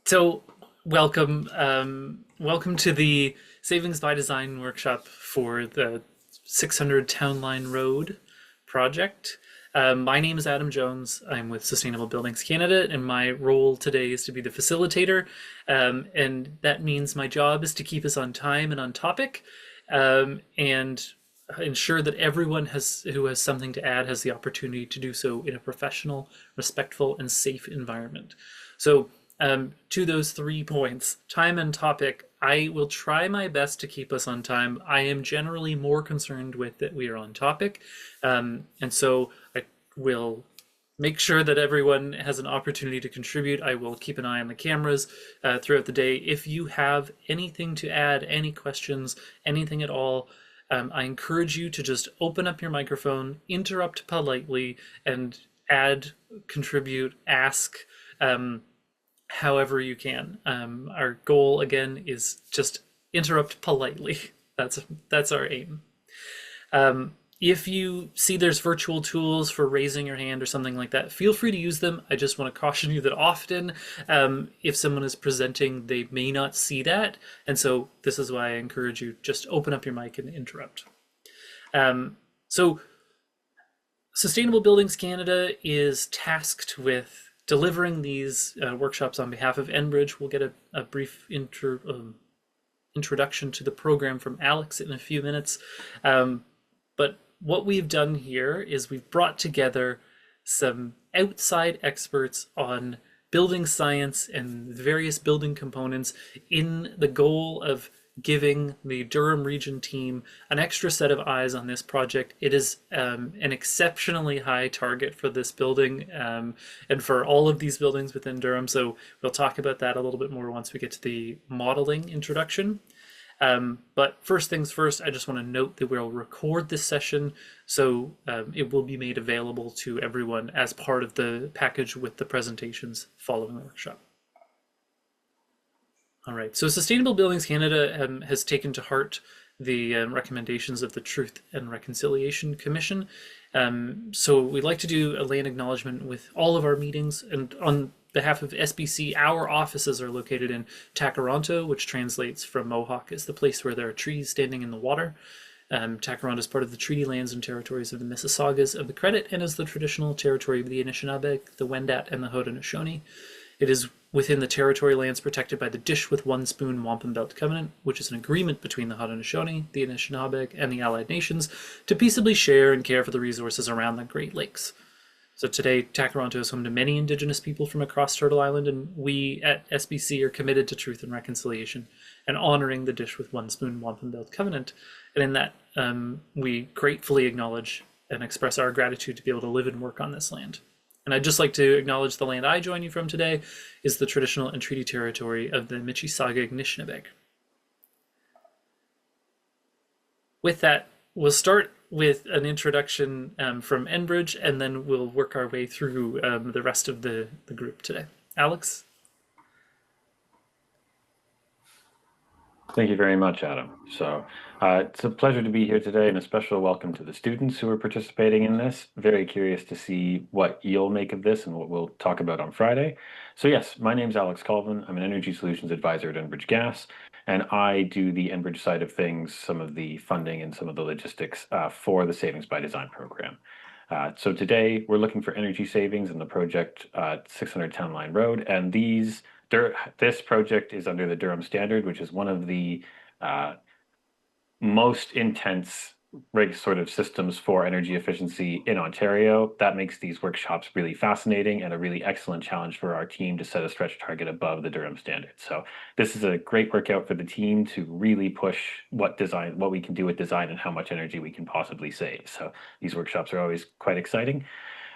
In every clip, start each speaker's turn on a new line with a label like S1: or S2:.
S1: So, welcome, welcome to the Savings by Design workshop for the 600 Town Line Road project. My name is Adam Jones. I'm with Sustainable Buildings Canada, and my role today is to be the facilitator. And that means my job is to keep us on time and on topic, and ensure that everyone who has something to add has the opportunity to do so in a professional, respectful, and safe environment. So, to those 3 points, time and topic, I will try my best to keep us on time. I am generally more concerned with that we are on topic. And so I will make sure that everyone has an opportunity to contribute. I will keep an eye on the cameras throughout the day. If you have anything to add, any questions, anything at all, I encourage you to just open up your microphone, interrupt politely, and add, contribute, ask. However you can. Our goal again is just interrupt politely. That's our aim. If you see there's virtual tools for raising your hand or something like that, feel free to use them. I just want to caution you that often, if someone is presenting, they may not see that, and so this is why I encourage you just open up your mic and interrupt. So, Sustainable Buildings Canada is tasked with delivering these workshops on behalf of Enbridge. We'll get a brief introduction to the program from Alex in a few minutes. But what we've done here is we've brought together some outside experts on building science and various building components in the goal of giving the Durham region team an extra set of eyes on this project. It is an exceptionally high target for this building and for all of these buildings within Durham. So we'll talk about that a little bit more once we get to the modeling introduction. But first things first, I just want to note that we'll record this session, so it will be made available to everyone as part of the package with the presentations following the workshop. All right, so Sustainable Buildings Canada has taken to heart the recommendations of the Truth and Reconciliation Commission. So we'd like to do a land acknowledgement with all of our meetings, and on behalf of SBC, our offices are located in Takaronto, which translates from Mohawk as the place where there are trees standing in the water. Takaronto is part of the treaty lands and territories of the Mississaugas of the Credit and is the traditional territory of the Anishinaabe, the Wendat, and the Haudenosaunee. It is within the territory lands protected by the Dish with One Spoon Wampum Belt Covenant, which is an agreement between the Haudenosaunee, the Anishinaabe, and the Allied Nations to peaceably share and care for the resources around the Great Lakes. So today, Takaronto is home to many Indigenous people from across Turtle Island, and we at SBC are committed to truth and reconciliation and honoring the Dish with One Spoon Wampum Belt Covenant. And in that, we gratefully acknowledge and express our gratitude to be able to live and work on this land. And I'd just like to acknowledge the land I join you from today is the traditional and treaty territory of the Mississauga Anishinaabe. With that, we'll start with an introduction from Enbridge, and then we'll work our way through the rest of the group today. Alex?
S2: Thank you very much, Adam. So it's a pleasure to be here today, and a special welcome to the students who are participating in this. Very curious to see what you'll make of this and what we'll talk about on Friday. So yes, my name's Alex Colvin. I'm an Energy Solutions Advisor at Enbridge Gas, and I do the Enbridge side of things, some of the funding and some of the logistics for the Savings by Design program. So today we're looking for energy savings in the project 600 Town Line Road, and this project is under the Durham Standard, which is one of the most intense sort of systems for energy efficiency in Ontario. That makes these workshops really fascinating and a really excellent challenge for our team to set a stretch target above the Durham Standard. So this is a great workout for the team to really push what we can do with design and how much energy we can possibly save. So these workshops are always quite exciting.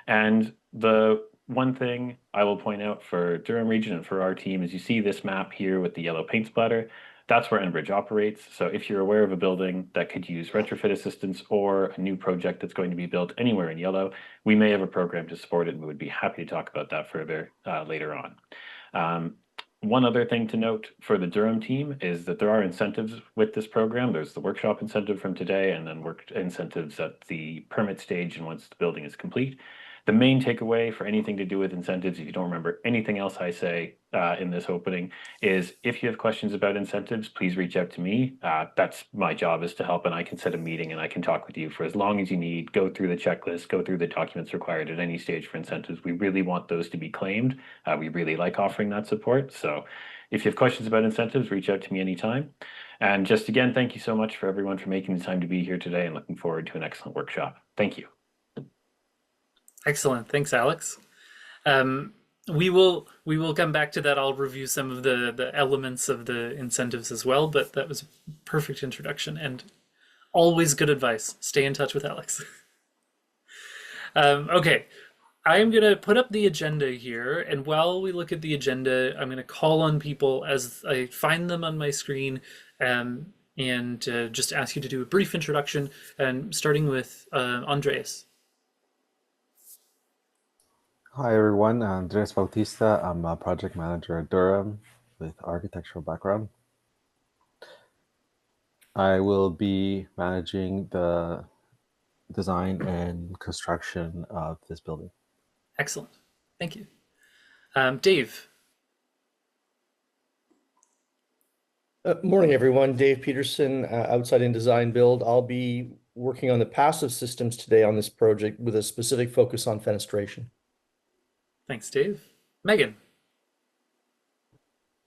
S2: And the one thing I will point out for Durham region and for our team is you see this map here with the yellow paint splatter. That's where Enbridge operates. So if you're aware of a building that could use retrofit assistance or a new project that's going to be built anywhere in yellow, we may have a program to support it, and we would be happy to talk about that further later on. One other thing to note for the Durham team is that there are incentives with this program. There's the workshop incentive from today, and then work incentives at the permit stage and once the building is complete. The main takeaway for anything to do with incentives, if you don't remember anything else I say in this opening, is if you have questions about incentives, please reach out to me. That's my job, is to help, and I can set a meeting and I can talk with you for as long as you need, go through the checklist, go through the documents required at any stage for incentives. We really want those to be claimed. We really like offering that support. So if you have questions about incentives, reach out to me anytime. And just again, thank you so much for everyone for making the time to be here today, and looking forward to an excellent workshop. Thank you.
S1: Excellent. Thanks, Alex. We will come back to that. I'll review some of the elements of the incentives as well, but that was a perfect introduction and always good advice. Stay in touch with Alex. Okay, I'm going to put up the agenda here, and while we look at the agenda, I'm going to call on people as I find them on my screen, and just ask you to do a brief introduction, and starting with Andreas.
S3: Hi everyone, I'm Andres Bautista. I'm a project manager at Durham with architectural background. I will be managing the design and construction of this building.
S1: Excellent. Thank you. Dave.
S4: Morning, everyone. Dave Peterson, Outside in Design Build. I'll be working on the passive systems today on this project with a specific focus on fenestration.
S1: Thanks, Dave. Megan.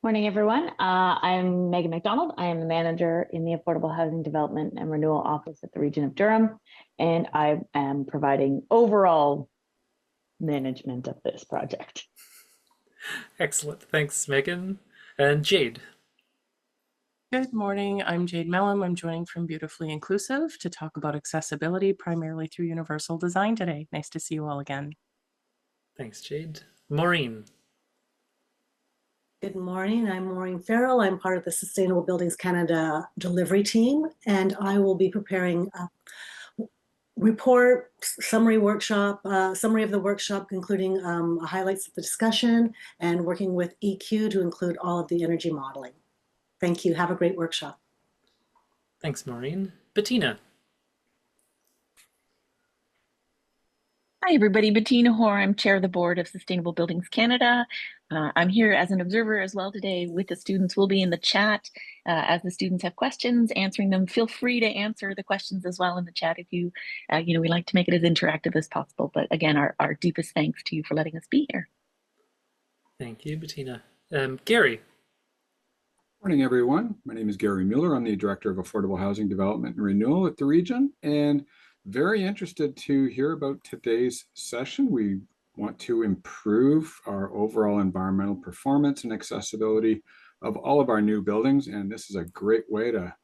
S5: Morning, everyone. I'm Megan McDonald. I am the manager in the Affordable Housing Development and Renewal Office at the Region of Durham, and I am providing overall management of this project.
S1: Excellent. Thanks, Megan. And Jade.
S6: Good morning. I'm Jade Mellum. I'm joining from Beautifully Inclusive to talk about accessibility primarily through universal design today. Nice to see you all again.
S1: Thanks, Jade. Maureen.
S7: Good morning. I'm Maureen Farrell. I'm part of the Sustainable Buildings Canada delivery team, and I will be preparing a report, summary of the workshop, including highlights of the discussion, and working with EQ to include all of the energy modeling. Thank you. Have a great workshop.
S1: Thanks, Maureen. Bettina.
S8: Hi, everybody. Bettina Hoare. I'm chair of the board of Sustainable Buildings Canada. I'm here as an observer as well today with the students. We'll be in the chat as the students have questions, answering them. Feel free to answer the questions as well in the chat if you, we like to make it as interactive as possible. But again, our deepest thanks to you for letting us be here.
S1: Thank you, Bettina. Gary.
S9: Morning, everyone. My name is Gary Mueller. I'm the Director of Affordable Housing Development and Renewal at the region, and very interested to hear about today's session. We want to improve our overall environmental performance and accessibility of all of our new buildings, and this is a great way to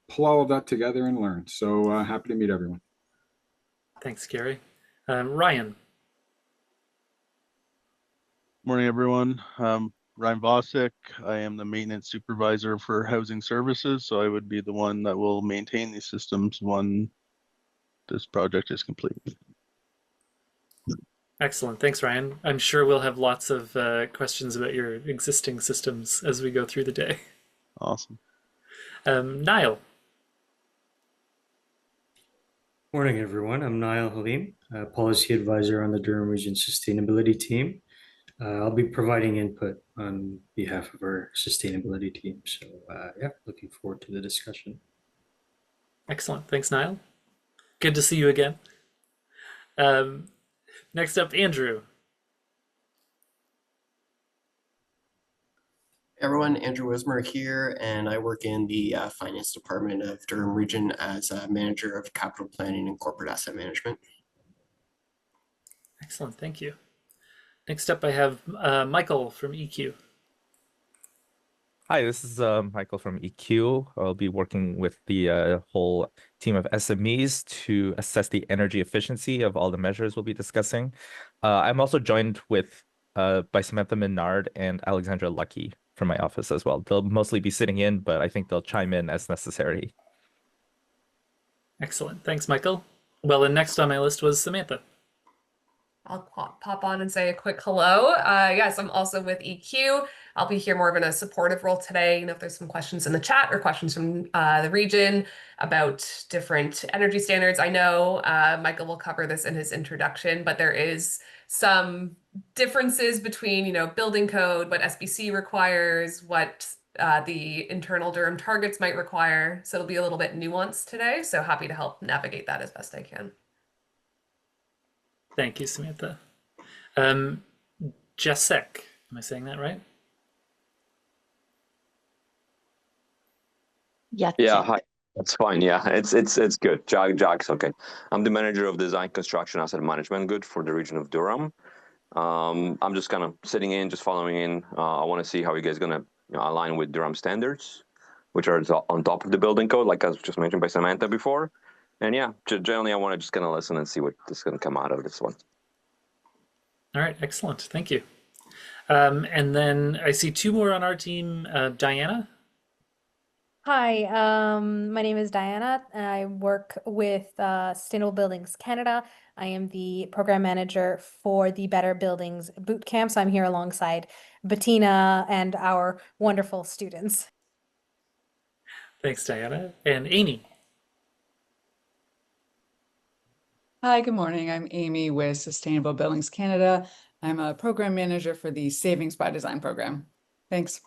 S9: pull all of that together and learn. So happy to meet everyone.
S1: Thanks, Gary. Ryan.
S10: Morning, everyone. Ryan Vosik. I am the maintenance supervisor for housing services, so I would be the one that will maintain these systems when this project is complete.
S1: Excellent. Thanks, Ryan. I'm sure we'll have lots of questions about your existing systems as we go through the day.
S10: Awesome.
S1: Niall.
S11: Morning, everyone. I'm Niall Halim, policy advisor on the Durham Region Sustainability Team. I'll be providing input on behalf of our sustainability team. So yeah, looking forward to the discussion.
S1: Excellent. Thanks, Niall. Good to see you again. Next up, Andrew.
S12: Everyone, Andrew Wismer here, and I work in the finance department of Durham Region as a manager of capital planning and corporate asset management.
S1: Excellent. Thank you. Next up, I have Michael from EQ.
S13: Hi, this is Michael from EQ. I'll be working with the whole team of SMEs to assess the energy efficiency of all the measures we'll be discussing. I'm also joined by Samantha Menard and Alexandra Lucky from my office as well. They'll mostly be sitting in, but I think they'll chime in as necessary.
S1: Excellent. Thanks, Michael. Well, and next on my list was Samantha.
S14: I'll pop on and say a quick hello. Yes, I'm also with EQ. I'll be here more of in a supportive role today. If there's some questions in the chat or questions from the region about different energy standards, I know Michael will cover this in his introduction, but there is some differences between, building code, what SBC requires, what the internal Durham targets might require. So it'll be a little bit nuanced today. So happy to help navigate that as best I can.
S1: Thank you, Samantha. Jacek, am I saying that right?
S8: Yeah.
S15: Yeah, hi. That's fine. Yeah, it's good. Jack's okay. I'm the manager of design, construction, asset management good for the region of Durham. I'm just kind of sitting in, just following in. I want to see how you guys gonna align with Durham standards, which are on top of the building code, like I was just mentioned by Samantha before. And yeah, generally, I want to just kind of listen and see what is going to come out of this one.
S1: All right, excellent. Thank you. And then I see two more on our team. Diana?
S16: Hi, my name is Diana. I work with Sustainable Buildings Canada. I am the program manager for the Better Buildings Boot Camp. So I'm here alongside Bettina and our wonderful students.
S1: Thanks, Diana. And Amy?
S17: Hi, good morning. I'm Amy with Sustainable Buildings Canada. I'm a program manager for the Savings by Design program. Thanks.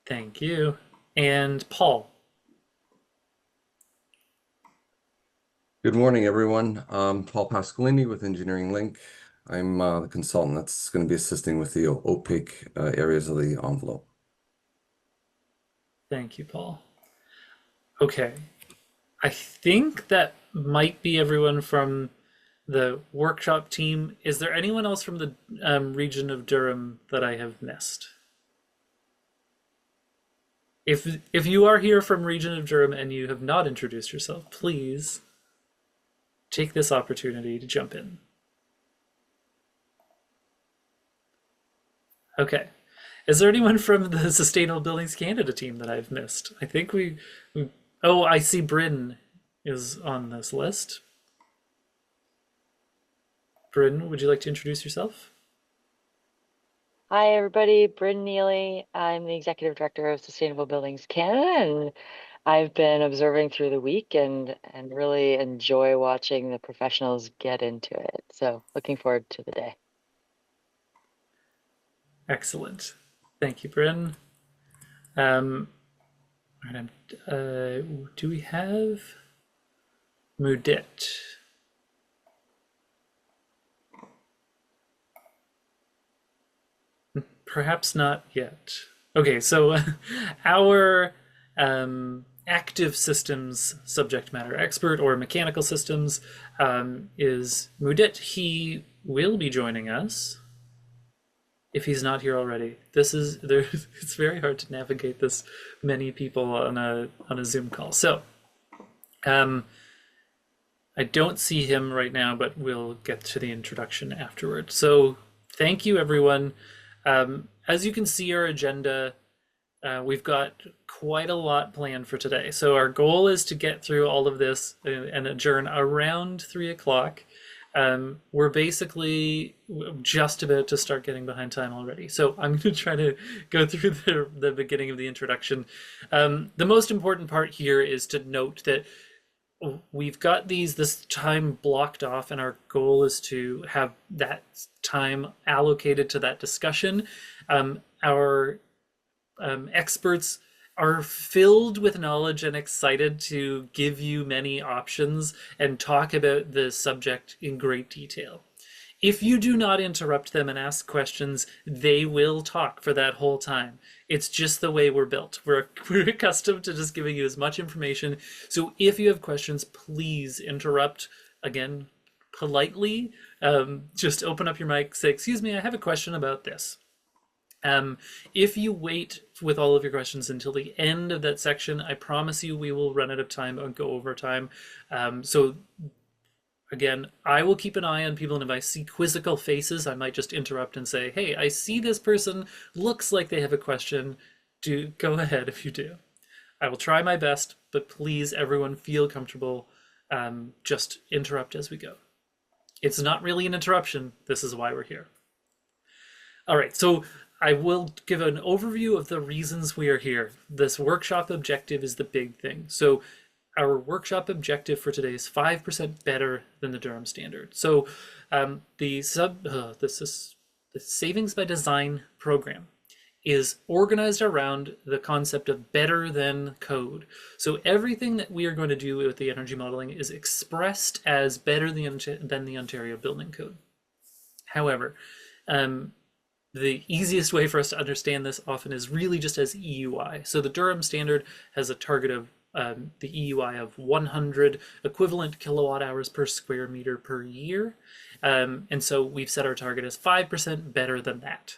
S1: Thank you. And Paul?
S18: Good morning, everyone. Paul Pasqualini with Engineering Link. I'm the consultant that's going to be assisting with the opaque areas of the envelope.
S1: Thank you, Paul. Okay. I think that might be everyone from the workshop team. Is there anyone else from the region of Durham that I have missed? If you are here from region of Durham and you have not introduced yourself, please take this opportunity to jump in. Okay. Is there anyone from the Sustainable Buildings Canada team that I've missed? I think we oh, I see Bryn is on this list. Bryn, would you like to introduce yourself?
S19: Hi, everybody. Bryn Neely. I'm the Executive Director of Sustainable Buildings Canada, and I've been observing through the week and really enjoy watching the professionals get into it. So looking forward to the day.
S1: Excellent. Thank you, Bryn. Do we have Mudit? Perhaps not yet. Okay, so our active systems subject matter expert or mechanical systems is Mudit. He will be joining us if he's not here already. It's very hard to navigate this many people on a Zoom call. So I don't see him right now, but we'll get to the introduction afterward. So thank you, everyone. As you can see our agenda, we've got quite a lot planned for today. So our goal is to get through all of this and adjourn around 3 o'clock. We're basically just about to start getting behind time already. So I'm going to try to go through the beginning of the introduction. The most important part here is to note that we've got this time blocked off, and our goal is to have that time allocated to that discussion. Our experts are filled with knowledge and excited to give you many options and talk about the subject in great detail. If you do not interrupt them and ask questions, they will talk for that whole time. It's just the way we're built. We're accustomed to just giving you as much information. So if you have questions, please interrupt, again, politely. Just open up your mic, say, "Excuse me, I have a question about this." If you wait with all of your questions until the end of that section, I promise you we will run out of time and go over time. So again, I will keep an eye on people, and if I see quizzical faces, I might just interrupt and say, "Hey, I see this person looks like they have a question. Go ahead if you do." I will try my best, but please, everyone, feel comfortable. Just interrupt as we go. It's not really an interruption. This is why we're here. All right, so I will give an overview of the reasons we are here. This workshop objective is the big thing. So our workshop objective for today is 5% better than the Durham standard. So the Savings by Design program is organized around the concept of better than code. So everything that we are going to do with the energy modeling is expressed as better than the Ontario Building Code. However, the easiest way for us to understand this often is really just as EUI. So the Durham standard has a target of the EUI of 100 equivalent kilowatt hours per square meter per year. And so we've set our target as 5% better than that.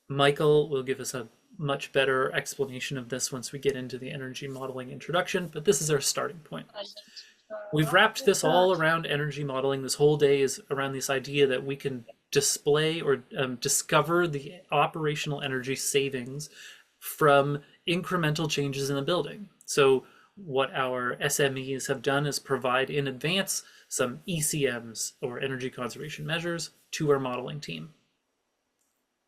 S1: Michael will give us a much better explanation of this once we get into the energy modeling introduction, but this is our starting point. We've wrapped this all around energy modeling. This whole day is around this idea that we can display or discover the operational energy savings from incremental changes in the building. So what our SMEs have done is provide in advance some ECMs, or energy conservation measures, to our modeling team.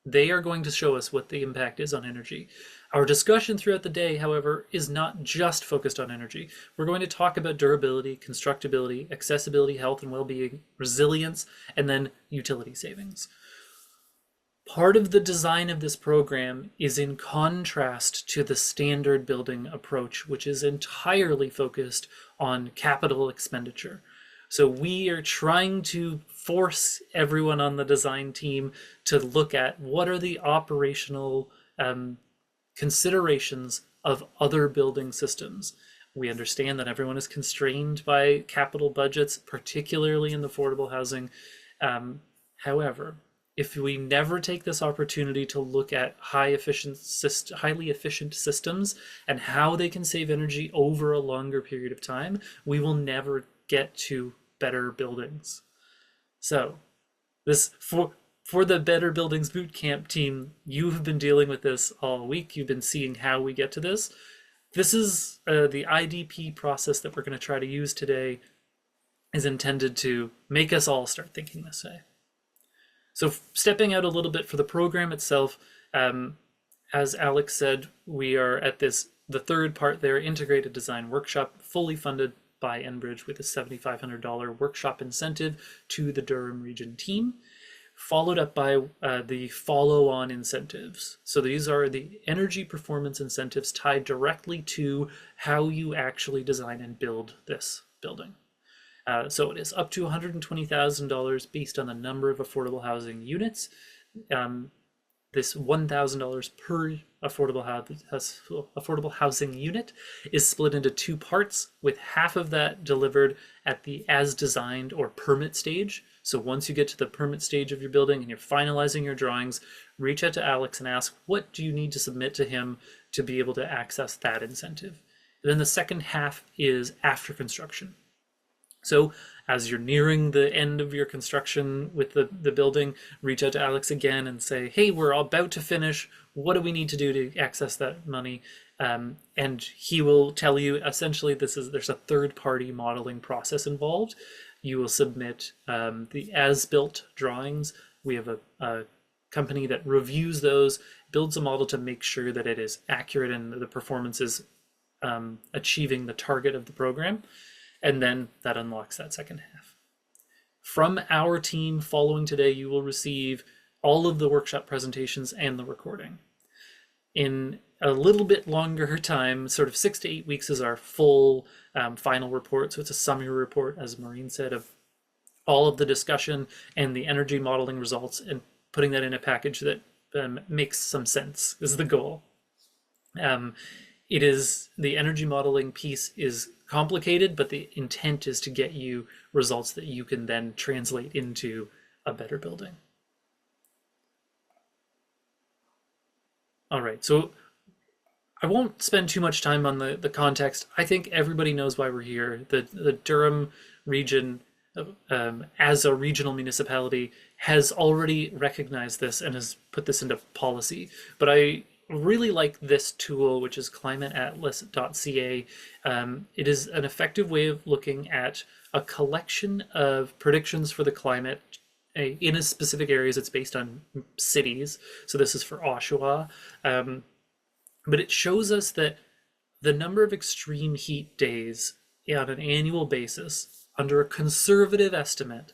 S1: They are going to show us what the impact is on energy. Our discussion throughout the day, however, is not just focused on energy. We're going to talk about durability, constructability, accessibility, health and well-being, resilience, and then utility savings. Part of the design of this program is in contrast to the standard building approach, which is entirely focused on capital expenditure. So we are trying to force everyone on the design team to look at what are the operational considerations of other building systems. We understand that everyone is constrained by capital budgets, particularly in the affordable housing. However, if we never take this opportunity to look at highly efficient systems and how they can save energy over a longer period of time, we will never get to better buildings. So this for the Better Buildings Bootcamp team, you have been dealing with this all week. You've been seeing how we get to this. This is the IDP process that we're going to try to use today is intended to make us all start thinking this way. So stepping out a little bit for the program itself, as Alex said, we are at the third part there, integrated design workshop, fully funded by Enbridge with a $7,500 workshop incentive to the Durham region team, followed up by the follow-on incentives. So these are the energy performance incentives tied directly to how you actually design and build this building. So it is up to $120,000 based on the number of affordable housing units. This $1,000 per affordable housing unit is split into two parts, with half of that delivered at the as designed or permit stage. So once you get to the permit stage of your building and you're finalizing your drawings, reach out to Alex and ask, what do you need to submit to him to be able to access that incentive? And then the second half is after construction. So as you're nearing the end of your construction with the building, reach out to Alex again and say, hey, we're about to finish. What do we need to do to access that money? And he will tell you, essentially, there's a third-party modeling process involved. You will submit the as-built drawings. We have a company that reviews those, builds a model to make sure that it is accurate and the performance is achieving the target of the program. And then that unlocks that second half. From our team following today, you will receive all of the workshop presentations and the recording. In a little bit longer time, sort of 6 to 8 weeks, is our full final report. So it's a summary report, as Maureen said, of all of the discussion and the energy modeling results, and putting that in a package that makes some sense is the goal. It is, the energy modeling piece is complicated, but the intent is to get you results that you can then translate into a better building. All right, so I won't spend too much time on the context. I think everybody knows why we're here. The Durham region, as a regional municipality, has already recognized this and has put this into policy. But I really like this tool, which is climateatlas.ca. It is an effective way of looking at a collection of predictions for the climate in a specific areas. It's based on cities. So this is for Oshawa. But it shows us that the number of extreme heat days on an annual basis under a conservative estimate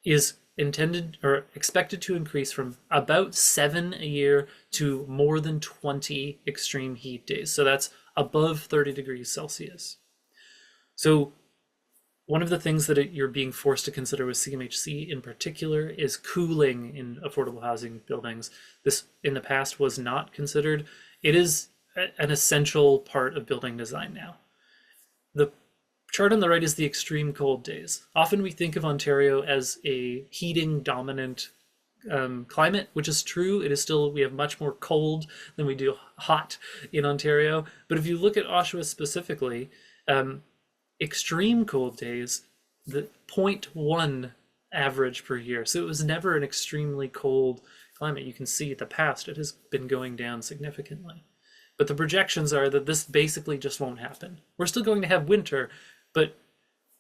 S1: is intended or expected to increase from about 7 a year to more than 20 extreme heat days. So that's above 30 degrees Celsius. So one of the things that you're being forced to consider with CMHC in particular is cooling in affordable housing buildings. This in the past was not considered. It is an essential part of building design now. The chart on the right is the extreme cold days. Often we think of Ontario as a heating dominant climate, which is true. It is still, we have much more cold than we do hot in Ontario. But if you look at Oshawa specifically, extreme cold days, the 0.1 average per year. So it was never an extremely cold climate. You can see in the past, it has been going down significantly. But the projections are that this basically just won't happen. We're still going to have winter, but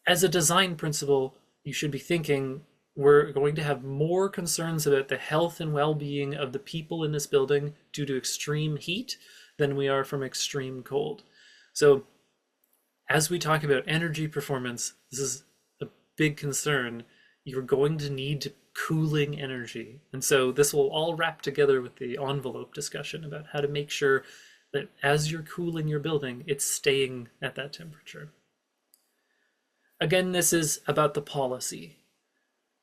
S1: as a design principle, you should be thinking we're going to have more concerns about the health and well-being of the people in this building due to extreme heat than we are from extreme cold. So as we talk about energy performance, this is a big concern. You're going to need cooling energy. And so this will all wrap together with the envelope discussion about how to make sure that as you're cooling your building, it's staying at that temperature. Again, this is about the policy.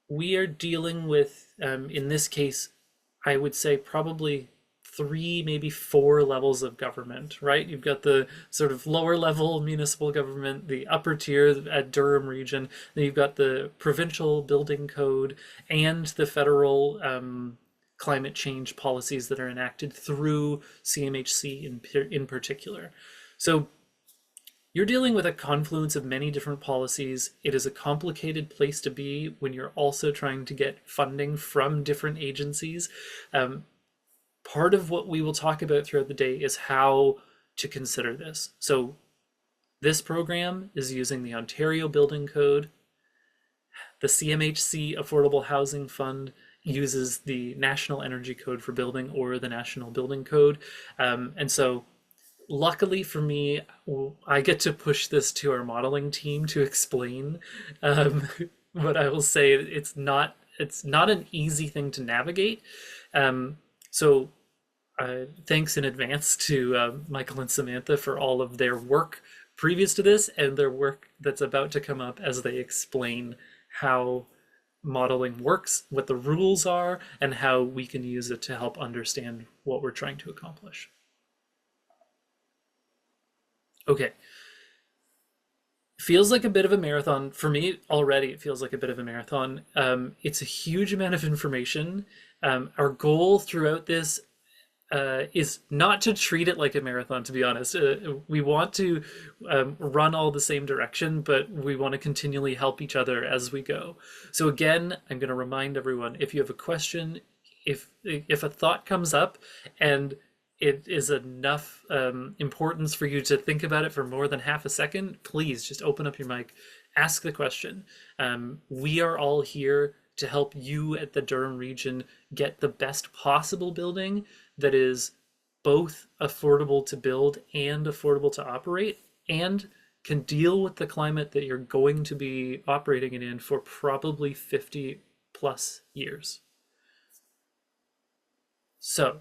S1: We are dealing with, in this case, I would say probably 3, maybe 4 levels of government, right? You've got the sort of lower level municipal government, the upper tier at Durham region, then you've got the provincial building code and the federal climate change policies that are enacted through CMHC in particular. So you're dealing with a confluence of many different policies. It is a complicated place to be when you're also trying to get funding from different agencies. Part of what we will talk about throughout the day is how to consider this. So this program is using the Ontario Building Code. The CMHC Affordable Housing Fund uses the National Energy Code for Building or the National Building Code. And so luckily for me, I get to push this to our modeling team to explain. But I will say it's not an easy thing to navigate. So thanks in advance to Michael and Samantha for all of their work previous to this and their work that's about to come up as they explain how modeling works, what the rules are, and how we can use it to help understand what we're trying to accomplish. Okay. Feels like a bit of a marathon. For me, already it feels like a bit of a marathon. It's a huge amount of information. Our goal throughout this is not to treat it like a marathon, to be honest. We want to run all the same direction, but we want to continually help each other as we go. So again, I'm going to remind everyone, if you have a question, if a thought comes up and it is enough importance for you to think about it for more than half a second, please just open up your mic, ask the question. We are all here to help you at the Durham region get the best possible building that is both affordable to build and affordable to operate, and can deal with the climate that you're going to be operating it in for probably 50 plus years. So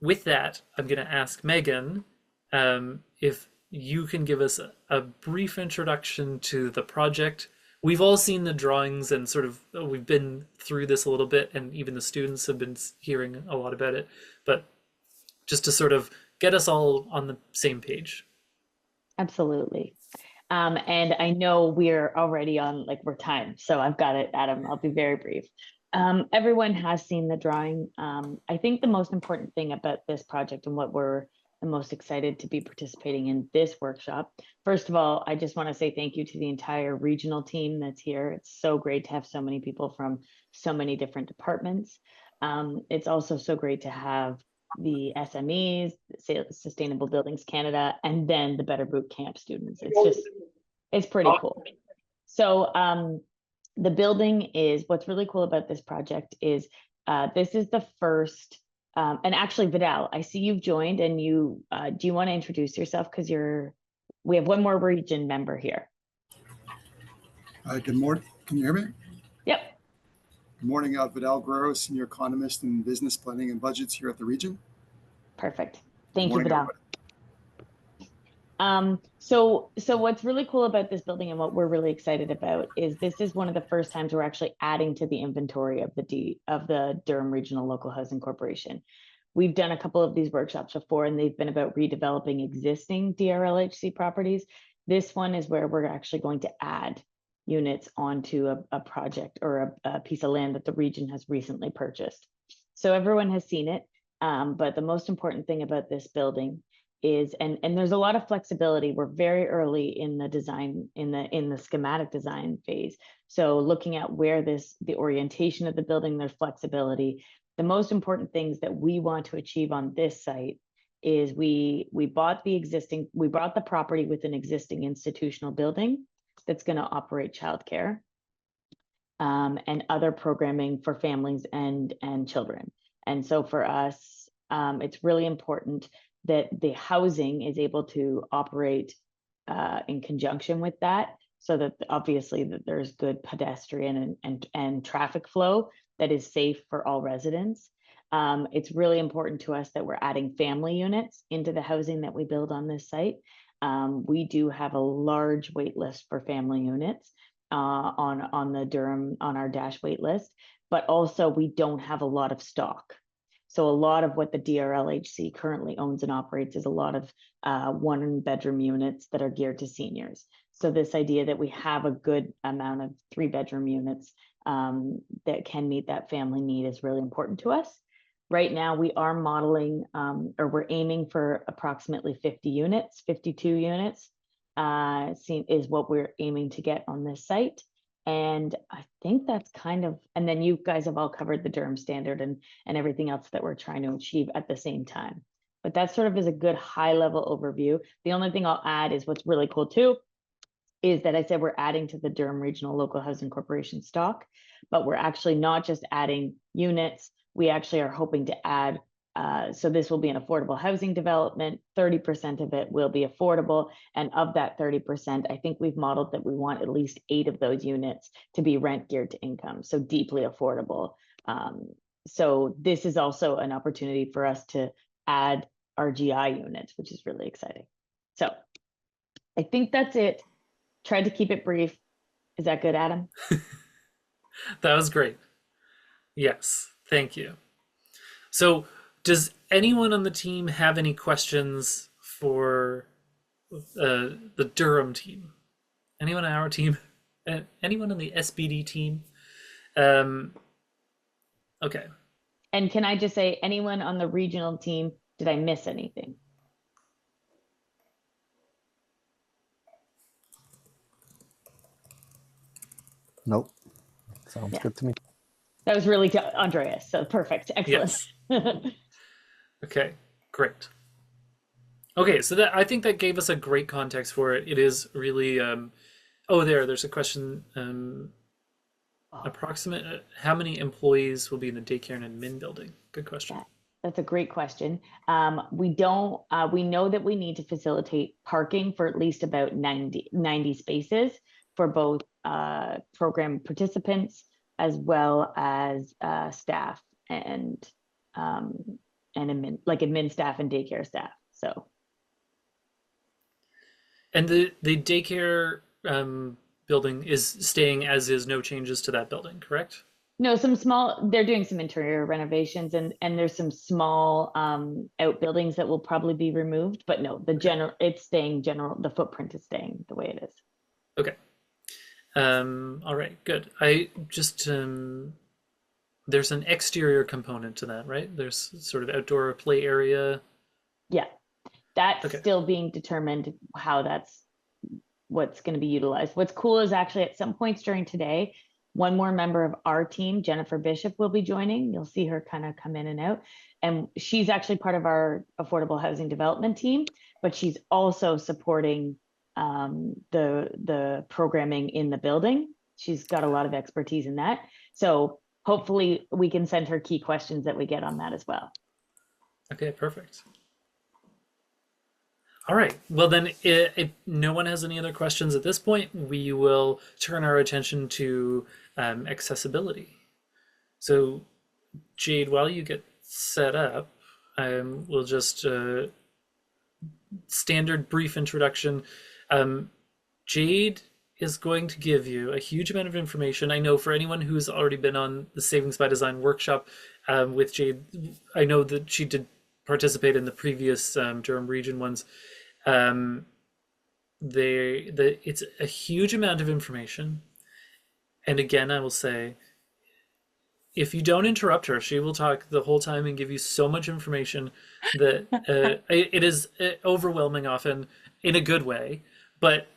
S1: with that, I'm going to ask Megan if you can give us a brief introduction to the project. We've all seen the drawings and sort of we've been through this a little bit, and even the students have been hearing a lot about it, but just to sort of get us all on the same page.
S5: Absolutely. And I know we're already on, like, we're timed, so I've got it, Adam. I'll be very brief. Everyone has seen the drawing. I think the most important thing about this project and what we're the most excited to be participating in this workshop. First of all, I just want to say thank you to the entire regional team that's here. It's so great to have so many people from so many different departments. It's also so great to have the SMEs, Sustainable Buildings Canada, and then the Better Boot Camp students. It's pretty cool. So the building is, what's really cool about this project is this is the first, and actually Vidal, I see you've joined, and you, do you want to introduce yourself? Because we have one more region member here.
S20: Good morning. Can you hear me?
S5: Yep.
S20: Good morning, Vidal Guerrero, Senior Economist in Business Planning and Budgets here at the region.
S5: Perfect. Thank you,
S20: morning,
S5: Vidal. So what's really cool about this building and what we're really excited about is this is one of the first times we're actually adding to the inventory of the Durham Regional Local Housing Corporation. We've done a couple of these workshops before, and they've been about redeveloping existing DRLHC properties. This one is where we're actually going to add units onto a project or a piece of land that the region has recently purchased. So everyone has seen it, but the most important thing about this building is, and there's a lot of flexibility. We're very early in the design, in the schematic design phase. So looking at where the orientation of the building, there's flexibility. The most important things that we want to achieve on this site is we bought the property with an existing institutional building that's going to operate childcare and other programming for families and children. And so for us, it's really important that the housing is able to operate in conjunction with that, so that obviously that there's good pedestrian and traffic flow that is safe for all residents. It's really important to us that we're adding family units into the housing that we build on this site. We do have a large wait list for family units on the Durham, on our dash wait list, but also we don't have a lot of stock. So a lot of what the DRLHC currently owns and operates is a lot of 1-bedroom units that are geared to seniors. So this idea that we have a good amount of 3-bedroom units that can meet that family need is really important to us. Right now we are modeling, or we're aiming for approximately 50 units, 52 units is what we're aiming to get on this site. And I think that's kind of, and then you guys have all covered the Durham standard and everything else that we're trying to achieve at the same time. But that sort of is a good high level overview. The only thing I'll add is what's really cool too, is that I said we're adding to the Durham Regional Local Housing Corporation stock, but we're actually not just adding units. We actually are hoping to add, so this will be an affordable housing development, 30% of it will be affordable. And of that 30%, I think we've modeled that we want at least 8 of those units to be rent geared to income, so deeply affordable. So this is also an opportunity for us to add RGI units, which is really exciting. So I think that's it. Tried to keep it brief. Is that good, Adam?
S1: That was great. Yes, thank you. So does anyone on the team have any questions for the Durham team? Anyone on our team? Anyone on the SBD team? Okay.
S5: And can I just say, anyone on the regional team, did I miss anything?
S3: Nope. Sounds good to me.
S5: That was really to Andreas, so perfect. Excellent.
S1: Yes. Okay, great. Okay, so that I think that gave us a great context for it. It is really there's a question. Approximate how many employees will be in the daycare and admin building? Good question.
S5: That's a great question. We know that we need to facilitate parking for at least about 90 spaces for both program participants as well as staff and admin staff and daycare staff. So.
S1: And the daycare building is staying as is, no changes to that building, correct?
S5: No, they're doing some interior renovations and there's some small outbuildings that will probably be removed, but no, the footprint is staying the way it is.
S1: Okay. All right, good. I just, there's an exterior component to that, right? There's sort of outdoor play area.
S5: Yeah, that's still being determined how what's going to be utilized. What's cool is actually at some points during today, One more member of our team, Jennifer Bishop, will be joining. You'll see her kind of come in and out. And she's actually part of our affordable housing development team, but she's also supporting the programming in the building. She's got a lot of expertise in that. So hopefully we can send her key questions that we get on that as well.
S1: Okay, perfect. All right. Well, then, if no one has any other questions at this point, we will turn our attention to accessibility. So, Jade, while you get set up, we'll just standard brief introduction. Jade is going to give you a huge amount of information. I know for anyone who's already been on the Savings by Design workshop with Jade, I know that she did participate in the previous Durham region ones. It's a huge amount of information. And again, I will say, if you don't interrupt her, she will talk the whole time and give you so much information that it is overwhelming often in a good way. But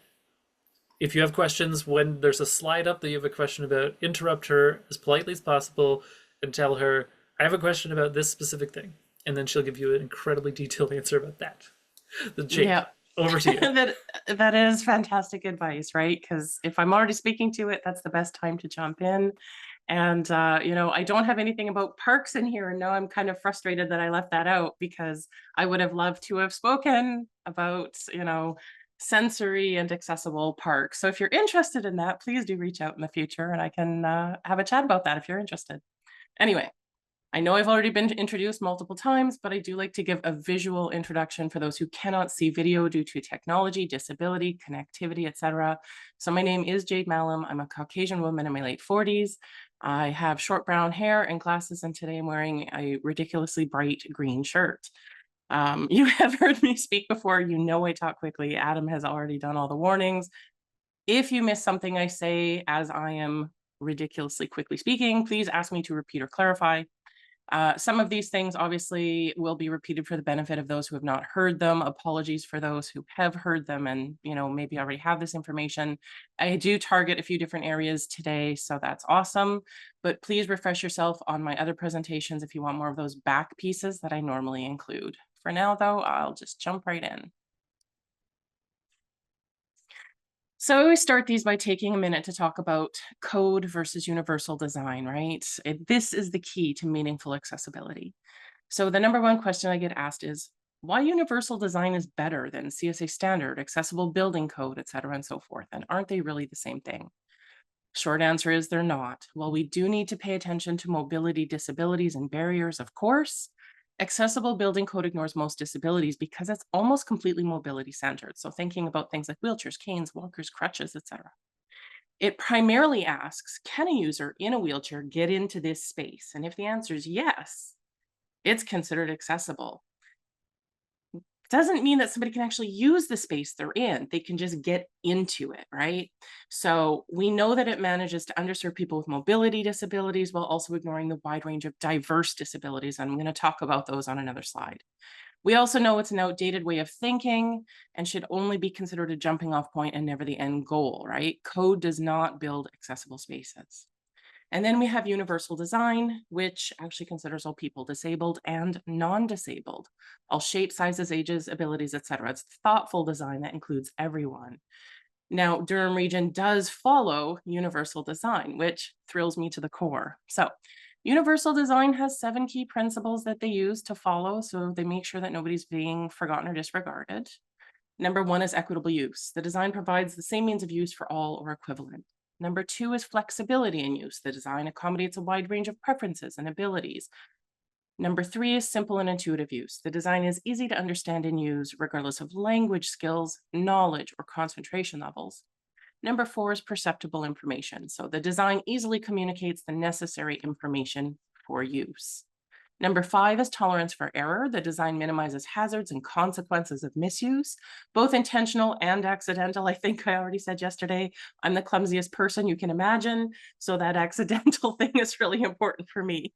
S1: if you have questions, when there's a slide up that you have a question about, interrupt her as politely as possible and tell her, I have a question about this specific thing. And then she'll give you an incredibly detailed answer about that. Jade,
S6: Yeah.
S1: over to you.
S6: That is fantastic advice, right? Because if I'm already speaking to it, that's the best time to jump in. And, I don't have anything about parks in here. And now I'm kind of frustrated that I left that out, because I would have loved to have spoken about, sensory and accessible parks. So if you're interested in that, please do reach out in the future and I can have a chat about that if you're interested. Anyway, I know I've already been introduced multiple times, but I do like to give a visual introduction for those who cannot see video due to technology, disability, connectivity, etc. So my name is Jade Malum. I'm a Caucasian woman in my late 40s. I have short brown hair and glasses, and today I'm wearing a ridiculously bright green shirt. You have heard me speak before. You know I talk quickly. Adam has already done all the warnings. If you miss something I say as I am ridiculously quickly speaking, please ask me to repeat or clarify. Some of these things obviously will be repeated for the benefit of those who have not heard them. Apologies for those who have heard them and maybe already have this information. I do target a few different areas today, so that's awesome. But please refresh yourself on my other presentations if you want more of those back pieces that I normally include. For now, though, I'll just jump right in. So I always start these by taking a minute to talk about code versus universal design, right? This is the key to meaningful accessibility. So the number one question I get asked is, why universal design is better than CSA standard, accessible building code, et cetera, and so forth? And aren't they really the same thing? Short answer is they're not. While we do need to pay attention to mobility, disabilities, and barriers, of course, accessible building code ignores most disabilities because it's almost completely mobility centered. So thinking about things like wheelchairs, canes, walkers, crutches, etc. It primarily asks, can a user in a wheelchair get into this space? And if the answer is yes, it's considered accessible. Doesn't mean that somebody can actually use the space they're in. They can just get into it, right? So we know that it manages to underserve people with mobility disabilities while also ignoring the wide range of diverse disabilities. I'm going to talk about those on another slide. We also know it's an outdated way of thinking and should only be considered a jumping off point and never the end goal, right? Code does not build accessible spaces. And then we have universal design, which actually considers all people, disabled and non-disabled, all shapes, sizes, ages, abilities, etc. It's thoughtful design that includes everyone. Now, Durham Region does follow universal design, which thrills me to the core. So universal design has 7 key principles that they use to follow, so they make sure that nobody's being forgotten or disregarded. Number 1 is equitable use. The design provides the same means of use for all or equivalent. Number 2 is flexibility in use. The design accommodates a wide range of preferences and abilities. Number 3 is simple and intuitive use. The design is easy to understand and use regardless of language skills, knowledge, or concentration levels. Number 4 is perceptible information. So the design easily communicates the necessary information for use. Number 5 is tolerance for error. The design minimizes hazards and consequences of misuse, both intentional and accidental. I think I already said yesterday, I'm the clumsiest person you can imagine, so that accidental thing is really important for me.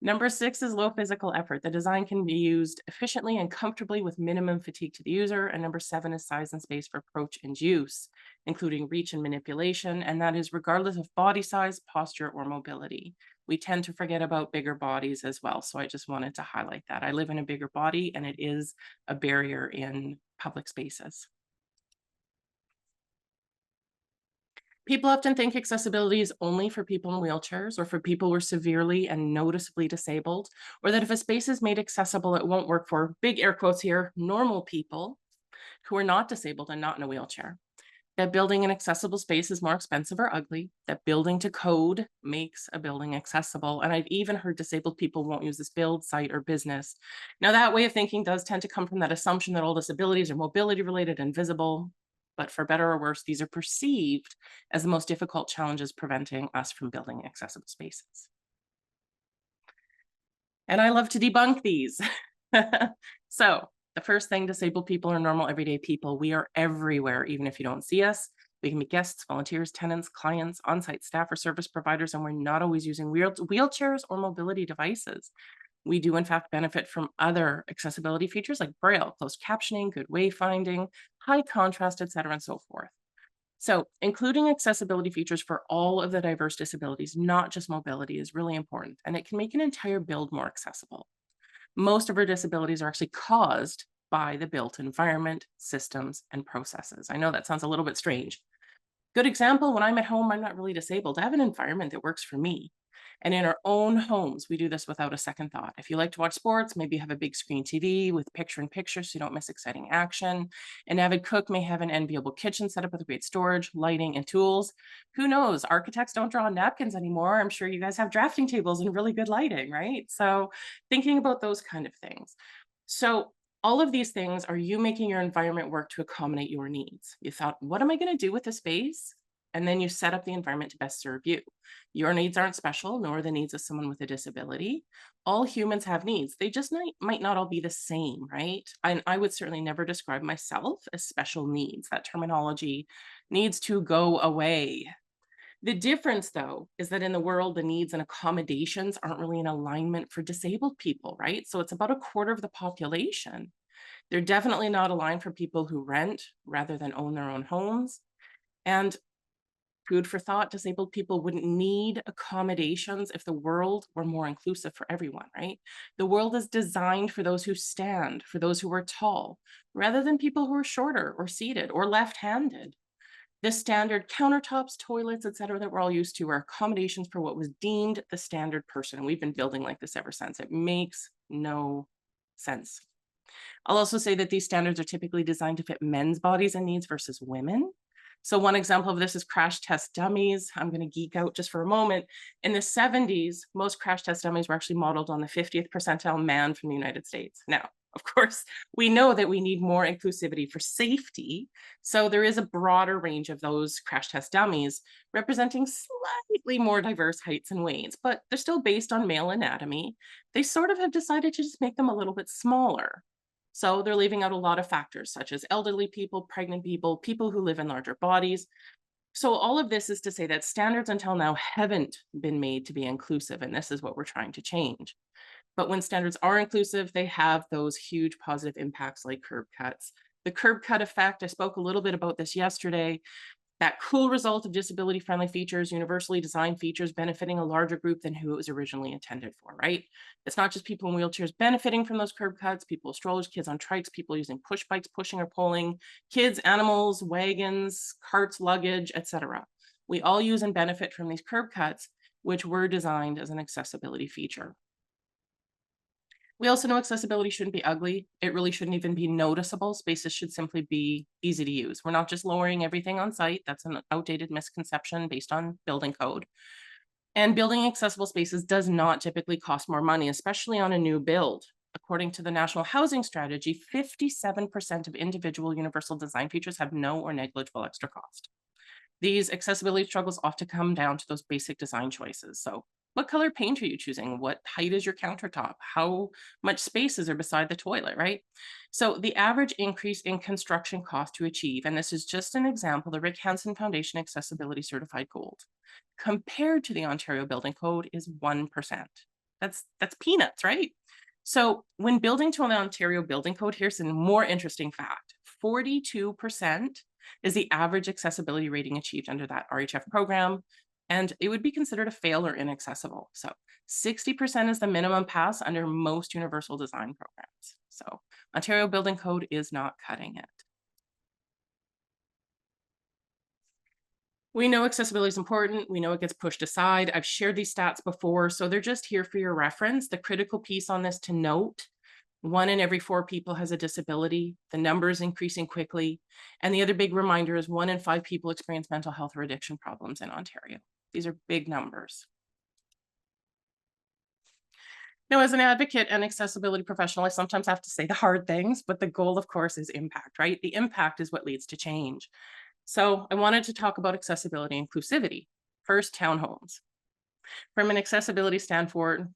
S6: Number 6 is low physical effort. The design can be used efficiently and comfortably with minimum fatigue to the user. And number 7 is size and space for approach and use, including reach and manipulation. And that is regardless of body size, posture, or mobility. We tend to forget about bigger bodies as well. So I just wanted to highlight that. I live in a bigger body and it is a barrier in public spaces. People often think accessibility is only for people in wheelchairs or for people who are severely and noticeably disabled, or that if a space is made accessible, it won't work for, big air quotes here, normal people who are not disabled and not in a wheelchair. That building an accessible space is more expensive or ugly, that building to code makes a building accessible. And I've even heard disabled people won't use this build, site, or business. Now that way of thinking does tend to come from that assumption that all disabilities are mobility related and visible. But for better or worse, these are perceived as the most difficult challenges preventing us from building accessible spaces. And I love to debunk these. So the first thing, disabled people are normal everyday people. We are everywhere, even if you don't see us. We can be guests, volunteers, tenants, clients, on-site staff, or service providers, and we're not always using wheelchairs or mobility devices. We do, in fact, benefit from other accessibility features like Braille, closed captioning, good wayfinding, high contrast, et cetera, and so forth. So including accessibility features for all of the diverse disabilities, not just mobility, is really important, and it can make an entire build more accessible. Most of our disabilities are actually caused by the built environment, systems, and processes. I know that sounds a little bit strange. Good example, when I'm at home, I'm not really disabled. I have an environment that works for me. And in our own homes, we do this without a second thought. If you like to watch sports, maybe have a big screen TV with picture-in-picture so you don't miss exciting action. An avid cook may have an enviable kitchen set up with great storage, lighting, and tools. Who knows? Architects don't draw on napkins anymore. I'm sure you guys have drafting tables and really good lighting, right? So thinking about those kind of things. So all of these things are you making your environment work to accommodate your needs. You thought, what am I going to do with the space? And then you set up the environment to best serve you. Your needs aren't special, nor the needs of someone with a disability. All humans have needs. They just might not all be the same, right? And I would certainly never describe myself as special needs. That terminology needs to go away. The difference, though, is that in the world, the needs and accommodations aren't really in alignment for disabled people, right? So it's about a quarter of the population. They're definitely not aligned for people who rent rather than own their own homes. And food for thought, disabled people wouldn't need accommodations if the world were more inclusive for everyone, right? The world is designed for those who stand, for those who are tall, rather than people who are shorter or seated or left-handed. The standard countertops, toilets, et cetera, that we're all used to are accommodations for what was deemed the standard person. And we've been building like this ever since. It makes no sense. I'll also say that these standards are typically designed to fit men's bodies and needs versus women. So one example of this is crash test dummies. I'm going to geek out just for a moment. In the 70s, most crash test dummies were actually modeled on the 50th percentile man from the United States. Now, of course, we know that we need more inclusivity for safety. So there is a broader range of those crash test dummies representing slightly more diverse heights and weights, but they're still based on male anatomy. They sort of have decided to just make them a little bit smaller. So they're leaving out a lot of factors such as elderly people, pregnant people, people who live in larger bodies. So all of this is to say that standards until now haven't been made to be inclusive, and this is what we're trying to change. But when standards are inclusive, they have those huge positive impacts like curb cuts. The curb cut effect, I spoke a little bit about this yesterday. That cool result of disability-friendly features, universally designed features benefiting a larger group than who it was originally intended for, right? It's not just people in wheelchairs benefiting from those curb cuts, people with strollers, kids on trikes, people using push bikes, pushing or pulling, kids, animals, wagons, carts, luggage, etc. We all use and benefit from these curb cuts, which were designed as an accessibility feature. We also know accessibility shouldn't be ugly. It really shouldn't even be noticeable. Spaces should simply be easy to use. We're not just lowering everything on site. That's an outdated misconception based on building code. And building accessible spaces does not typically cost more money, especially on a new build. According to the National Housing Strategy, 57% of individual universal design features have no or negligible extra cost. These accessibility struggles often come down to those basic design choices. So what color paint are you choosing? What height is your countertop? How much space is there beside the toilet, right? So the average increase in construction cost to achieve, and this is just an example, the Rick Hansen Foundation Accessibility Certified Gold, compared to the Ontario Building Code is 1%. That's peanuts, right? So when building to an Ontario Building Code, here's a more interesting fact. 42% is the average accessibility rating achieved under that RHF program, and it would be considered a fail or inaccessible. So 60% is the minimum pass under most universal design programs. So Ontario Building Code is not cutting it. We know accessibility is important. We know it gets pushed aside. I've shared these stats before, so they're just here for your reference. The critical piece on this to note, 1 in every 4 people has a disability. The number is increasing quickly. And the other big reminder is 1 in 5 people experience mental health or addiction problems in Ontario. These are big numbers. Now, as an advocate and accessibility professional, I sometimes have to say the hard things, but the goal, of course, is impact, right? The impact is what leads to change. So I wanted to talk about accessibility and inclusivity. First, townhomes. From an accessibility standpoint,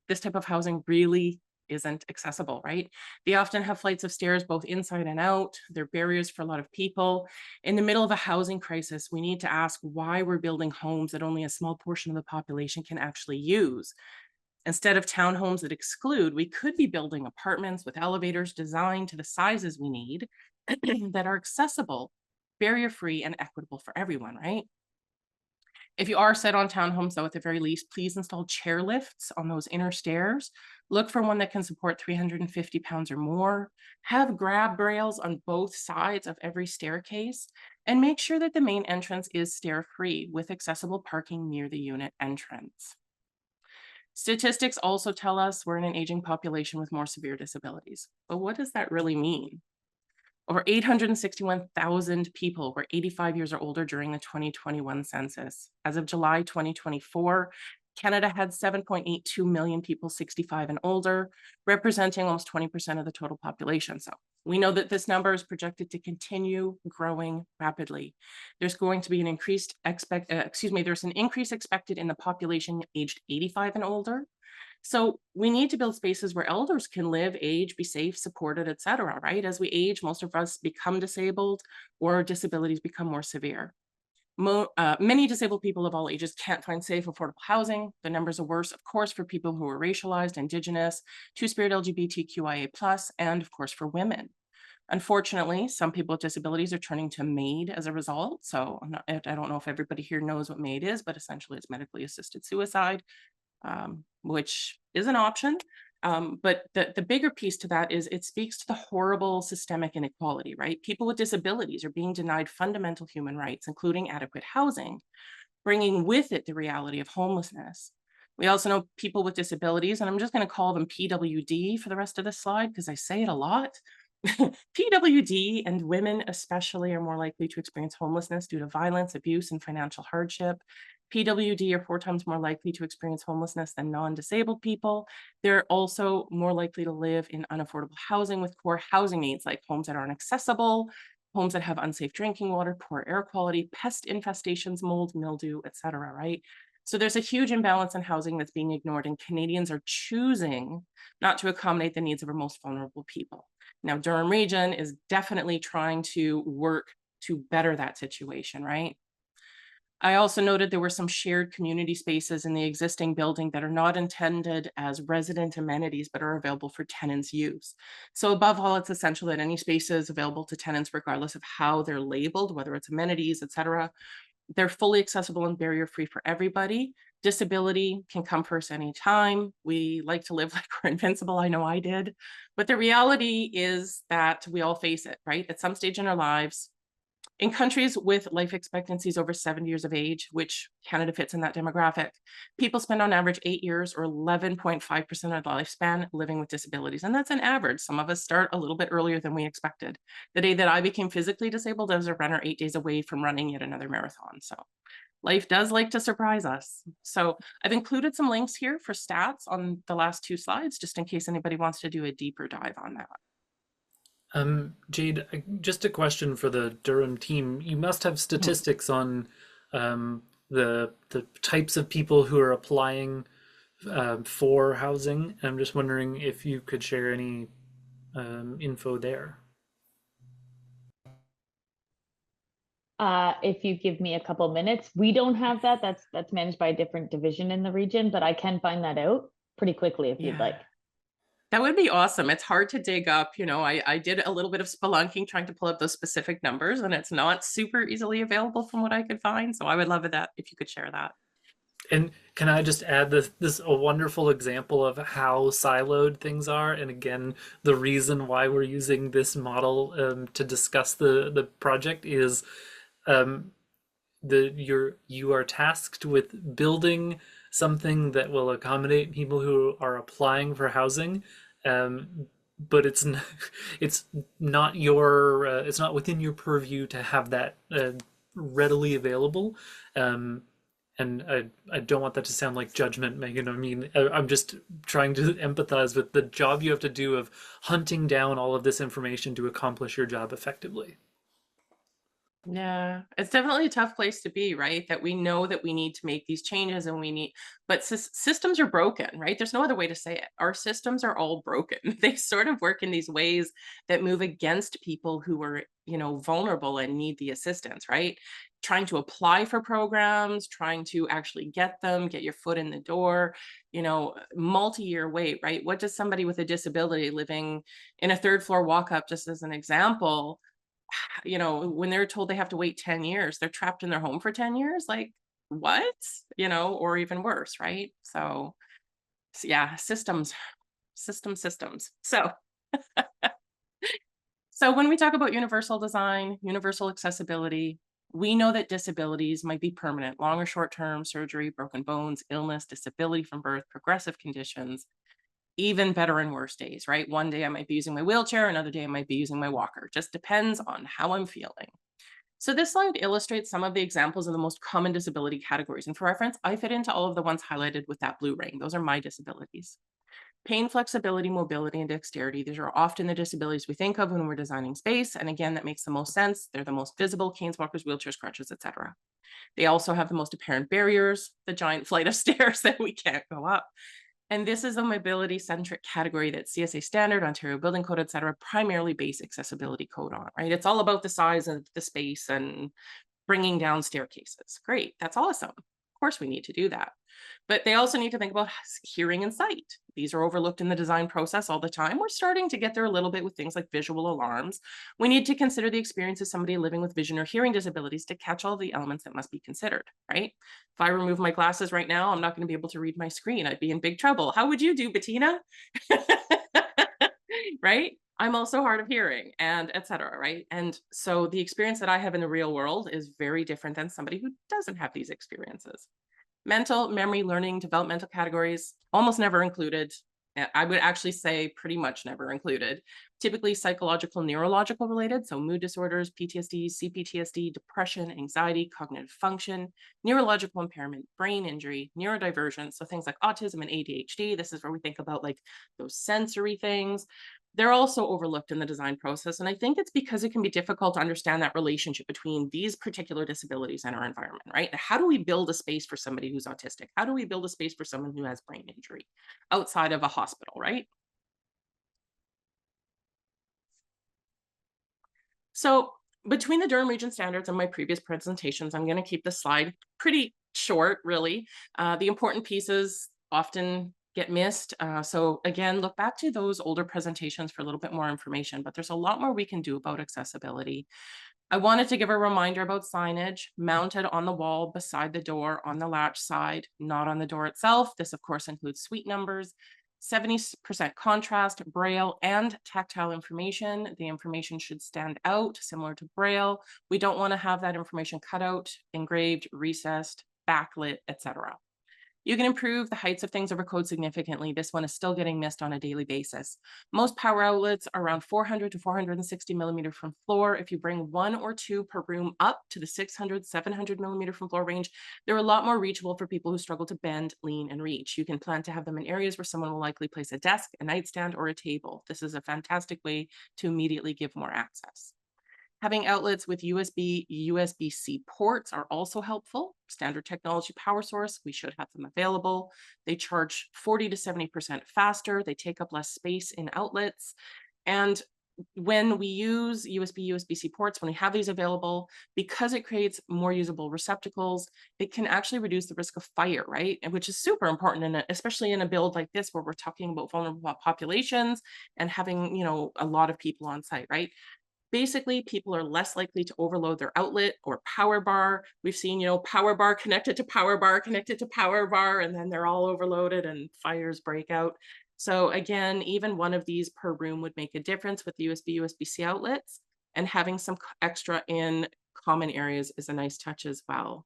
S6: this type of housing really isn't accessible, right? They often have flights of stairs both inside and out. They're barriers for a lot of people. In the middle of a housing crisis, we need to ask why we're building homes that only a small portion of the population can actually use. Instead of townhomes that exclude, we could be building apartments with elevators designed to the sizes we need that are accessible, barrier-free, and equitable for everyone, right? If you are set on townhomes, though, at the very least, please install chair lifts on those inner stairs. Look for one that can support 350 pounds or more. Have grab rails on both sides of every staircase, and make sure that the main entrance is stair-free with accessible parking near the unit entrance. Statistics also tell us we're in an aging population with more severe disabilities. But what does that really mean? Over 861,000 people were 85 years or older during the 2021 census. As of July 2024, Canada had 7.82 million people 65 and older, representing almost 20% of the total population. So we know that this number is projected to continue growing rapidly. There's going to be an increase expected in the population aged 85 and older. So we need to build spaces where elders can live, age, be safe, supported, et cetera, right? As we age, most of us become disabled or disabilities become more severe. Many disabled people of all ages can't find safe, affordable housing. The numbers are worse, of course, for people who are racialized, Indigenous, Two-Spirit LGBTQIA+, and of course for women. Unfortunately, some people with disabilities are turning to MAID as a result. So I don't know if everybody here knows what MAID is, but essentially it's medically assisted suicide. Which is an option. But the bigger piece to that is it speaks to the horrible systemic inequality, right? People with disabilities are being denied fundamental human rights, including adequate housing, bringing with it the reality of homelessness. We also know people with disabilities, and I'm just going to call them PWD for the rest of this slide because I say it a lot. PWD and women especially are more likely to experience homelessness due to violence, abuse, and financial hardship. PWD are 4 times more likely to experience homelessness than non-disabled people. They're also more likely to live in unaffordable housing with core housing needs like homes that aren't accessible, homes that have unsafe drinking water, poor air quality, pest infestations, mold, mildew, etc., right? So there's a huge imbalance in housing that's being ignored, and Canadians are choosing not to accommodate the needs of our most vulnerable people. Now, Durham Region is definitely trying to work to better that situation, right? I also noted there were some shared community spaces in the existing building that are not intended as resident amenities, but are available for tenants' use. So above all, it's essential that any spaces available to tenants, regardless of how they're labeled, whether it's amenities, et cetera, they're fully accessible and barrier-free for everybody. Disability can come first anytime. We like to live like we're invincible. I know I did. But the reality is that we all face it, right? At some stage in our lives. In countries with life expectancies over 70 years of age, which Canada fits in that demographic, people spend on average 8 years or 11.5% of the lifespan living with disabilities. And that's an average. Some of us start a little bit earlier than we expected. The day that I became physically disabled, I was a runner 8 days away from running yet another marathon. So life does like to surprise us. So I've included some links here for stats on the last 2 slides, just in case anybody wants to do a deeper dive on that.
S1: Jade, just a question for the Durham team. You must have statistics on the types of people who are applying for housing. I'm just wondering if you could share any info there.
S5: if you give me a couple minutes. We don't have that. That's managed by a different division in the region, but I can find that out pretty quickly if you'd like.
S6: That would be awesome. It's hard to dig up. You know, I did a little bit of spelunking trying to pull up those specific numbers, and it's not super easily available from what I could find. So I would love that if you could share that.
S1: And can I just add this a wonderful example of how siloed things are, and again, the reason why we're using this model to discuss the project is you are tasked with building something that will accommodate people who are applying for housing, but it's not your it's not within your purview to have that readily available. And I don't want that to sound like judgment, Megan. I mean, I'm just trying to empathize with the job you have to do of hunting down all of this information to accomplish your job effectively.
S6: Yeah, it's definitely a tough place to be, right? That we know that we need to make these changes and we need, but systems are broken, right? There's no other way to say it. Our systems are all broken. They sort of work in these ways that move against people who are, you know, vulnerable and need the assistance, right? Trying to apply for programs, trying to actually get them, get your foot in the door, you know, multi-year wait, right? What does somebody with a disability living in a third floor walk up, just as an example, you know, when they're told they have to wait 10 years, they're trapped in their home for 10 years. Like, what? You know, or even worse, right? So yeah, systems. So when we talk about universal design, universal accessibility, we know that disabilities might be permanent, long or short term, surgery, broken bones, illness, disability from birth, progressive conditions, even better and worse days, right? One day I might be using my wheelchair, another day I might be using my walker. Just depends on how I'm feeling. So this slide illustrates some of the examples of the most common disability categories. And for reference, I fit into all of the ones highlighted with that blue ring. Those are my disabilities. Pain, flexibility, mobility, and dexterity. These are often the disabilities we think of when we're designing space. And again, that makes the most sense. They're the most visible: canes, walkers, wheelchairs, crutches, etc. They also have the most apparent barriers, the giant flight of stairs that we can't go up. And this is a mobility-centric category that CSA Standard, Ontario Building Code, et cetera, primarily base accessibility code on, right? It's all about the size of the space and bringing down staircases. Great, that's awesome. Of course we need to do that. But they also need to think about hearing and sight. These are overlooked in the design process all the time. We're starting to get there a little bit with things like visual alarms. We need to consider the experience of somebody living with vision or hearing disabilities to catch all the elements that must be considered, right? If I remove my glasses right now, I'm not going to be able to read my screen. I'd be in big trouble. How would you do, Bettina? Right? I'm also hard of hearing, and etc. Right? And so the experience that I have in the real world is very different than somebody who doesn't have these experiences. Mental, memory, learning, developmental categories, almost never included. I would actually say pretty much never included. Typically psychological, neurological related, so mood disorders, PTSD, CPTSD, depression, anxiety, cognitive function, neurological impairment, brain injury, neurodivergence, so things like autism and ADHD. This is where we think about like those sensory things. They're also overlooked in the design process. And I think it's because it can be difficult to understand that relationship between these particular disabilities and our environment, right? How do we build a space for somebody who's autistic? How do we build a space for someone who has brain injury outside of a hospital, right? So between the Durham Region standards and my previous presentations, I'm going to keep this slide pretty short, really. The important pieces often get missed. So again, look back to those older presentations for a little bit more information, but there's a lot more we can do about accessibility. I wanted to give a reminder about signage mounted on the wall beside the door on the latch side, not on the door itself. This of course includes suite numbers, 70% contrast, Braille, and tactile information. The information should stand out, similar to Braille. We don't want to have that information cut out, engraved, recessed, backlit, etc. You can improve the heights of things over code significantly. This one is still getting missed on a daily basis. Most power outlets are around 400 to 460 millimeter from floor. If you bring 1 or 2 per room up to the 600, 700 millimeter from floor range, they're a lot more reachable for people who struggle to bend, lean, and reach. You can plan to have them in areas where someone will likely place a desk, a nightstand, or a table. This is a fantastic way to immediately give more access. Having outlets with USB, USB-C ports are also helpful. Standard technology power source, we should have them available. They charge 40 to 70% faster. They take up less space in outlets. And when we use USB, USB-C ports, when we have these available, because it creates more usable receptacles, it can actually reduce the risk of fire, right? And which is super important, especially in a build like this, where we're talking about vulnerable populations and having, you know, a lot of people on site, right? Basically, people are less likely to overload their outlet or power bar. We've seen, you know, power bar connected to power bar, connected to power bar, and then they're all overloaded and fires break out. So again, even one of these per room would make a difference with USB, USB-C outlets, and having some extra in common areas is a nice touch as well.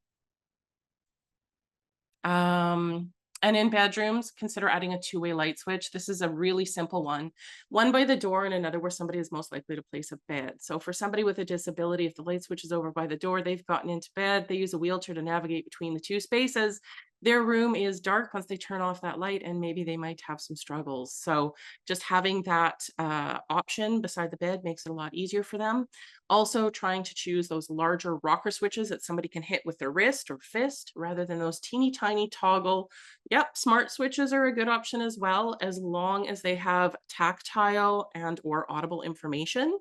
S6: And in bedrooms, consider adding a two-way light switch. This is a really simple one by the door and another where somebody is most likely to place a bed. So for somebody with a disability, if the light switch is over by the door, they've gotten into bed, they use a wheelchair to navigate between the two spaces. Their room is dark once they turn off that light, and maybe they might have some struggles. So just having that option beside the bed makes it a lot easier for them. Also trying to choose those larger rocker switches that somebody can hit with their wrist or fist rather than those teeny tiny toggle. Yep, smart switches are a good option as well, as long as they have tactile and or audible information.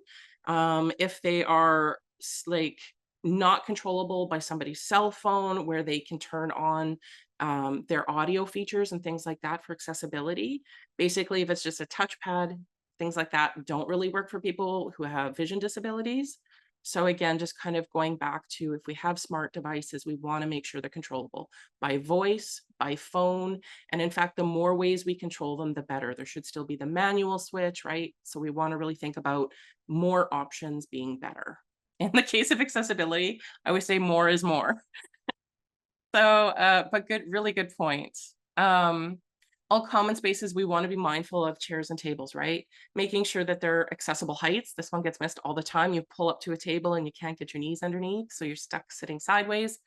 S6: If they are like not controllable by somebody's cell phone, where they can turn on their audio features and things like that for accessibility. Basically, if it's just a touchpad, things like that don't really work for people who have vision disabilities. So again, just kind of going back to, if we have smart devices, we want to make sure they're controllable by voice, by phone. And in fact, the more ways we control them, the better. There should still be the manual switch, right? So we want to really think about more options being better. In the case of accessibility, I would say more is more. So, but good, really good point. All common spaces, we want to be mindful of chairs and tables, right? Making sure that they're accessible heights. This one gets missed all the time. You pull up to a table and you can't get your knees underneath, so you're stuck sitting sideways.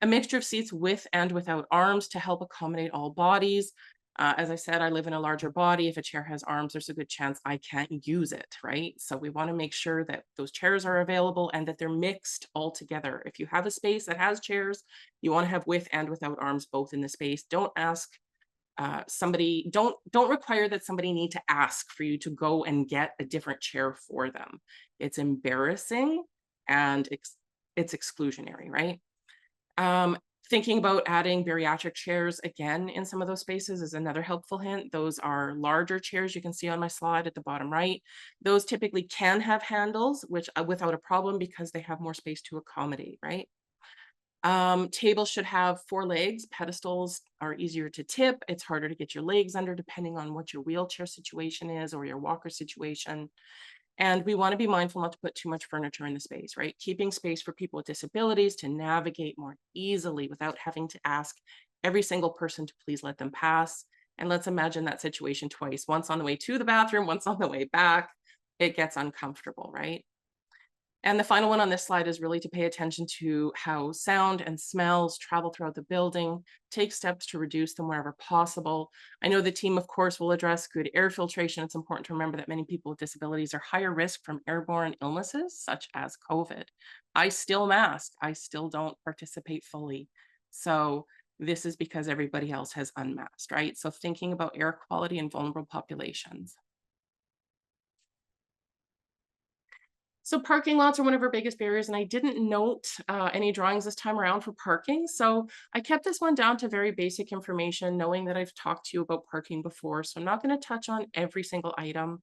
S6: A mixture of seats with and without arms to help accommodate all bodies. As I said, I live in a larger body. If a chair has arms, there's a good chance I can't use it, right? So we want to make sure that those chairs are available and that they're mixed all together. If you have a space that has chairs, you want to have with and without arms both in the space. Don't ask somebody, don't require that somebody need to ask for you to go and get a different chair for them. It's embarrassing and it's exclusionary, right? Thinking about adding bariatric chairs again in some of those spaces is another helpful hint. Those are larger chairs you can see on my slide at the bottom right. Those typically can have handles, which without a problem, because they have more space to accommodate, right? Tables should have 4 legs. Pedestals are easier to tip. It's harder to get your legs under depending on what your wheelchair situation is or your walker situation. And we want to be mindful not to put too much furniture in the space, right? Keeping space for people with disabilities to navigate more easily without having to ask every single person to please let them pass. And let's imagine that situation twice, once on the way to the bathroom, once on the way back. It gets uncomfortable, right? And the final one on this slide is really to pay attention to how sound and smells travel throughout the building, take steps to reduce them wherever possible. I know the team, of course, will address good air filtration. It's important to remember that many people with disabilities are higher risk from airborne illnesses, such as COVID. I still mask, I still don't participate fully. So this is because everybody else has unmasked, right? So thinking about air quality in vulnerable populations. So parking lots are one of our biggest barriers, and I didn't note any drawings this time around for parking. So I kept this one down to very basic information, knowing that I've talked to you about parking before. So I'm not going to touch on every single item,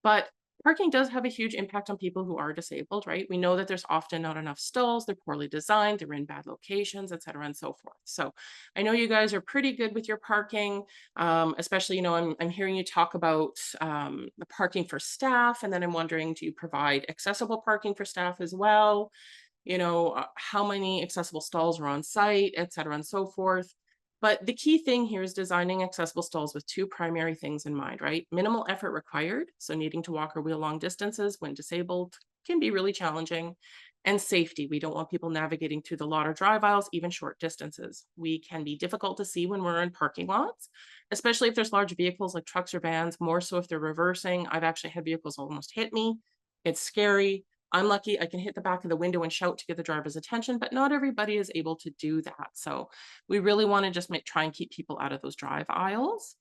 S6: but parking does have a huge impact on people who are disabled, right? We know that there's often not enough stalls, they're poorly designed, they're in bad locations, et cetera, and so forth. So I know you guys are pretty good with your parking, especially, you know, I'm hearing you talk about the parking for staff, and then I'm wondering, do you provide accessible parking for staff as well? You know, how many accessible stalls are on site, et cetera, and so forth. But the key thing here is designing accessible stalls with 2 primary things in mind, right? Minimal effort required, so needing to walk or wheel long distances when disabled can be really challenging. And safety, we don't want people navigating through the lot or drive aisles, even short distances. We can be difficult to see when we're in parking lots, especially if there's large vehicles like trucks or vans, more so if they're reversing. I've actually had vehicles almost hit me. It's scary. I'm lucky I can hit the back of the window and shout to get the driver's attention, but not everybody is able to do that. So we really want to just try and keep people out of those drive aisles.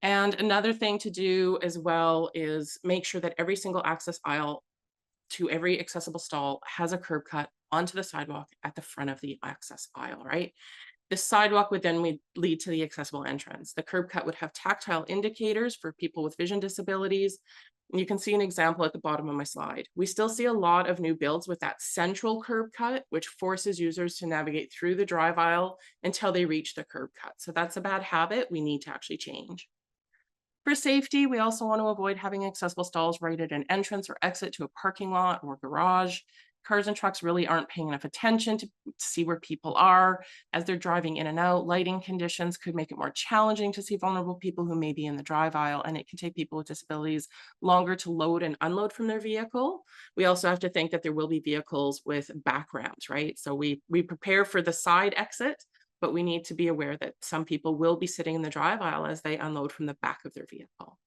S6: And another thing to do as well is make sure that every single access aisle to every accessible stall has a curb cut onto the sidewalk at the front of the access aisle, right? The sidewalk would then lead to the accessible entrance. The curb cut would have tactile indicators for people with vision disabilities. You can see an example at the bottom of my slide. We still see a lot of new builds with that central curb cut, which forces users to navigate through the drive aisle until they reach the curb cut. So that's a bad habit we need to actually change. For safety, we also want to avoid having accessible stalls right at an entrance or exit to a parking lot or garage. Cars and trucks really aren't paying enough attention to see where people are as they're driving in and out. Lighting conditions could make it more challenging to see vulnerable people who may be in the drive aisle, and it can take people with disabilities longer to load and unload from their vehicle. We also have to think that there will be vehicles with back ramps, right? So we prepare for the side exit, but we need to be aware that some people will be sitting in the drive aisle as they unload from the back of their vehicle.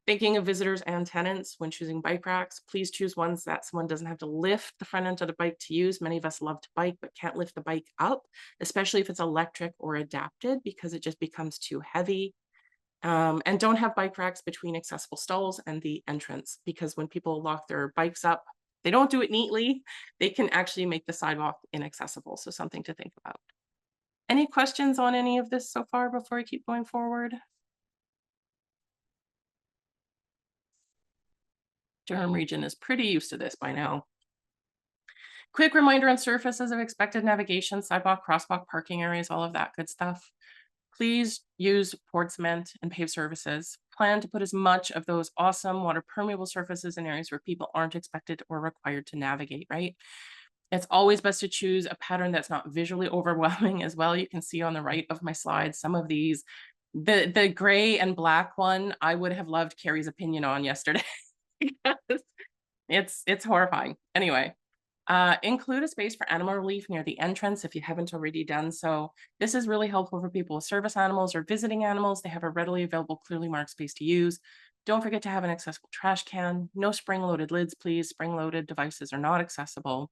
S6: Thinking of visitors and tenants when choosing bike racks, please choose ones that someone doesn't have to lift the front end of the bike to use. Many of us love to bike, but can't lift the bike up, especially if it's electric or adapted, because it just becomes too heavy. And don't have bike racks between accessible stalls and the entrance, because when people lock their bikes up, they don't do it neatly, they can actually make the sidewalk inaccessible. So something to think about. Any questions on any of this so far before I keep going forward? Durham region is pretty used to this by now. Quick reminder on surfaces of expected navigation, sidewalk, crosswalk, parking areas, all of that good stuff. Please use poured cement and paved surfaces. Plan to put as much of those awesome water permeable surfaces in areas where people aren't expected or required to navigate, right? It's always best to choose a pattern that's not visually overwhelming as well. You can see on the right of my slide, some of these, the gray and black one, I would have loved Carrie's opinion on yesterday. Because it's horrifying. Anyway, include a space for animal relief near the entrance if you haven't already done so. This is really helpful for people with service animals or visiting animals. They have a readily available, clearly marked space to use. Don't forget to have an accessible trash can. No spring-loaded lids, please. Spring-loaded devices are not accessible.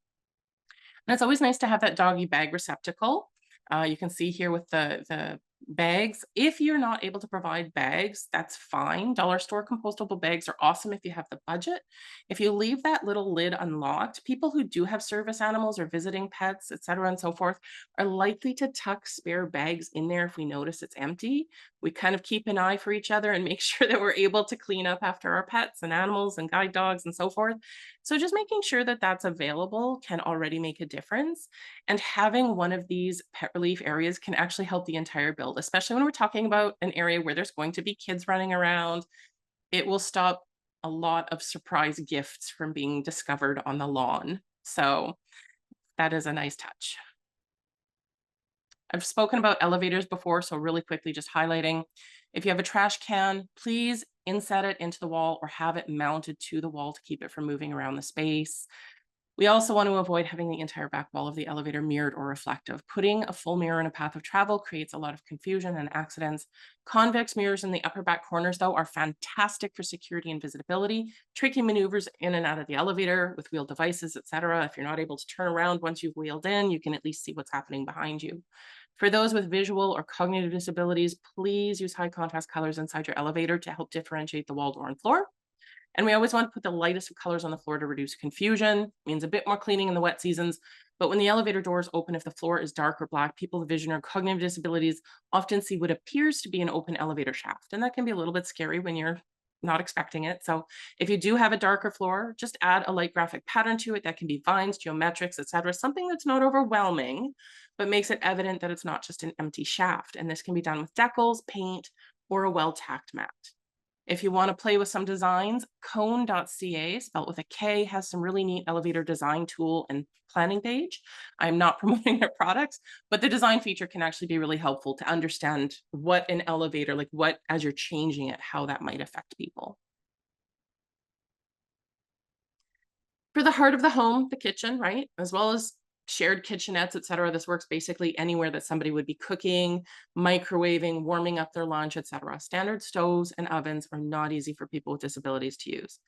S6: And it's always nice to have that doggy bag receptacle. You can see here with the bags. If you're not able to provide bags, that's fine. Dollar store compostable bags are awesome if you have the budget. If you leave that little lid unlocked, people who do have service animals or visiting pets, etc., and so forth, are likely to tuck spare bags in there if we notice it's empty. We kind of keep an eye for each other and make sure that we're able to clean up after our pets and animals and guide dogs and so forth. So just making sure that that's available can already make a difference. And having one of these pet relief areas can actually help the entire build, especially when we're talking about an area where there's going to be kids running around. It will stop a lot of surprise gifts from being discovered on the lawn. So that is a nice touch. I've spoken about elevators before, so really quickly just highlighting. If you have a trash can, please inset it into the wall or have it mounted to the wall to keep it from moving around the space. We also want to avoid having the entire back wall of the elevator mirrored or reflective. Putting a full mirror in a path of travel creates a lot of confusion and accidents. Convex mirrors in the upper back corners, though, are fantastic for security and visibility. Tricky maneuvers in and out of the elevator with wheeled devices, etc. If you're not able to turn around once you've wheeled in, you can at least see what's happening behind you. For those with visual or cognitive disabilities, please use high contrast colors inside your elevator to help differentiate the wall, door, and floor. And we always want to put the lightest of colors on the floor to reduce confusion. Means a bit more cleaning in the wet seasons. But when the elevator doors open, if the floor is dark or black, people with vision or cognitive disabilities often see what appears to be an open elevator shaft. And that can be a little bit scary when you're not expecting it. So if you do have a darker floor, just add a light graphic pattern to it. That can be vines, geometrics, etc. Something that's not overwhelming, but makes it evident that it's not just an empty shaft. And this can be done with decals, paint, or a well-tacked mat. If you want to play with some designs, cone.ca, spelled with a K, has some really neat elevator design tool and planning page. I'm not promoting their products, but the design feature can actually be really helpful to understand what an elevator, like what, as you're changing it, how that might affect people. For the heart of the home, the kitchen, right, as well as shared kitchenettes, etc. This works basically anywhere that somebody would be cooking, microwaving, warming up their lunch, etc. Standard stoves and ovens are not easy for people with disabilities to use.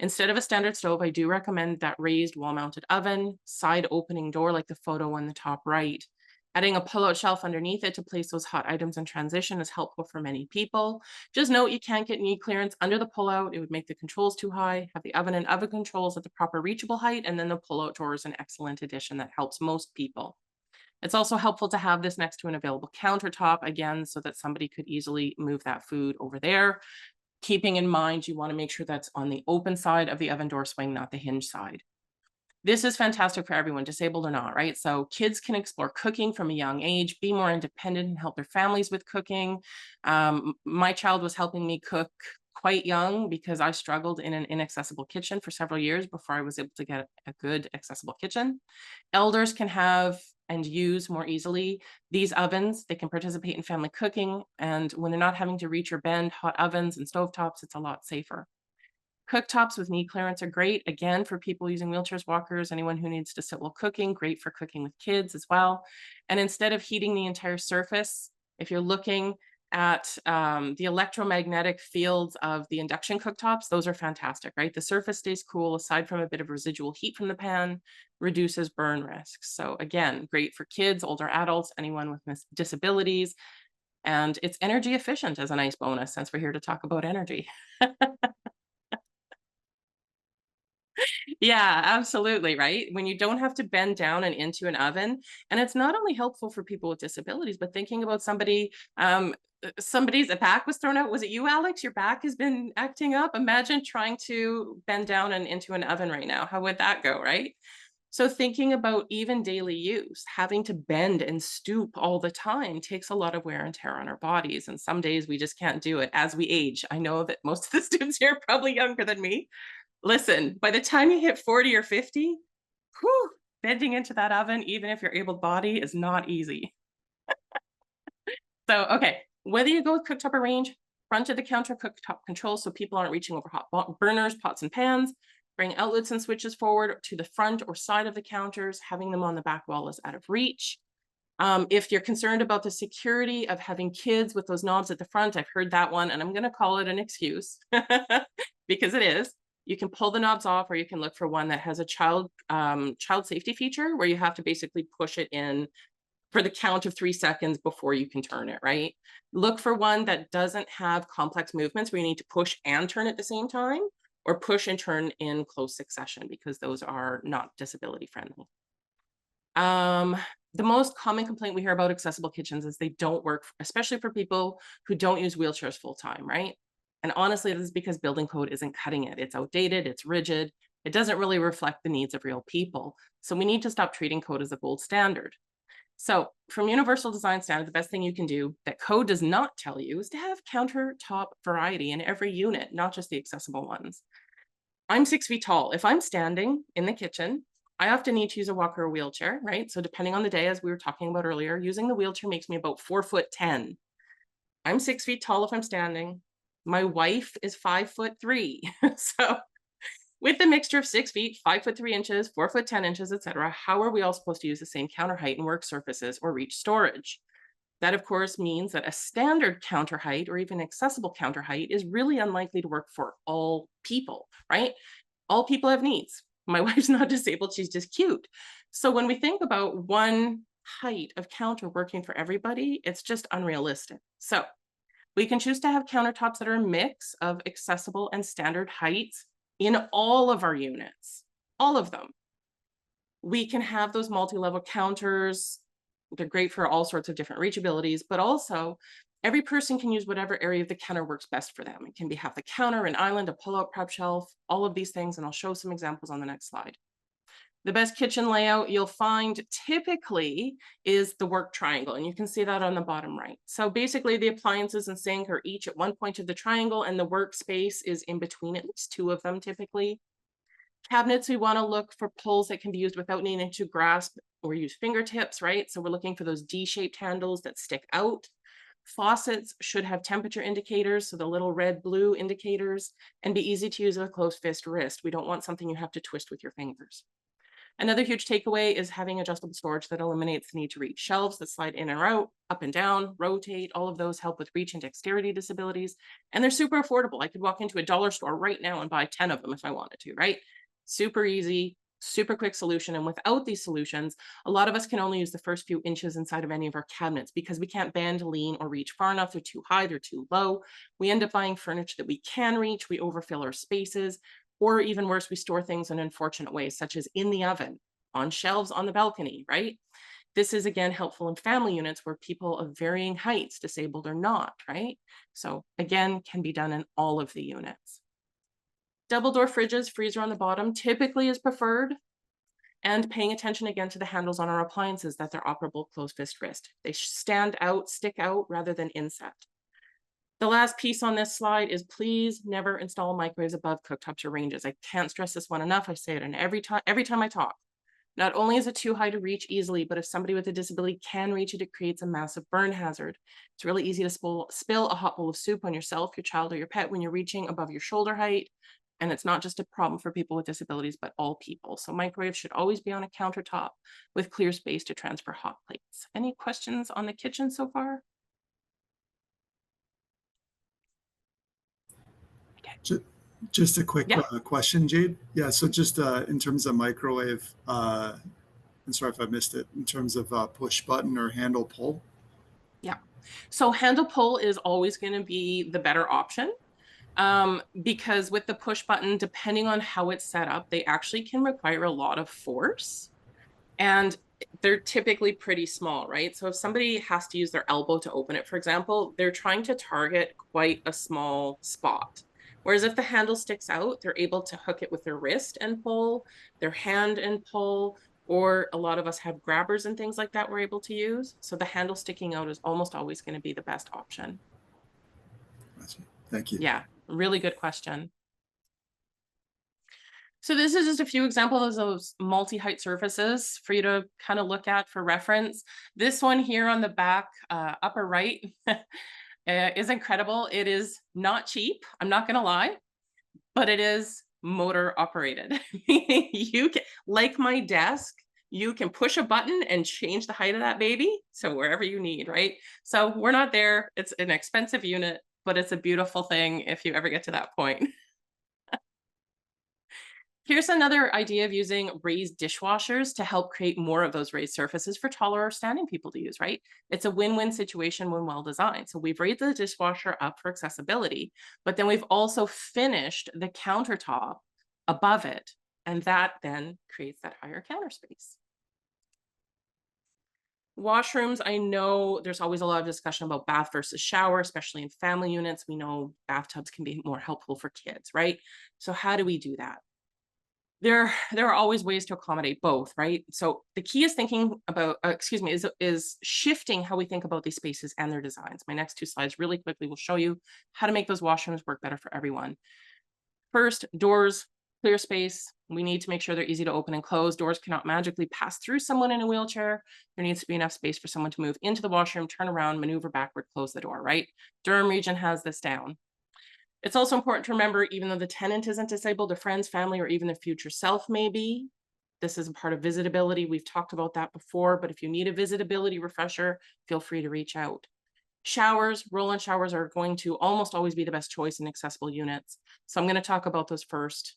S6: Instead of a standard stove, I do recommend that raised wall-mounted oven, side opening door like the photo on the top right. Adding a pull-out shelf underneath it to place those hot items in transition is helpful for many people. Just note you can't get knee clearance under the pull-out. It would make the controls too high. Have the oven and oven controls at the proper reachable height, and then the pull-out drawer is an excellent addition that helps most people. It's also helpful to have this next to an available countertop, again, so that somebody could easily move that food over there. Keeping in mind, you want to make sure that's on the open side of the oven door swing, not the hinge side. This is fantastic for everyone, disabled or not, right? So kids can explore cooking from a young age, be more independent and help their families with cooking. My child was helping me cook quite young because I struggled in an inaccessible kitchen for several years before I was able to get a good accessible kitchen. Elders can have and use more easily these ovens. They can participate in family cooking, and when they're not having to reach or bend hot ovens and stovetops, it's a lot safer. Cooktops with knee clearance are great, again, for people using wheelchairs, walkers, anyone who needs to sit while cooking, great for cooking with kids as well. And instead of heating the entire surface, if you're looking at the electromagnetic fields of the induction cooktops, those are fantastic, right? The surface stays cool, aside from a bit of residual heat from the pan, reduces burn risks. So again, great for kids, older adults, anyone with disabilities, and it's energy efficient as a nice bonus, since we're here to talk about energy. Yeah, absolutely, right? When you don't have to bend down and into an oven, and it's not only helpful for people with disabilities, but thinking about somebody's back was thrown out. Was it you, Alex? Your back has been acting up. Imagine trying to bend down and into an oven right now. How would that go, right? So thinking about even daily use, having to bend and stoop all the time takes a lot of wear and tear on our bodies. And some days we just can't do it as we age. I know that most of the students here are probably younger than me. Listen, by the time you hit 40 or 50, whew, bending into that oven, even if you're able-bodied, is not easy. So, okay, whether you go with cooktop or range, front of the counter cooktop control so people aren't reaching over hot burners, pots, and pans. Bring outlets and switches forward to the front or side of the counters. Having them on the back wall is out of reach. If you're concerned about the security of having kids with those knobs at the front, I've heard that one, and I'm going to call it an excuse because it is. You can pull the knobs off, or you can look for one that has a child safety feature where you have to basically push it in for the count of 3 seconds before you can turn it, right? Look for one that doesn't have complex movements where you need to push and turn at the same time, or push and turn in close succession, because those are not disability friendly. The most common complaint we hear about accessible kitchens is they don't work, especially for people who don't use wheelchairs full time, right? And honestly, this is because building code isn't cutting it. It's outdated, it's rigid, it doesn't really reflect the needs of real people. So we need to stop treating code as a gold standard. So from Universal Design Standard, the best thing you can do that code does not tell you is to have countertop variety in every unit, not just the accessible ones. I'm 6 feet tall. If I'm standing in the kitchen, I often need to use a walker or wheelchair, right? So depending on the day, as we were talking about earlier, using the wheelchair makes me about 4'10". I'm 6 feet tall if I'm standing. My wife is 5'3". So with the mixture of 6 feet, 5'3" inches, 4'10", etc., how are we all supposed to use the same counter height in work surfaces or reach storage? That, of course, means that a standard counter height or even accessible counter height is really unlikely to work for all people, right? All people have needs. My wife's not disabled, she's just cute. So when we think about one height of counter working for everybody, it's just unrealistic. So we can choose to have countertops that are a mix of accessible and standard heights in all of our units, all of them. We can have those multi-level counters. They're great for all sorts of different reachabilities, but also every person can use whatever area of the counter works best for them. It can be half the counter, an island, a pull-out prep shelf, all of these things, and I'll show some examples on the next slide. The best kitchen layout you'll find typically is the work triangle, and you can see that on the bottom right. So basically the appliances and sink are each at one point of the triangle, and the workspace is in between at least 2 of them typically. Cabinets, we want to look for pulls that can be used without needing to grasp or use fingertips, right? So we're looking for those D-shaped handles that stick out. Faucets should have temperature indicators, so the little red, blue indicators, and be easy to use with a closed fist wrist. We don't want something you have to twist with your fingers. Another huge takeaway is having adjustable storage that eliminates the need to reach. Shelves that slide in and out, up and down, rotate, all of those help with reach and dexterity disabilities. And they're super affordable. I could walk into a dollar store right now and buy 10 of them if I wanted to, right? Super easy, super quick solution. And without these solutions, a lot of us can only use the first few inches inside of any of our cabinets because we can't bend, lean, or reach far enough. They're too high, they're too low. We end up buying furniture that we can reach, we overfill our spaces, or even worse, we store things in unfortunate ways, such as in the oven, on shelves on the balcony, right? This is again helpful in family units where people of varying heights, disabled or not, right? So again, can be done in all of the units. Double door fridges, freezer on the bottom typically is preferred, and paying attention again to the handles on our appliances that they're operable closed fist wrist. They stand out, stick out rather than inset. The last piece on this slide is please never install microwaves above cooktops or ranges. I can't stress this one enough. I say it in every time I talk. Not only is it too high to reach easily, but if somebody with a disability can reach it, it creates a massive burn hazard. It's really easy to spill a hot bowl of soup on yourself, your child, or your pet when you're reaching above your shoulder height. And it's not just a problem for people with disabilities, but all people. So microwaves should always be on a countertop with clear space to transfer hot plates. Any questions on the kitchen so far?
S20: Just a quick question, Jade. Yeah, so just in terms of microwave, and sorry if I missed it, in terms of push button or handle pull.
S6: Yeah, so handle pull is always going to be the better option. Because with the push button, depending on how it's set up, they actually can require a lot of force, and they're typically pretty small, right? So if somebody has to use their elbow to open it, for example, they're trying to target quite a small spot. Whereas if the handle sticks out, they're able to hook it with their wrist and pull, their hand and pull, or a lot of us have grabbers and things like that we're able to use. So the handle sticking out is almost always going to be the best option.
S20: Thank you.
S6: Yeah, really good question. So this is just a few examples of those multi-height surfaces for you to kind of look at for reference. This one here on the back upper right is incredible. It is not cheap, I'm not gonna lie, but it is motor operated. You can, like my desk, you can push a button and change the height of that baby. So wherever you need, right? So we're not there. It's an expensive unit, but it's a beautiful thing if you ever get to that point. Here's another idea of using raised dishwashers to help create more of those raised surfaces for taller or standing people to use, right? It's a win-win situation when well designed. So we've raised the dishwasher up for accessibility, but then we've also finished the countertop above it, and that then creates that higher counter space. Washrooms, I know there's always a lot of discussion about bath versus shower, especially in family units. We know bathtubs can be more helpful for kids, right? So how do we do that? There are always ways to accommodate both, right? So the key is thinking about, is shifting how we think about these spaces and their designs. My next two slides really quickly will show you how to make those washrooms work better for everyone. First, doors, clear space. We need to make sure they're easy to open and close. Doors cannot magically pass through someone in a wheelchair. There needs to be enough space for someone to move into the washroom, turn around, maneuver backward, close the door, right? Durham region has this down. It's also important to remember, even though the tenant isn't disabled, their friends, family, or even their future self may be. This is a part of visitability. We've talked about that before, but if you need a visitability refresher, feel free to reach out. Showers, roll-on showers are going to almost always be the best choice in accessible units. So I'm going to talk about those first.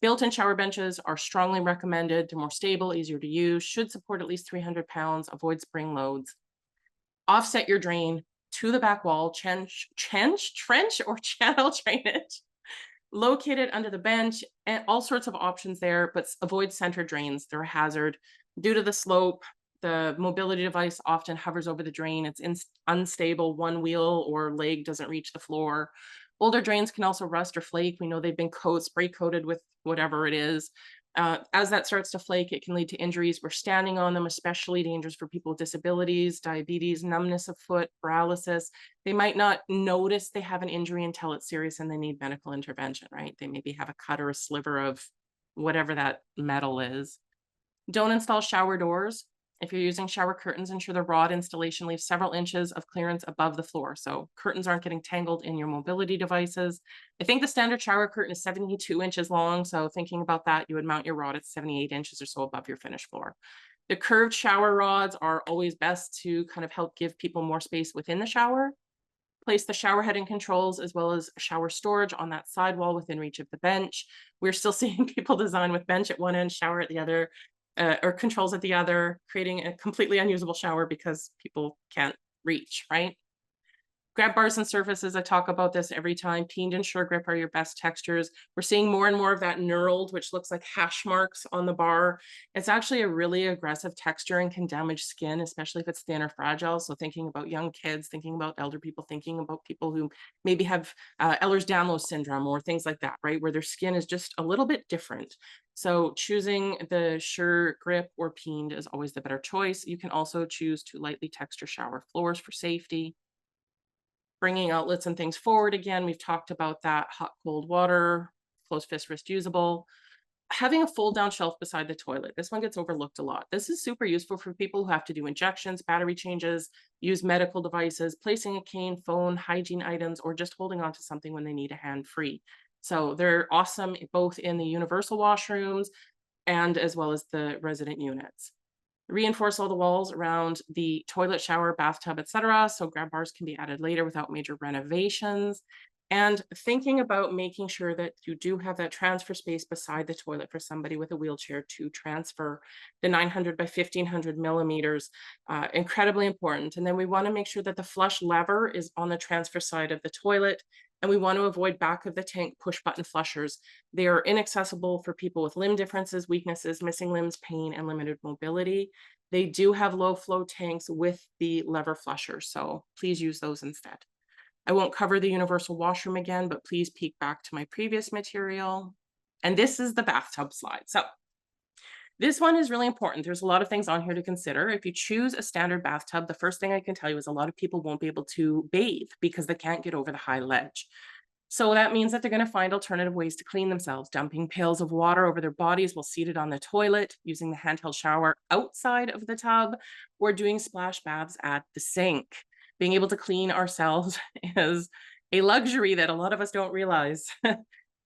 S6: Built-in shower benches are strongly recommended. They're more stable, easier to use, should support at least 300 pounds, avoid spring loads. Offset your drain to the back wall, trench or channel drainage, located under the bench, and all sorts of options there, but avoid center drains. They're a hazard. Due to the slope, the mobility device often hovers over the drain. It's unstable. One wheel or leg doesn't reach the floor. Older drains can also rust or flake. We know they've been spray coated with whatever it is. As that starts to flake, it can lead to injuries. We're standing on them, especially dangerous for people with disabilities, diabetes, numbness of foot, paralysis. They might not notice they have an injury until it's serious and they need medical intervention, right? They maybe have a cut or a sliver of whatever that metal is. Don't install shower doors. If you're using shower curtains, ensure the rod installation leaves several inches of clearance above the floor, so curtains aren't getting tangled in your mobility devices. I think the standard shower curtain is 72 inches long, so thinking about that, you would mount your rod at 78 inches or so above your finished floor. The curved shower rods are always best to kind of help give people more space within the shower. Place the shower head and controls as well as shower storage on that sidewall within reach of the bench. We're still seeing people design with bench at one end, shower at the other, or controls at the other, creating a completely unusable shower because people can't reach, right? Grab bars and surfaces, I talk about this every time. Peened and sure grip are your best textures. We're seeing more and more of that knurled, which looks like hash marks on the bar. It's actually a really aggressive texture and can damage skin, especially if it's thin or fragile. So thinking about young kids, thinking about elder people, thinking about people who maybe have Ehlers-Danlos syndrome or things like that, right? Where their skin is just a little bit different. So choosing the sure grip or peened is always the better choice. You can also choose to lightly texture shower floors for safety. Bringing outlets and things forward again, we've talked about that. Hot, cold water, closed fist wrist usable. Having a fold down shelf beside the toilet. This one gets overlooked a lot. This is super useful for people who have to do injections, battery changes, use medical devices, placing a cane, phone, hygiene items, or just holding on to something when they need a hand free. So they're awesome both in the universal washrooms and as well as the resident units. Reinforce all the walls around the toilet, shower, bathtub, etc. So grab bars can be added later without major renovations. And thinking about making sure that you do have that transfer space beside the toilet for somebody with a wheelchair to transfer the 900 by 1500 millimeters, incredibly important. And then we want to make sure that the flush lever is on the transfer side of the toilet. And we want to avoid back of the tank push button flushers. They are inaccessible for people with limb differences, weaknesses, missing limbs, pain, and limited mobility. They do have low flow tanks with the lever flusher, so please use those instead. I won't cover the universal washroom again, but please peek back to my previous material. And this is the bathtub slide. So this one is really important. There's a lot of things on here to consider. If you choose a standard bathtub, the first thing I can tell you is a lot of people won't be able to bathe because they can't get over the high ledge. So that means that they're going to find alternative ways to clean themselves, dumping pails of water over their bodies while seated on the toilet, using the handheld shower outside of the tub, or doing splash baths at the sink. Being able to clean ourselves is a luxury that a lot of us don't realize.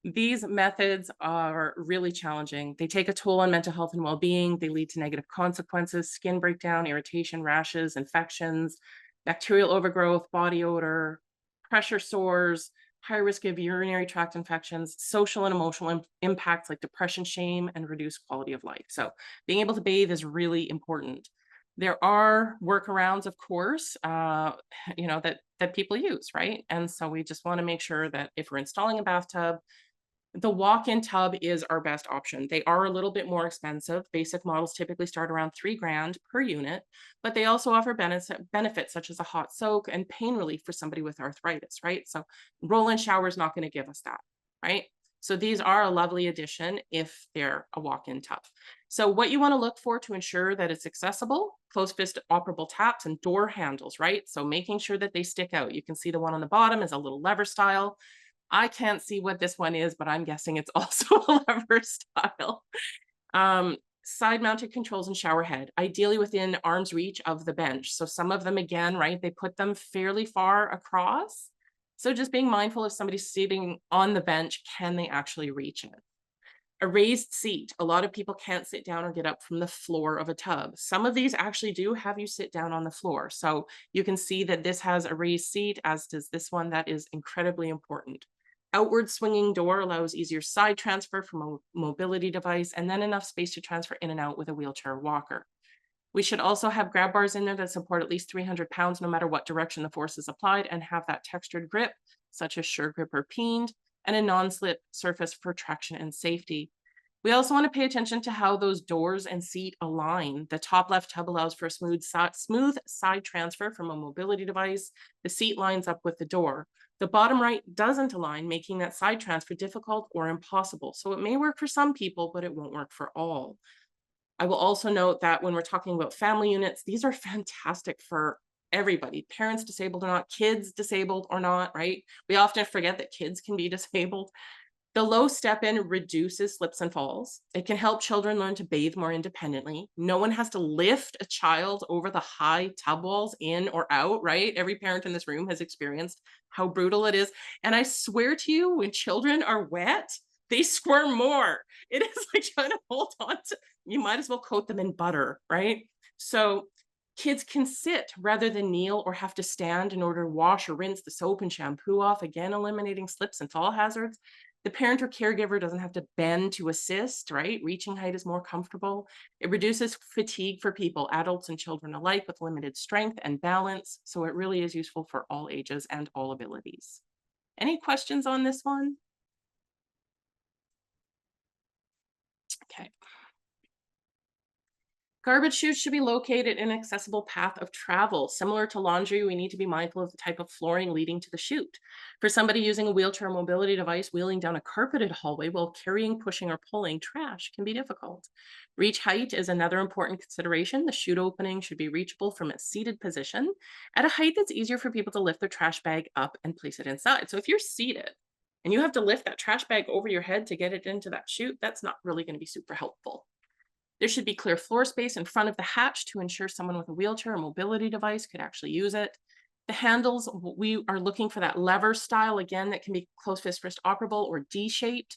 S6: These methods are really challenging. They take a toll on mental health and well-being. They lead to negative consequences, skin breakdown, irritation, rashes, infections, bacterial overgrowth, body odor, pressure sores, high risk of urinary tract infections, social and emotional impacts like depression, shame, and reduced quality of life. So being able to bathe is really important. There are workarounds, of course, that people use, right? And so we just want to make sure that if we're installing a bathtub, the walk-in tub is our best option. They are a little bit more expensive. Basic models typically start around $3,000 per unit, but they also offer benefits such as a hot soak and pain relief for somebody with arthritis, right? So roll-in shower is not going to give us that, right? So these are a lovely addition if they're a walk-in tub. So what you want to look for to ensure that it's accessible, closed fist operable taps and door handles, right? So making sure that they stick out. You can see the one on the bottom is a little lever style. I can't see what this one is, but I'm guessing it's also a lever style. Side mounted controls and shower head, ideally within arm's reach of the bench. So some of them, again, right, they put them fairly far across. So just being mindful if somebody's sitting on the bench, can they actually reach it? A raised seat. A lot of people can't sit down or get up from the floor of a tub. Some of these actually do have you sit down on the floor. So you can see that this has a raised seat, as does this one. That is incredibly important. Outward swinging door allows easier side transfer from a mobility device, and then enough space to transfer in and out with a wheelchair walker. We should also have grab bars in there that support at least 300 pounds, no matter what direction the force is applied, and have that textured grip, such as sure grip or peened, and a non-slip surface for traction and safety. We also want to pay attention to how those doors and seat align. The top left tub allows for a smooth side transfer from a mobility device. The seat lines up with the door. The bottom right doesn't align, making that side transfer difficult or impossible. So it may work for some people, but it won't work for all. I will also note that when we're talking about family units, these are fantastic for everybody, parents disabled or not, kids disabled or not, right? We often forget that kids can be disabled. The low step-in reduces slips and falls. It can help children learn to bathe more independently. No one has to lift a child over the high tub walls in or out, right? Every parent in this room has experienced how brutal it is. And I swear to you, when children are wet, they squirm more. It is like trying to hold on to, you might as well coat them in butter, right? So Kids can sit rather than kneel or have to stand in order to wash or rinse the soap and shampoo off, again, eliminating slips and fall hazards. The parent or caregiver doesn't have to bend to assist, right? Reaching height is more comfortable. It reduces fatigue for people, adults and children alike, with limited strength and balance. So it really is useful for all ages and all abilities. Any questions on this one? Okay. Garbage chutes should be located in an accessible path of travel. Similar to laundry, we need to be mindful of the type of flooring leading to the chute. For somebody using a wheelchair mobility device, wheeling down a carpeted hallway while carrying, pushing, or pulling trash can be difficult. Reach height is another important consideration. The chute opening should be reachable from a seated position at a height that's easier for people to lift their trash bag up and place it inside. So if you're seated and you have to lift that trash bag over your head to get it into that chute, that's not really going to be super helpful. There should be clear floor space in front of the hatch to ensure someone with a wheelchair or mobility device could actually use it. The handles, we are looking for that lever style, again, that can be closed fist wrist operable or D-shaped.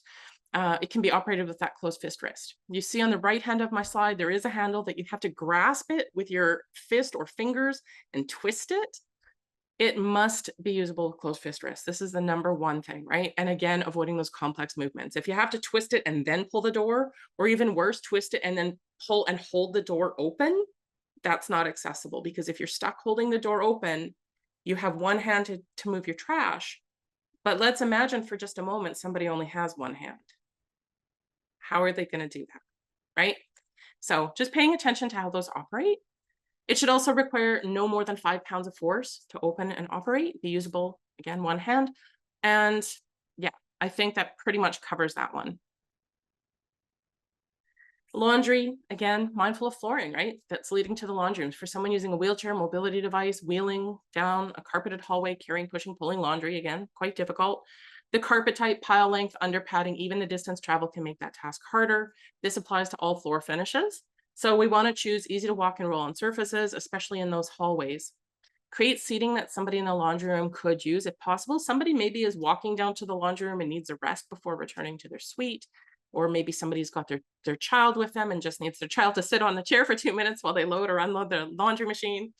S6: It can be operated with that closed fist wrist. You see on the right hand of my slide, there is a handle that you have to grasp it with your fist or fingers and twist it. It must be usable with closed fist wrist. This is the number one thing, right? And again, avoiding those complex movements. If you have to twist it and then pull the door, or even worse, twist it and then pull and hold the door open, that's not accessible, because if you're stuck holding the door open, you have one hand to move your trash. But let's imagine for just a moment, somebody only has one hand. How are they going to do that, right? So just paying attention to how those operate. It should also require no more than 5 pounds of force to open and operate, be usable, again, one hand. And yeah, I think that pretty much covers that one. Laundry, again, mindful of flooring, right? That's leading to the laundry rooms. For someone using a wheelchair, mobility device, wheeling down a carpeted hallway, carrying, pushing, pulling laundry, again, quite difficult. The carpet type, pile length, under padding, even the distance travel can make that task harder. This applies to all floor finishes. So we want to choose easy to walk and roll on surfaces, especially in those hallways. Create seating that somebody in the laundry room could use if possible. Somebody maybe is walking down to the laundry room and needs a rest before returning to their suite. Or maybe somebody's got their child with them and just needs their child to sit on the chair for 2 minutes while they load or unload the laundry machine.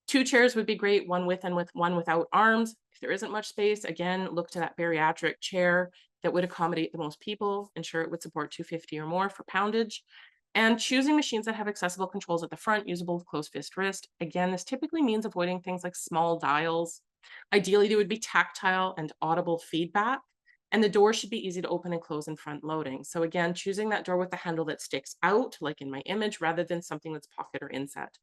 S6: 2 chairs would be great, one with and with one without arms. If there isn't much space, again, look to that bariatric chair that would accommodate the most people, ensure it would support 250 or more for poundage. And choosing machines that have accessible controls at the front, usable with closed fist wrist. Again, this typically means avoiding things like small dials. Ideally, they would be tactile and audible feedback. And the door should be easy to open and close in front loading. So again, choosing that door with the handle that sticks out, like in my image, rather than something that's pocket or inset.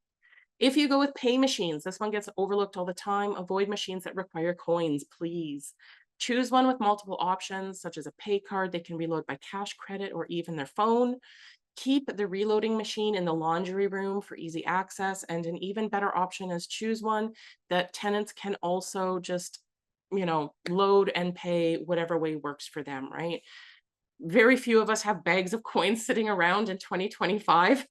S6: If you go with pay machines, this one gets overlooked all the time. Avoid machines that require coins, please. Choose one with multiple options, such as a pay card. They can reload by cash, credit, or even their phone. Keep the reloading machine in the laundry room for easy access. And an even better option is choose one that tenants can also just, load and pay whatever way works for them, right? Very few of us have bags of coins sitting around in 2025.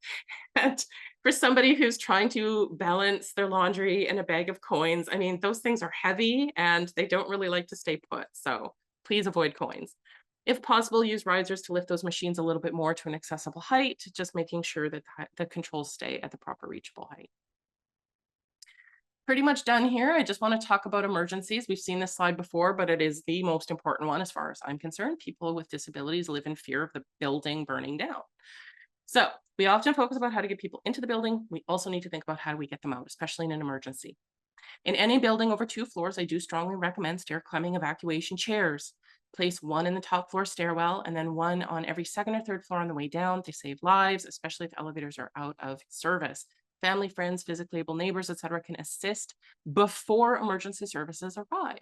S6: And for somebody who's trying to balance their laundry in a bag of coins, I mean, those things are heavy and they don't really like to stay put. So please avoid coins. If possible, use risers to lift those machines a little bit more to an accessible height, just making sure that the controls stay at the proper reachable height. Pretty much done here. I just want to talk about emergencies. We've seen this slide before, but it is the most important one as far as I'm concerned. People with disabilities live in fear of the building burning down. So we often focus about how to get people into the building. We also need to think about how do we get them out, especially in an emergency. In any building over 2 floors, I do strongly recommend stair climbing evacuation chairs. Place one in the top floor stairwell and then one on every 2nd or 3rd floor on the way down to save lives, especially if elevators are out of service. Family, friends, physically able neighbors, etc., can assist before emergency services arrive.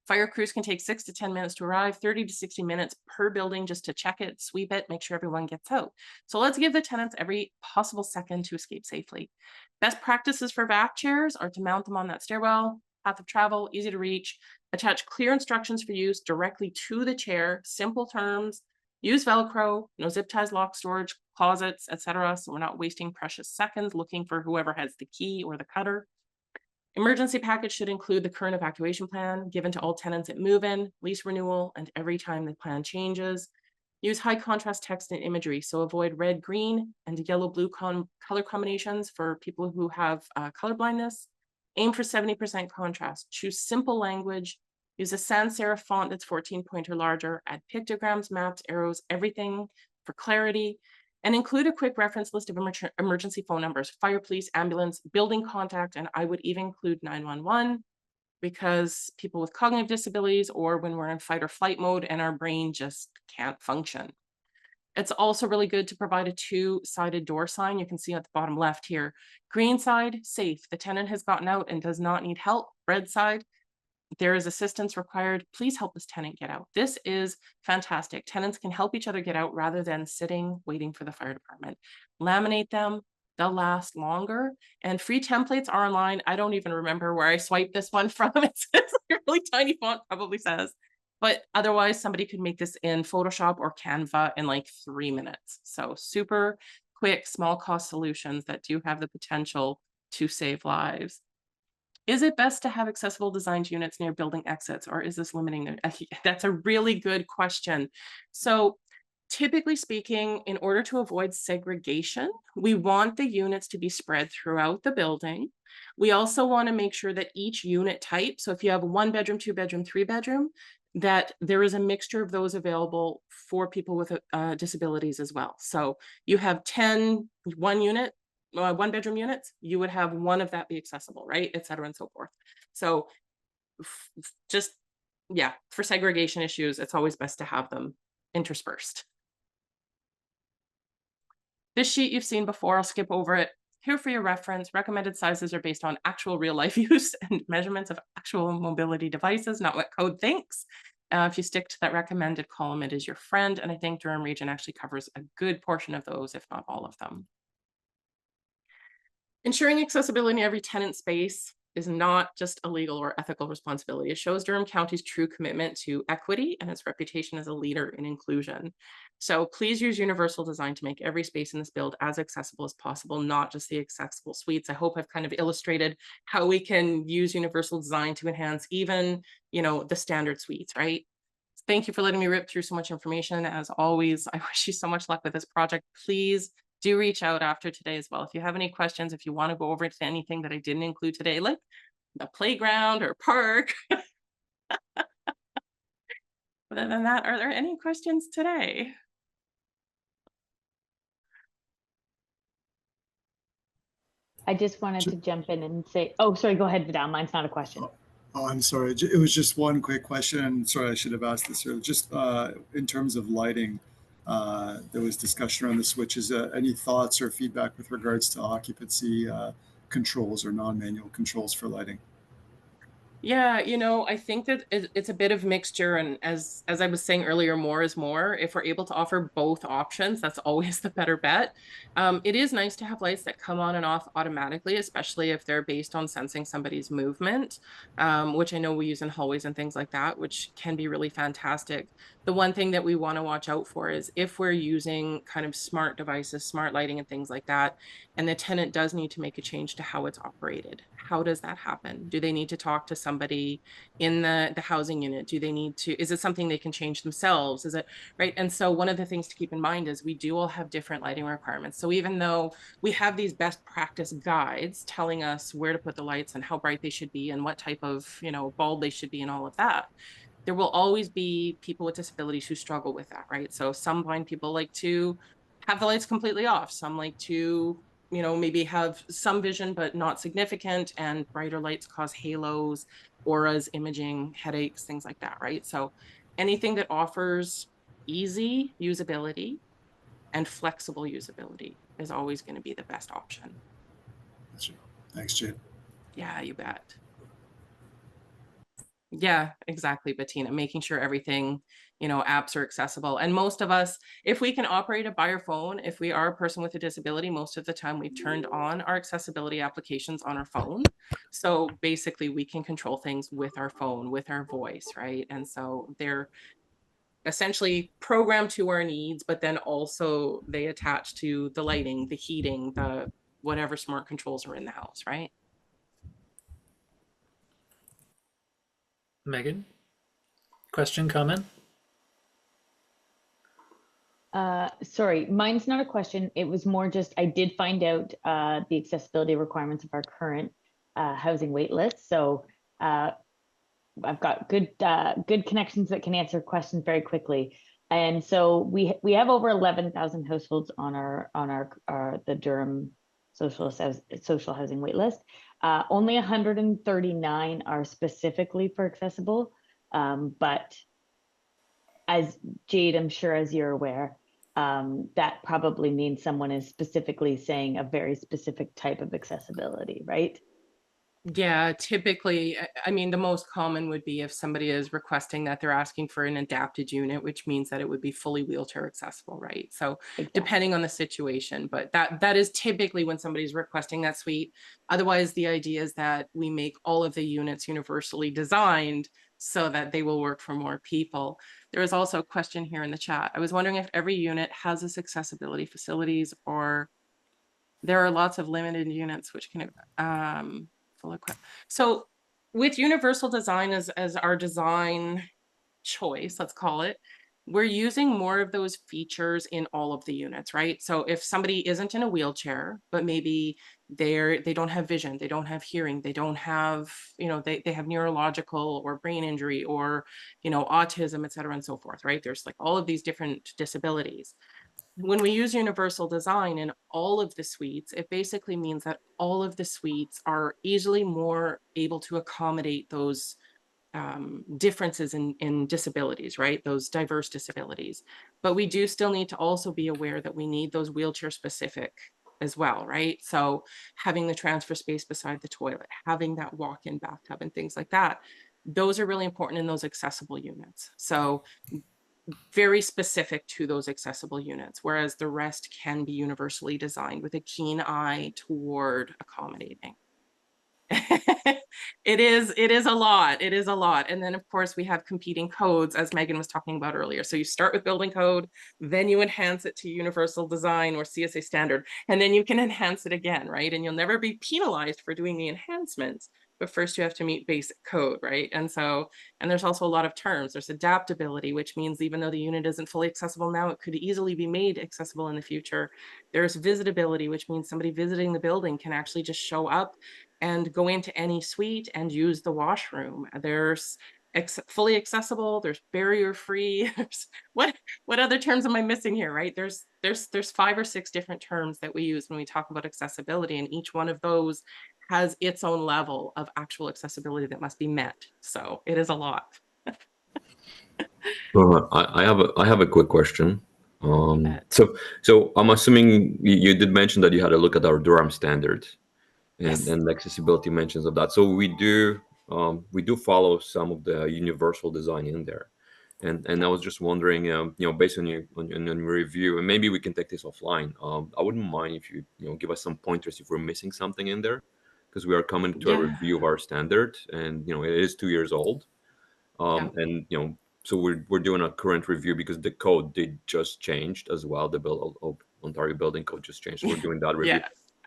S6: Fire crews can take 6 to 10 minutes to arrive, 30 to 60 minutes per building just to check it, sweep it, make sure everyone gets out. So let's give the tenants every possible second to escape safely. Best practices for vac chairs are to mount them on that stairwell, path of travel, easy to reach, attach clear instructions for use directly to the chair, simple terms, use Velcro, no zip ties, lock storage, closets, etc. So we're not wasting precious seconds looking for whoever has the key or the cutter. Emergency package should include the current evacuation plan given to all tenants at move-in, lease renewal, and every time the plan changes. Use high contrast text and imagery. So avoid red, green, and yellow-blue color combinations for people who have color blindness. Aim for 70% contrast. Choose simple language. Use a sans serif font that's 14 point or larger. Add pictograms, maps, arrows, everything for clarity. And include a quick reference list of emergency phone numbers, fire, police, ambulance, building contact, and I would even include 911 because people with cognitive disabilities or when we're in fight or flight mode and our brain just can't function. It's also really good to provide a two-sided door sign. You can see at the bottom left here. Green side, safe. The tenant has gotten out and does not need help. Red side, there is assistance required. Please help this tenant get out. This is fantastic. Tenants can help each other get out rather than sitting, waiting for the fire department. Laminate them. They'll last longer. And free templates are online. I don't even remember where I swiped this one from. It's a really tiny font, probably says. But otherwise, somebody could make this in Photoshop or Canva in like 3 minutes. So super quick, small cost solutions that do have the potential to save lives. Is it best to have accessible designed units near building exits, or is this limiting them? That's a really good question. So typically speaking, in order to avoid segregation, we want the units to be spread throughout the building. We also want to make sure that each unit type, so if you have 1 bedroom, 2 bedroom, 3 bedroom, that there is a mixture of those available for people with disabilities as well. So you have 10 1 bedroom units, you would have 1 of that be accessible, right? Et cetera and so forth. So just, yeah, for segregation issues, it's always best to have them interspersed. This sheet you've seen before, I'll skip over it. Here for your reference, recommended sizes are based on actual real life use and measurements of actual mobility devices, not what code thinks. If you stick to that recommended column, it is your friend. And I think Durham Region actually covers a good portion of those, if not all of them. Ensuring accessibility in every tenant space is not just a legal or ethical responsibility. It shows Durham County's true commitment to equity and its reputation as a leader in inclusion. So please use universal design to make every space in this build as accessible as possible, not just the accessible suites. I hope I've kind of illustrated how we can use universal design to enhance even, the standard suites, right? Thank you for letting me rip through so much information. As always, I wish you so much luck with this project. Please do reach out after today as well. If you have any questions, if you want to go over to anything that I didn't include today, like the playground or park. Other than that, are there any questions today?
S5: I just wanted to jump in and say, oh, sorry, go ahead, Vidal. Mine's not a question.
S20: Oh, I'm sorry. It was just one quick question. And sorry, I should have asked this earlier. Just in terms of lighting, there was discussion around the switches. Any thoughts or feedback with regards to occupancy controls or non-manual controls for lighting?
S6: Yeah, I think that it's a bit of mixture, and as I was saying earlier, more is more. If we're able to offer both options, that's always the better bet. It is nice to have lights that come on and off automatically, especially if they're based on sensing somebody's movement, which I know we use in hallways and things like that, which can be really fantastic. The one thing that we want to watch out for is if we're using kind of smart devices, smart lighting and things like that, and the tenant does need to make a change to how it's operated. How does that happen? Do they need to talk to somebody in the housing unit? Do they need to, is it something they can change themselves? Is it, right? And so one of the things to keep in mind is we do all have different lighting requirements. So even though we have these best practice guides telling us where to put the lights and how bright they should be and what type of, bulb they should be and all of that, there will always be people with disabilities who struggle with that, right? So some blind people like to have the lights completely off. Some like to, maybe have some vision, but not significant, and brighter lights cause halos, auras, imaging, headaches, things like that, right? So anything that offers easy usability and flexible usability is always going to be the best option.
S20: Thanks, Jade.
S6: Yeah, you bet. Yeah, exactly, Bettina, making sure everything, apps are accessible. And most of us, if we can operate it by our phone, if we are a person with a disability, most of the time we've turned on our accessibility applications on our phone. So basically we can control things with our phone, with our voice, right? And so they're essentially programmed to our needs, but then also they attach to the lighting, the heating, the whatever smart controls are in the house, right?
S1: Megan, question, comment?
S5: Sorry, mine's not a question. It was more just, I did find out the accessibility requirements of our current housing wait list. So I've got good connections that can answer questions very quickly. And so we have over 11,000 households on the Durham social housing wait list. Only 139 are specifically for accessible, but as Jade, I'm sure as you're aware, that probably means someone is specifically saying a very specific type of accessibility, right?
S6: Yeah, typically, I mean, the most common would be if somebody is requesting that they're asking for an adapted unit, which means that it would be fully wheelchair accessible, right? So depending on the situation, but that is typically when somebody's requesting that suite. Otherwise, the idea is that we make all of the units universally designed so that they will work for more people. There is also a question here in the chat. I was wondering if every unit has this accessibility facilities, or there are lots of limited units which can full equip. So with universal design as our design choice, let's call it, we're using more of those features in all of the units, right? So if somebody isn't in a wheelchair, but maybe they don't have vision, they don't have hearing, they don't have, they have neurological or brain injury or, autism, et cetera, and so forth, right? There's like all of these different disabilities. When we use universal design in all of the suites, it basically means that all of the suites are easily more able to accommodate those differences in disabilities, right? Those diverse disabilities. But we do still need to also be aware that we need those wheelchair specific as well, right? So having the transfer space beside the toilet, having that walk-in bathtub and things like that, those are really important in those accessible units. So very specific to those accessible units, whereas the rest can be universally designed with a keen eye toward accommodating. It is a lot. It is a lot. And then of course we have competing codes, as Megan was talking about earlier. So you start with building code, then you enhance it to universal design or CSA standard, and then you can enhance it again, right? And you'll never be penalized for doing the enhancements, but first you have to meet basic code, right? And there's also a lot of terms. There's adaptability, which means even though the unit isn't fully accessible now, it could easily be made accessible in the future. There's visitability, which means somebody visiting the building can actually just show up and go into any suite and use the washroom. There's fully accessible, there's barrier free. what other terms am I missing here, right? There's 5 or 6 different terms that we use when we talk about accessibility, and each one of those has its own level of actual accessibility that must be met. So it is a lot.
S15: I have a quick question. So I'm assuming you did mention that you had a look at our Durham standards and accessibility mentions of that. So we do follow some of the universal design in there, and I was just wondering, based on your review, and maybe we can take this offline. I wouldn't mind if you give us some pointers if we're missing something in there, because we are coming to a review of our standard, and it is 2 years old, and so we're doing a current review because the code did just changed as well. The Ontario building code just changed, so we're doing that review.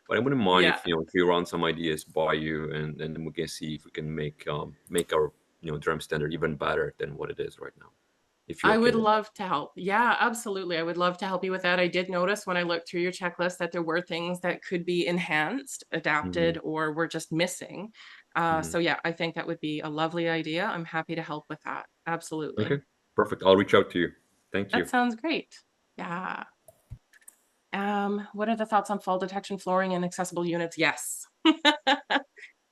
S15: But I wouldn't mind if you run some ideas by you, and then we can see if we can make our Durham standard even better than what it is right now. If
S6: I would love to help. Yeah, absolutely. I would love to help you with that. I did notice when I looked through your checklist that there were things that could be enhanced, adapted, or were just missing. So yeah, I think that would be a lovely idea. I'm happy to help with that. Absolutely.
S15: Okay, perfect. I'll reach out to you. Thank you.
S6: That sounds great. Yeah. What are the thoughts on fall detection flooring and accessible units? Yes.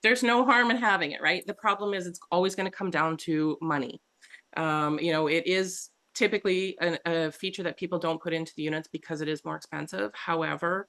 S6: There's no harm in having it, right? The problem is it's always going to come down to money. It is typically a feature that people don't put into the units because it is more expensive. However,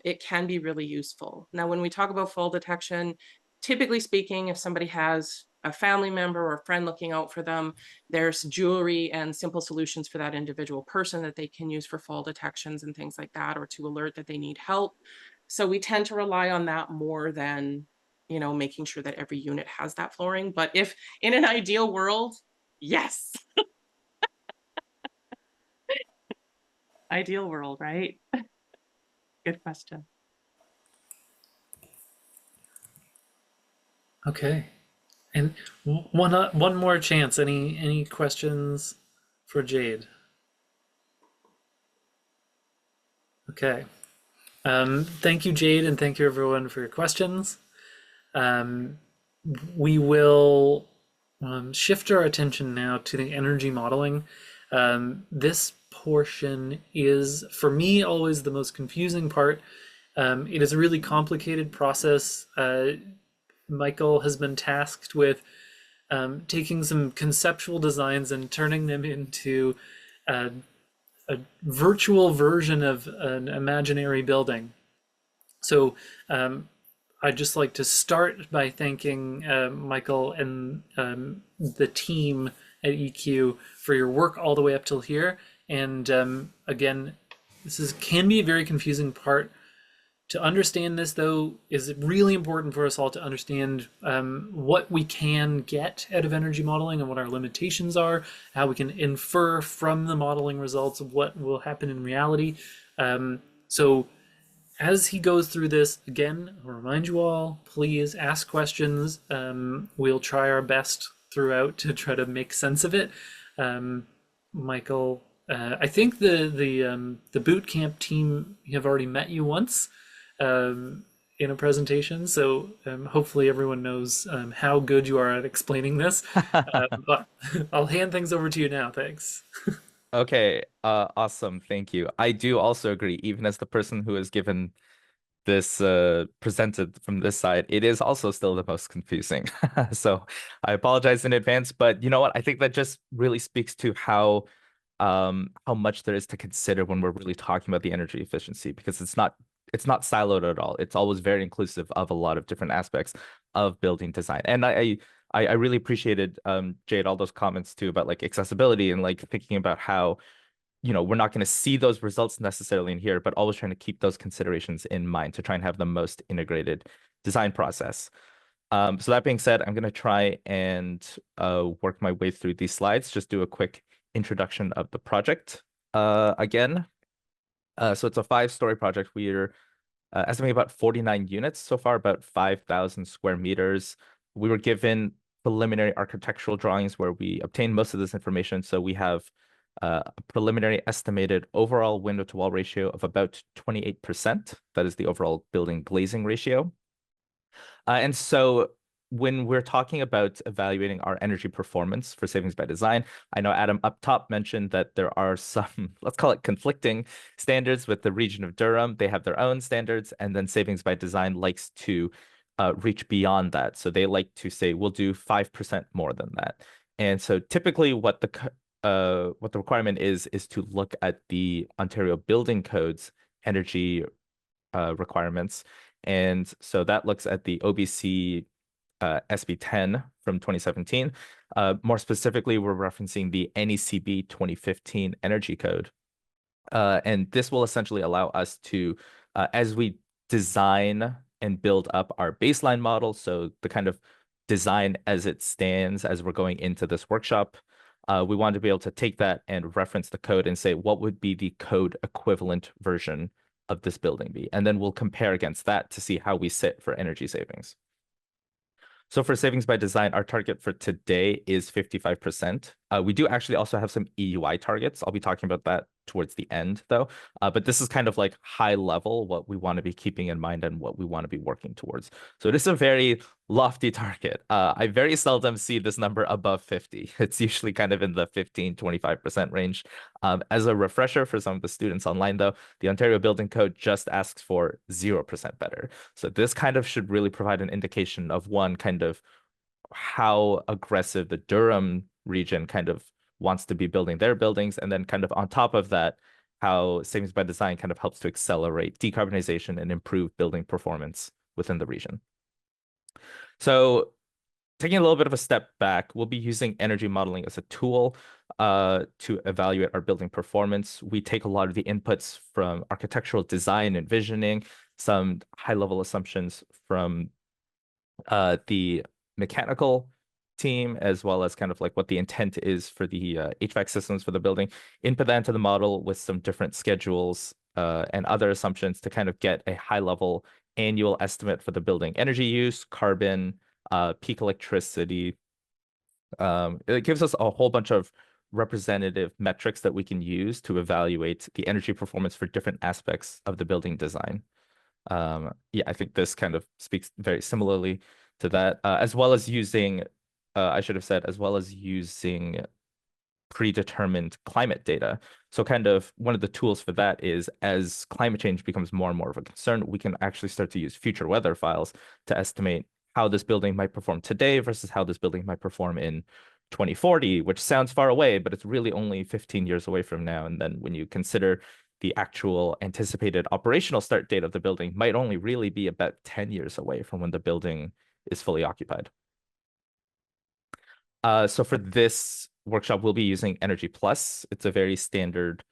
S6: it can be really useful. Now, when we talk about fall detection, typically speaking, if somebody has a family member or a friend looking out for them, there's jewelry and simple solutions for that individual person that they can use for fall detections and things like that, or to alert that they need help. So we tend to rely on that more than, making sure that every unit has that flooring. But if in an ideal world, yes. Ideal world, right? Good question.
S1: Okay. And one more chance. Any questions for Jade? Okay. Thank you, Jade, and thank you everyone for your questions. We will shift our attention now to the energy modeling. This portion is, for me, always the most confusing part. It is a really complicated process. Michael has been tasked with taking some conceptual designs and turning them into a virtual version of an imaginary building. So I'd just like to start by thanking Michael and the team at EQ for your work all the way up till here. And again, can be a very confusing part. To understand this, though, is really important for us all to understand what we can get out of energy modeling and what our limitations are, how we can infer from the modeling results of what will happen in reality. So as he goes through this, again, I'll remind you all, please ask questions. We'll try our best throughout to try to make sense of it. Michael, I think the boot camp team have already met you once in a presentation, so hopefully everyone knows how good you are at explaining this. But I'll hand things over to you now. Thanks.
S13: Okay, awesome. Thank you. I do also agree, even as the person who has given this presented from this side, it is also still the most confusing. So I apologize in advance, but you know what? I think that just really speaks to how much there is to consider when we're really talking about the energy efficiency, because it's not siloed at all. It's always very inclusive of a lot of different aspects of building design. And I really appreciated Jade, all those comments too about like accessibility and like thinking about how, you know, we're not going to see those results necessarily in here, but always trying to keep those considerations in mind to try and have the most integrated design process. So that being said, I'm going to try and work my way through these slides, just do a quick introduction of the project again. So it's a 5-story project. We're estimating about 49 units so far, about 5,000 square meters. We were given preliminary architectural drawings where we obtained most of this information. So we have a preliminary estimated overall window to wall ratio of about 28%. That is the overall building glazing ratio. And so when we're talking about evaluating our energy performance for savings by design, I know Adam up top mentioned that there are some, let's call it conflicting standards with the region of Durham. They have their own standards, and then savings by design likes to reach beyond that. So they like to say, we'll do 5% more than that. And so typically what the requirement is to look at the Ontario Building Code's energy requirements. And so that looks at the OBC SB 10 from 2017. More specifically, we're referencing the NECB 2015 Energy Code. And this will essentially allow us to, as we design and build up our baseline model, so the kind of design as it stands as we're going into this workshop, we want to be able to take that and reference the code and say, what would be the code equivalent version of this building be? And then we'll compare against that to see how we sit for energy savings. So for savings by design, our target for today is 55%. We do actually also have some EUI targets. I'll be talking about that towards the end though. But this is kind of like high level, what we want to be keeping in mind and what we want to be working towards. So it is a very lofty target. I very seldom see this number above 50. It's usually kind of in the 15-25% range. As a refresher for some of the students online though, the Ontario Building Code just asks for 0% better. So this kind of should really provide an indication of one kind of how aggressive the Durham region kind of wants to be building their buildings. And then kind of on top of that, how savings by design kind of helps to accelerate decarbonization and improve building performance within the region. So taking a little bit of a step back, we'll be using energy modeling as a tool to evaluate our building performance. We take a lot of the inputs from architectural design and visioning, some high-level assumptions from the mechanical team, as well as kind of like what the intent is for the HVAC systems for the building, input that into the model with some different schedules and other assumptions to kind of get a high-level annual estimate for the building energy use, carbon, peak electricity. It gives us a whole bunch of representative metrics that we can use to evaluate the energy performance for different aspects of the building design. Yeah, I think this kind of speaks very similarly to that, as well as using, I should have said, as well as using predetermined climate data. So kind of one of the tools for that is, as climate change becomes more and more of a concern, we can actually start to use future weather files to estimate how this building might perform today versus how this building might perform in 2040, which sounds far away, but it's really only 15 years away from now. And then when you consider the actual anticipated operational start date of the building might only really be about 10 years away from when the building is fully occupied. So for this workshop, we'll be using Energy Plus. It's a very standard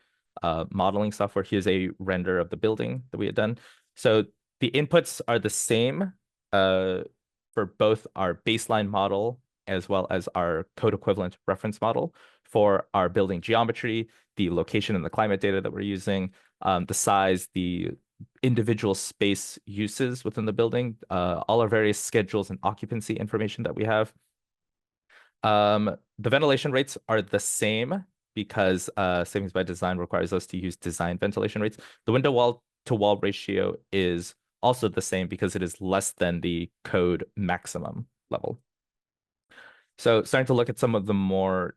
S13: modeling software. Here's a render of the building that we had done. So the inputs are the same for both our baseline model as well as our code equivalent reference model for our building geometry, the location and the climate data that we're using, the size, the individual space uses within the building, all our various schedules and occupancy information that we have. The ventilation rates are the same because savings by design requires us to use design ventilation rates. The window wall to wall ratio is also the same because it is less than the code maximum level. So starting to look at some of the more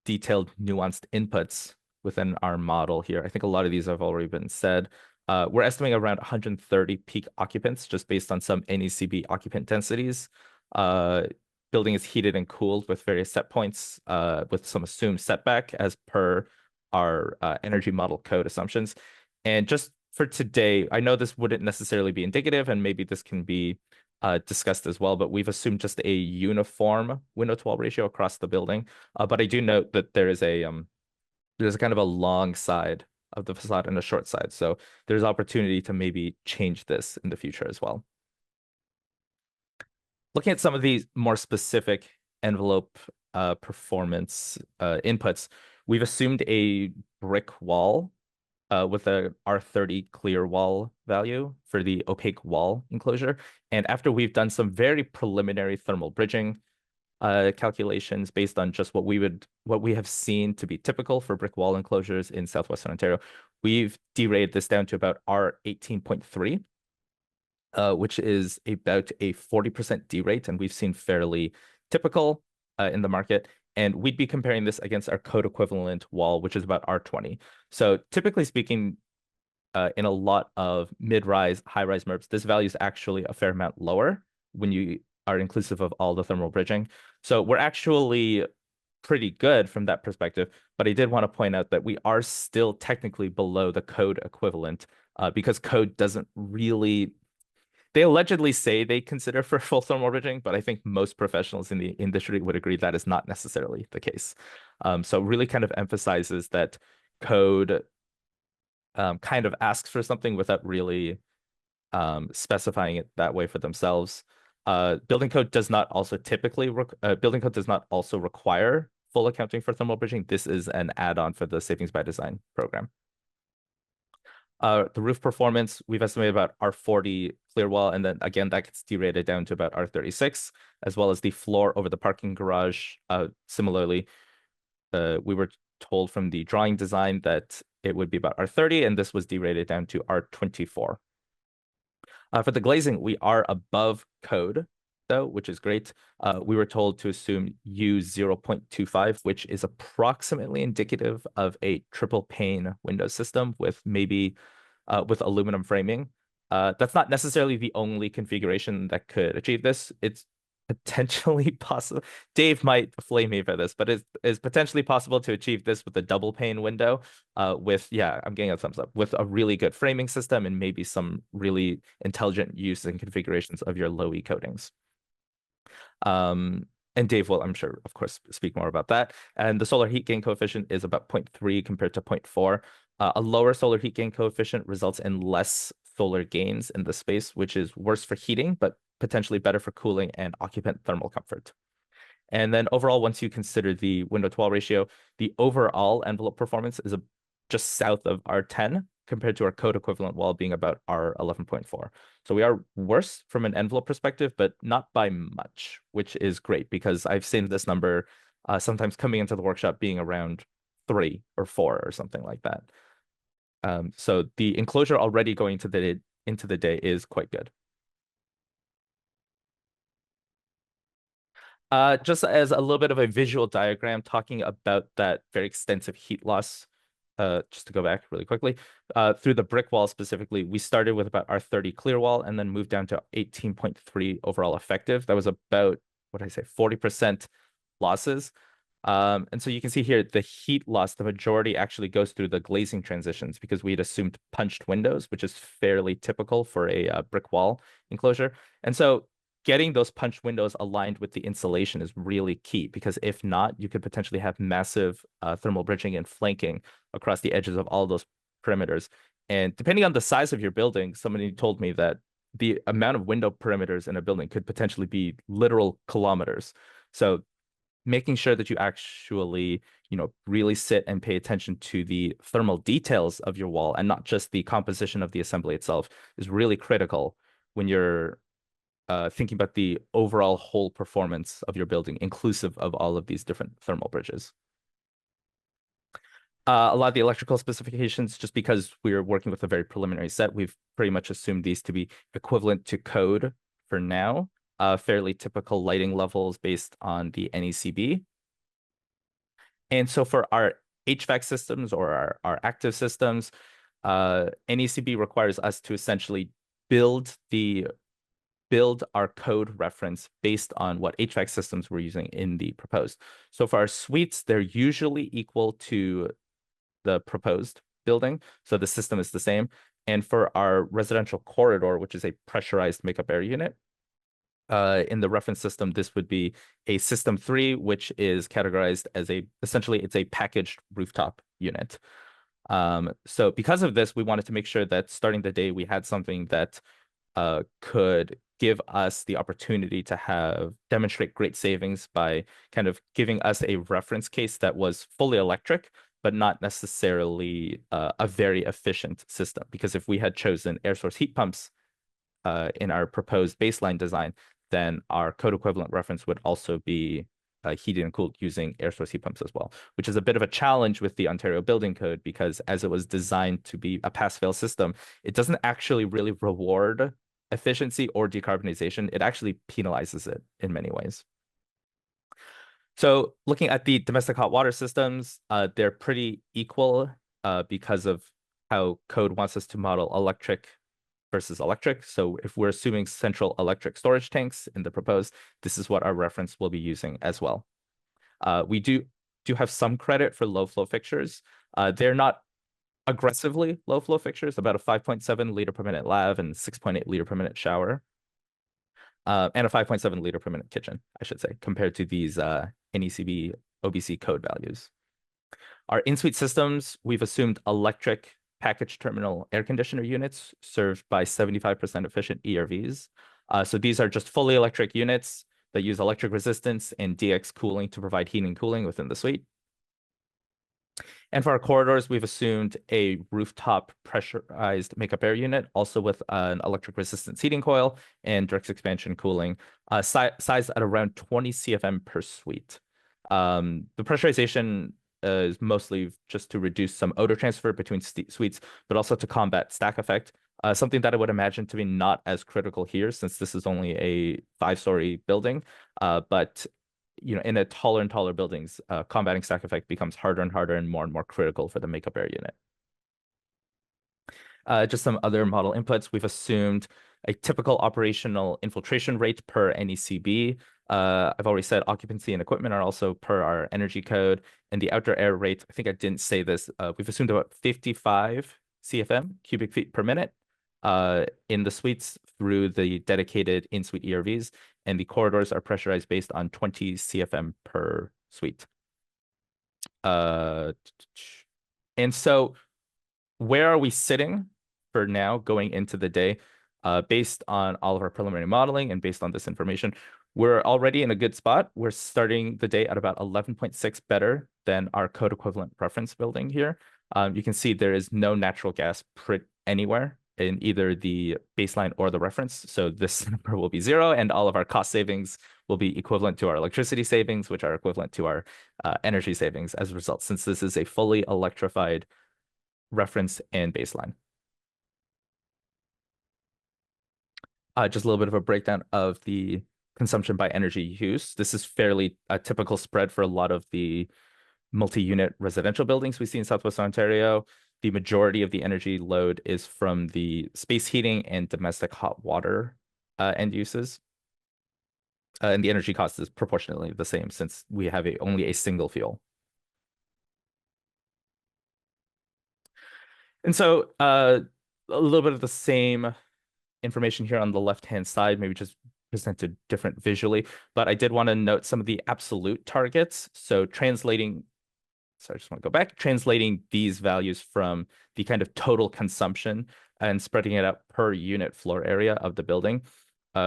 S13: detailed, nuanced inputs within our model here. I think a lot of these have already been said. We're estimating around 130 peak occupants just based on some NECB occupant densities. Building is heated and cooled with various set points with some assumed setback as per our energy model code assumptions. And just for today, I know this wouldn't necessarily be indicative, and maybe this can be discussed as well, but we've assumed just a uniform window to wall ratio across the building. But I do note that there's a kind of a long side of the facade and a short side. So there's opportunity to maybe change this in the future as well. Looking at some of these more specific envelope performance inputs, we've assumed a brick wall with a R30 clear wall value for the opaque wall enclosure. And after we've done some very preliminary thermal bridging calculations based on just what we have seen to be typical for brick wall enclosures in Southwestern Ontario, we've derated this down to about R18.3. Which is about a 40% derate, and we've seen fairly typical in the market. And we'd be comparing this against our code equivalent wall, which is about R20. So typically speaking, in a lot of mid-rise, high-rise MERBs, this value is actually a fair amount lower when you are inclusive of all the thermal bridging. So we're actually pretty good from that perspective, but I did want to point out that we are still technically below the code equivalent because code doesn't really... They allegedly say they consider for full thermal bridging, but I think most professionals in the industry would agree that is not necessarily the case. So really kind of emphasizes that code kind of asks for something without really specifying it that way for themselves. Building code does not also require full accounting for thermal bridging. This is an add-on for the Savings by Design program. The roof performance, we've estimated about R40 clear wall, and then again, that gets derated down to about R36, as well as the floor over the parking garage. Similarly, we were told from the drawing design that it would be about R30, and this was derated down to R24. For the glazing, we are above code, though, which is great. We were told to assume U0.25, which is approximately indicative of a triple pane window system with maybe with aluminum framing. That's not necessarily the only configuration that could achieve this. It's potentially possible. Dave might flame me for this, but it's potentially possible to achieve this with a double pane window with, yeah, I'm getting a thumbs up, with a really good framing system and maybe some really intelligent use and configurations of your low E coatings. And Dave will, I'm sure, of course, speak more about that. And the solar heat gain coefficient is about 0.3 compared to 0.4. A lower solar heat gain coefficient results in less solar gains in the space, which is worse for heating, but potentially better for cooling and occupant thermal comfort. And then overall, once you consider the window to wall ratio, the overall envelope performance is just south of R10 compared to our code equivalent wall being about R11.4. So we are worse from an envelope perspective, but not by much, which is great because I've seen this number sometimes coming into the workshop being around 3 or 4 or something like that. So the enclosure already going into the day is quite good. Just as a little bit of a visual diagram talking about that very extensive heat loss, just to go back really quickly, through the brick wall specifically, we started with about our 30 clear wall and then moved down to 18.3 overall effective. That was about, what did I say, 40% losses. And so you can see here the heat loss, the majority actually goes through the glazing transitions because we had assumed punched windows, which is fairly typical for a brick wall enclosure. And so getting those punched windows aligned with the insulation is really key, because if not, you could potentially have massive thermal bridging and flanking across the edges of all those perimeters. And depending on the size of your building, somebody told me that the amount of window perimeters in a building could potentially be literal kilometers. So making sure that you actually, really sit and pay attention to the thermal details of your wall and not just the composition of the assembly itself is really critical when you're thinking about the overall whole performance of your building, inclusive of all of these different thermal bridges. A lot of the electrical specifications, just because we're working with a very preliminary set, we've pretty much assumed these to be equivalent to code for now. Fairly typical lighting levels based on the NECB. And so for our HVAC systems or our active systems, NECB requires us to essentially build our code reference based on what HVAC systems we're using in the proposed. So for our suites, they're usually equal to the proposed building, so the system is the same. And for our residential corridor, which is a pressurized makeup air unit, in the reference system, this would be a system 3, which is categorized as essentially it's a packaged rooftop unit. So because of this, we wanted to make sure that starting the day, we had something that could give us the opportunity to demonstrate great savings by kind of giving us a reference case that was fully electric, but not necessarily a very efficient system. Because if we had chosen air source heat pumps in our proposed baseline design, then our code equivalent reference would also be heated and cooled using air source heat pumps as well, which is a bit of a challenge with the Ontario Building Code, because as it was designed to be a pass-fail system, it doesn't actually really reward efficiency or decarbonization. It actually penalizes it in many ways. So looking at the domestic hot water systems, they're pretty equal because of how code wants us to model electric versus electric. So if we're assuming central electric storage tanks in the proposed, this is what our reference will be using as well. We do have some credit for low flow fixtures. They're not aggressively low flow fixtures, about a 5.7 liter per minute lav and 6.8 liter per minute shower. And a 5.7 liter per minute kitchen, I should say, compared to these NECB OBC code values. Our in-suite systems, we've assumed electric package terminal air conditioner units served by 75% efficient ERVs. So these are just fully electric units that use electric resistance and DX cooling to provide heating and cooling within the suite. And for our corridors, we've assumed a rooftop pressurized makeup air unit, also with an electric resistance heating coil and direct expansion cooling, sized at around 20 CFM per suite. The pressurization is mostly just to reduce some odor transfer between suites, but also to combat stack effect, something that I would imagine to be not as critical here, since this is only a 5-story building, but in a taller and taller buildings, combating stack effect becomes harder and harder and more critical for the makeup air unit. Just some other model inputs. We've assumed a typical operational infiltration rate per NECB. I've already said occupancy and equipment are also per our energy code, and the outdoor air rate, I think I didn't say this, we've assumed about 55 CFM, cubic feet per minute, in the suites through the dedicated in-suite ERVs, and the corridors are pressurized based on 20 CFM per suite. And so where are we sitting for now going into the day? Based on all of our preliminary modeling and based on this information, we're already in a good spot. We're starting the day at about 11.6 better than our code equivalent reference building here. You can see there is no natural gas anywhere in either the baseline or the reference. So this number will be 0, and all of our cost savings will be equivalent to our electricity savings, which are equivalent to our energy savings as a result, since this is a fully electrified reference and baseline. Just a little bit of a breakdown of the consumption by energy use. This is fairly a typical spread for a lot of the multi-unit residential buildings we see in Southwest Ontario. The majority of the energy load is from the space heating and domestic hot water end uses. And the energy cost is proportionately the same since we have only a single fuel. And so a little bit of the same information here on the left-hand side, maybe just presented different visually, but I did want to note some of the absolute targets. So translating these values from the kind of total consumption and spreading it out per unit floor area of the building.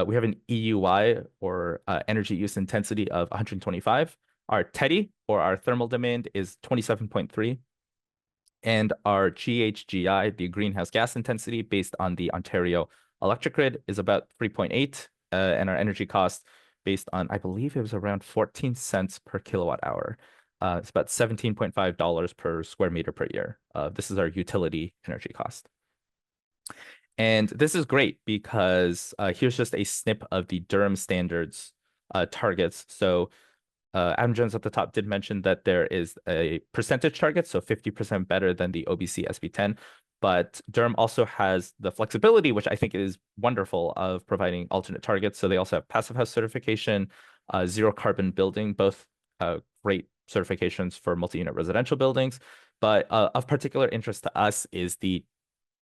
S13: We have an EUI, or energy use intensity, of 125. Our TEDI, or our thermal demand, is 27.3. And our GHGI, the greenhouse gas intensity, based on the Ontario electric grid, is about 3.8. And our energy cost, based on, I believe it was around 14 cents per kilowatt hour. It's about $17.5 per square meter per year. This is our utility energy cost. And this is great because here's just a snip of the Durham standards targets. So Adam Jones at the top did mention that there is a percentage target, so 50% better than the OBC SB10. But Durham also has the flexibility, which I think is wonderful, of providing alternate targets. So they also have Passive House certification, zero carbon building, both great certifications for multi-unit residential buildings. But of particular interest to us is the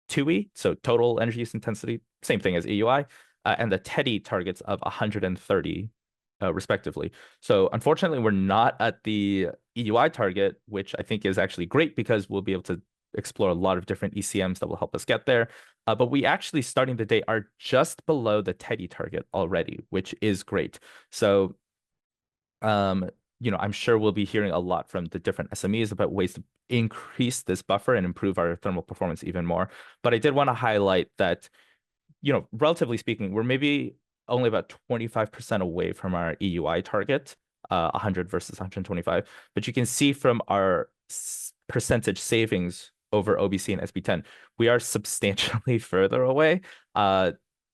S13: TUI, so total energy use intensity, same thing as EUI, and the TEDI targets of 130 respectively. So unfortunately, we're not at the EUI target, which I think is actually great because we'll be able to explore a lot of different ECMs that will help us get there. But we actually, starting the day, are just below the TEDI target already, which is great. So, I'm sure we'll be hearing a lot from the different SMEs about ways to increase this buffer and improve our thermal performance even more. But I did want to highlight that, relatively speaking, we're maybe only about 25% away from our EUI target, 100 versus 125. But you can see from our percentage savings over OBC and SB10, we are substantially further away.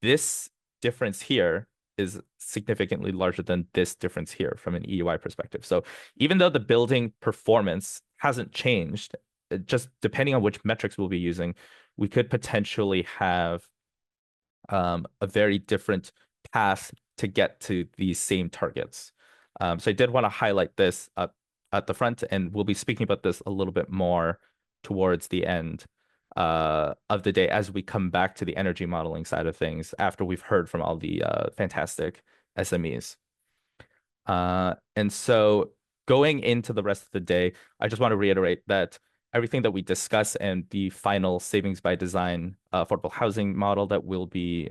S13: This difference here is significantly larger than this difference here from an EUI perspective. So even though the building performance hasn't changed, just depending on which metrics we'll be using, we could potentially have a very different path to get to these same targets. So I did want to highlight this up at the front, and we'll be speaking about this a little bit more towards the end of the day as we come back to the energy modeling side of things after we've heard from all the fantastic SMEs. And so going into the rest of the day, I just want to reiterate that everything that we discuss and the final savings by design affordable housing model that we'll be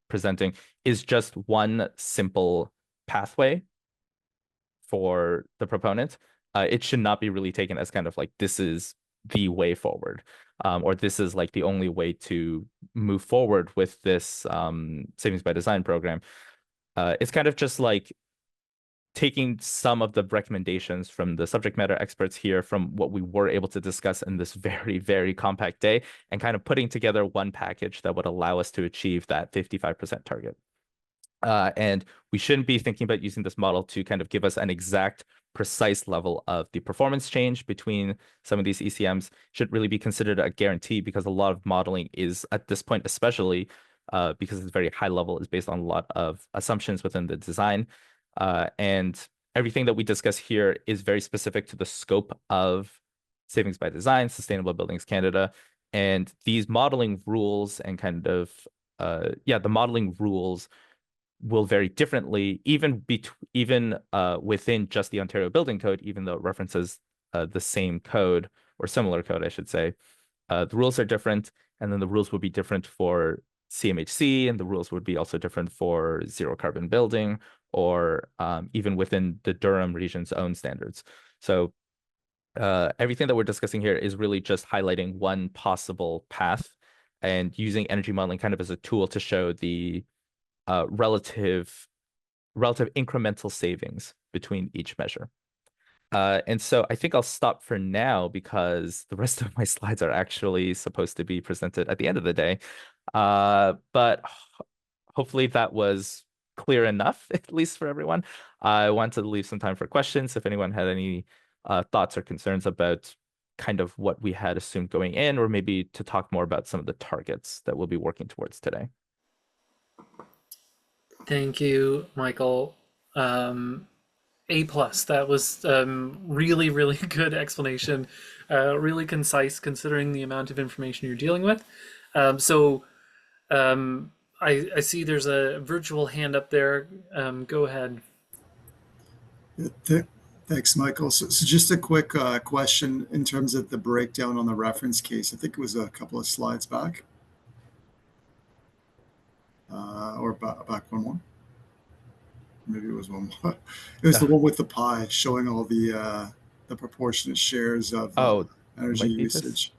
S13: presenting is just one simple pathway for the proponent. It should not be really taken as kind of like this is the way forward, or this is like the only way to move forward with this savings by design program. It's kind of just like taking some of the recommendations from the subject matter experts here, from what we were able to discuss in this very, very compact day, and kind of putting together one package that would allow us to achieve that 55% target. And we shouldn't be thinking about using this model to kind of give us an exact, precise level of the performance change between some of these ECMs. Should really be considered a guarantee, because a lot of modeling is, at this point especially, because it's very high level, is based on a lot of assumptions within the design. And everything that we discuss here is very specific to the scope of Savings by Design, Sustainable Buildings Canada. And these modeling rules and kind of, the modeling rules will vary differently, even within just the Ontario Building Code, even though it references the same code, or similar code, I should say. The rules are different, and then the rules would be different for CMHC, and the rules would be also different for zero carbon building, or even within the Durham region's own standards. So everything that we're discussing here is really just highlighting one possible path and using energy modeling kind of as a tool to show the relative incremental savings between each measure. And so I think I'll stop for now because the rest of my slides are actually supposed to be presented at the end of the day. But hopefully that was clear enough, at least for everyone. I want to leave some time for questions if anyone had any thoughts or concerns about kind of what we had assumed going in, or maybe to talk more about some of the targets that we'll be working towards today.
S1: Thank you, Michael. A+. That was really, really good explanation. Really concise considering the amount of information you're dealing with. I see there's a virtual hand up there. Go ahead.
S20: Thanks, Michael. So just a quick question in terms of the breakdown on the reference case. I think it was a couple of slides back. Or back one more. Maybe it was one more. It was the one with the pie showing all the proportionate shares of energy usage.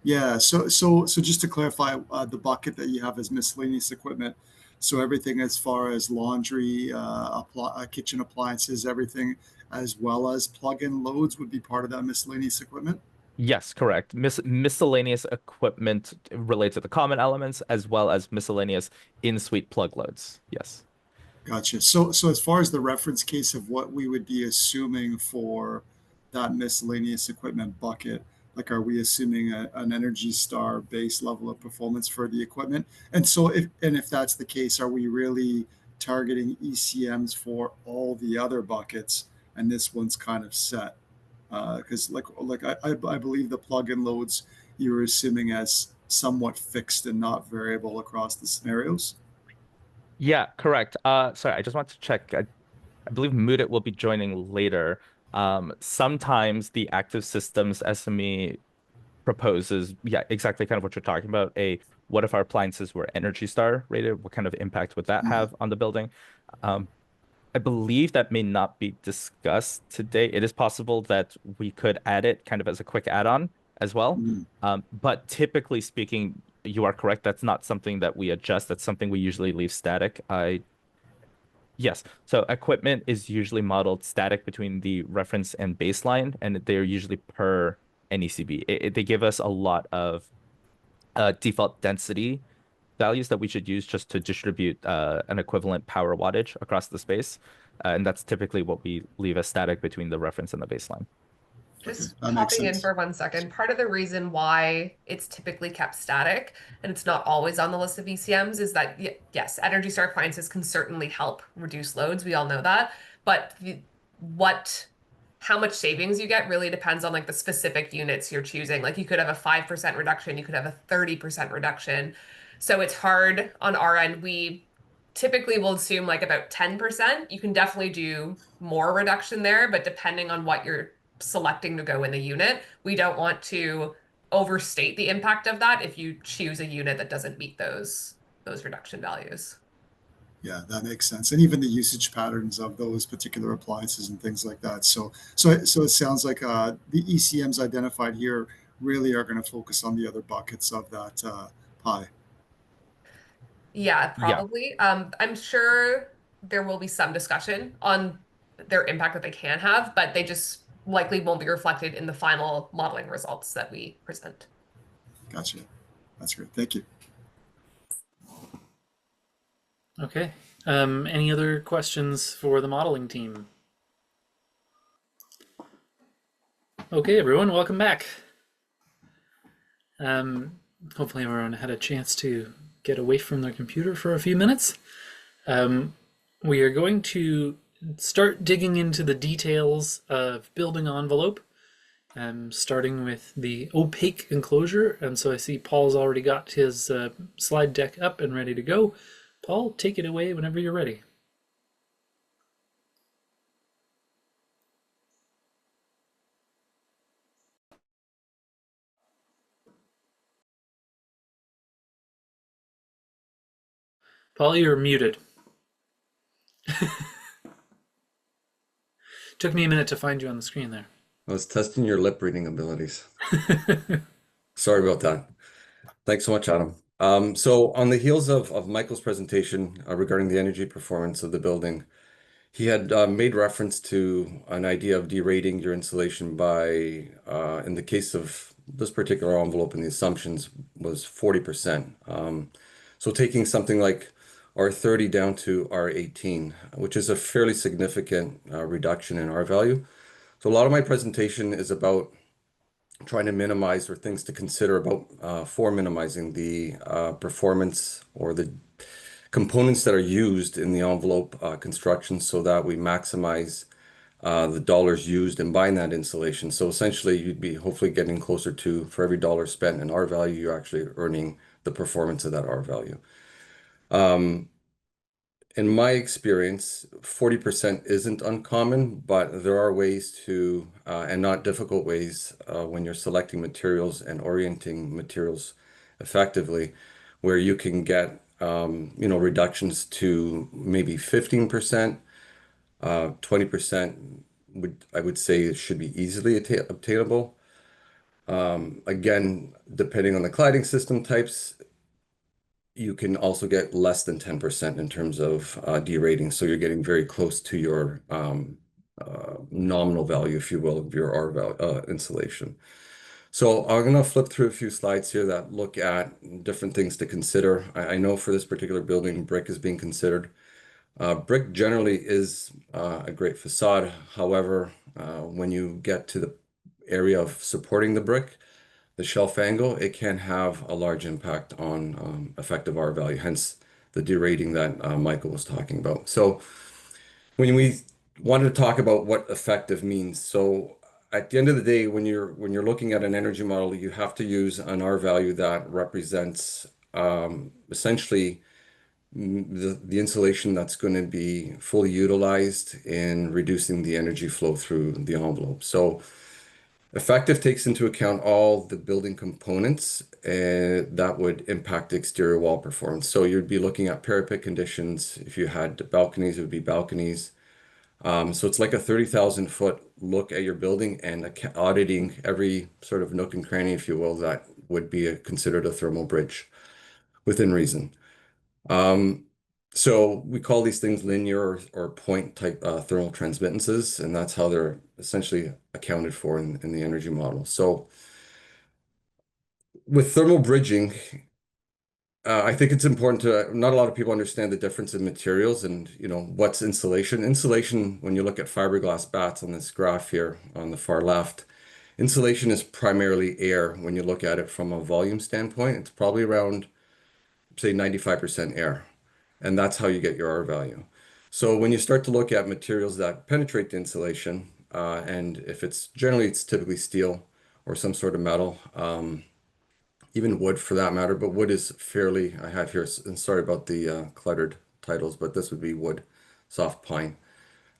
S20: Yeah. So just to clarify, the bucket that you have is miscellaneous equipment. So everything as far as laundry, kitchen appliances, everything, as well as plug-in loads would be part of that miscellaneous equipment?
S13: Yes, correct. Miscellaneous equipment related to the common elements as well as miscellaneous in-suite plug loads. Yes.
S20: Gotcha. So as far as the reference case of what we would be assuming for that miscellaneous equipment bucket, like are we assuming an Energy Star base level of performance for the equipment? And so if that's the case, are we really targeting ECMs for all the other buckets and this one's kind of set? Because I believe the plug-in loads you were assuming as somewhat fixed and not variable across the scenarios.
S13: Yeah, correct. Sorry, I just want to check. I believe Mudit will be joining later. Sometimes the active systems SME proposes, yeah, exactly kind of what you're talking about. What if our appliances were Energy Star rated? What kind of impact would that have on the building? I believe that may not be discussed today. It is possible that we could add it kind of as a quick add-on as well. But typically speaking, you are correct. That's not something that we adjust. That's something we usually leave static. Yes. So equipment is usually modeled static between the reference and baseline, and they're usually per NECB. They give us a lot of default density values that we should use just to distribute an equivalent power wattage across the space. And that's typically what we leave as static between the reference and the baseline.
S14: Just popping in for 1 second. Part of the reason why it's typically kept static and it's not always on the list of ECMs is that, yes, Energy Star appliances can certainly help reduce loads. We all know that. But how much savings you get really depends on like the specific units you're choosing. Like you could have a 5% reduction, you could have a 30% reduction. So it's hard on our end. We typically will assume like about 10%. You can definitely do more reduction there, but depending on what you're selecting to go in the unit, we don't want to overstate the impact of that if you choose a unit that doesn't meet those reduction values.
S20: Yeah, that makes sense. And even the usage patterns of those particular appliances and things like that. So it sounds like the ECMs identified here really are going to focus on the other buckets of that pie.
S14: Yeah, probably. I'm sure there will be some discussion on their impact that they can have, but they just likely won't be reflected in the final modeling results that we present.
S20: Gotcha. That's great. Thank you.
S1: Okay. Any other questions for the modeling team? Okay, everyone, welcome back. Hopefully everyone had a chance to get away from their computer for a few minutes. We are going to start digging into the details of building envelope, starting with the opaque enclosure. And so I see Paul's already got his slide deck up and ready to go. Paul, take it away whenever you're ready. Paul, you're muted. Took me a minute to find you on the screen there.
S18: I was testing your lip reading abilities. Sorry about that. Thanks so much, Adam. So on the heels of Michael's presentation regarding the energy performance of the building, he had made reference to an idea of derating your insulation by, in the case of this particular envelope, and the assumptions was 40%. So taking something like R30 down to R18, which is a fairly significant reduction in R value. So a lot of my presentation is about trying to minimize, or things to consider about for minimizing the performance or the components that are used in the envelope construction, so that we maximize the dollars used in buying that insulation. So essentially, you'd be hopefully getting closer to, for every dollar spent in R value, you're actually earning the performance of that R value. In my experience, 40% isn't uncommon, but there are ways to, and not difficult ways, when you're selecting materials and orienting materials effectively, where you can get, reductions to maybe 15%, 20% I would say it should be easily obtainable. Again, depending on the cladding system types, you can also get less than 10% in terms of derating. So you're getting very close to your nominal value, if you will, of your R value, insulation. So I'm going to flip through a few slides here that look at different things to consider. I know for this particular building, brick is being considered. Brick generally is a great facade. However, when you get to the area of supporting the brick, the shelf angle, it can have a large impact on effective R value, hence the derating that Michael was talking about. So when we wanted to talk about what effective means, so at the end of the day, when you're looking at an energy model, you have to use an R value that represents essentially the insulation that's going to be fully utilized in reducing the energy flow through the envelope. So effective takes into account all the building components that would impact the exterior wall performance. So you'd be looking at parapet conditions. If you had balconies, it would be balconies. So it's like a 30,000-foot look at your building and auditing every sort of nook and cranny, if you will, that would be considered a thermal bridge within reason. So we call these things linear or point type thermal transmittances, and that's how they're essentially accounted for in the energy model. So with thermal bridging, I think it's important to, not a lot of people understand the difference in materials and, what's insulation. Insulation, when you look at fiberglass bats on this graph here on the far left, insulation is primarily air. When you look at it from a volume standpoint, it's probably around, say, 95% air. And that's how you get your R value. So when you start to look at materials that penetrate the insulation, and if it's typically steel or some sort of metal, even wood for that matter, but wood is fairly, I have here, and sorry about the cluttered titles, but this would be wood, soft pine.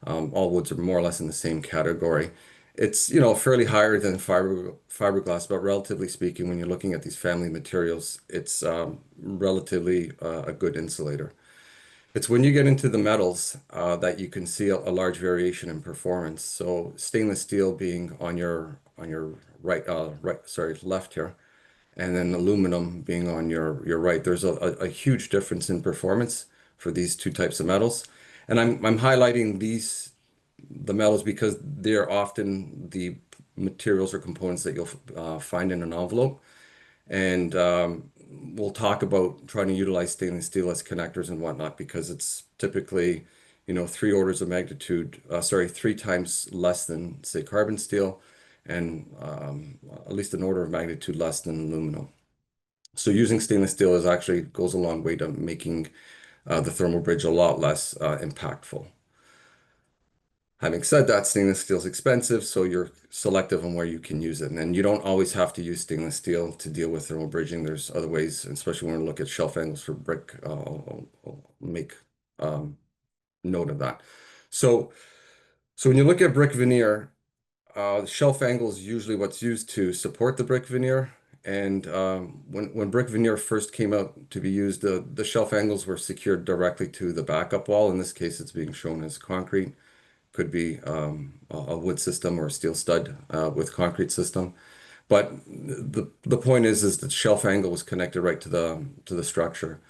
S18: All woods are more or less in the same category. It's, fairly higher than fiberglass, but relatively speaking, when you're looking at these family materials, it's relatively a good insulator. It's when you get into the metals that you can see a large variation in performance. So stainless steel being on your left here, and then aluminum being on your right. There's a huge difference in performance for these two types of metals. And I'm highlighting the metals because they're often the materials or components that you'll find in an envelope. And we'll talk about trying to utilize stainless steel as connectors and whatnot, because it's typically, 3 times less than, say, carbon steel, and at least an order of magnitude less than aluminum. So using stainless steel actually goes a long way to making the thermal bridge a lot less impactful. Having said that, stainless steel is expensive, so you're selective on where you can use it. And you don't always have to use stainless steel to deal with thermal bridging. There's other ways, especially when we look at shelf angles for brick. I'll make note of that. So when you look at brick veneer, the shelf angle is usually what's used to support the brick veneer. And when brick veneer first came out to be used, the shelf angles were secured directly to the backup wall. In this case, it's being shown as concrete. Could be a wood system or a steel stud with concrete system. But the point is that shelf angle was connected right to the structure.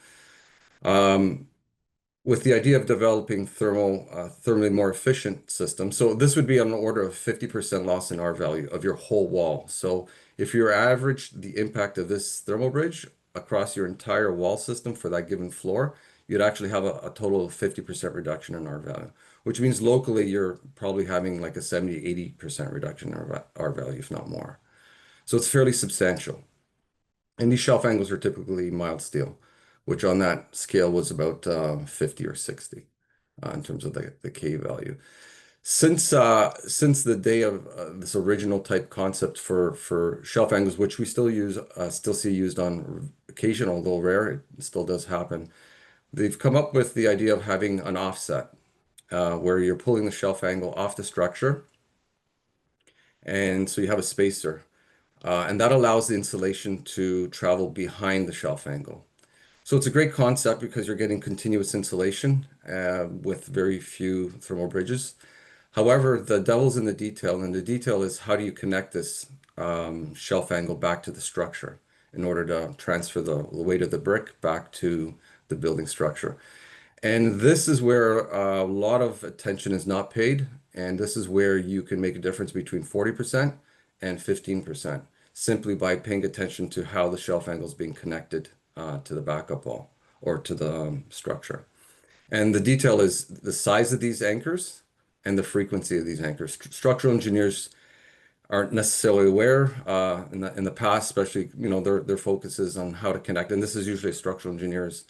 S18: With the idea of developing thermally more efficient systems. So this would be on the order of 50% loss in R value of your whole wall. So if you average the impact of this thermal bridge across your entire wall system for that given floor, you'd actually have a total of 50% reduction in R value, which means locally you're probably having like a 70-80% reduction in R value, if not more. So it's fairly substantial. And these shelf angles are typically mild steel, which on that scale was about 50 or 60 in terms of the K value. Since the day of this original type concept for shelf angles, which we still see used on occasion, although rare, it still does happen. They've come up with the idea of having an offset where you're pulling the shelf angle off the structure, and so you have a spacer. And that allows the insulation to travel behind the shelf angle. So it's a great concept because you're getting continuous insulation with very few thermal bridges. However, the devil's in the detail, and the detail is how do you connect this shelf angle back to the structure in order to transfer the weight of the brick back to the building structure. And this is where a lot of attention is not paid, and this is where you can make a difference between 40% and 15% simply by paying attention to how the shelf angle is being connected to the backup wall or to the structure. And the detail is the size of these anchors and the frequency of these anchors. Structural engineers aren't necessarily aware in the past, especially, their focus is on how to connect, and this is usually a structural engineer's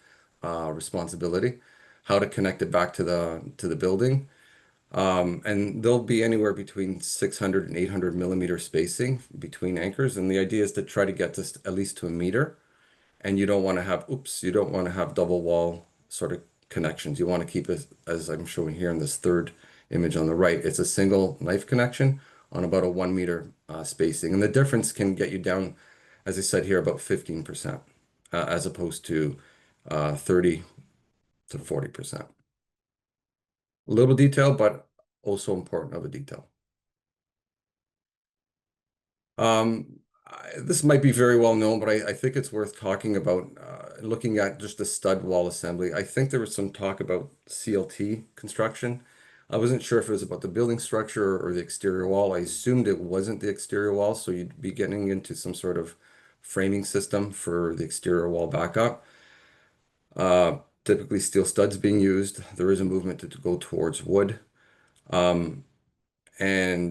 S18: responsibility, how to connect it back to the building. And there'll be anywhere between 600 and 800 millimeter spacing between anchors. And the idea is to try to get this at least to a meter. And you don't want to have double wall sort of connections. You want to keep it, as I'm showing here in this third image on the right, it's a single knife connection on about a 1 meter spacing. And the difference can get you down, as I said here, about 15%, as opposed to 30 to 40%. A little detail, but also important of a detail. This might be very well known, but I think it's worth talking about looking at just the stud wall assembly. I think there was some talk about CLT construction. I wasn't sure if it was about the building structure or the exterior wall. I assumed it wasn't the exterior wall, so you'd be getting into some sort of framing system for the exterior wall backup. Typically steel studs being used. There is a movement to go towards wood, and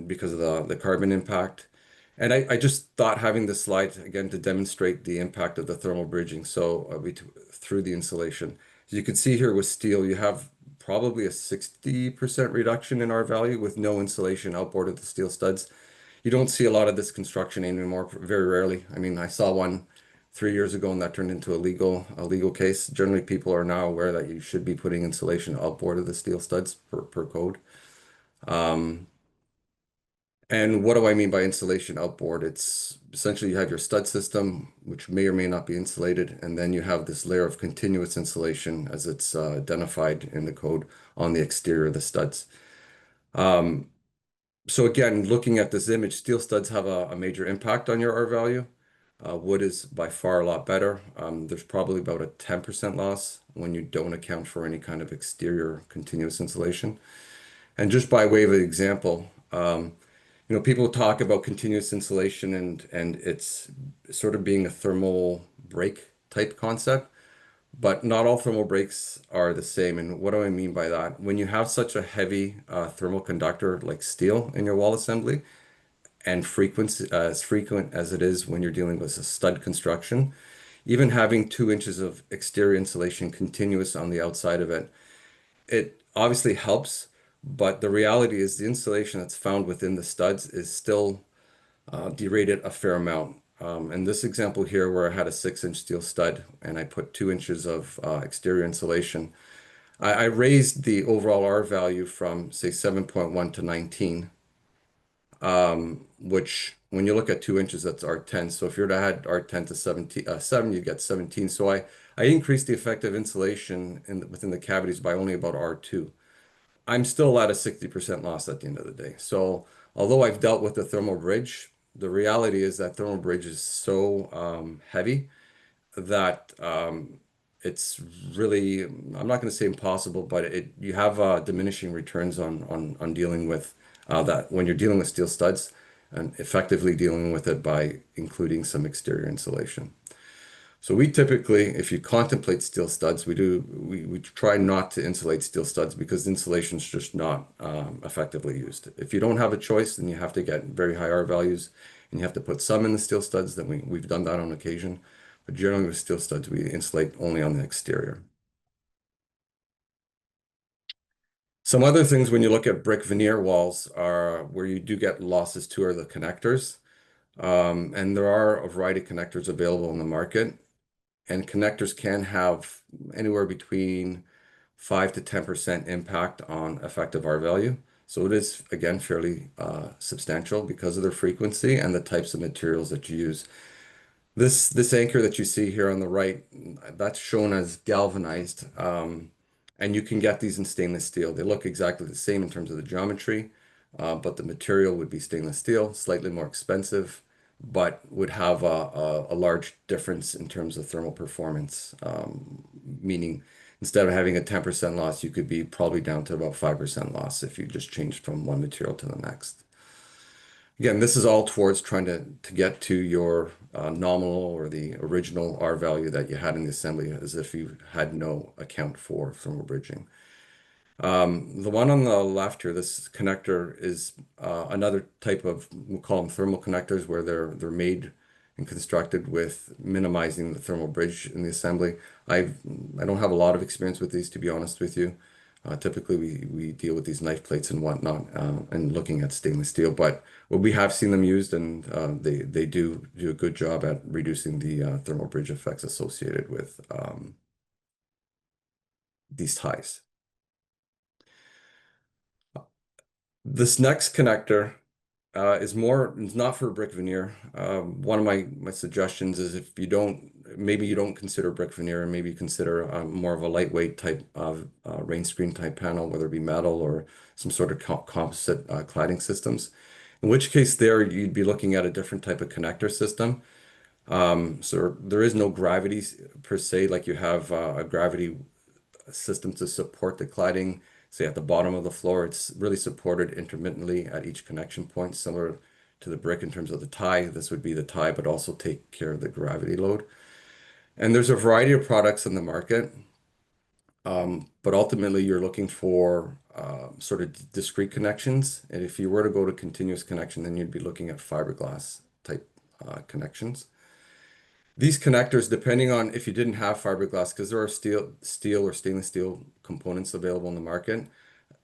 S18: because of the carbon impact. And I just thought having this slide again to demonstrate the impact of the thermal bridging. So through the insulation, as you can see here with steel, you have probably a 60% reduction in R value with no insulation outboard of the steel studs. You don't see a lot of this construction anymore, very rarely. I mean, I saw one 3 years ago, and that turned into a legal case. Generally, people are now aware that you should be putting insulation outboard of the steel studs per code. And what do I mean by insulation outboard? It's essentially you have your stud system, which may or may not be insulated, and then you have this layer of continuous insulation as it's identified in the code on the exterior of the studs. So again, looking at this image, steel studs have a major impact on your R value. Wood is by far a lot better. There's probably about a 10% loss when you don't account for any kind of exterior continuous insulation. And just by way of an example, people talk about continuous insulation and it's sort of being a thermal break type concept, but not all thermal breaks are the same. And what do I mean by that? When you have such a heavy thermal conductor like steel in your wall assembly, and as frequent as it is when you're dealing with a stud construction, even having 2 inches of exterior insulation continuous on the outside of it, it obviously helps, but the reality is the insulation that's found within the studs is still derated a fair amount. In this example here, where I had a 6-inch steel stud and I put 2 inches of exterior insulation, I raised the overall R value from, say, 7.1 to 19, which when you look at 2 inches, that's R10. So if you were to add R10 to 7, you get 17. So I increased the effective insulation within the cavities by only about R2. I'm still at a 60% loss at the end of the day. So although I've dealt with the thermal bridge, the reality is that thermal bridge is so heavy that it's really, I'm not going to say impossible, but you have diminishing returns on dealing with that when you're dealing with steel studs and effectively dealing with it by including some exterior insulation. So we typically, if you contemplate steel studs, we try not to insulate steel studs because insulation is just not effectively used. If you don't have a choice, then you have to get very high R values and you have to put some in the steel studs. Then we've done that on occasion. But generally with steel studs, we insulate only on the exterior. Some other things when you look at brick veneer walls are where you do get losses to are the connectors. And there are a variety of connectors available in the market. And connectors can have anywhere between 5 to 10% impact on effective R value. So it is, again, fairly substantial because of their frequency and the types of materials that you use. This anchor that you see here on the right, that's shown as galvanized. And you can get these in stainless steel. They look exactly the same in terms of the geometry, but the material would be stainless steel, slightly more expensive, but would have a large difference in terms of thermal performance. Meaning instead of having a 10% loss, you could be probably down to about 5% loss if you just changed from one material to the next. Again, this is all towards trying to get to your nominal or the original R value that you had in the assembly as if you had no account for thermal bridging. The one on the left here, this connector is another type of, we'll call them thermal connectors, where they're made and constructed with minimizing the thermal bridge in the assembly. I don't have a lot of experience with these, to be honest with you. Typically, we deal with these knife plates and whatnot, and looking at stainless steel. But we have seen them used, and they do a good job at reducing the thermal bridge effects associated with these ties. This next connector is not for brick veneer. One of my suggestions is if maybe you don't consider brick veneer, and maybe consider more of a lightweight type of rain screen type panel, whether it be metal or some sort of composite cladding systems. In which case there you'd be looking at a different type of connector system. So there is no gravity per se, like you have a gravity system to support the cladding. Say at the bottom of the floor, it's really supported intermittently at each connection point, similar to the brick in terms of the tie. This would be the tie, but also take care of the gravity load. And there's a variety of products in the market, but ultimately you're looking for sort of discrete connections. And if you were to go to continuous connection, then you'd be looking at fiberglass type connections. These connectors, depending on if you didn't have fiberglass, because there are steel or stainless steel components available in the market,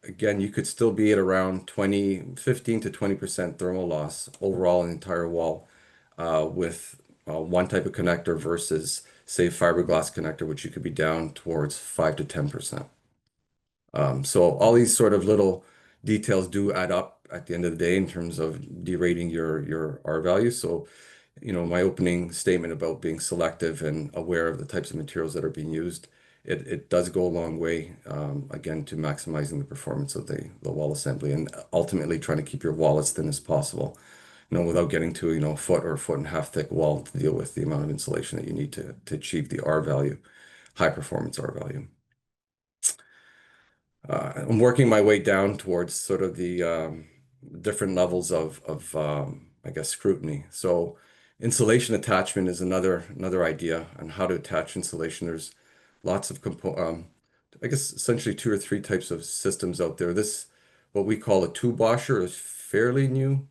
S18: again, you could still be at around 15 to 20% thermal loss overall in the entire wall with one type of connector versus, say, fiberglass connector, which you could be down towards 5 to 10%. So all these sort of little details do add up at the end of the day in terms of derating your R value. So my opening statement about being selective and aware of the types of materials that are being used, it does go a long way, again, to maximizing the performance of the wall assembly and ultimately trying to keep your wall as thin as possible, without getting to a foot or a foot and a half thick wall to deal with the amount of insulation that you need to achieve the R value, high performance R value. I'm working my way down towards sort of the different levels of I guess, scrutiny. So insulation attachment is another idea on how to attach insulation. There's lots of I guess essentially 2 or 3 types of systems out there. This, what we call a tube washer, is fairly new.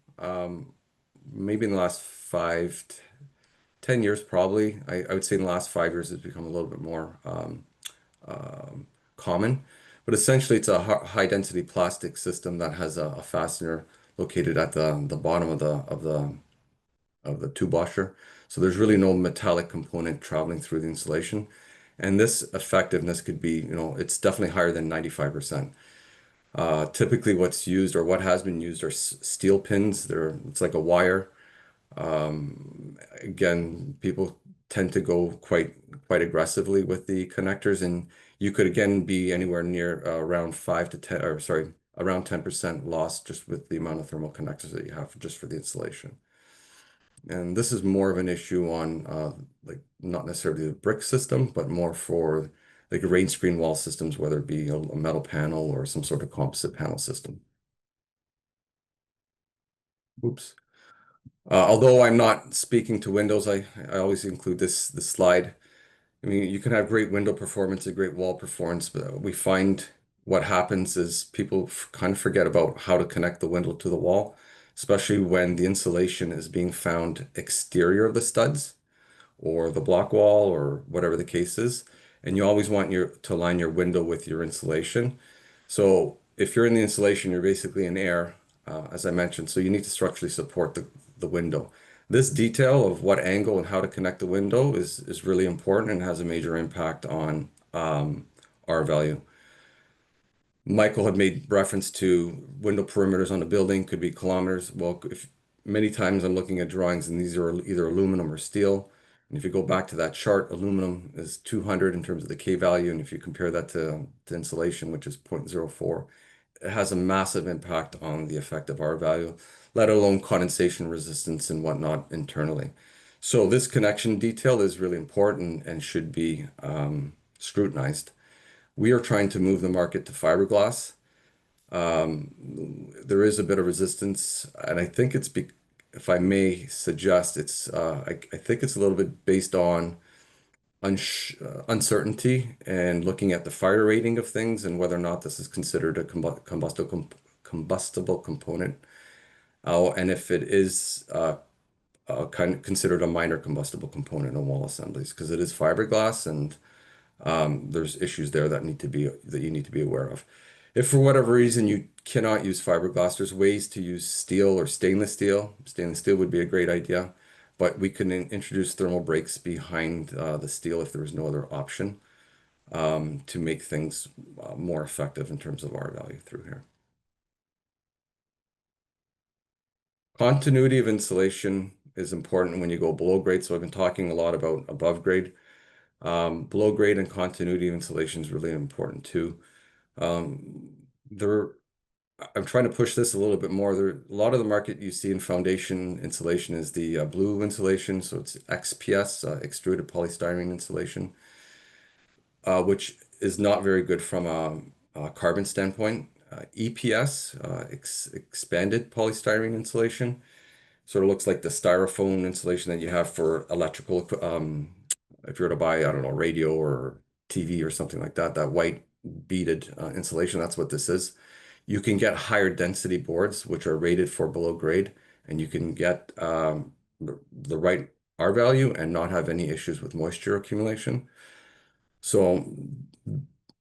S18: Maybe in the last 5 to 10 years, probably. I would say in the last 5 years, it's become a little bit more common. But essentially, it's a high density plastic system that has a fastener located at the bottom of the tube washer. So there's really no metallic component traveling through the insulation. And this effectiveness could be, it's definitely higher than 95%. Typically what's used or what has been used are steel pins. It's like a wire. Again, people tend to go quite aggressively with the connectors, and you could again be anywhere near around 5 to 10, or sorry, around 10% loss just with the amount of thermal connectors that you have just for the insulation. And this is more of an issue on like not necessarily the brick system, but more for like rain screen wall systems, whether it be a metal panel or some sort of composite panel system. Oops. Although I'm not speaking to windows, I always include this slide. I mean, you can have great window performance and great wall performance, but we find what happens is people kind of forget about how to connect the window to the wall, especially when the insulation is being found exterior of the studs or the block wall or whatever the case is. And you always want to align your window with your insulation. So if you're in the insulation, you're basically in air, as I mentioned. So you need to structurally support the window. This detail of what angle and how to connect the window is really important and has a major impact on R value. Michael had made reference to window perimeters on a building, could be kilometers. Well, many times I'm looking at drawings and these are either aluminum or steel. And if you go back to that chart, aluminum is 200 in terms of the K value. And if you compare that to insulation, which is 0.04, it has a massive impact on the effective R value, let alone condensation resistance and whatnot internally. So this connection detail is really important and should be scrutinized. We are trying to move the market to fiberglass. There is a bit of resistance, and I think it's, if I may suggest, I think it's a little bit based on uncertainty and looking at the fire rating of things and whether or not this is considered a combustible component. And if it is kind of considered a minor combustible component in wall assemblies, because it is fiberglass and there's issues there that you need to be aware of. If for whatever reason you cannot use fiberglass, there's ways to use steel or stainless steel. Stainless steel would be a great idea, but we can introduce thermal breaks behind the steel if there is no other option to make things more effective in terms of R value through here. Continuity of insulation is important when you go below grade. So I've been talking a lot about above grade. Below grade and continuity of insulation is really important too. I'm trying to push this a little bit more. A lot of the market you see in foundation insulation is the blue insulation. So it's XPS, extruded polystyrene insulation, which is not very good from a carbon standpoint. EPS, expanded polystyrene insulation, sort of looks like the styrofoam insulation that you have for electrical, if you were to buy, I don't know, radio or TV or something like that, that white beaded insulation, that's what this is. You can get higher density boards, which are rated for below grade, and you can get the right R value and not have any issues with moisture accumulation. So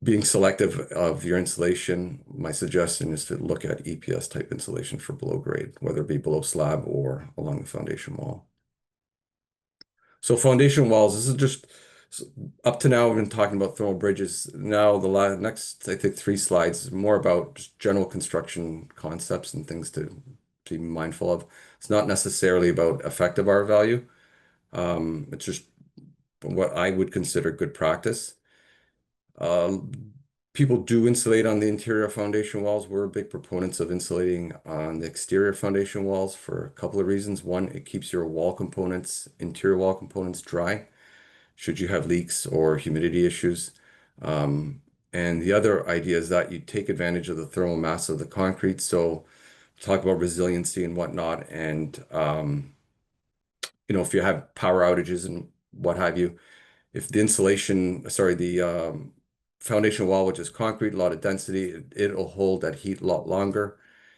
S18: being selective of your insulation, my suggestion is to look at EPS type insulation for below grade, whether it be below slab or along the foundation wall. So foundation walls, this is just up to now, we've been talking about thermal bridges. Now the next, I think 3 slides is more about just general construction concepts and things to be mindful of. It's not necessarily about effective R value. It's just what I would consider good practice. People do insulate on the interior foundation walls. We're big proponents of insulating on the exterior foundation walls for a couple of reasons. One, it keeps your wall components, interior wall components dry, should you have leaks or humidity issues. And the other idea is that you take advantage of the thermal mass of the concrete. So talk about resiliency and whatnot. And, if you have power outages and what have you, if the foundation wall, which is concrete, a lot of density, it'll hold that heat a lot longer.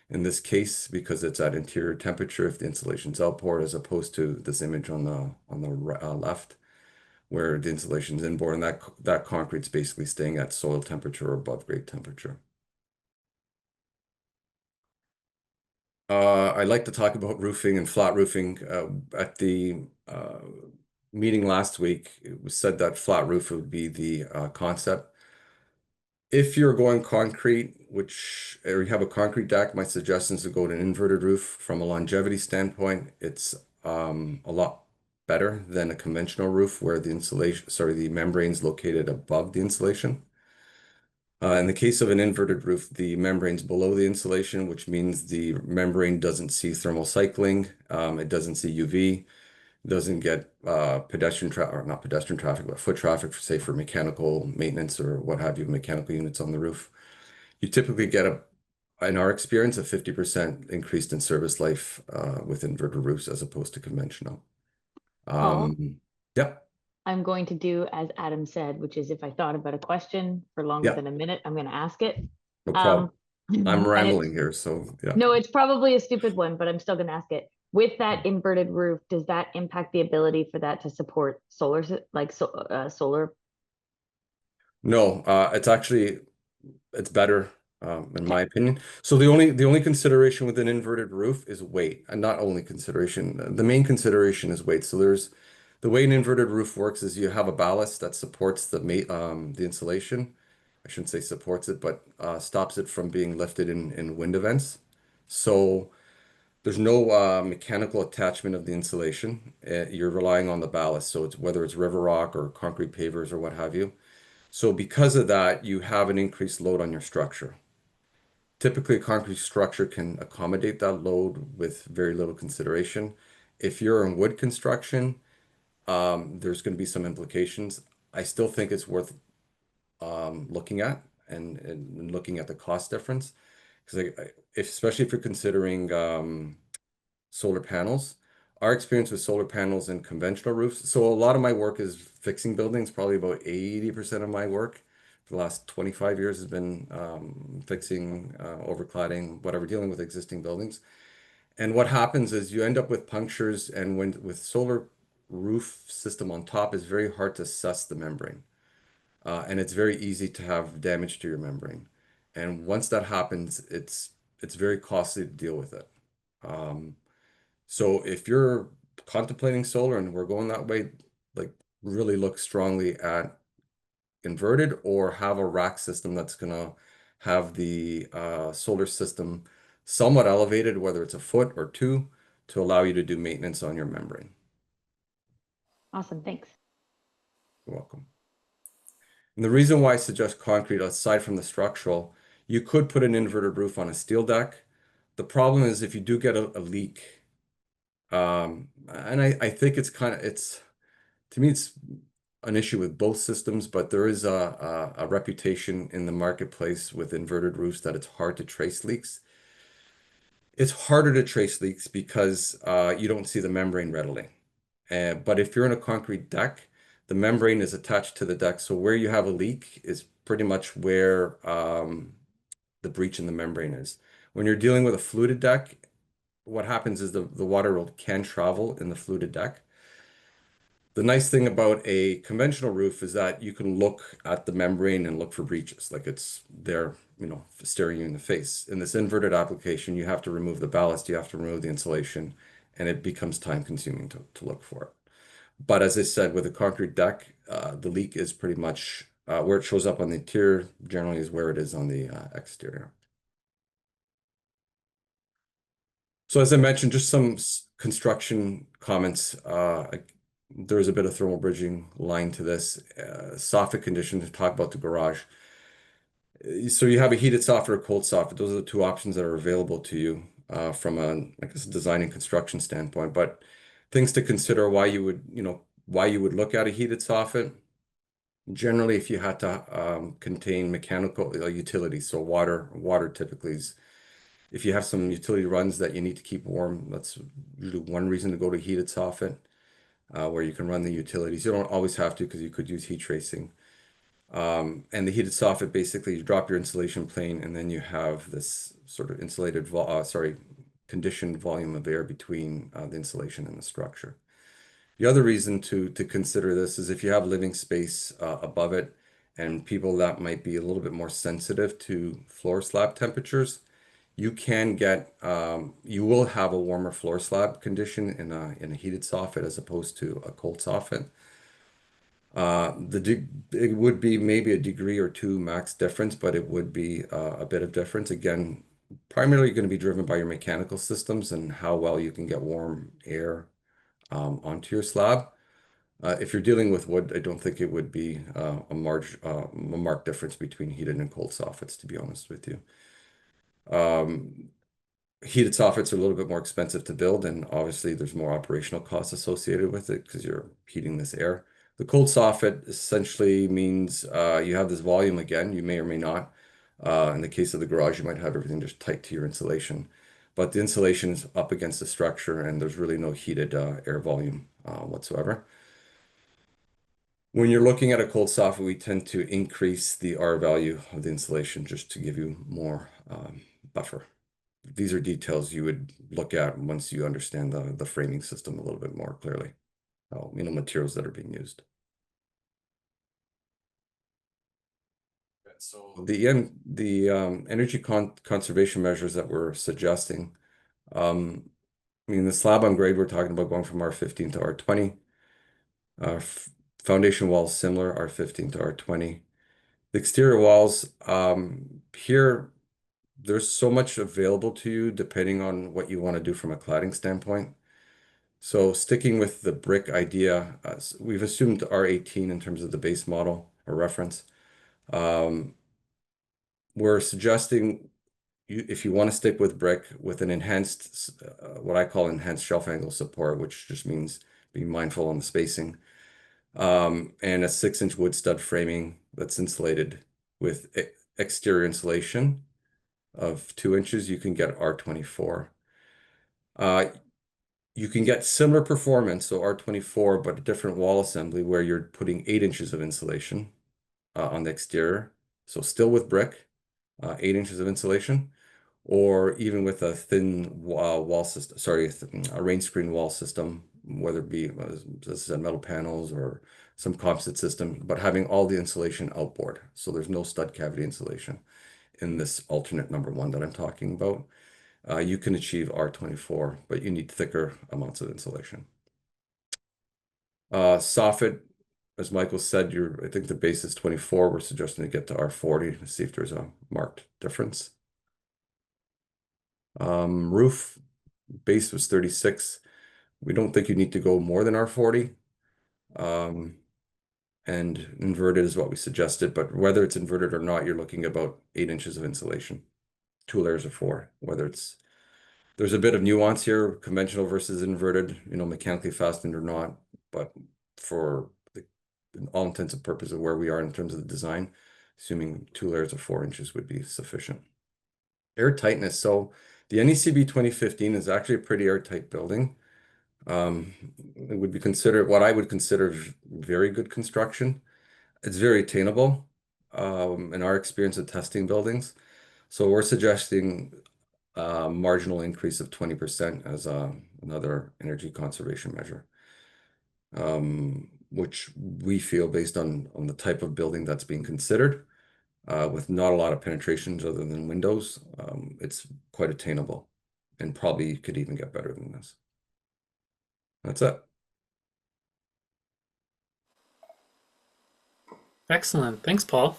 S18: In this case, because it's at interior temperature, if the insulation's outboard, as opposed to this image on the left, where the insulation's inboard, and that concrete's basically staying at soil temperature or above grade temperature. I'd like to talk about roofing and flat roofing. At the meeting last week, it was said that flat roof would be the concept. If you're going concrete, or you have a concrete deck, my suggestion is to go to an inverted roof. From a longevity standpoint, it's a lot better than a conventional roof where the membrane's located above the insulation. In the case of an inverted roof, the membrane's below the insulation, which means the membrane doesn't see thermal cycling. It doesn't see UV, doesn't get pedestrian traffic, or not pedestrian traffic, but foot traffic, for, say, for mechanical maintenance or what have you, mechanical units on the roof. You typically get in our experience, a 50% increase in service life with inverted roofs as opposed to conventional.
S5: Paul?
S18: Yep.
S5: I'm going to do as Adam said, which is if I thought about a question for longer
S18: Yeah.
S5: than a minute, I'm going to ask it.
S18: No problem. I'm
S5: and
S18: rambling here, so yeah.
S5: No, it's probably a stupid one, but I'm still going to ask it. With that inverted roof, does that impact the ability for that to support solar, solar?
S18: No, it's actually, it's better, in my opinion. So the only consideration with an inverted roof is weight, and not only consideration. The main consideration is weight. So the way an inverted roof works is you have a ballast that supports the insulation. I shouldn't say supports it, but stops it from being lifted in wind events. So there's no mechanical attachment of the insulation. You're relying on the ballast. So it's whether it's river rock or concrete pavers or what have you. So because of that, you have an increased load on your structure. Typically, a concrete structure can accommodate that load with very little consideration. If you're in wood construction, there's going to be some implications. I still think it's worth looking at and looking at the cost difference, because especially if you're considering solar panels. Our experience with solar panels and conventional roofs. So a lot of my work is fixing buildings. Probably about 80% of my work for the last 25 years has been fixing, overcladding, whatever, dealing with existing buildings. And what happens is you end up with punctures, and with solar roof system on top, it's very hard to assess the membrane. And it's very easy to have damage to your membrane. And once that happens, it's very costly to deal with it. So if you're contemplating solar and we're going that way, like really look strongly at inverted, or have a rack system that's gonna have the solar system somewhat elevated, whether it's a foot or two, to allow you to do maintenance on your membrane.
S5: Awesome, thanks.
S18: You're welcome. And the reason why I suggest concrete, aside from the structural, you could put an inverted roof on a steel deck. The problem is if you do get a leak, and I think to me, it's an issue with both systems, but there is a reputation in the marketplace with inverted roofs that it's hard to trace leaks. It's harder to trace leaks because you don't see the membrane readily. But if you're in a concrete deck, the membrane is attached to the deck. So where you have a leak is pretty much where the breach in the membrane is. When you're dealing with a fluted deck, what happens is the water can travel in the fluted deck. The nice thing about a conventional roof is that you can look at the membrane and look for breaches, like it's there, staring you in the face. In this inverted application, you have to remove the ballast, you have to remove the insulation, and it becomes time consuming to look for it. But as I said, with a concrete deck, the leak is pretty much where it shows up on the interior, generally is where it is on the exterior. So as I mentioned, just some construction comments. There is a bit of thermal bridging line to this. Soffit condition, to talk about the garage. So you have a heated soffit or cold soffit. Those are the two options that are available to you from a, I guess, design and construction standpoint. But things to consider why you would look at a heated soffit. Generally, if you had to contain mechanical utilities, so water typically is. If you have some utility runs that you need to keep warm, that's usually one reason to go to heated soffit, where you can run the utilities. You don't always have to, because you could use heat tracing. And the heated soffit, basically, you drop your insulation plane, and then you have this sort of conditioned volume of air between the insulation and the structure. The other reason to consider this is if you have living space above it, and people that might be a little bit more sensitive to floor slab temperatures, you will have a warmer floor slab condition in a heated soffit as opposed to a cold soffit. It would be maybe a degree or two max difference, but it would be a bit of difference. Again, primarily going to be driven by your mechanical systems and how well you can get warm air onto your slab. If you're dealing with wood, I don't think it would be a marked difference between heated and cold soffits, to be honest with you. Heated soffits are a little bit more expensive to build, and obviously there's more operational costs associated with it because you're heating this air. The cold soffit essentially means you have this volume again, you may or may not. In the case of the garage, you might have everything just tight to your insulation, but the insulation is up against the structure and there's really no heated air volume whatsoever. When you're looking at a cold soffit, we tend to increase the R value of the insulation just to give you more buffer. These are details you would look at once you understand the framing system a little bit more clearly. Materials that are being used. So the energy conservation measures that we're suggesting, the slab on grade, we're talking about going from R15 to R20. Foundation walls similar, R15 to R20. The exterior walls, here, there's so much available to you depending on what you want to do from a cladding standpoint. So sticking with the brick idea, we've assumed R18 in terms of the base model or reference. We're suggesting if you want to stick with brick with an enhanced, what I call enhanced shelf angle support, which just means being mindful on the spacing, and a 6-inch wood stud framing that's insulated with exterior insulation of 2 inches, you can get R24. You can get similar performance, so R24, but a different wall assembly where you're putting 8 inches of insulation on the exterior. So still with brick, 8 inches of insulation, or even with a thin wall system, a rain screen wall system, whether it be, as I said, metal panels or some composite system, but having all the insulation outboard. So there's no stud cavity insulation in this alternate number 1 that I'm talking about. You can achieve R24, but you need thicker amounts of insulation. Soffit, as Michael said, I think the base is 24. We're suggesting to get to R40 to see if there's a marked difference. Roof base was 36. We don't think you need to go more than R40. And inverted is what we suggested, but whether it's inverted or not, you're looking about 8 inches of insulation, 2 layers of 4, there's a bit of nuance here, conventional versus inverted, mechanically fastened or not, but for all intents and purposes of where we are in terms of the design, assuming 2 layers of 4 inches would be sufficient. Air tightness. So the NECB 2015 is actually a pretty airtight building. It would be considered what I would consider very good construction. It's very attainable in our experience of testing buildings. So we're suggesting marginal increase of 20% as another energy conservation measure, which we feel based on the type of building that's being considered, with not a lot of penetrations other than windows, it's quite attainable and probably could even get better than this. That's it.
S1: Excellent. Thanks, Paul.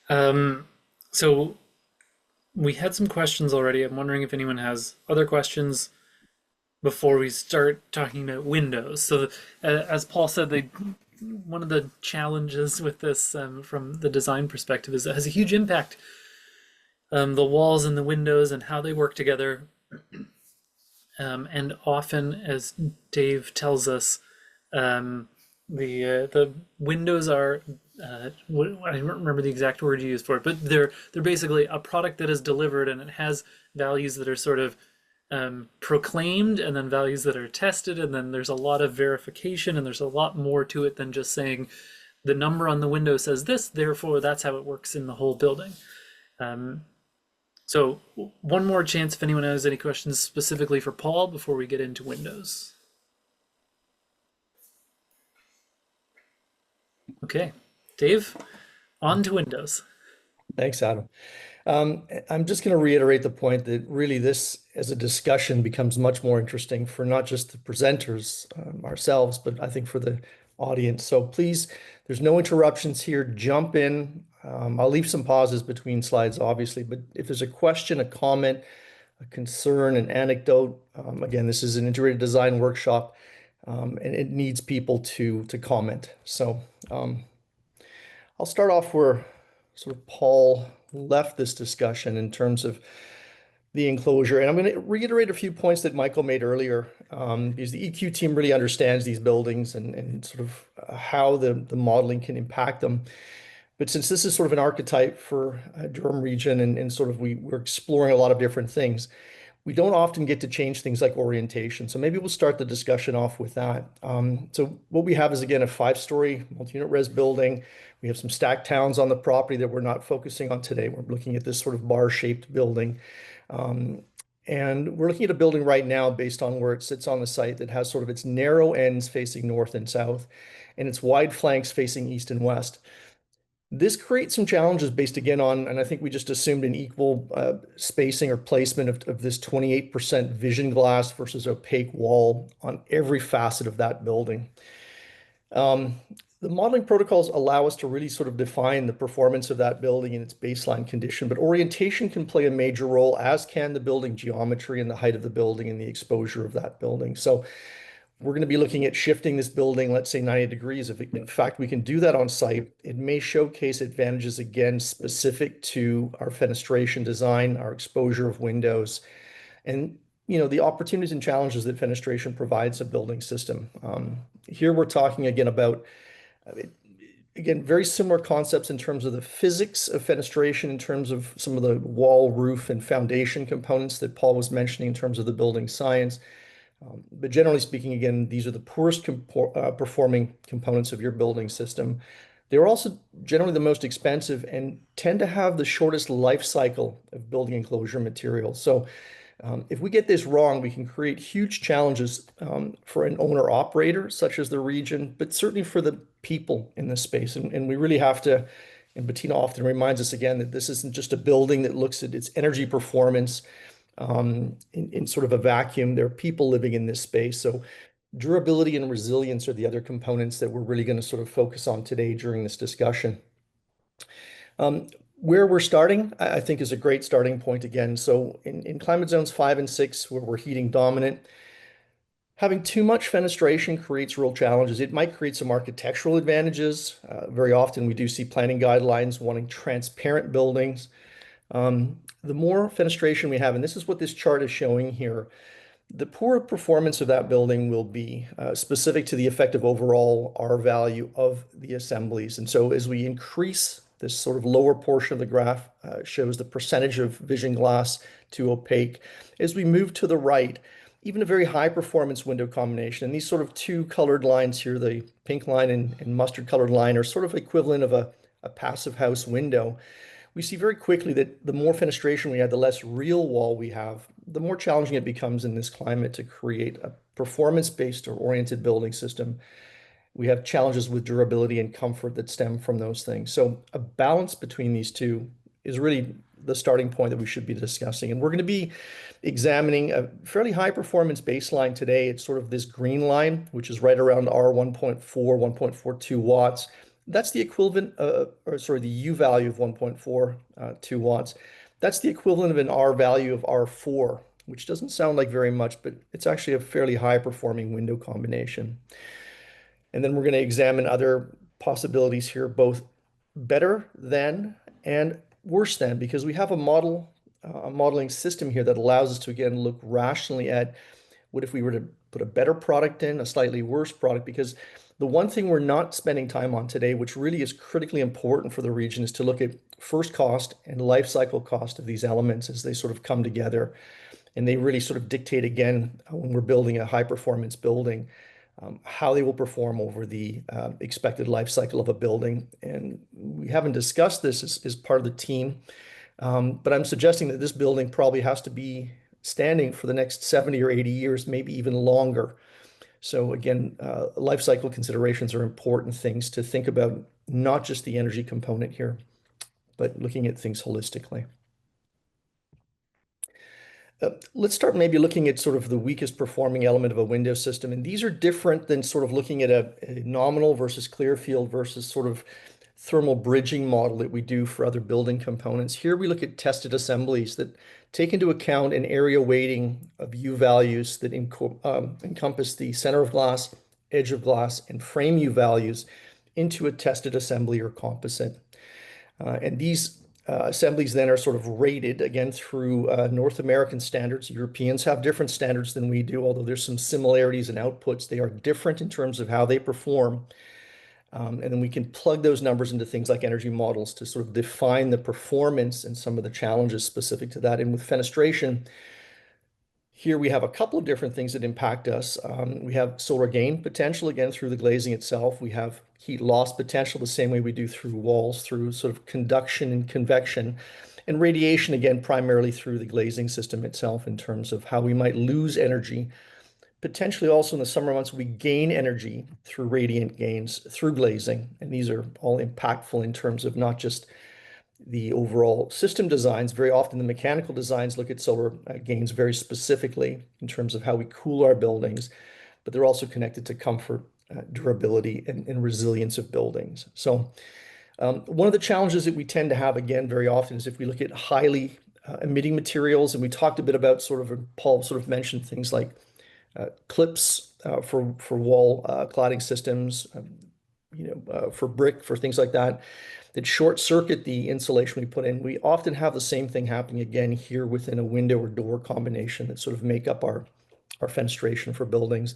S1: So we had some questions already. I'm wondering if anyone has other questions before we start talking about windows. So as Paul said, one of the challenges with this from the design perspective is it has a huge impact. The walls and the windows and how they work together. And often, as Dave tells us, the windows are I don't remember the exact word you used for it, but they're basically a product that is delivered and it has values that are sort of proclaimed and then values that are tested, and then there's a lot of verification and there's a lot more to it than just saying the number on the window says this, therefore that's how it works in the whole building. So one more chance if anyone has any questions specifically for Paul before we get into windows. Okay, Dave, on to windows.
S4: Thanks, Adam. I'm just going to reiterate the point that really this as a discussion becomes much more interesting for not just the presenters ourselves, but I think for the audience. So please, there's no interruptions here. Jump in. I'll leave some pauses between slides, obviously, but if there's a question, a comment, a concern, an anecdote, again, this is an integrated design workshop. and it needs people to comment. So I'll start off where sort of Paul left this discussion in terms of the enclosure. And I'm going to reiterate a few points that Michael made earlier, because the EQ team really understands these buildings and sort of how the modeling can impact them. But since this is sort of an archetype for Durham region and sort of we're exploring a lot of different things, we don't often get to change things like orientation. So maybe we'll start the discussion off with that. So what we have is, again, a 5-story multi-unit res building. We have some stacked towns on the property that we're not focusing on today. We're looking at this sort of bar-shaped building. And we're looking at a building right now based on where it sits on the site that has sort of its narrow ends facing north and south and its wide flanks facing east and west. This creates some challenges based again on, and I think we just assumed an equal spacing or placement of this 28% vision glass versus opaque wall on every facet of that building. The modeling protocols allow us to really sort of define the performance of that building in its baseline condition, but orientation can play a major role, as can the building geometry and the height of the building and the exposure of that building. So we're going to be looking at shifting this building, let's say 90 degrees. If in fact we can do that on site, it may showcase advantages again specific to our fenestration design, our exposure of windows, and the opportunities and challenges that fenestration provides a building system. Here we're talking again about very similar concepts in terms of the physics of fenestration, in terms of some of the wall, roof, and foundation components that Paul was mentioning in terms of the building science. But generally speaking, again, these are the poorest performing components of your building system. They're also generally the most expensive and tend to have the shortest life cycle of building enclosure materials. So if we get this wrong, we can create huge challenges for an owner operator such as the region, but certainly for the people in this space. And we really have to, and Bettina often reminds us again that this isn't just a building that looks at its energy performance in sort of a vacuum. There are people living in this space. So durability and resilience are the other components that we're really going to sort of focus on today during this discussion. Where we're starting, I think, is a great starting point again. So in climate zones 5 and 6, where we're heating dominant, having too much fenestration creates real challenges. It might create some architectural advantages. Very often we do see planning guidelines wanting transparent buildings. The more fenestration we have, and this is what this chart is showing here, the poorer performance of that building will be specific to the effective overall R value of the assemblies. And so as we increase this sort of lower portion of the graph shows the percentage of vision glass to opaque. As we move to the right, even a very high performance window combination, and these sort of two colored lines here, the pink line and mustard colored line, are sort of equivalent of a passive house window. We see very quickly that the more fenestration we have, the less real wall we have, the more challenging it becomes in this climate to create a performance-based or oriented building system. We have challenges with durability and comfort that stem from those things. So a balance between these two is really the starting point that we should be discussing. And we're going to be examining a fairly high performance baseline today. It's sort of this green line, which is right around R 1.4, 1.42 watts. That's the equivalent, the U value of 1.42 watts. That's the equivalent of an R value of R4, which doesn't sound like very much, but it's actually a fairly high performing window combination. And then we're going to examine other possibilities here, both better than and worse than, because we have a modeling system here that allows us to, again, look rationally at what if we were to put a better product in, a slightly worse product, because the one thing we're not spending time on today, which really is critically important for the region, is to look at first cost and life cycle cost of these elements as they sort of come together. And they really sort of dictate, again, when we're building a high performance building, how they will perform over the expected life cycle of a building. And we haven't discussed this as part of the team, but I'm suggesting that this building probably has to be standing for the next 70 or 80 years, maybe even longer. So again, life cycle considerations are important things to think about, not just the energy component here, but looking at things holistically. Let's start maybe looking at sort of the weakest performing element of a window system. And these are different than sort of looking at a nominal versus clear field versus sort of thermal bridging model that we do for other building components. Here we look at tested assemblies that take into account an area weighting of U values that encompass the center of glass, edge of glass, and frame U values into a tested assembly or composite. And these assemblies then are sort of rated again through North American standards. Europeans have different standards than we do, although there's some similarities in outputs. They are different in terms of how they perform. And then we can plug those numbers into things like energy models to sort of define the performance and some of the challenges specific to that. And with fenestration, here we have a couple of different things that impact us. We have solar gain potential, again, through the glazing itself. We have heat loss potential the same way we do through walls, through sort of conduction and convection. And radiation, again, primarily through the glazing system itself in terms of how we might lose energy. Potentially also in the summer months, we gain energy through radiant gains through glazing. And these are all impactful in terms of not just the overall system designs. Very often the mechanical designs look at solar gains very specifically in terms of how we cool our buildings, but they're also connected to comfort, durability, and resilience of buildings. So one of the challenges that we tend to have, again, very often is if we look at highly emitting materials, and we talked a bit about Paul sort of mentioned things like clips for wall cladding systems, for brick, for things like that, that short circuit the insulation we put in. We often have the same thing happening again here within a window or door combination that sort of make up our fenestration for buildings.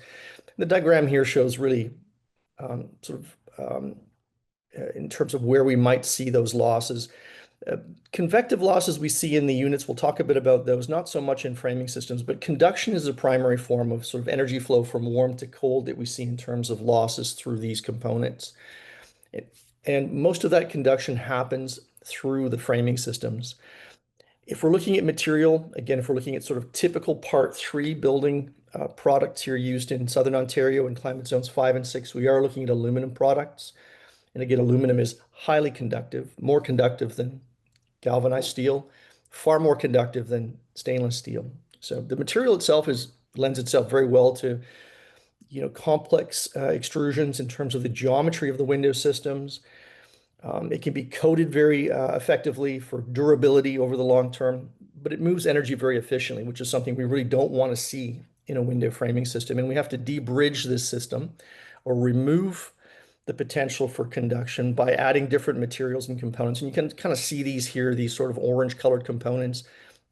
S4: The diagram here shows really in terms of where we might see those losses. Convective losses we see in the units, we'll talk a bit about those, not so much in framing systems, but conduction is a primary form of sort of energy flow from warm to cold that we see in terms of losses through these components. And most of that conduction happens through the framing systems. If we're looking at material, again, if we're looking at sort of typical Part 3 building products here used in Southern Ontario and climate zones 5 and 6, we are looking at aluminum products. And again, aluminum is highly conductive, more conductive than galvanized steel, far more conductive than stainless steel. So the material itself lends itself very well to complex extrusions in terms of the geometry of the window systems. It can be coated very effectively for durability over the long term, but it moves energy very efficiently, which is something we really don't want to see in a window framing system. And we have to debridge this system or remove the potential for conduction by adding different materials and components. And you can kind of see these here, these sort of orange colored components.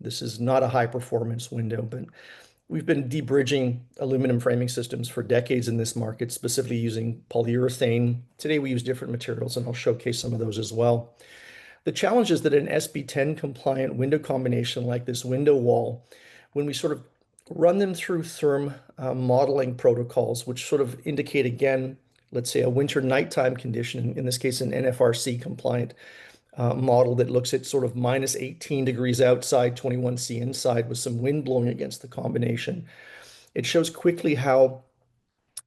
S4: This is not a high performance window, but we've been debridging aluminum framing systems for decades in this market, specifically using polyurethane. Today we use different materials, and I'll showcase some of those as well. The challenge is that an SB10 compliant window combination like this window wall, when we sort of run them through therm modeling protocols, which sort of indicate, again, let's say a winter nighttime condition, in this case, an NFRC compliant model that looks at sort of minus 18 degrees outside, 21°C inside with some wind blowing against the combination. It shows quickly how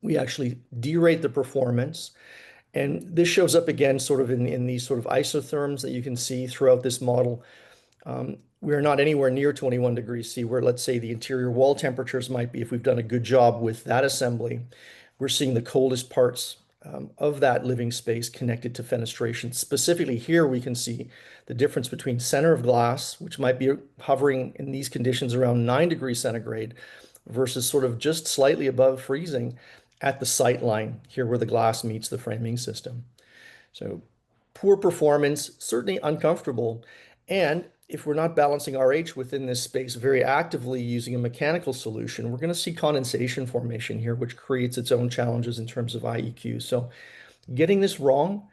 S4: we actually derate the performance. And this shows up again sort of in these sort of isotherms that you can see throughout this model. We're not anywhere near 21°C, where let's say the interior wall temperatures might be if we've done a good job with that assembly. We're seeing the coldest parts of that living space connected to fenestration. Specifically here, we can see the difference between center of glass, which might be hovering in these conditions around 9 degrees centigrade, versus sort of just slightly above freezing at the sight line here where the glass meets the framing system. So poor performance, certainly uncomfortable. And if we're not balancing RH within this space very actively using a mechanical solution, we're going to see condensation formation here, which creates its own challenges in terms of IEQ. So getting this wrong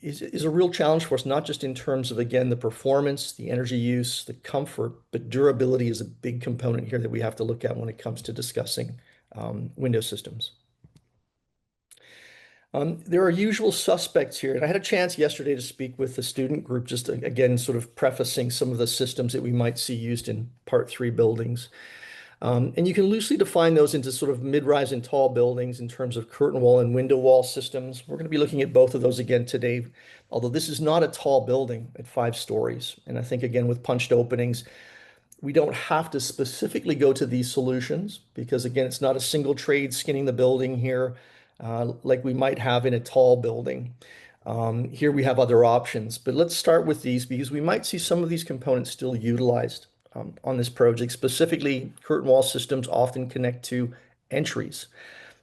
S4: is a real challenge for us, not just in terms of, again, the performance, the energy use, the comfort, but durability is a big component here that we have to look at when it comes to discussing window systems. There are usual suspects here, and I had a chance yesterday to speak with the student group, just again, sort of prefacing some of the systems that we might see used in Part 3 buildings. And you can loosely define those into sort of mid-rise and tall buildings in terms of curtain wall and window wall systems. We're going to be looking at both of those again today, although this is not a tall building at 5 stories. And I think, again, with punched openings, we don't have to specifically go to these solutions because, again, it's not a single trade skinning the building here like we might have in a tall building. Here we have other options, but let's start with these because we might see some of these components still utilized on this project. Specifically, curtain wall systems often connect to entries.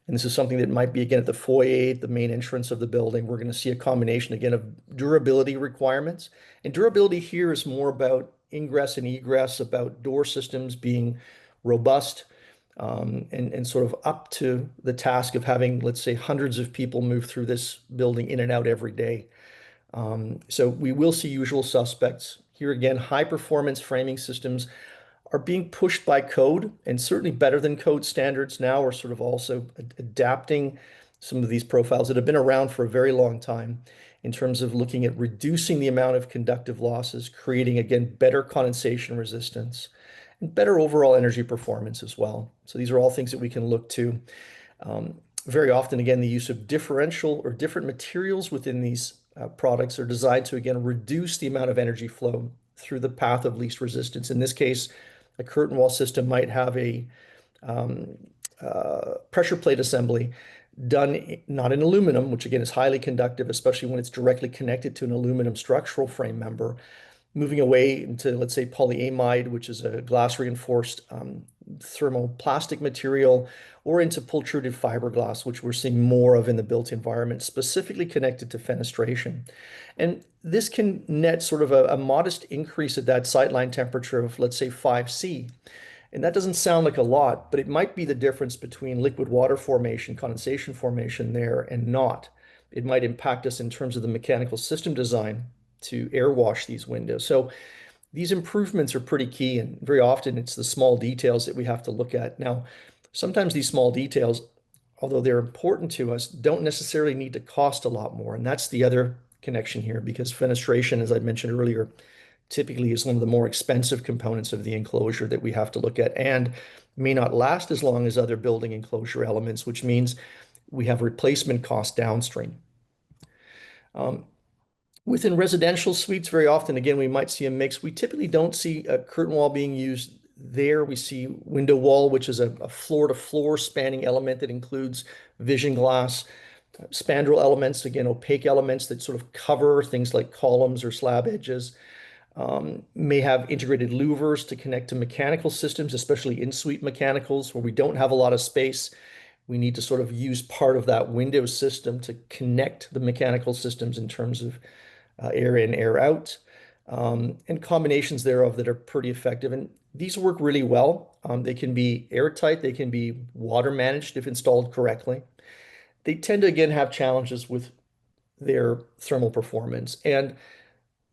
S4: And this is something that might be, again, at the foyer, the main entrance of the building. We're going to see a combination, again, of durability requirements. And durability here is more about ingress and egress, about door systems being robust, and sort of up to the task of having, let's say, hundreds of people move through this building in and out every day. So we will see usual suspects. Here again, high performance framing systems are being pushed by code and certainly better than code standards now. We're sort of also adapting some of these profiles that have been around for a very long time in terms of looking at reducing the amount of conductive losses, creating, again, better condensation resistance and better overall energy performance as well. So these are all things that we can look to. Very often, again, the use of differential or different materials within these products are designed to, again, reduce the amount of energy flow through the path of least resistance. In this case, a curtain wall system might have a pressure plate assembly done not in aluminum, which again is highly conducttive, especially when it's directly connected to an aluminum structural frame member, moving away into, let's say, polyamide, which is a glass reinforced thermoplastic material, or into pultruded fiberglass, which we're seeing more of in the built environment, specifically connected to fenestration. And this can net sort of a modest increase at that sightline temperature of, let's say, 5C. And that doesn't sound like a lot, but it might be the difference between liquid water formation, condensation formation there, and not. It might impact us in terms of the mechanical system design to air wash these windows. So these improvements are pretty key, and very often it's the small details that we have to look at. Now, sometimes these small details, although they're important to us, don't necessarily need to cost a lot more. And that's the other connection here, because fenestration, as I mentioned earlier, typically is one of the more expensive components of the enclosure that we have to look at and may not last as long as other building enclosure elements, which means we have replacement cost downstream. Within residential suites, very often, again, we might see a mix. We typically don't see a curtain wall being used there. We see window wall, which is a floor-to-floor spanning element that includes vision glass, spandrel elements, again, opaque elements that sort of cover things like columns or slab edges. May have integrated louvers to connect to mechanical systems, especially in-suite mechanicals where we don't have a lot of space. We need to sort of use part of that window system to connect the mechanical systems in terms of air in, air out, and combinations thereof that are pretty effective. And these work really well. They can be airtight. They can be water managed if installed correctly. They tend to, again, have challenges with their thermal performance. And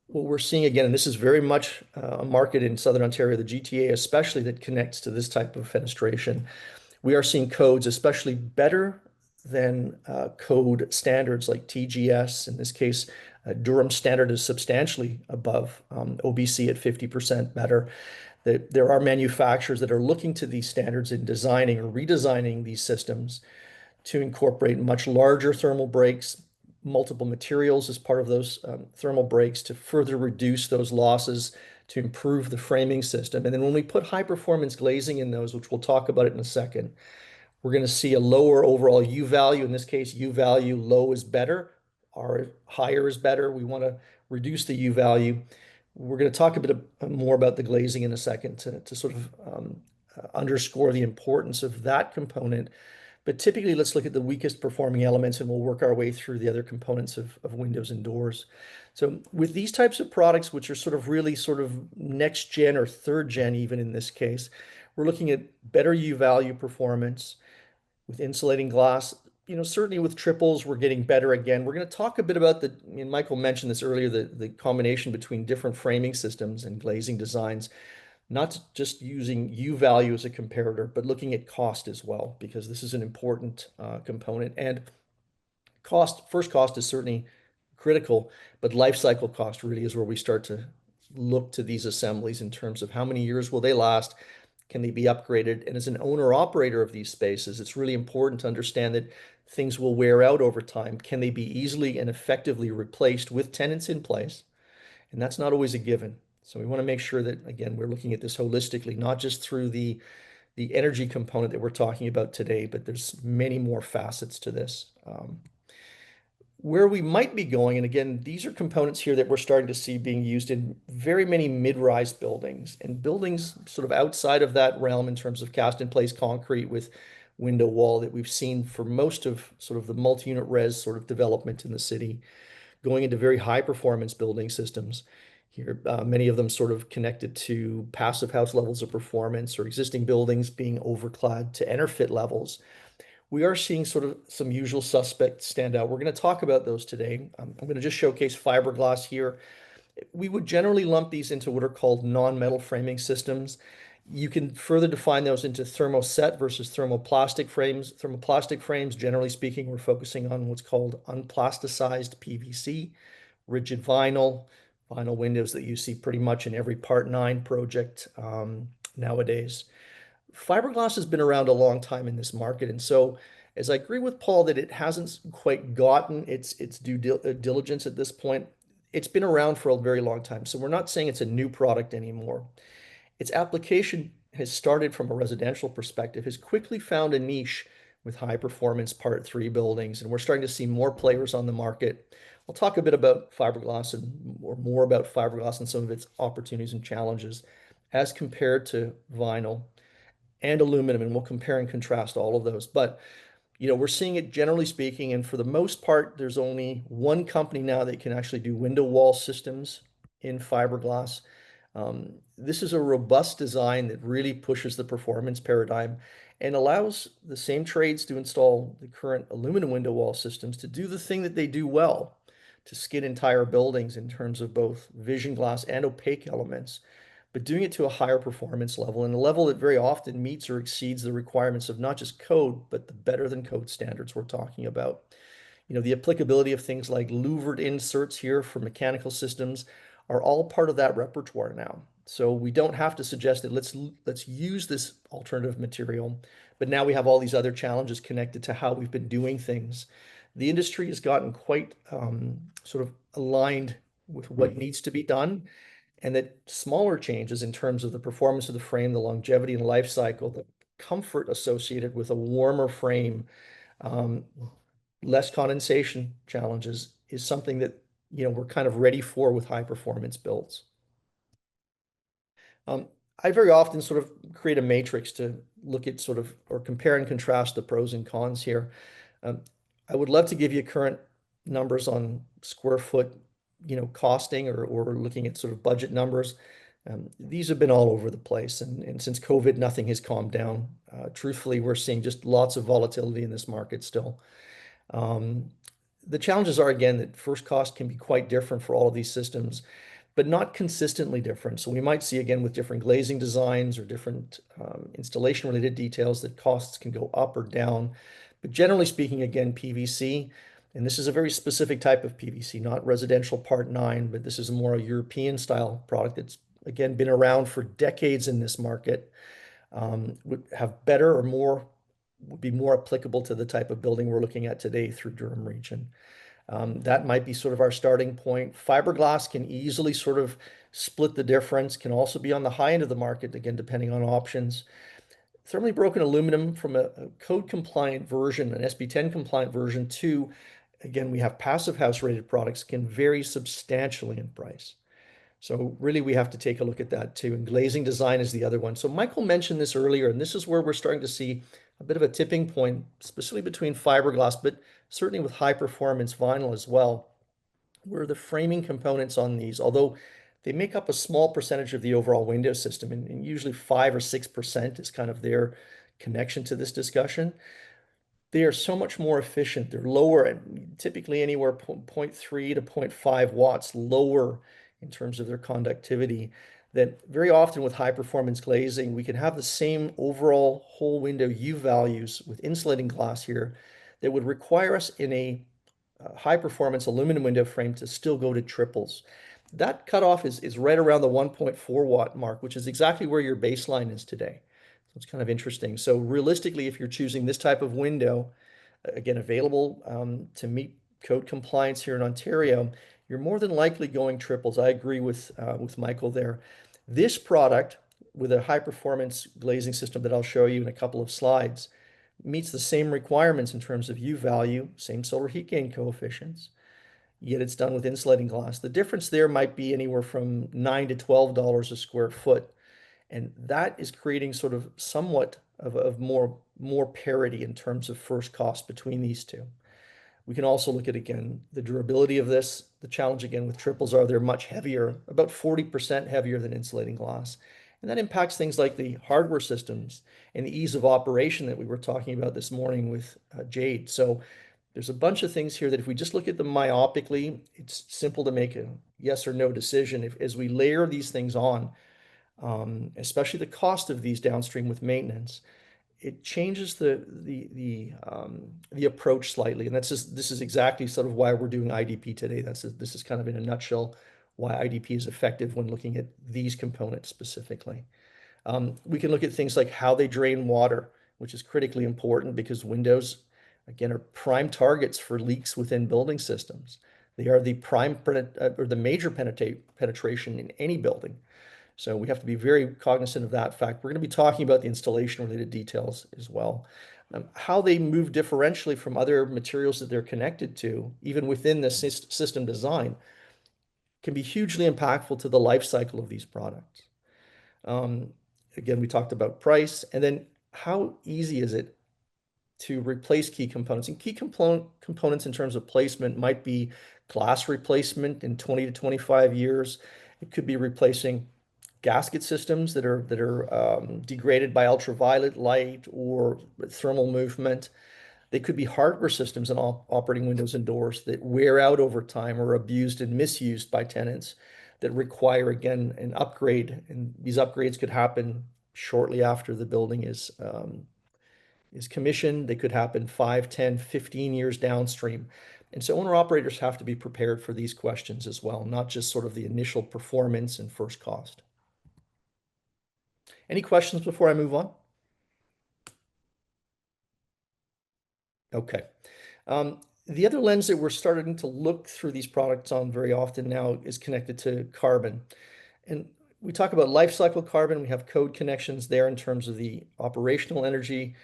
S4: what we're seeing, again, and this is very much a market in Southern Ontario, the GTA especially, that connects to this type of fenestration. We are seeing codes, especially better than code standards like TGS. In this case, Durham standard is substantially above OBC at 50% better. There are manufacturers that are looking to these standards in designing or redesigning these systems to incorporate much larger thermal breaks, multiple materials as part of those thermal breaks to further reduce those losses, to improve the framing system. And then when we put high performance glazing in those, which we'll talk about it in a second, we're going to see a lower overall U value. In this case, U value low is better, or higher is better. We want to reduce the U value. We're going to talk a bit more about the glazing in a second to sort of underscore the importance of that component. But typically, let's look at the weakest performing elements and we'll work our way through the other components of windows and doors. So with these types of products, which are sort of really sort of next gen or third gen, even in this case, we're looking at better U value performance with insulating glass. You know, certainly with triples, we're getting better again. We're going to talk a bit about and Michael mentioned this earlier, the combination between different framing systems and glazing designs. Not just using U value as a comparator, but looking at cost as well, because this is an important component. And first cost is certainly critical, but life cycle cost really is where we start to look to these assemblies in terms of how many years will they last, can they be upgraded? And as an owner operator of these spaces, it's really important to understand that things will wear out over time. Can they be easily and effectively replaced with tenants in place? And that's not always a given. So we want to make sure that, again, we're looking at this holistically, not just through the energy component that we're talking about today, but there's many more facets to this. Where we might be going, and again, these are components here that we're starting to see being used in very many mid-rise buildings and buildings sort of outside of that realm in terms of cast in place concrete with window wall that we've seen for most of sort of the multi-unit res sort of development in the city, going into very high performance building systems. Here, many of them sort of connected to passive house levels of performance or existing buildings being overclad to EnerFit levels. We are seeing sort of some usual suspects stand out. We're going to talk about those today. I'm going to just showcase fiberglass here. We would generally lump these into what are called non-metal framing systems. You can further define those into thermoset versus thermoplastic frames. Thermoplastic frames, generally speaking, we're focusing on what's called unplasticized PVC, rigid vinyl, vinyl windows that you see pretty much in every Part 9 project nowadays. Fiberglass has been around a long time in this market, and so as I agree with Paul that it hasn't quite gotten its due diligence at this point, it's been around for a very long time. So we're not saying it's a new product anymore. Its application has started from a residential perspective, has quickly found a niche with high performance Part 3 buildings, and we're starting to see more players on the market. I'll talk a bit about fiberglass or more about fiberglass and some of its opportunities and challenges as compared to vinyl and aluminum, and we'll compare and contrast all of those. But we're seeing it generally speaking, and for the most part, there's only one company now that can actually do window wall systems in fiberglass. This is a robust design that really pushes the performance paradigm and allows the same trades to install the current aluminum window wall systems to do the thing that they do well, to skin entire buildings in terms of both vision glass and opaque elements, but doing it to a higher performance level and a level that very often meets or exceeds the requirements of not just code, but the better than code standards we're talking about. The applicability of things like louvered inserts here for mechanical systems are all part of that repertoire now. So we don't have to suggest that let's use this alternative material, but now we have all these other challenges connected to how we've been doing things. The industry has gotten quite sort of aligned with what needs to be done, and that smaller changes in terms of the performance of the frame, the longevity and life cycle, the comfort associated with a warmer frame, less condensation challenges is something that we're kind of ready for with high performance builds. I very often sort of create a matrix to look at sort of or compare and contrast the pros and cons here. I would love to give you current numbers on square foot costing or looking at sort of budget numbers. These have been all over the place, and since COVID, nothing has calmed down. Truthfully, we're seeing just lots of volatility in this market still. The challenges are, again, that first cost can be quite different for all of these systems, but not consistently different. So we might see, again, with different glazing designs or different installation-related details that costs can go up or down. But generally speaking, again, PVC, and this is a very specific type of PVC, not residential Part 9, but this is a more European style product that's, again, been around for decades in this market, would have better or more, would be more applicable to the type of building we're looking at today through Durham region. That might be sort of our starting point. Fiberglass can easily sort of split the difference, can also be on the high end of the market, again, depending on options. Thermally broken aluminum from a code compliant version, an SB10 compliant version to, again, we have passive house rated products can vary substantially in price. So really we have to take a look at that too. And glazing design is the other one. So Michael mentioned this earlier, and this is where we're starting to see a bit of a tipping point, especially between fiberglass, but certainly with high performance vinyl as well, where the framing components on these, although they make up a small percentage of the overall window system, and usually 5 or 6% is kind of their connection to this discussion. They are so much more efficient. They're lower, typically anywhere 0.3 to 0.5 watts lower in terms of their conductivity, that very often with high performance glazing, we can have the same overall whole window U values with insulating glass here that would require us in a high performance aluminum window frame to still go to triples. That cutoff is right around the 1.4 watt mark, which is exactly where your baseline is today. So it's kind of interesting. So realistically, if you're choosing this type of window, again, available to meet code compliance here in Ontario, you're more than likely going triples. I agree with Michael there. This product with a high performance glazing system that I'll show you in a couple of slides meets the same requirements in terms of U value, same solar heat gain coefficients, yet it's done with insulating glass. The difference there might be anywhere from $9 to $12 a square foot. And that is creating sort of somewhat of more parity in terms of first cost between these two. We can also look at, again, the durability of this. The challenge, again, with triples are they're much heavier, about 40% heavier than insulating glass. And that impacts things like the hardware systems and the ease of operation that we were talking about this morning with Jade. So there's a bunch of things here that if we just look at them myopically, it's simple to make a yes or no decision. As we layer these things on, especially the cost of these downstream with maintenance, it changes the approach slightly. And this is exactly sort of why we're doing IDP today. This is kind of in a nutshell why IDP is effective when looking at these components specifically. We can look at things like how they drain water, which is critically important because windows, again, are prime targets for leaks within building systems. They are the or the major penetration in any building. So we have to be very cognizant of that fact. We're going to be talking about the installation related details as well. How they move differentially from other materials that they're connected to, even within the system design, can be hugely impactful to the life cycle of these products. Again, we talked about price, and then how easy is it to replace key components? And key components in terms of placement might be glass replacement in 20 to 25 years. It could be replacing gasket systems that are degraded by ultraviolet light or thermal movement. They could be hardware systems and operating windows and doors that wear out over time or abused and misused by tenants that require, again, an upgrade. And these upgrades could happen shortly after the building is commissioned. They could happen 5, 10, 15 years downstream. And so owner operators have to be prepared for these questions as well, not just sort of the initial performance and first cost. Any questions before I move on? Okay. The other lens that we're starting to look through these products on very often now is connected to carbon. And we talk about life cycle carbon. We have code connections there in terms of the operational energy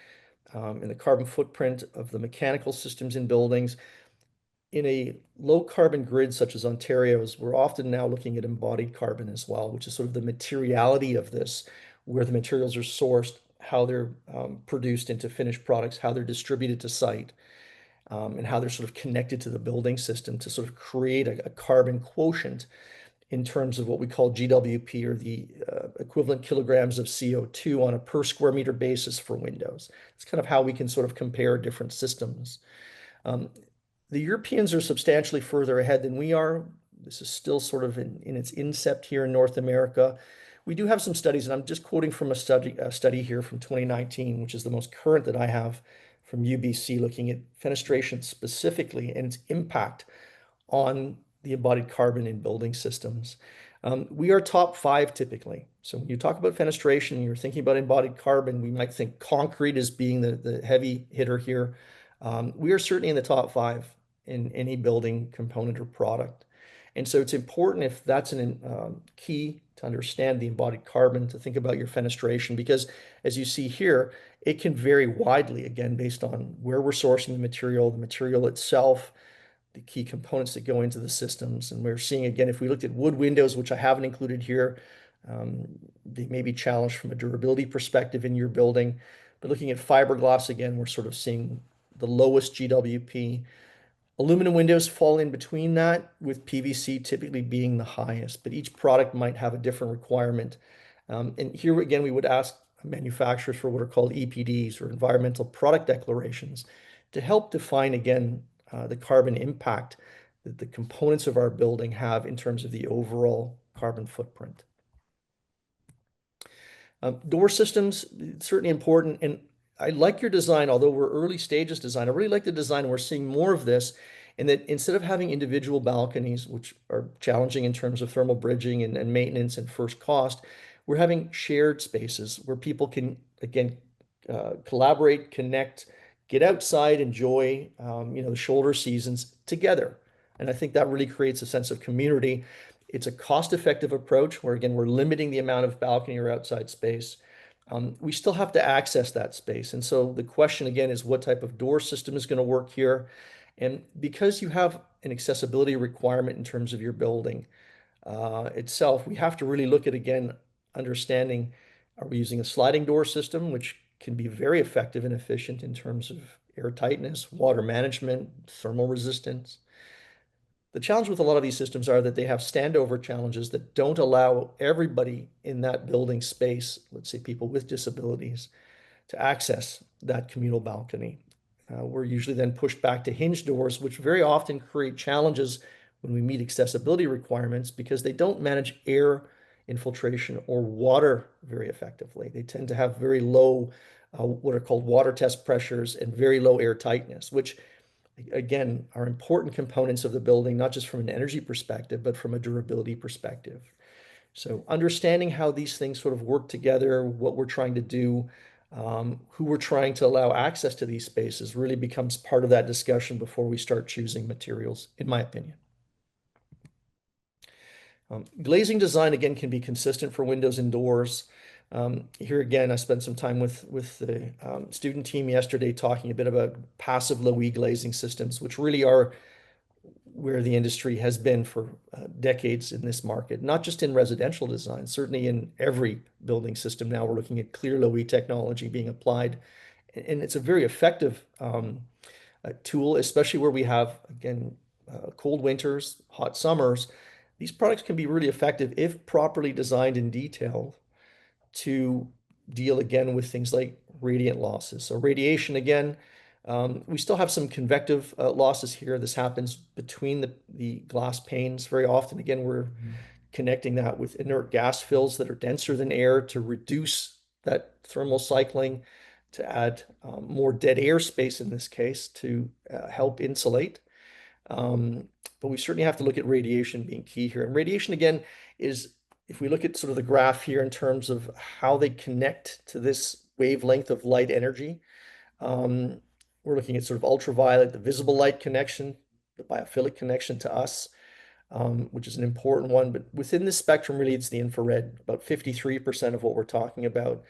S4: and the carbon footprint of the mechanical systems in buildings. In a low carbon grid such as Ontario's, we're often now looking at embodied carbon as well, which is sort of the materiality of this, where the materials are sourced, how they're produced into finished products, how they're distributed to site, and how they're sort of connected to the building system to sort of create a carbon quotient in terms of what we call GWP, or the equivalent kilograms of CO2 on a per square meter basis for windows. It's kind of how we can sort of compare different systems. The Europeans are substantially further ahead than we are. This is still sort of in its incept here in North America. We do have some studies, and I'm just quoting from a study here from 2019, which is the most current that I have from UBC, looking at fenestration specifically and its impact on the embodied carbon in building systems. We are top 5 typically. So when you talk about fenestration, you're thinking about embodied carbon, we might think concrete as being the heavy hitter here. We are certainly in the top 5 in any building component or product. And so it's important, if that's key to understand the embodied carbon, to think about your fenestration, because as you see here, it can vary widely, again, based on where we're sourcing the material itself, the key components that go into the systems. And we're seeing, again, if we looked at wood windows, which I haven't included here, they may be challenged from a durability perspective in your building. But looking at fiberglass, again, we're sort of seeing the lowest GWP. Aluminum windows fall in between that, with PVC typically being the highest, but each product might have a different requirement. And here again, we would ask manufacturers for what are called EPDs, or environmental product declarations, to help define, again, the carbon impact that the components of our building have in terms of the overall carbon footprint. Door systems, certainly important. And I like your design, although we're early stages design. I really like the design. We're seeing more of this, in that instead of having individual balconies, which are challenging in terms of thermal bridging and maintenance and first cost, we're having shared spaces where people can, again, collaborate, connect, get outside, enjoy, the shoulder seasons together. And I think that really creates a sense of community. It's a cost-effective approach where, again, we're limiting the amount of balcony or outside space. We still have to access that space. And so the question again is what type of door system is going to work here? And because you have an accessibility requirement in terms of your building itself, we have to really look at, again, understanding, are we using a sliding door system, which can be very effective and efficient in terms of air tightness, water management, thermal resistance. The challenge with a lot of these systems are that they have standover challenges that don't allow everybody in that building space, let's say people with disabilities, to access that communal balcony. We're usually then pushed back to hinge doors, which very often create challenges when we meet accessibility requirements because they don't manage air infiltration or water very effectively. They tend to have very low, what are called water test pressures and very low air tightness, which again are important components of the building, not just from an energy perspective, but from a durability perspective. So understanding how these things sort of work together, what we're trying to do, who we're trying to allow access to these spaces really becomes part of that discussion before we start choosing materials, in my opinion. Glazing design, again, can be consistent for windows and doors. Here again, I spent some time with the student team yesterday talking a bit about passive low E glazing systems, which really are where the industry has been for decades in this market, not just in residential design, certainly in every building system now we're looking at clear low E technology being applied. And it's a very effective tool, especially where we have, again, cold winters, hot summers. These products can be really effective if properly designed in detail to deal again with things like radiant losses. So radiation, again, we still have some convective losses here. This happens between the glass panes. Very often, again, we're connecting that with inert gas fills that are denser than air to reduce that thermal cycling, to add more dead air space in this case to help insulate. But we certainly have to look at radiation being key here. And radiation, again, is, if we look at sort of the graph here in terms of how they connect to this wavelength of light energy, we're looking at sort of ultraviolet, the visible light connection, the biophilic connection to us, which is an important one. But within this spectrum, really, it's the infrared, about 53% of what we're talking about,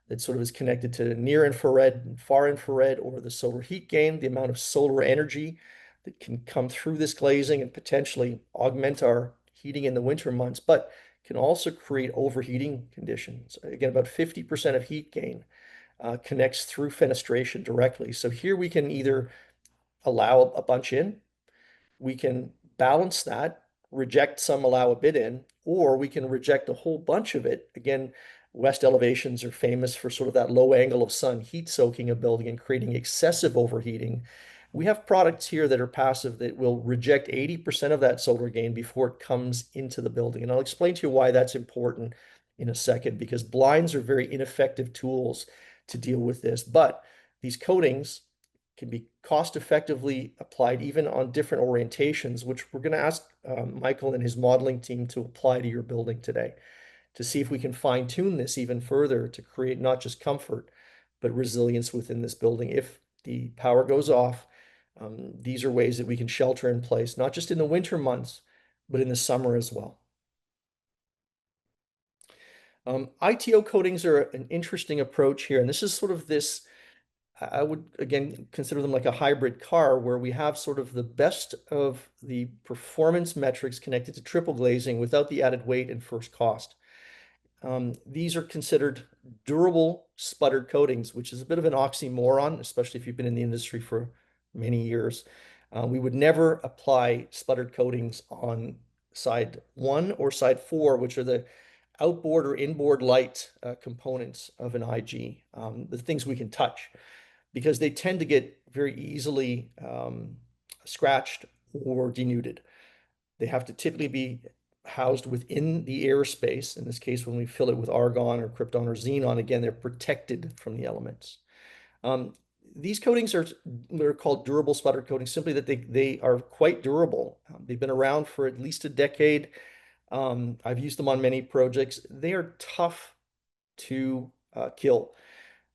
S4: that sort of is connected to near infrared and far infrared, or the solar heat gain, the amount of solar energy that can come through this glazing and potentially augment our heating in the winter months, but can also create overheating conditions. Again, about 50% of heat gain connects through fenestration directly. So here we can either allow a bunch in, we can balance that, reject some, allow a bit in, or we can reject a whole bunch of it. Again, west elevations are famous for sort of that low angle of sun heat soaking a building and creating excessive overheating. We have products here that are passive that will reject 80% of that solar gain before it comes into the building. And I'll explain to you why that's important in a second, because blinds are very ineffective tools to deal with this. But these coatings can be cost effectively applied even on different orientations, which we're going to ask Michael and his modeling team to apply to your building today, to see if we can fine tune this even further to create not just comfort, but resilience within this building. If the power goes off, these are ways that we can shelter in place, not just in the winter months, but in the summer as well. ITO coatings are an interesting approach here. And this is sort of this, I would again consider them like a hybrid car, where we have sort of the best of the performance metrics connected to triple glazing without the added weight and first cost. These are considered durable sputtered coatings, which is a bit of an oxymoron, especially if you've been in the industry for many years. We would never apply sputtered coatings on side 1 or side 4, which are the outboard or inboard light components of an IG, the things we can touch, because they tend to get very easily scratched or denuded. They have to typically be housed within the airspace. In this case, when we fill it with argon or krypton or xenon, again, they're protected from the elements. These coatings they're called durable sputtered coatings, simply that they are quite durable. They've been around for at least a decade. I've used them on many projects. They are tough to kill.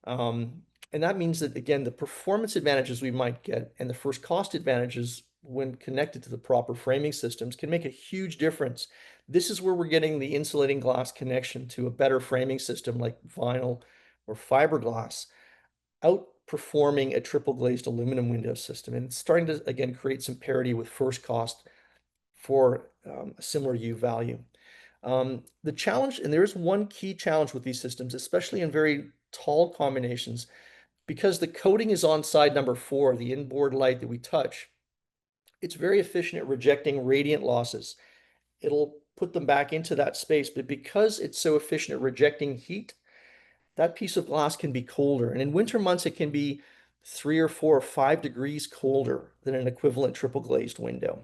S4: And that means that, again, the performance advantages we might get and the first cost advantages when connected to the proper framing systems can make a huge difference. This is where we're getting the insulating glass connection to a better framing system like vinyl or fiberglass outperforming a triple glazed aluminum window system. And it's starting to, again, create some parity with first cost for a similar U value. The challenge, and there is one key challenge with these systems, especially in very tall combinations, because the coating is on side number 4, the inboard light that we touch, it's very efficient at rejecting radiant losses. It'll put them back into that space, but because it's so efficient at rejecting heat, that piece of glass can be colder. And in winter months, it can be 3 or 4 or 5 degrees colder than an equivalent triple glazed window,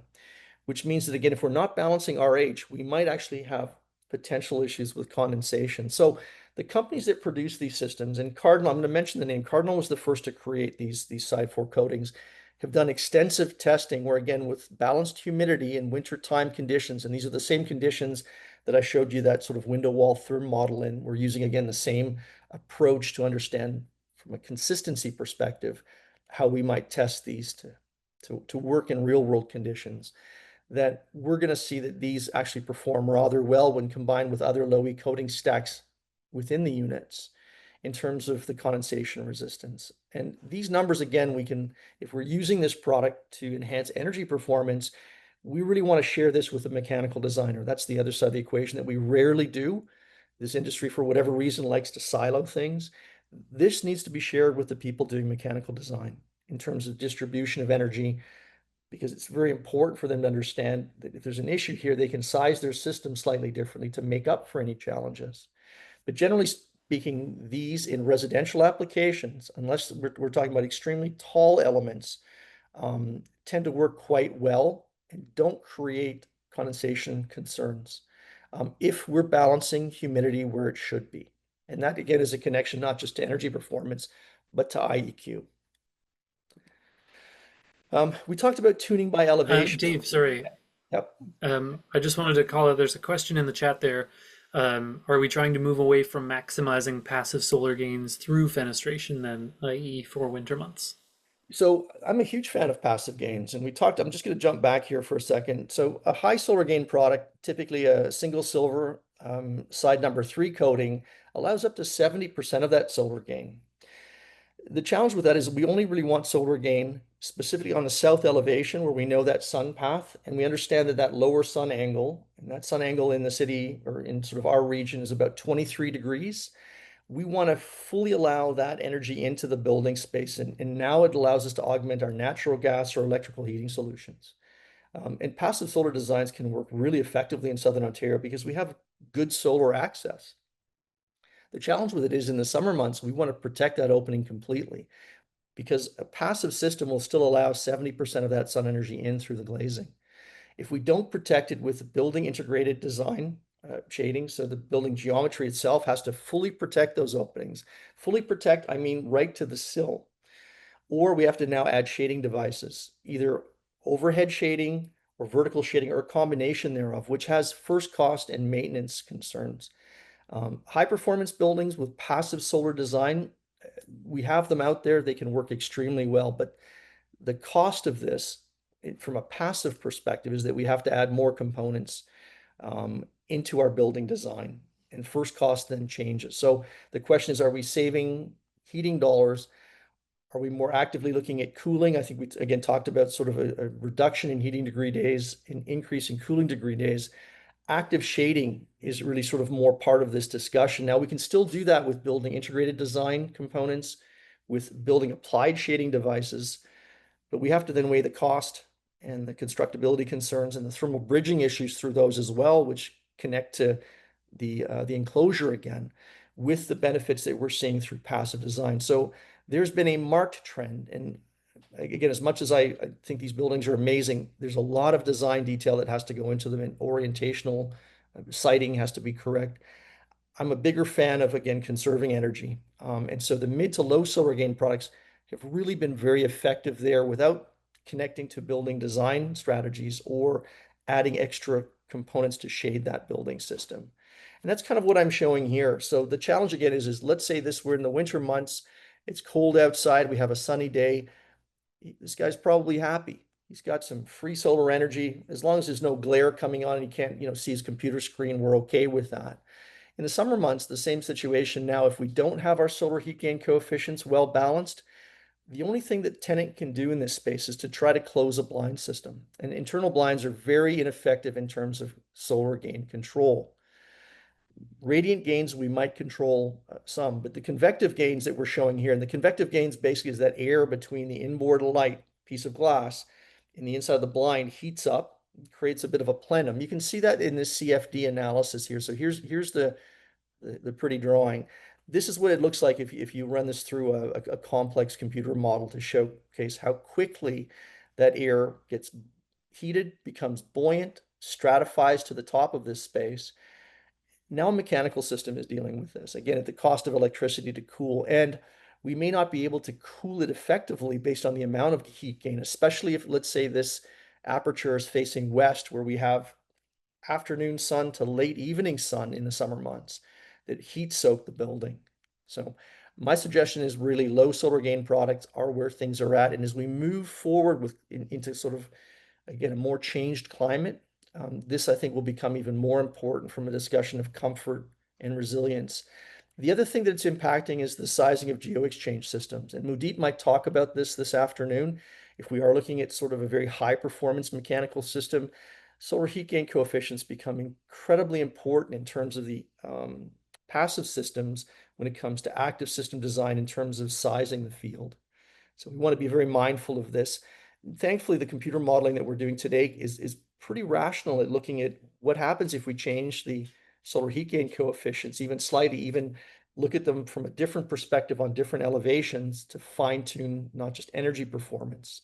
S4: which means that, again, if we're not balancing RH, we might actually have potential issues with condensation. So the companies that produce these systems, and Cardinal, I'm going to mention the name, Cardinal was the first to create these side 4 coatings, have done extensive testing where, again, with balanced humidity in wintertime conditions, and these are the same conditions that I showed you that sort of window wall therm model in, we're using, again, the same approach to understand from a consistency perspective how we might test these to work in real world conditions, that we're going to see that these actually perform rather well when combined with other low E coating stacks within the units in terms of the condensation resistance. And these numbers, again, we can, if we're using this product to enhance energy performance, we really want to share this with a mechanical designer. That's the other side of the equation that we rarely do. This industry, for whatever reason, likes to silo things. This needs to be shared with the people doing mechanical design in terms of distribution of energy, because it's very important for them to understand that if there's an issue here, they can size their system slightly differently to make up for any challenges. But generally speaking, these in residential applications, unless we're talking about extremely tall elements, tend to work quite well and don't create condensation concerns if we're balancing humidity where it should be. And that, again, is a connection not just to energy performance, but to IEQ. We talked about tuning by elevation.
S1: Dave, sorry.
S4: Yep.
S1: I just wanted to call out, there's a question in the chat there. Are we trying to move away from maximizing passive solar gains through fenestration then, i.e. for winter months?
S4: So I'm a huge fan of passive gains, and we talked, I'm just going to jump back here for a second. So a high solar gain product, typically a single silver side number 3 coating, allows up to 70% of that solar gain. The challenge with that is we only really want solar gain specifically on the south elevation where we know that sun path, and we understand that that lower sun angle, and that sun angle in the city or in sort of our region is about 23 degrees. We want to fully allow that energy into the building space, and now it allows us to augment our natural gas or electrical heating solutions. And passive solar designs can work really effectively in Southern Ontario because we have good solar access. The challenge with it is in the summer months, we want to protect that opening completely because a passive system will still allow 70% of that sun energy in through the glazing. If we don't protect it with building integrated design shading, so the building geometry itself has to fully protect those openings. Fully protect, I mean right to the sill. Or we have to now add shading devices, either overhead shading or vertical shading or a combination thereof, which has first cost and maintenance concerns. High performance buildings with passive solar design, we have them out there. They can work extremely well, but the cost of this from a passive perspective is that we have to add more components into our building design, and first cost then changes. So the question is, are we saving heating dollars? Are we more actively looking at cooling? I think we again talked about sort of a reduction in heating degree days, an increase in cooling degree days. Active shading is really sort of more part of this discussion. Now we can still do that with building integrated design components, with building applied shading devices, but we have to then weigh the cost and the constructability concerns and the thermal bridging issues through those as well, which connect to the enclosure again, with the benefits that we're seeing through passive design. So there's been a marked trend, and again, as much as I think these buildings are amazing, there's a lot of design detail that has to go into them, and orientational siting has to be correct. I'm a bigger fan of, again, conserving energy. And so the mid to low solar gain products have really been very effective there without connecting to building design strategies or adding extra components to shade that building system. And that's kind of what I'm showing here. So the challenge again is let's say we're in the winter months, it's cold outside, we have a sunny day. This guy's probably happy. He's got some free solar energy. As long as there's no glare coming on and he can't, see his computer screen, we're okay with that. In the summer months, the same situation. Now, if we don't have our solar heat gain coefficients well balanced, the only thing that tenant can do in this space is to try to close a blind system. And internal blinds are very ineffective in terms of solar gain control. Radiant gains, we might control some, but the convective gains that we're showing here, and the convective gains basically is that air between the inboard light piece of glass and the inside of the blind heats up, creates a bit of a plenum. You can see that in this CFD analysis here. So here's the pretty drawing. This is what it looks like if you run this through a complex computer model to showcase how quickly that air gets heated, becomes buoyant, stratifies to the top of this space. Now a mechanical system is dealing with this, again, at the cost of electricity to cool. And we may not be able to cool it effectively based on the amount of heat gain, especially if, let's say, this aperture is facing west, where we have afternoon sun to late evening sun in the summer months that heat soak the building. So my suggestion is really low solar gain products are where things are at. And as we move forward into sort of, again, a more changed climate, this I think will become even more important from a discussion of comfort and resilience. The other thing that's impacting is the sizing of geo-exchange systems. And Mudit might talk about this afternoon. If we are looking at sort of a very high performance mechanical system, solar heat gain coefficients become incredibly important in terms of the passive systems when it comes to active system design in terms of sizing the field. So we want to be very mindful of this. Thankfully, the computer modeling that we're doing today is pretty rational at looking at what happens if we change the solar heat gain coefficients, even slightly, even look at them from a different perspective on different elevations to fine tune not just energy performance,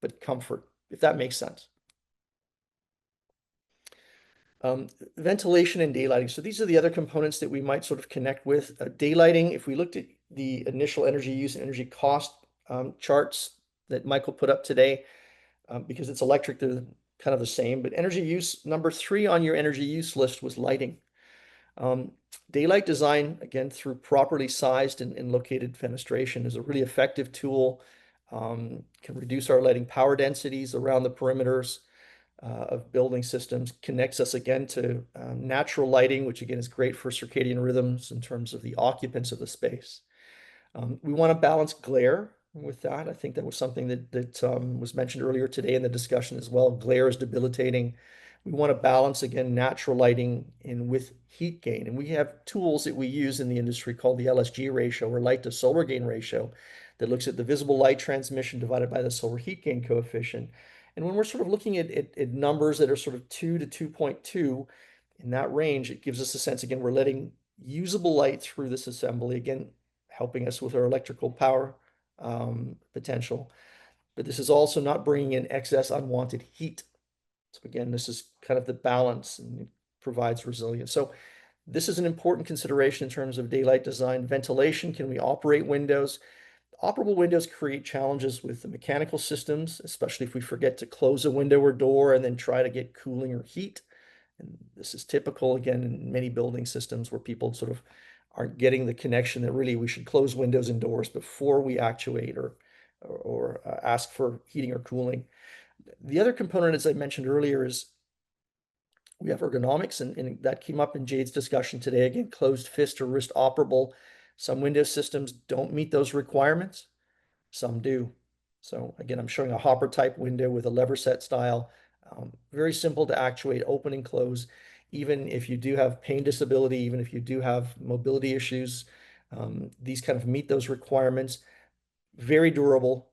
S4: but comfort, if that makes sense. Ventilation and daylighting. So these are the other components that we might sort of connect with. Daylighting, if we looked at the initial energy use and energy cost charts that Michael put up today, because it's electric, they're kind of the same. But energy use, number 3 on your energy use list was lighting. Daylight design, again, through properly sized and located fenestration, is a really effective tool. Can reduce our lighting power densities around the perimeters of building systems, connects us again to natural lighting, which again is great for circadian rhythms in terms of the occupants of the space. We want to balance glare with that. I think that was something that was mentioned earlier today in the discussion as well. Glare is debilitating. We want to balance, again, natural lighting in with heat gain. And we have tools that we use in the industry called the LSG ratio, or light to solar gain ratio, that looks at the visible light transmission divided by the solar heat gain coefficient. And when we're sort of looking at numbers that are sort of 2 to 2.2 in that range, it gives us a sense, again, we're letting usable light through this assembly, again, helping us with our electrical power potential. But this is also not bringing in excess unwanted heat. So again, this is kind of the balance, and it provides resilience. So this is an important consideration in terms of daylight design. Ventilation, can we operate windows? Operable windows create challenges with the mechanical systems, especially if we forget to close a window or door and then try to get cooling or heat. And this is typical, again, in many building systems where people sort of aren't getting the connection that really we should close windows and doors before we actuate or ask for heating or cooling. The other component, as I mentioned earlier, is we have ergonomics, and that came up in Jade's discussion today. Again, closed fist or wrist operable. Some Windows systems don't meet those requirements. Some do. So again, I'm showing a hopper type window with a lever set style. Very simple to actuate, open and close. Even if you do have pain disability, even if you do have mobility issues, these kind of meet those requirements. Very durable,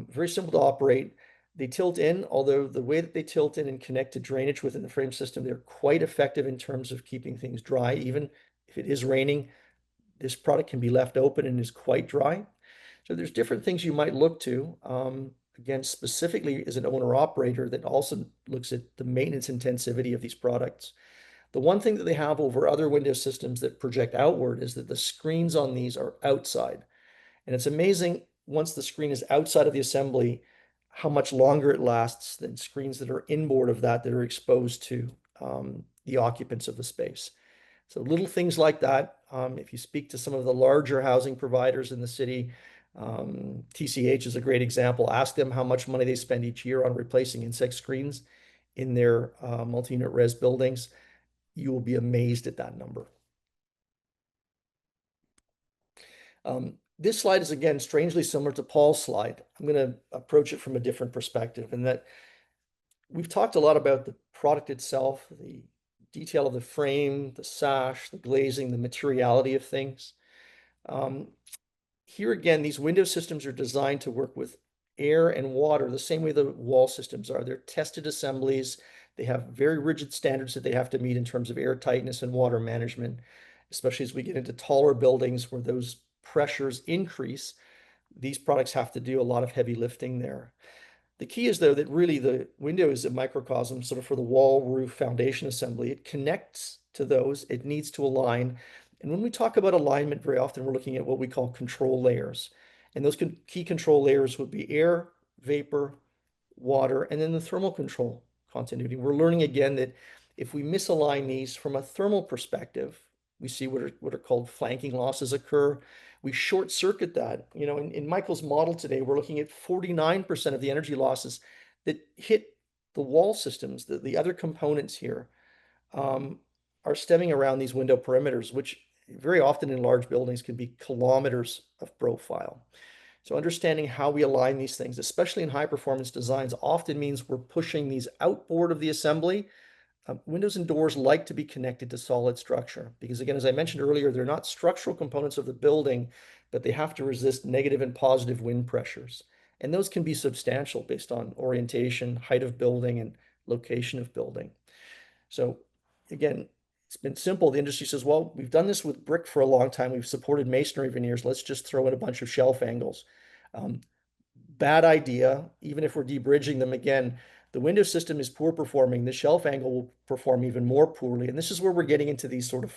S4: very simple to operate. They tilt in, although the way that they tilt in and connect to drainage within the frame system, they're quite effective in terms of keeping things dry. Even if it is raining, this product can be left open and is quite dry. So there's different things you might look to. Again, specifically as an owner operator that also looks at the maintenance intensivity of these products. The one thing that they have over other Windows systems that project outward is that the screens on these are outside. And it's amazing, once the screen is outside of the assembly, how much longer it lasts than screens that are inboard of that are exposed to the occupants of the space. So little things like that. If you speak to some of the larger housing providers in the city, TCH is a great example. Ask them how much money they spend each year on replacing insect screens in their multi-unit res buildings. You will be amazed at that number. This slide is, again, strangely similar to Paul's slide. I'm going to approach it from a different perspective, in that we've talked a lot about the product itself, the detail of the frame, the sash, the glazing, the materiality of things. Here again, these window systems are designed to work with air and water the same way the wall systems are. They're tested assemblies. They have very rigid standards that they have to meet in terms of air tightness and water management, especially as we get into taller buildings where those pressures increase. These products have to do a lot of heavy lifting there. The key is, though, that really the window is a microcosm sort of for the wall, roof, foundation assembly. It connects to those. It needs to align. And when we talk about alignment, very often we're looking at what we call control layers. And those key control layers would be air, vapor, water, and then the thermal control continuity. We're learning again that if we misalign these from a thermal perspective, we see what are called flanking losses occur. We short circuit that. You know, in Michael's model today, we're looking at 49% of the energy losses that hit the wall systems, the other components here, are stemming around these window perimeters, which very often in large buildings can be kilometers of profile. So understanding how we align these things, especially in high performance designs, often means we're pushing these outboard of the assembly. Windows and doors like to be connected to solid structure because, again, as I mentioned earlier, they're not structural components of the building, but they have to resist negative and positive wind pressures. And those can be substantial based on orientation, height of building, and location of building. So again, it's been simple. The industry says, well, we've done this with brick for a long time. We've supported masonry veneers. Let's just throw in a bunch of shelf angles. Bad idea. Even if we're debridging them, again, the window system is poor performing. The shelf angle will perform even more poorly. And this is where we're getting into these sort of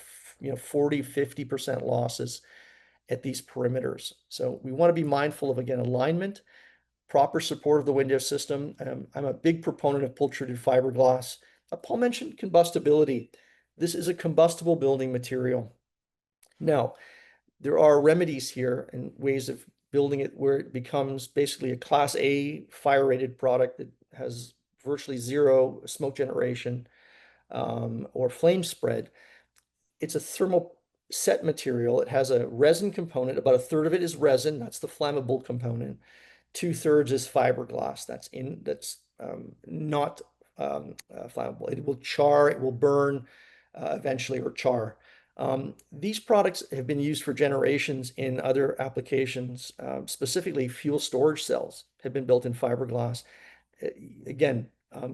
S4: 40, 50% losses at these perimeters. So we want to be mindful of, again, alignment, proper support of the window system. I'm a big proponent of pull-treated fiberglass. Paul mentioned combustibility. This is a combustible building material. Now, there are remedies here and ways of building it where it becomes basically a Class A fire-rated product that has virtually zero smoke generation or flame spread. It's a thermal set material. It has a resin component. About a third of it is resin. That's the flammable component. 2/3 is fiberglass. That's not flammable. It will char. It will burn eventually, or char. These products have been used for generations in other applications. Specifically, fuel storage cells have been built in fiberglass. Again,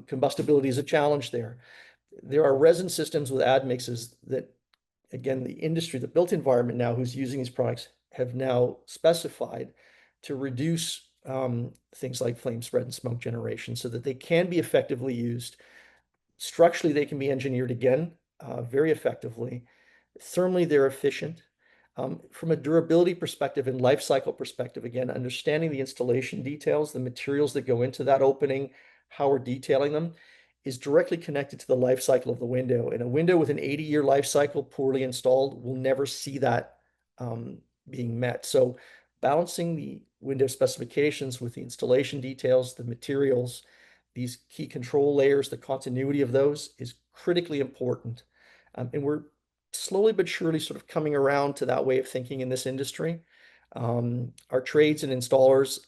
S4: combustibility is a challenge there. There are resin systems with admixes that, again, the industry, the built environment now who's using these products have now specified to reduce things like flame spread and smoke generation so that they can be effectively used. Structurally, they can be engineered again very effectively. Thermally, they're efficient. From a durability perspective and life cycle perspective, again, understanding the installation details, the materials that go into that opening, how we're detailing them, is directly connected to the life cycle of the window. And a window with an 80-year life cycle poorly installed will never see that being met. So balancing the window specifications with the installation details, the materials, these key control layers, the continuity of those is critically important. And we're slowly but surely sort of coming around to that way of thinking in this industry. Our trades and installers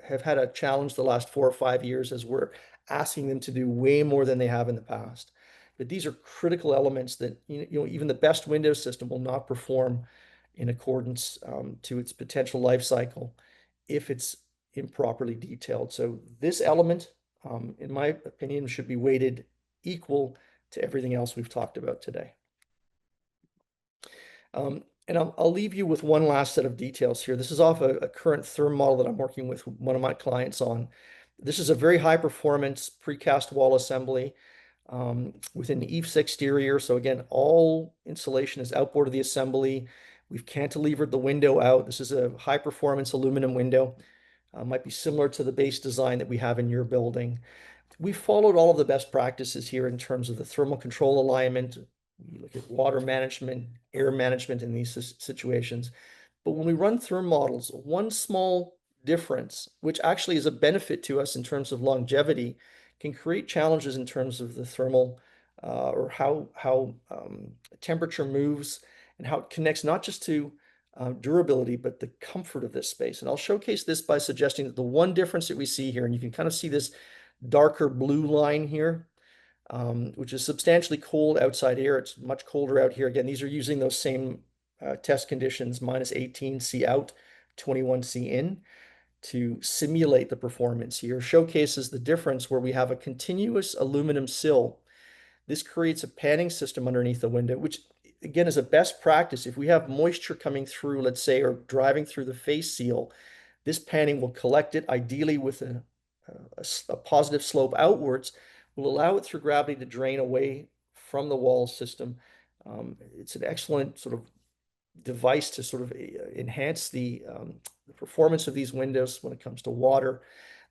S4: have had a challenge the last 4 or 5 years as we're asking them to do way more than they have in the past. But these are critical elements that even the best Windows system will not perform in accordance to its potential life cycle if it's improperly detailed. So this element, in my opinion, should be weighted equal to everything else we've talked about today. And I'll leave you with one last set of details here. This is off a current therm model that I'm working with one of my clients on. This is a very high performance precast wall assembly with an EIFS exterior. So again, all insulation is outboard of the assembly. We've cantilevered the window out. This is a high performance aluminum window. Might be similar to the base design that we have in your building. We followed all of the best practices here in terms of the thermal control alignment. We look at water management, air management in these situations. But when we run therm models, one small difference, which actually is a benefit to us in terms of longevity, can create challenges in terms of the thermal or how temperature moves and how it connects not just to durability, but the comfort of this space. And I'll showcase this by suggesting that the one difference that we see here, and you can kind of see this darker blue line here, which is substantially cold outside air. It's much colder out here. Again, these are using those same test conditions, -18°C out, 21°C in, to simulate the performance here. Showcases the difference where we have a continuous aluminum sill. This creates a panning system underneath the window, which again is a best practice. If we have moisture coming through, let's say, or driving through the face seal, this panning will collect it, ideally with a positive slope outwards, will allow it through gravity to drain away from the wall system. It's an excellent sort of device to sort of enhance the performance of these windows when it comes to water.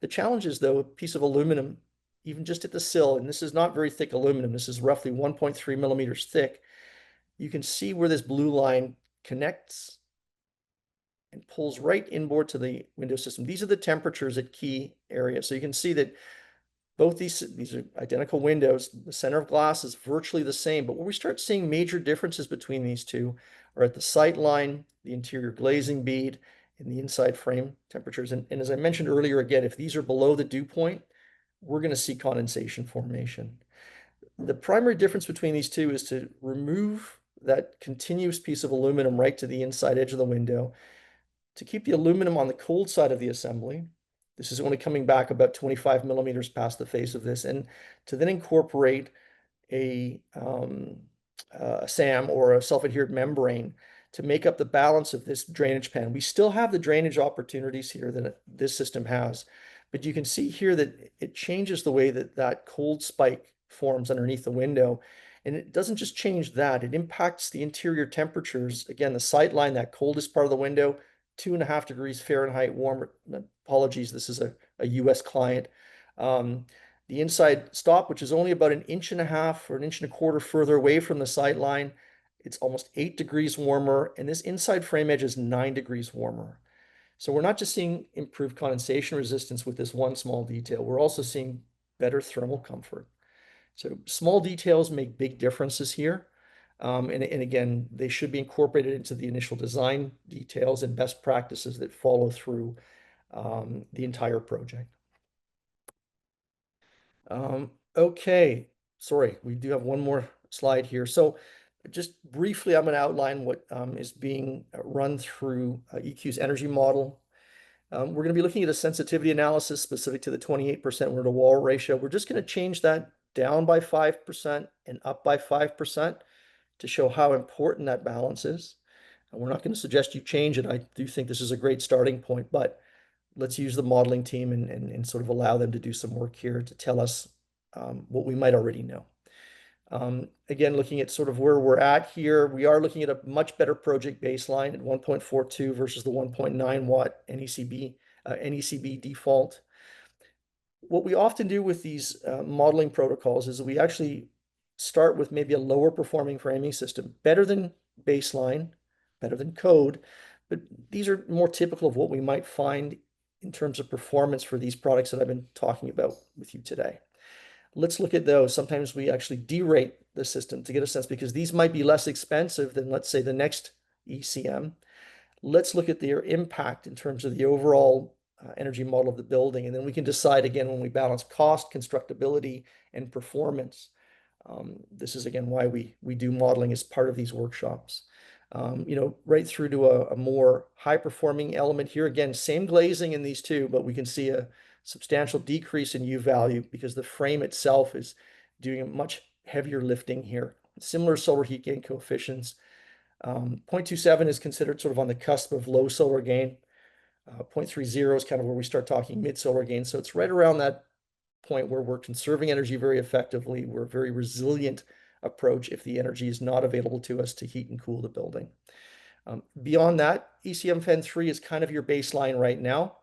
S4: The challenge is, though, a piece of aluminum, even just at the sill, and this is not very thick aluminum, this is roughly 1.3 millimeters thick. You can see where this blue line connects and pulls right inboard to the window system. These are the temperatures at key areas. So you can see that both these are identical windows. The center of glass is virtually the same, but where we start seeing major differences between these two are at the sight line, the interior glazing bead, and the inside frame temperatures. And as I mentioned earlier, again, if these are below the dew point, we're going to see condensation formation. The primary difference between these two is to remove that continuous piece of aluminum right to the inside edge of the window, to keep the aluminum on the cold side of the assembly. This is only coming back about 25 millimeters past the face of this, and to then incorporate a SAM, or a self-adhered membrane, to make up the balance of this drainage pan. We still have the drainage opportunities here that this system has, but you can see here that it changes the way that that cold spike forms underneath the window. And it doesn't just change that, it impacts the interior temperatures. Again, the sight line, that coldest part of the window, 2.5 degrees Fahrenheit warmer. Apologies, this is a US client. The inside stop, which is only about 1.5 inches or 1.25 inches further away from the sight line, it's almost 8 degrees warmer, and this inside frame edge is 9 degrees warmer. So we're not just seeing improved condensation resistance with this one small detail, we're also seeing better thermal comfort. So small details make big differences here. And again, they should be incorporated into the initial design details and best practices that follow through the entire project. Okay, sorry, we do have one more slide here. So just briefly, I'm going to outline what is being run through EQ's energy model. We're going to be looking at a sensitivity analysis specific to the 28% window-to-wall ratio. We're just going to change that down by 5% and up by 5% to show how important that balance is. And we're not going to suggest you change it. I do think this is a great starting point, but let's use the modeling team and sort of allow them to do some work here to tell us what we might already know. Again, looking at sort of where we're at here, we are looking at a much better project baseline at 1.42 versus the 1.9 watt NECB default. What we often do with these modeling protocols is that we actually start with maybe a lower performing framing system, better than baseline, better than code, but these are more typical of what we might find in terms of performance for these products that I've been talking about with you today. Let's look at those. Sometimes we actually derate the system to get a sense, because these might be less expensive than, let's say, the next ECM. Let's look at their impact in terms of the overall energy model of the building, and then we can decide again when we balance cost, constructability, and performance. This is again why we do modeling as part of these workshops. Right through to a more high-performing element here. Again, same glazing in these two, but we can see a substantial decrease in U value because the frame itself is doing a much heavier lifting here. Similar solar heat gain coefficients. 0.27 is considered sort of on the cusp of low solar gain. 0.30 is kind of where we start talking mid solar gain. So it's right around that point where we're conserving energy very effectively. We're a very resilient approach if the energy is not available to us to heat and cool the building. Beyond that, ECM Fen 3 is kind of your baseline right now.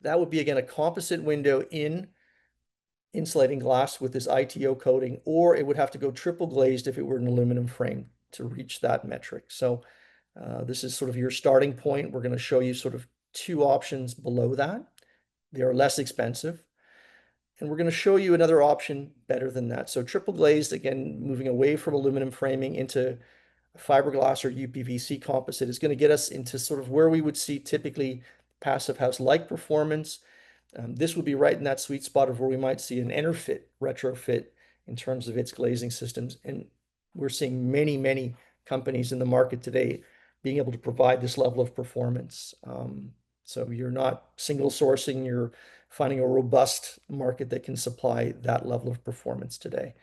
S4: That would be, again, a composite window in insulating glass with this ITO coating, or it would have to go triple glazed if it were an aluminum frame to reach that metric. So this is sort of your starting point. We're going to show you sort of two options below that. They are less expensive. And we're going to show you another option better than that. So triple glazed, again, moving away from aluminum framing into fiberglass or UPVC composite is going to get us into sort of where we would see typically passive house-like performance. This would be right in that sweet spot of where we might see an EnerFit retrofit in terms of its glazing systems. And we're seeing many, many companies in the market today being able to provide this level of performance. So you're not single sourcing, you're finding a robust market that can supply that level of performance today.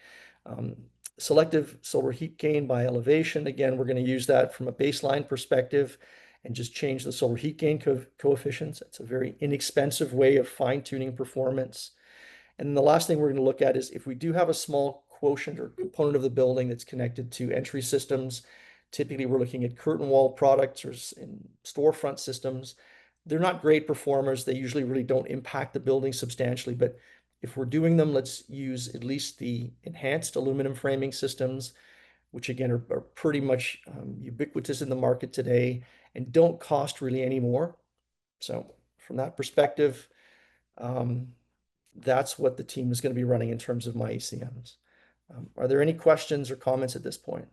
S4: Selective solar heat gain by elevation. Again, we're going to use that from a baseline perspective and just change the solar heat gain coefficients. It's a very inexpensive way of fine-tuning performance. And then the last thing we're going to look at is if we do have a small quotient or component of the building that's connected to entry systems, typically we're looking at curtain wall products or in storefront systems. They're not great performers. They usually really don't impact the building substantially, but if we're doing them, let's use at least the enhanced aluminum framing systems, which again are pretty much ubiquitous in the market today and don't cost really any more. So from that perspective, that's what the team is going to be running in terms of my ECMs. Are there any questions or comments at this point?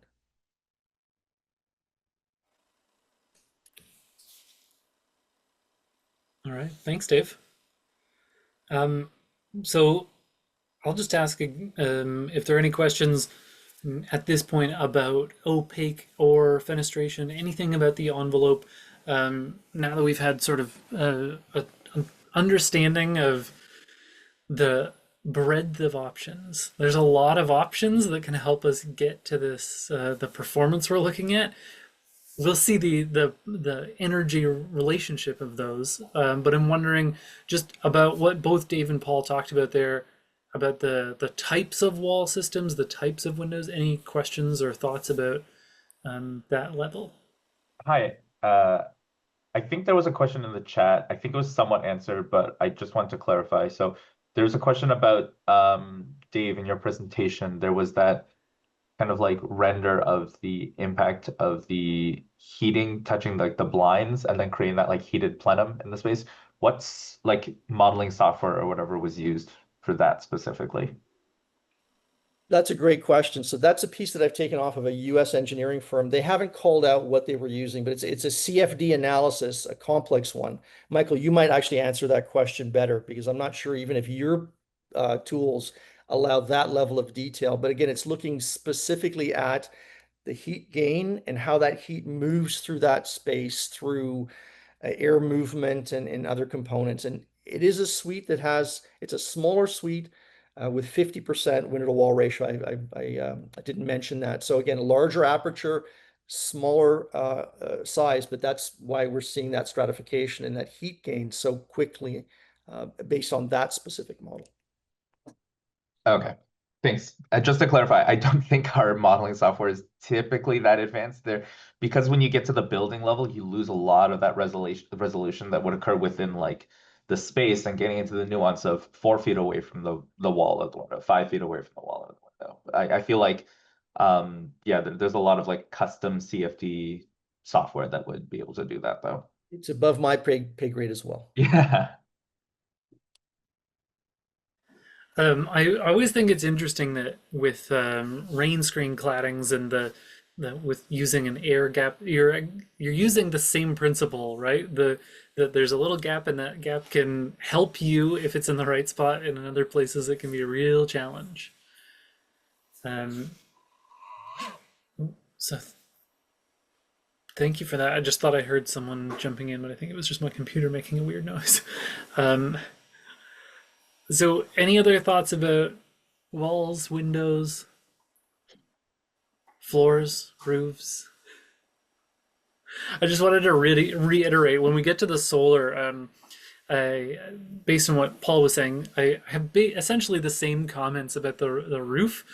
S1: All right, thanks, Dave. So I'll just ask if there are any questions at this point about opaque or fenestration, anything about the envelope. Now that we've had sort of an understanding of the breadth of options, there's a lot of options that can help us get to this, the performance we're looking at. We'll see the energy relationship of those, but I'm wondering just about what both Dave and Paul talked about there, about the types of wall systems, the types of windows. Any questions or thoughts about that level?
S13: Hi. I think there was a question in the chat. I think it was somewhat answered, but I just want to clarify. So there's a question about Dave, in your presentation, there was that kind of like render of the impact of the heating touching like the blinds and then creating that like heated plenum in the space. What's like modeling software or whatever was used for that specifically?
S4: That's a great question. So that's a piece that I've taken off of a US engineering firm. They haven't called out what they were using, but it's a CFD analysis, a complex one. Michael, you might actually answer that question better because I'm not sure even if your tools allow that level of detail. But again, it's looking specifically at the heat gain and how that heat moves through that space through air movement and other components. And it is a suite that has, it's a smaller suite with 50% window to wall ratio. I didn't mention that. So again, larger aperture, smaller size, but that's why we're seeing that stratification and that heat gain so quickly based on that specific model.
S13: Okay, thanks. Just to clarify, I don't think our modeling software is typically that advanced there, because when you get to the building level, you lose a lot of that resolution that would occur within like the space and getting into the nuance of 4 feet away from the wall of the window, 5 feet away from the wall of the window. I feel like, yeah, there's a lot of like custom CFD software that would be able to do that though.
S4: It's above my pay grade as well.
S13: Yeah.
S1: I always think it's interesting that with rain screen claddings and the with using an air gap, you're using the same principle, right? That there's a little gap, and that gap can help you if it's in the right spot, and in other places it can be a real challenge. So thank you for that. I just thought I heard someone jumping in, but I think it was just my computer making a weird noise. So any other thoughts about walls, windows, floors, roofs? I just wanted to really reiterate, when we get to the solar, based on what Paul was saying, I have essentially the same comments about the roof.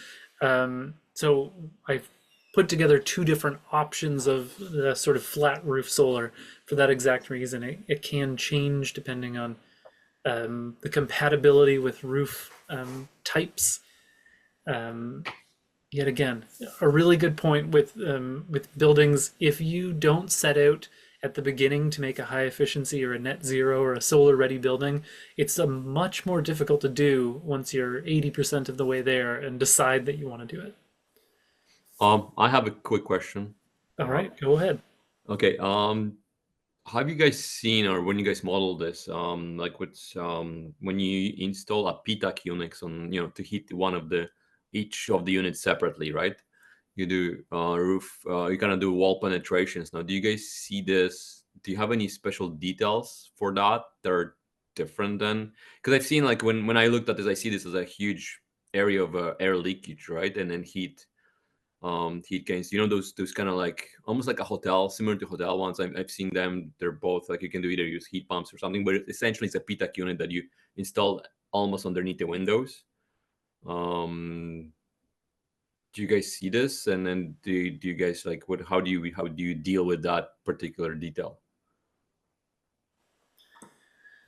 S1: So I've put together 2 different options of the sort of flat roof solar for that exact reason. It can change depending on the compatibility with roof types. Yet again, a really good point with buildings. If you don't set out at the beginning to make a high efficiency or a net zero or a solar ready building, it's much more difficult to do once you're 80% of the way there and decide that you want to do it.
S21: I have a quick question.
S1: All right, go ahead.
S21: Okay. Have you guys seen, or when you guys model this, like when you install a PTAC units on, to heat each of the units separately, right? You do roof, you kind of do wall penetrations. Now, do you guys see this? Do you have any special details for that are different than? Because I've seen, like, when I looked at this, I see this as a huge area of air leakage, right? And then heat gains, those kind of like almost like a hotel, similar to hotel ones. I've seen them. They're both like, you can do either use heat pumps or something, but essentially it's a PTAC unit that you install almost underneath the windows. Do you guys see this? And then do you guys, like, how do you deal with that particular detail?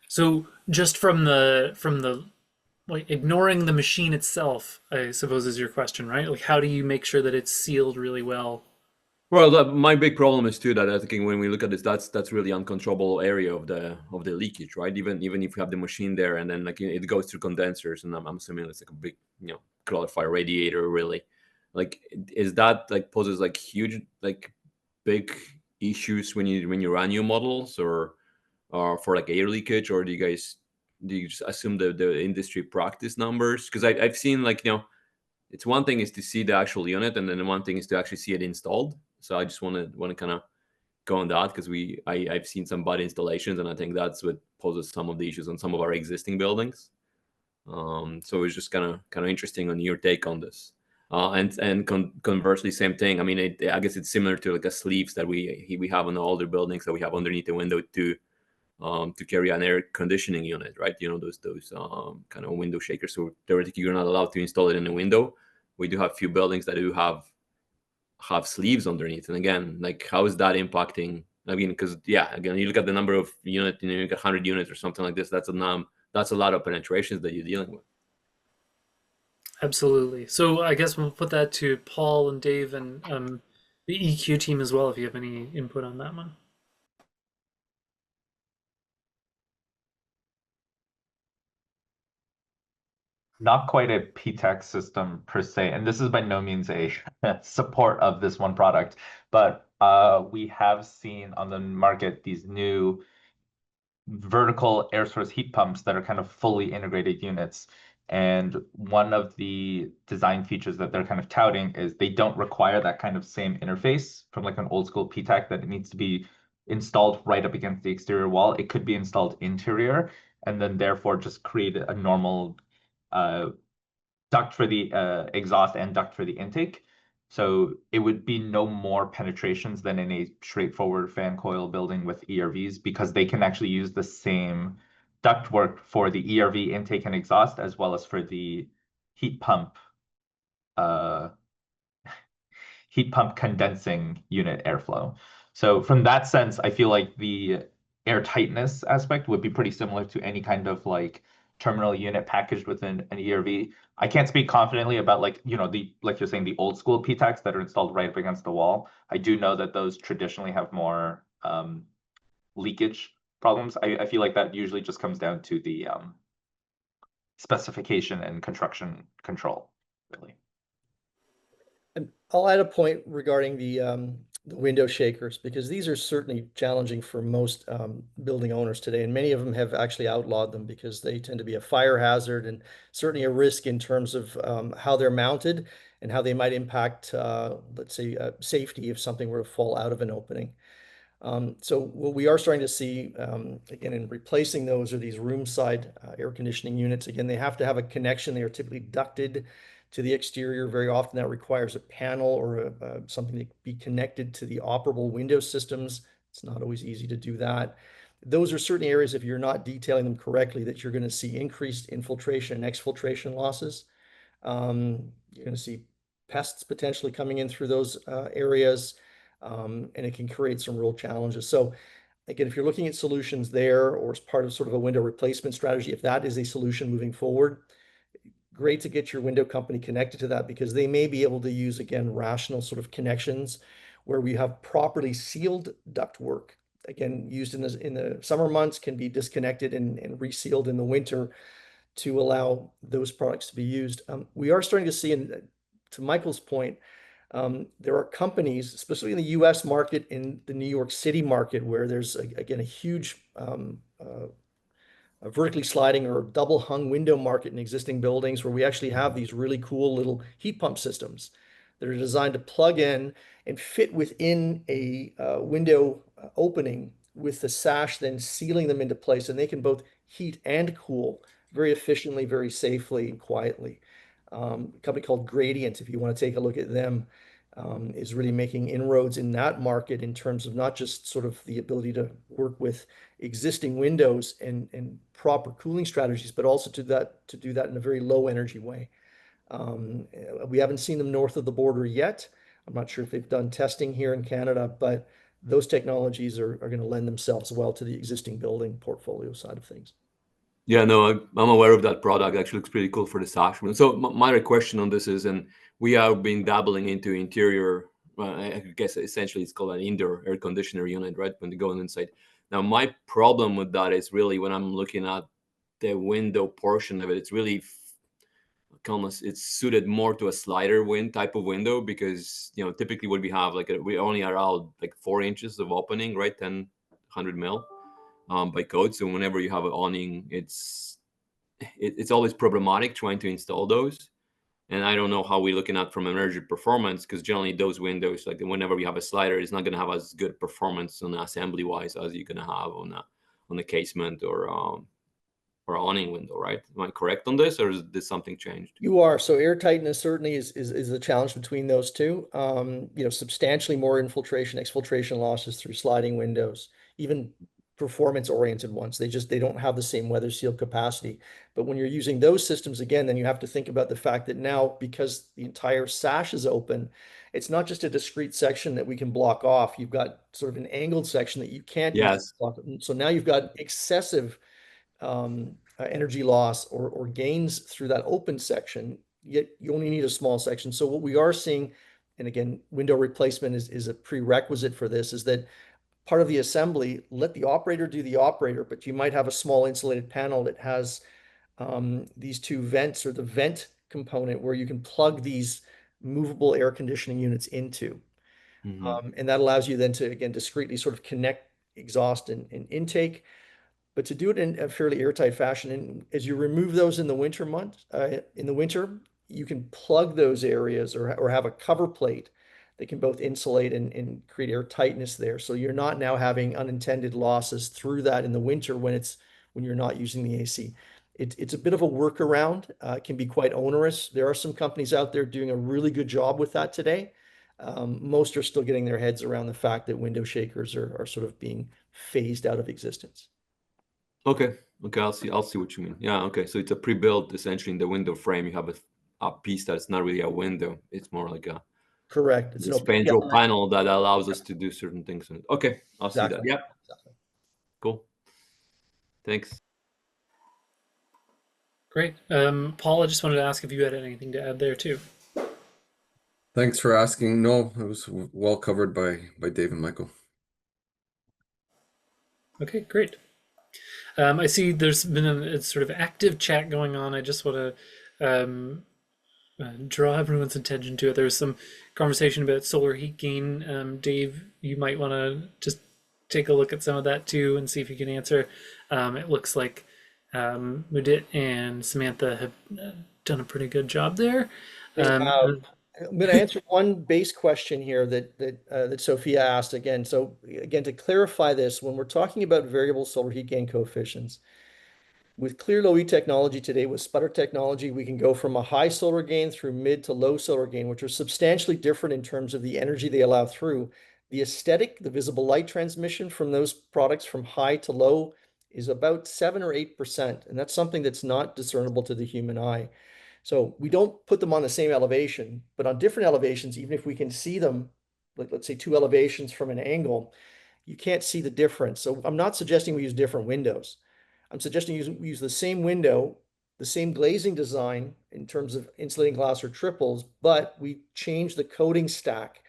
S1: So just from the like, ignoring the machine itself, I suppose, is your question, right? Like, how do you make sure that it's sealed really well?
S21: Well, my big problem is too that I think when we look at this, that's really uncontrollable area of the leakage, right? Even if you have the machine there, and then like it goes through condensers, and I'm assuming it's like a big clarifier radiator, really. Like, is that like poses like huge, like big issues when you run your models, or for like air leakage, or do you just assume the industry practice numbers? Because I've seen, like, it's one thing is to see the actual unit, and then one thing is to actually see it installed. So I just want to kind of go on that, because I've seen some bad installations, and I think that's what poses some of the issues on some of our existing buildings. So it's just kind of interesting on your take on this. And conversely, same thing. I mean, I guess it's similar to like a sleeves that we have on the older buildings that we have underneath the window to carry an air conditioning unit, right? Those kind of window shakers. So theoretically, you're not allowed to install it in a window. We do have a few buildings that do have sleeves underneath. And again, like, how is that impacting? I mean, because again, you look at the number of units, you got 100 units or something like this. That's a lot of penetrations that you're dealing with.
S1: Absolutely. So I guess we'll put that to Paul and Dave and the EQ team as well, if you have any input on that one.
S13: Not quite a PTAC system per se, and this is by no means a support of this one product, but we have seen on the market these new vertical air source heat pumps that are kind of fully integrated units. And one of the design features that they're kind of touting is they don't require that kind of same interface from like an old school PTAC, that it needs to be installed right up against the exterior wall. It could be installed interior, and then therefore just create a normal duct for the exhaust and duct for the intake. So it would be no more penetrations than in a straightforward fan coil building with ERVs, because they can actually use the same ductwork for the ERV intake and exhaust, as well as for the heat pump condensing unit airflow. So from that sense, I feel like the air tightness aspect would be pretty similar to any kind of like terminal unit packaged within an ERV. I can't speak confidently about like you're saying, the old school PTACs that are installed right up against the wall. I do know that those traditionally have more leakage problems. I feel like that usually just comes down to the specification and construction control, really.
S4: And I'll add a point regarding the window shakers, because these are certainly challenging for most building owners today, and many of them have actually outlawed them because they tend to be a fire hazard and certainly a risk in terms of how they're mounted and how they might impact, let's say, safety if something were to fall out of an opening. So what we are starting to see, again, in replacing those are these room side air conditioning units. Again, they have to have a connection. They are typically ducted to the exterior. Very often that requires a panel or something to be connected to the operable window systems. It's not always easy to do that. Those are certain areas, if you're not detailing them correctly, that you're going to see increased infiltration and exfiltration losses. You're going to see pests potentially coming in through those areas, and it can create some real challenges. So again, if you're looking at solutions there, or as part of sort of a window replacement strategy, if that is a solution moving forward, great to get your window company connected to that, because they may be able to use, again, rational sort of connections where we have properly sealed ductwork, again, used in the summer months, can be disconnected and resealed in the winter to allow those products to be used. We are starting to see, and to Michael's point, There are companies, especially in the US market, in the New York City market, where there's, again, a huge a vertically sliding or double hung window market in existing buildings, where we actually have these really cool little heat pump systems that are designed to plug in and fit within a window opening, with the sash then sealing them into place, and they can both heat and cool very efficiently, very safely, and quietly. A company called Gradient, if you want to take a look at them, is really making inroads in that market in terms of not just sort of the ability to work with existing windows and proper cooling strategies, but also to do that in a very low energy way. We haven't seen them north of the border yet. I'm not sure if they've done testing here in Canada, but those technologies are going to lend themselves well to the existing building portfolio side of things.
S21: Yeah, no, I'm aware of that product. Actually looks pretty cool for the sash. So my question on this is, and we have been dabbling into interior, I guess essentially it's called an indoor air conditioner unit, right? When you go inside. Now, my problem with that is really when I'm looking at the window portion of it, it's really almost, it's suited more to a slider type of window, because typically what we have, like we only allow like 4 inches of opening, right? 100 mil. By code. So whenever you have an awning, it's always problematic trying to install those. And I don't know how we're looking at from energy performance, because generally those windows, like whenever we have a slider, it's not going to have as good performance on assembly wise as you're going to have on the casement or awning window, right? Am I correct on this, or is this something changed?
S4: You are. So air tightness certainly is the challenge between those two. Substantially more infiltration, exfiltration losses through sliding windows, even performance-oriented ones. They don't have the same weather seal capacity. But when you're using those systems again, then you have to think about the fact that now, because the entire sash is open, it's not just a discrete section that we can block off. You've got sort of an angled section that you can't use. So now you've got excessive energy loss or gains through that open section, yet you only need a small section. So what we are seeing, and again, window replacement is a prerequisite for this, is that part of the assembly, let the operator do the operator, but you might have a small insulated panel that has these 2 vents, or the vent component where you can plug these movable air conditioning units into. And that allows you then to, again, discreetly sort of connect exhaust and intake, but to do it in a fairly airtight fashion. And as you remove those in the winter months, you can plug those areas or have a cover plate that can both insulate and create air tightness there. So you're not now having unintended losses through that in the winter when you're not using the AC. It's a bit of a workaround. It can be quite onerous. There are some companies out there doing a really good job with that today. Most are still getting their heads around the fact that window shakers are sort of being phased out of existence.
S21: Okay, I'll see what you mean. Yeah, okay. So it's a pre-built, essentially, in the window frame. You have a piece that's not really a window. It's more like a
S4: correct. It's
S21: an spandrel panel that allows us to do certain things. Okay, I'll see that. Yep.
S4: Exactly.
S21: Cool. Thanks.
S1: Great. Paul, I just wanted to ask if you had anything to add there too.
S18: Thanks for asking. No, it was well covered by Dave and Michael.
S1: Okay, great. I see there's been a sort of active chat going on. I just want to draw everyone's attention to it. There's some conversation about solar heat gain. Dave, you might want to just take a look at some of that too and see if you can answer. It looks like Mudit and Samantha have done a pretty good job there.
S4: I'm going to answer one base question here that Sophia asked again. So again, to clarify this, when we're talking about variable solar heat gain coefficients, with clear low E technology today, with sputter technology, we can go from a high solar gain through mid to low solar gain, which are substantially different in terms of the energy they allow through. The aesthetic, the visible light transmission from those products from high to low is about 7 or 8%. And that's something that's not discernible to the human eye. So we don't put them on the same elevation, but on different elevations, even if we can see them, like let's say 2 elevations from an angle, you can't see the difference. So I'm not suggesting we use different windows. I'm suggesting we use the same window, the same glazing design in terms of insulating glass or triples, but we change the coating stack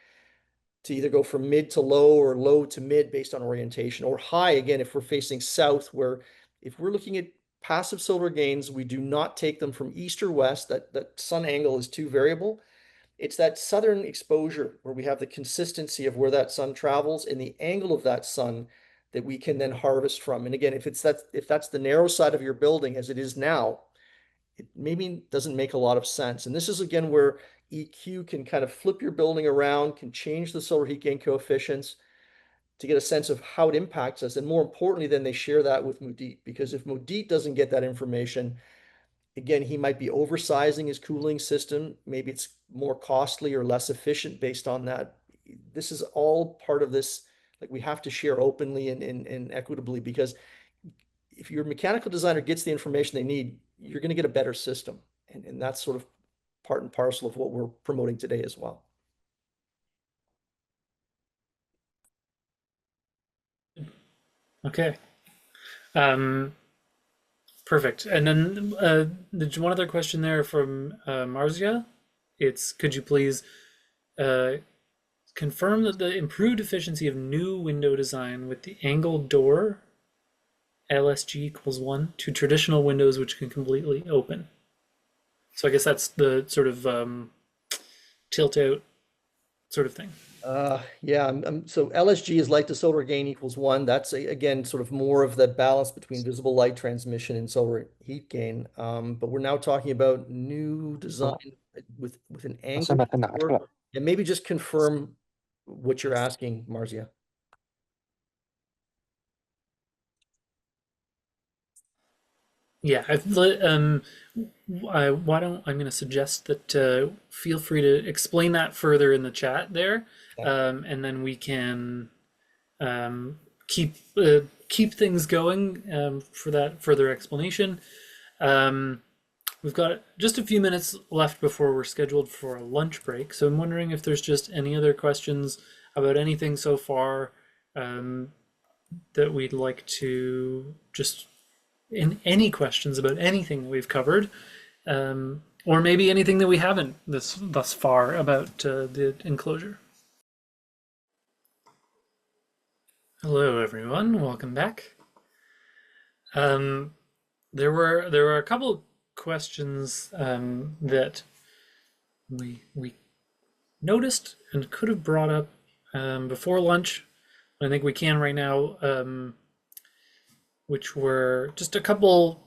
S4: to either go from mid to low or low to mid based on orientation, or high again if we're facing south, where if we're looking at passive solar gains, we do not take them from east or west. That sun angle is too variable. It's that southern exposure where we have the consistency of where that sun travels and the angle of that sun that we can then harvest from. And again, if that's the narrow side of your building as it is now, it maybe doesn't make a lot of sense. And this is again where EQ can kind of flip your building around, can change the solar heat gain coefficients to get a sense of how it impacts us. And more importantly, then they share that with Mudit, because if Mudit doesn't get that information, again, he might be oversizing his cooling system. Maybe it's more costly or less efficient based on that. This is all part of this. Like, we have to share openly and equitably, because if your mechanical designer gets the information they need, you're going to get a better system. And that's sort of part and parcel of what we're promoting today as well.
S1: Okay. Perfect. And then there's one other question there from Marzia. It's, could you please confirm that the improved efficiency of new window design with the angled door LSG equals 1 to traditional windows which can completely open? So I guess that's the sort of tilt out sort of thing.
S4: Yeah, so LSG is light to solar gain equals 1. That's again sort of more of the balance between visible light transmission and solar heat gain. But we're now talking about new design with an angle. And maybe just confirm what you're asking, Marzia.
S1: Yeah, why don't I'm going to suggest that feel free to explain that further in the chat there, and then we can keep things going for that further explanation. We've got just a few minutes left before we're scheduled for a lunch break, so I'm wondering if there's just any other questions about anything so far that we'd like to just. In any questions about anything that we've covered, or maybe anything that we haven't thus far about the enclosure. Hello, everyone. Welcome back. There were a couple questions that we noticed and could have brought up before lunch. I think we can right now. Which were just a couple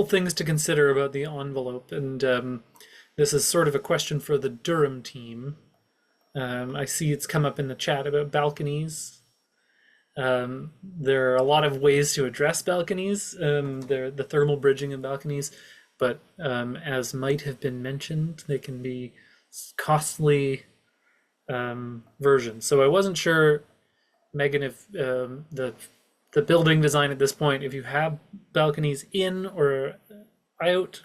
S1: things to consider about the envelope, and this is sort of a question for the Durham team. I see it's come up in the chat about balconies. There are a lot of ways to address balconies, the thermal bridging of balconies, but as might have been mentioned, they can be costly versions. So I wasn't sure, Megan, if the building design at this point, if you have balconies in or out,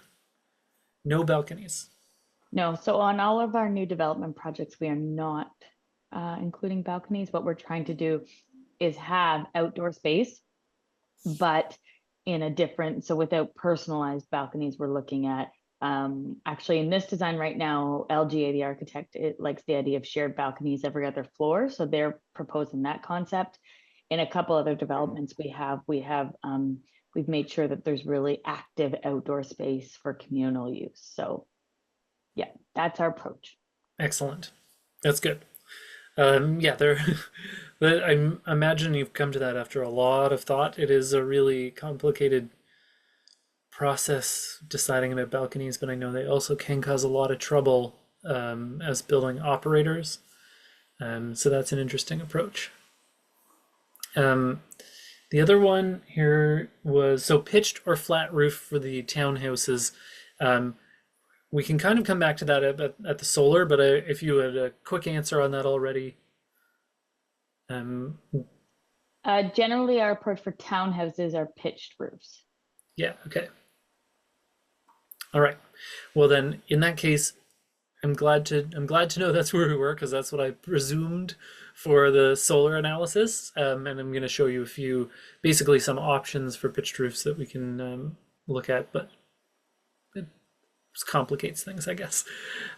S1: no balconies.
S5: No, so on all of our new development projects, we are not including balconies. What we're trying to do is have outdoor space, but in a different, so without personalized balconies, we're looking at, actually in this design right now, LGA, the architect, it likes the idea of shared balconies every other floor. So they're proposing that concept. In a couple other developments we've made sure that there's really active outdoor space for communal use. So yeah, that's our approach.
S1: Excellent. That's good. Yeah, I imagine you've come to that after a lot of thought. It is a really complicated process deciding about balconies, but I know they also can cause a lot of trouble as building operators. So that's an interesting approach. The other one here was, so pitched or flat roof for the townhouses. We can kind of come back to that at the solar, but if you had a quick answer on that already.
S5: Generally, our approach for townhouses are pitched roofs.
S1: Yeah, okay. All right. Well then, in that case, I'm glad to know that's where we were, because that's what I presumed for the solar analysis, and I'm going to show you basically some options for pitched roofs that we can look at, but it complicates things, I guess.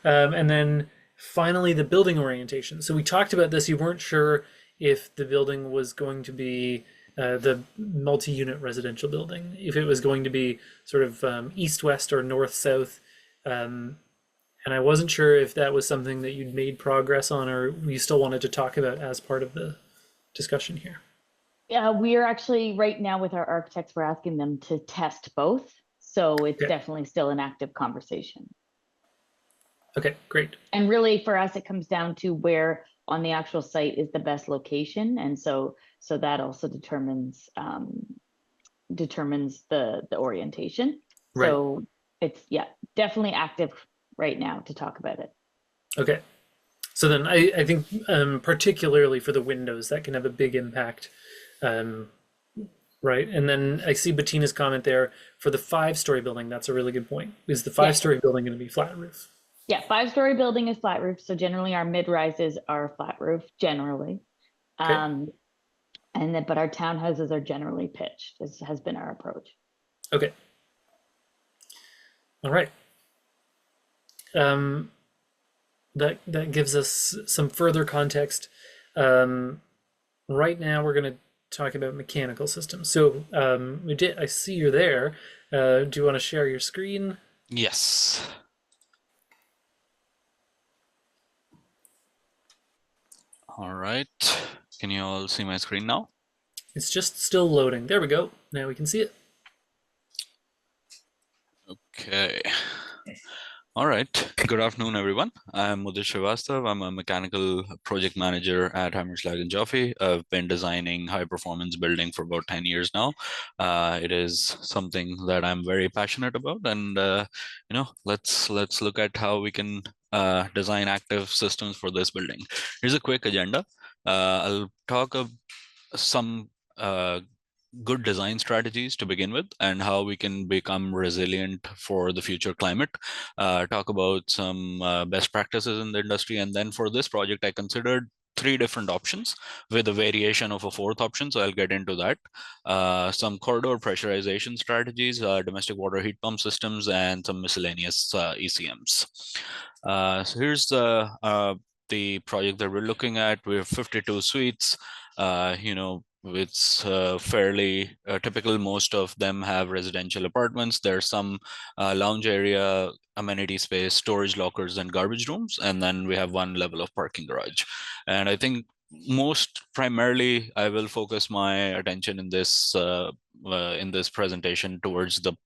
S1: And then finally, the building orientation. So we talked about this. You weren't sure if the building was going to be the multi-unit residential building, if it was going to be sort of east-west or north-south. And I wasn't sure if that was something that you'd made progress on, or you still wanted to talk about as part of the discussion here.
S5: Yeah, we're actually right now with our architects, we're asking them to test both. So it's definitely still an active conversation.
S1: Okay, great.
S5: And really for us, it comes down to where on the actual site is the best location. And so that also determines the orientation.
S1: Right.
S5: So it's, yeah, definitely active right now to talk about it.
S1: Okay. So then I think particularly for the windows, that can have a big impact. Right. And then I see Bettina's comment there for the 5-story building. That's a really good point. Is the 5-story building going to be flat roof?
S5: Yeah, 5-story building is flat roof. So generally our mid-rises are flat roof generally.
S1: Okay.
S5: But our townhouses are generally pitched. This has been our approach.
S1: Okay. All right. That gives us some further context. Right now we're going to talk about mechanical systems. So I see you're there. Do you want to share your screen?
S2: Yes. All right. Can you all see my screen now?
S1: It's just still loading. There we go. Now we can see it.
S2: Okay. All right. Good afternoon, everyone. I'm Mudit Srivastav. I'm a mechanical project manager at Hammerslag and Jaffe. I've been designing high-performance building for about 10 years now. It is something that I'm very passionate about, and let's look at how we can design active systems for this building. Here's a quick agenda. I'll talk of some good design strategies to begin with and how we can become resilient for the future climate, talk about some best practices in the industry. And then for this project, I considered 3 different options with a variation of a 4th option. So I'll get into that. Some corridor pressurization strategies, domestic water heat pump systems, and some miscellaneous ECMs. So here's the project that we're looking at. We have 52 suites. It's fairly typical. Most of them have residential apartments. There's some lounge area, amenity space, storage lockers, and garbage rooms. And then we have 1 level of parking garage. And I think most primarily, I will focus my attention in this presentation towards the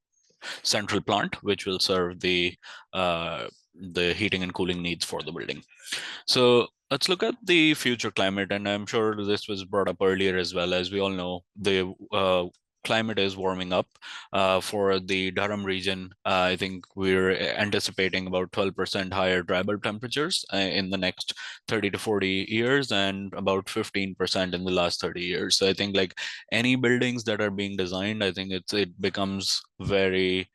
S2: central plant, which will serve the heating and cooling needs for the building. So let's look at the future climate, and I'm sure this was brought up earlier as well. As we all know, the climate is warming up. For the Durham region, I think we're anticipating about 12% higher dry bulb temperatures in the next 30 to 40 years, and about 15% in the last 30 years. So I think like any buildings that are being designed, I think it becomes very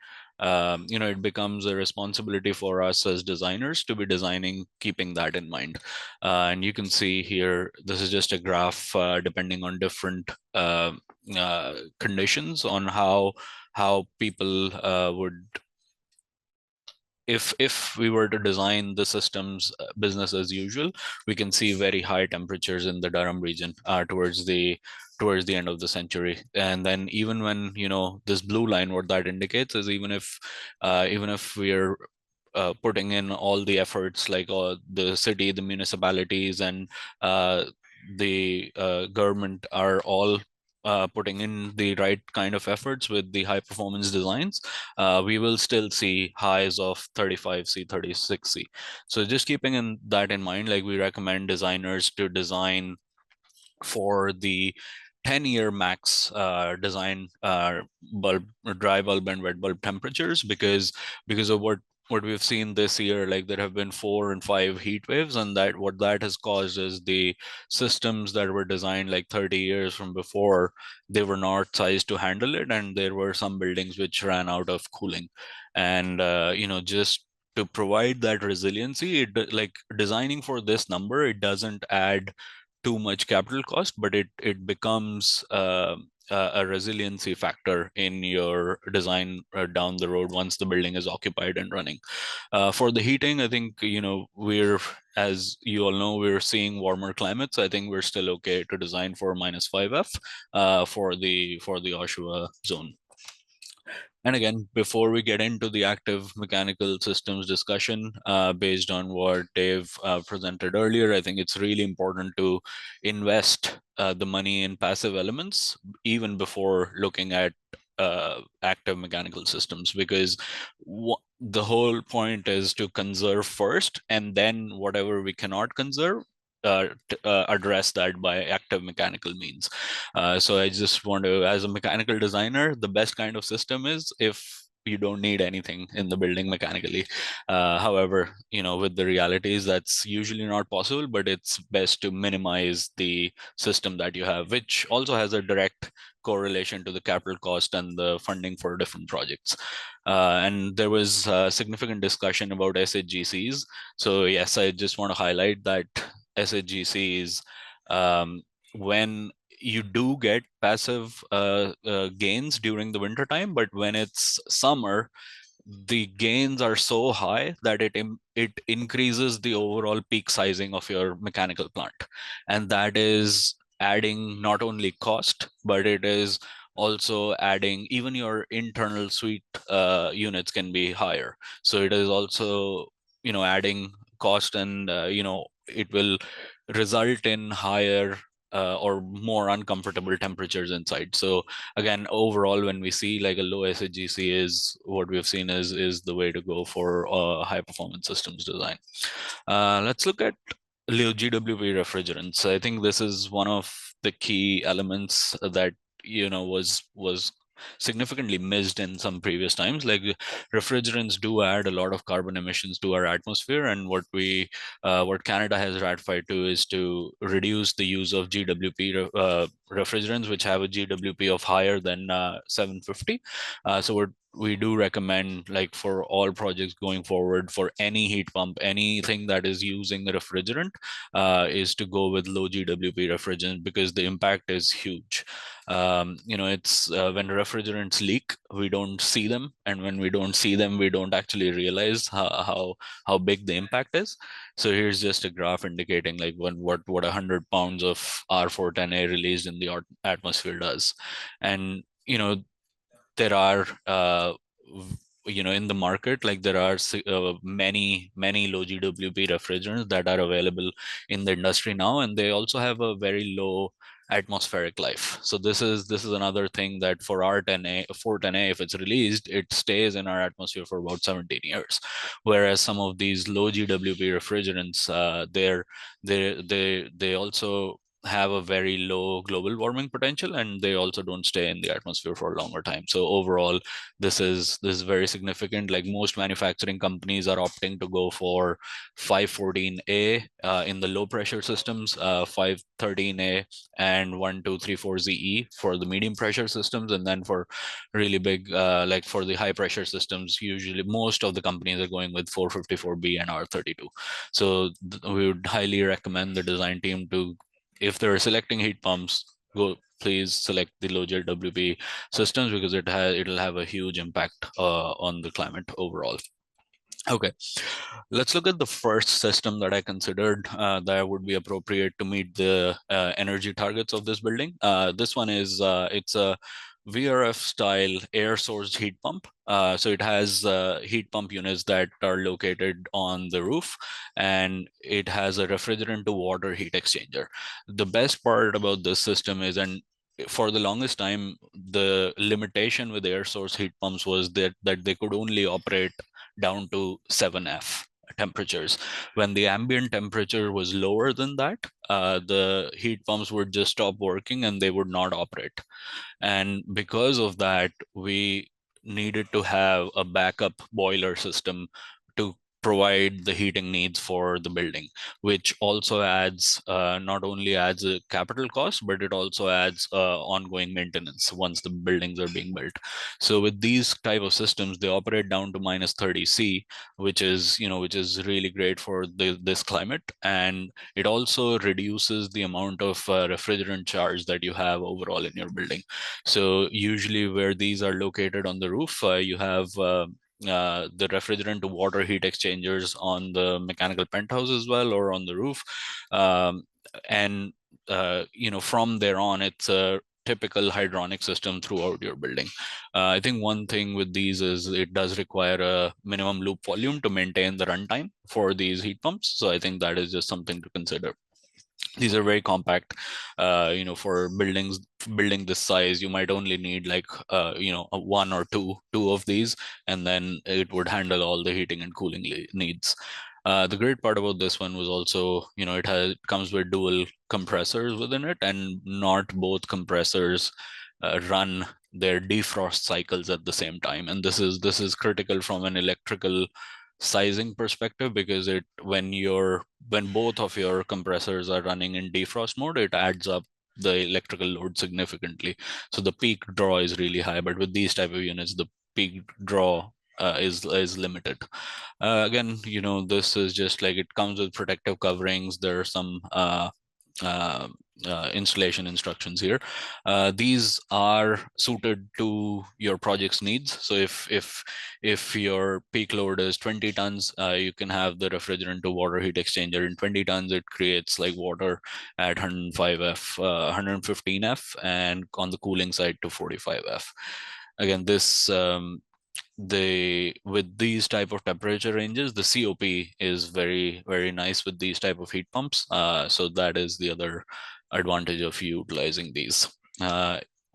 S2: it becomes a responsibility for us as designers to be designing keeping that in mind. And you can see here, this is just a graph depending on different conditions on how people would, if we were to design the systems business as usual, we can see very high temperatures in the Durham region towards the end of the century. And then even when this blue line, what that indicates is even if we're putting in all the efforts, like the city, the municipalities, and the government are all putting in the right kind of efforts with the high performance designs, we will still see highs of 35C, 36C. So just keeping that in mind, like we recommend designers to design for the 10-year max design dry bulb and wet bulb temperatures, because of what we've seen this year. Like there have been 4 and 5 heat waves, and what that has caused is the systems that were designed like 30 years from before, they were not sized to handle it, and there were some buildings which ran out of cooling. And just to provide that resiliency, like designing for this number, it doesn't add too much capital cost, but it becomes a resiliency factor in your design down the road once the building is occupied and running. For the heating, I think we're, as you all know, we're seeing warmer climates. I think we're still okay to design for -5F for the Oshawa zone. And again, before we get into the active mechanical systems discussion, based on what Dave presented earlier, I think it's really important to invest the money in passive elements even before looking at active mechanical systems, because the whole point is to conserve first, and then whatever we cannot conserve, address that by active mechanical means. So I just want to, as a mechanical designer, the best kind of system is if you don't need anything in the building mechanically. However, with the realities, that's usually not possible, but it's best to minimize the system that you have, which also has a direct correlation to the capital cost and the funding for different projects. And there was significant discussion about SHGCs. So yes, I just want to highlight that SHGCs, when you do get passive gains during the winter time, but when it's summer, the gains are so high that it increases the overall peak sizing of your mechanical plant, and that is adding not only cost, but it is also adding, even your internal suite units can be higher. So it is also adding cost, and it will result in higher or more uncomfortable temperatures inside. So again, overall, when we see like a low SHGC, is what we've seen is the way to go for high performance systems design. Let's look at low GWP refrigerants. I think this is one of the key elements that was significantly missed in some previous times. Like, refrigerants do add a lot of carbon emissions to our atmosphere, and what Canada has ratified to is to reduce the use of GWP refrigerants which have a GWP of higher than 750. So we do recommend, like, for all projects going forward, for any heat pump, anything that is using the refrigerant, is to go with low GWP refrigerant, because the impact is huge. It's when refrigerants leak, we don't see them, and when we don't see them, we don't actually realize how big the impact is. So here's just a graph indicating like what 100 pounds of R410A released in the atmosphere does. And there are in the market, like, there are many low GWP refrigerants that are available in the industry now, and they also have a very low atmospheric life. So this is another thing, that for R10A, 410A, if it's released, it stays in our atmosphere for about 17 years. Whereas some of these low GWP refrigerants, they also have a very low global warming potential, and they also don't stay in the atmosphere for a longer time. So overall, this is very significant. Like, most manufacturing companies are opting to go for 514A in the low pressure systems, 513A, and 1234ZE for the medium pressure systems. And then for really big, like for the high pressure systems, usually most of the companies are going with 454B and R32. So we would highly recommend the design team to, if they're selecting heat pumps, please select the low GWP systems, because it'll have a huge impact on the climate overall. Okay, let's look at the first system that I considered that would be appropriate to meet the energy targets of this building. This one is it's a VRF style air source heat pump. So it has heat pump units that are located on the roof, and it has a refrigerant to water heat exchanger. The best part about this system is, and for the longest time, the limitation with air source heat pumps was that they could only operate down to 7F temperatures. When the ambient temperature was lower than that, the heat pumps would just stop working and they would not operate. And because of that, we needed to have a backup boiler system to provide the heating needs for the building, which also adds, not only adds a capital cost, but it also adds ongoing maintenance once the buildings are being built. So with these type of systems, they operate down to minus 30°C, which is really great for this climate. And it also reduces the amount of refrigerant charge that you have overall in your building. So usually where these are located on the roof, you have the refrigerant to water heat exchangers on the mechanical penthouse as well, or on the roof. And from there on, it's typical hydronic system throughout your building. I think one thing with these is it does require a minimum loop volume to maintain the runtime for these heat pumps. So I think that is just something to consider. These are very compact. For building this size, you might only need like one or two of these, and then it would handle all the heating and cooling needs. The great part about this one was also, it comes with dual compressors within it, and not both compressors run their defrost cycles at the same time. And this is critical from an electrical sizing perspective, because when both of your compressors are running in defrost mode, it adds up the electrical load significantly. So the peak draw is really high, but with these type of units, the peak draw is limited. Again, this is just like, it comes with protective coverings. There are some installation instructions here. These are suited to your project's needs. So if your peak load is 20 tons, you can have the refrigerant to water heat exchanger in 20 tons. It creates like water at 105F, 115F, and on the cooling side to 45F. Again, this with these type of temperature ranges, the COP is very, very nice with these type of heat pumps. So that is the other advantage of utilizing these.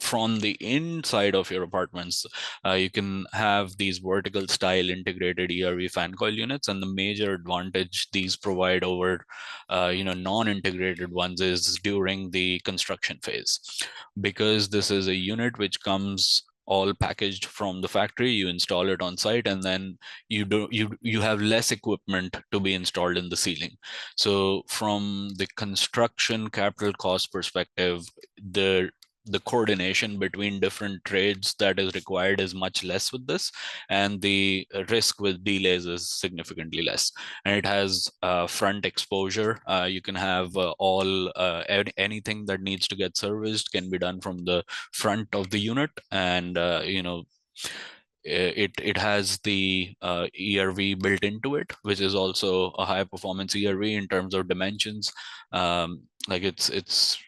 S2: From the inside of your apartments, you can have these vertical style integrated ERV fan coil units, and the major advantage these provide over non-integrated ones is during the construction phase. Because this is a unit which comes all packaged from the factory, you install it on site, and then you have less equipment to be installed in the ceiling. So from the construction capital cost perspective, the coordination between different trades that is required is much less with this, and the risk with delays is significantly less. And it has front exposure. You can have anything that needs to get serviced can be done from the front of the unit, and it has the ERV built into it, which is also a high performance ERV in terms of dimensions. Like it's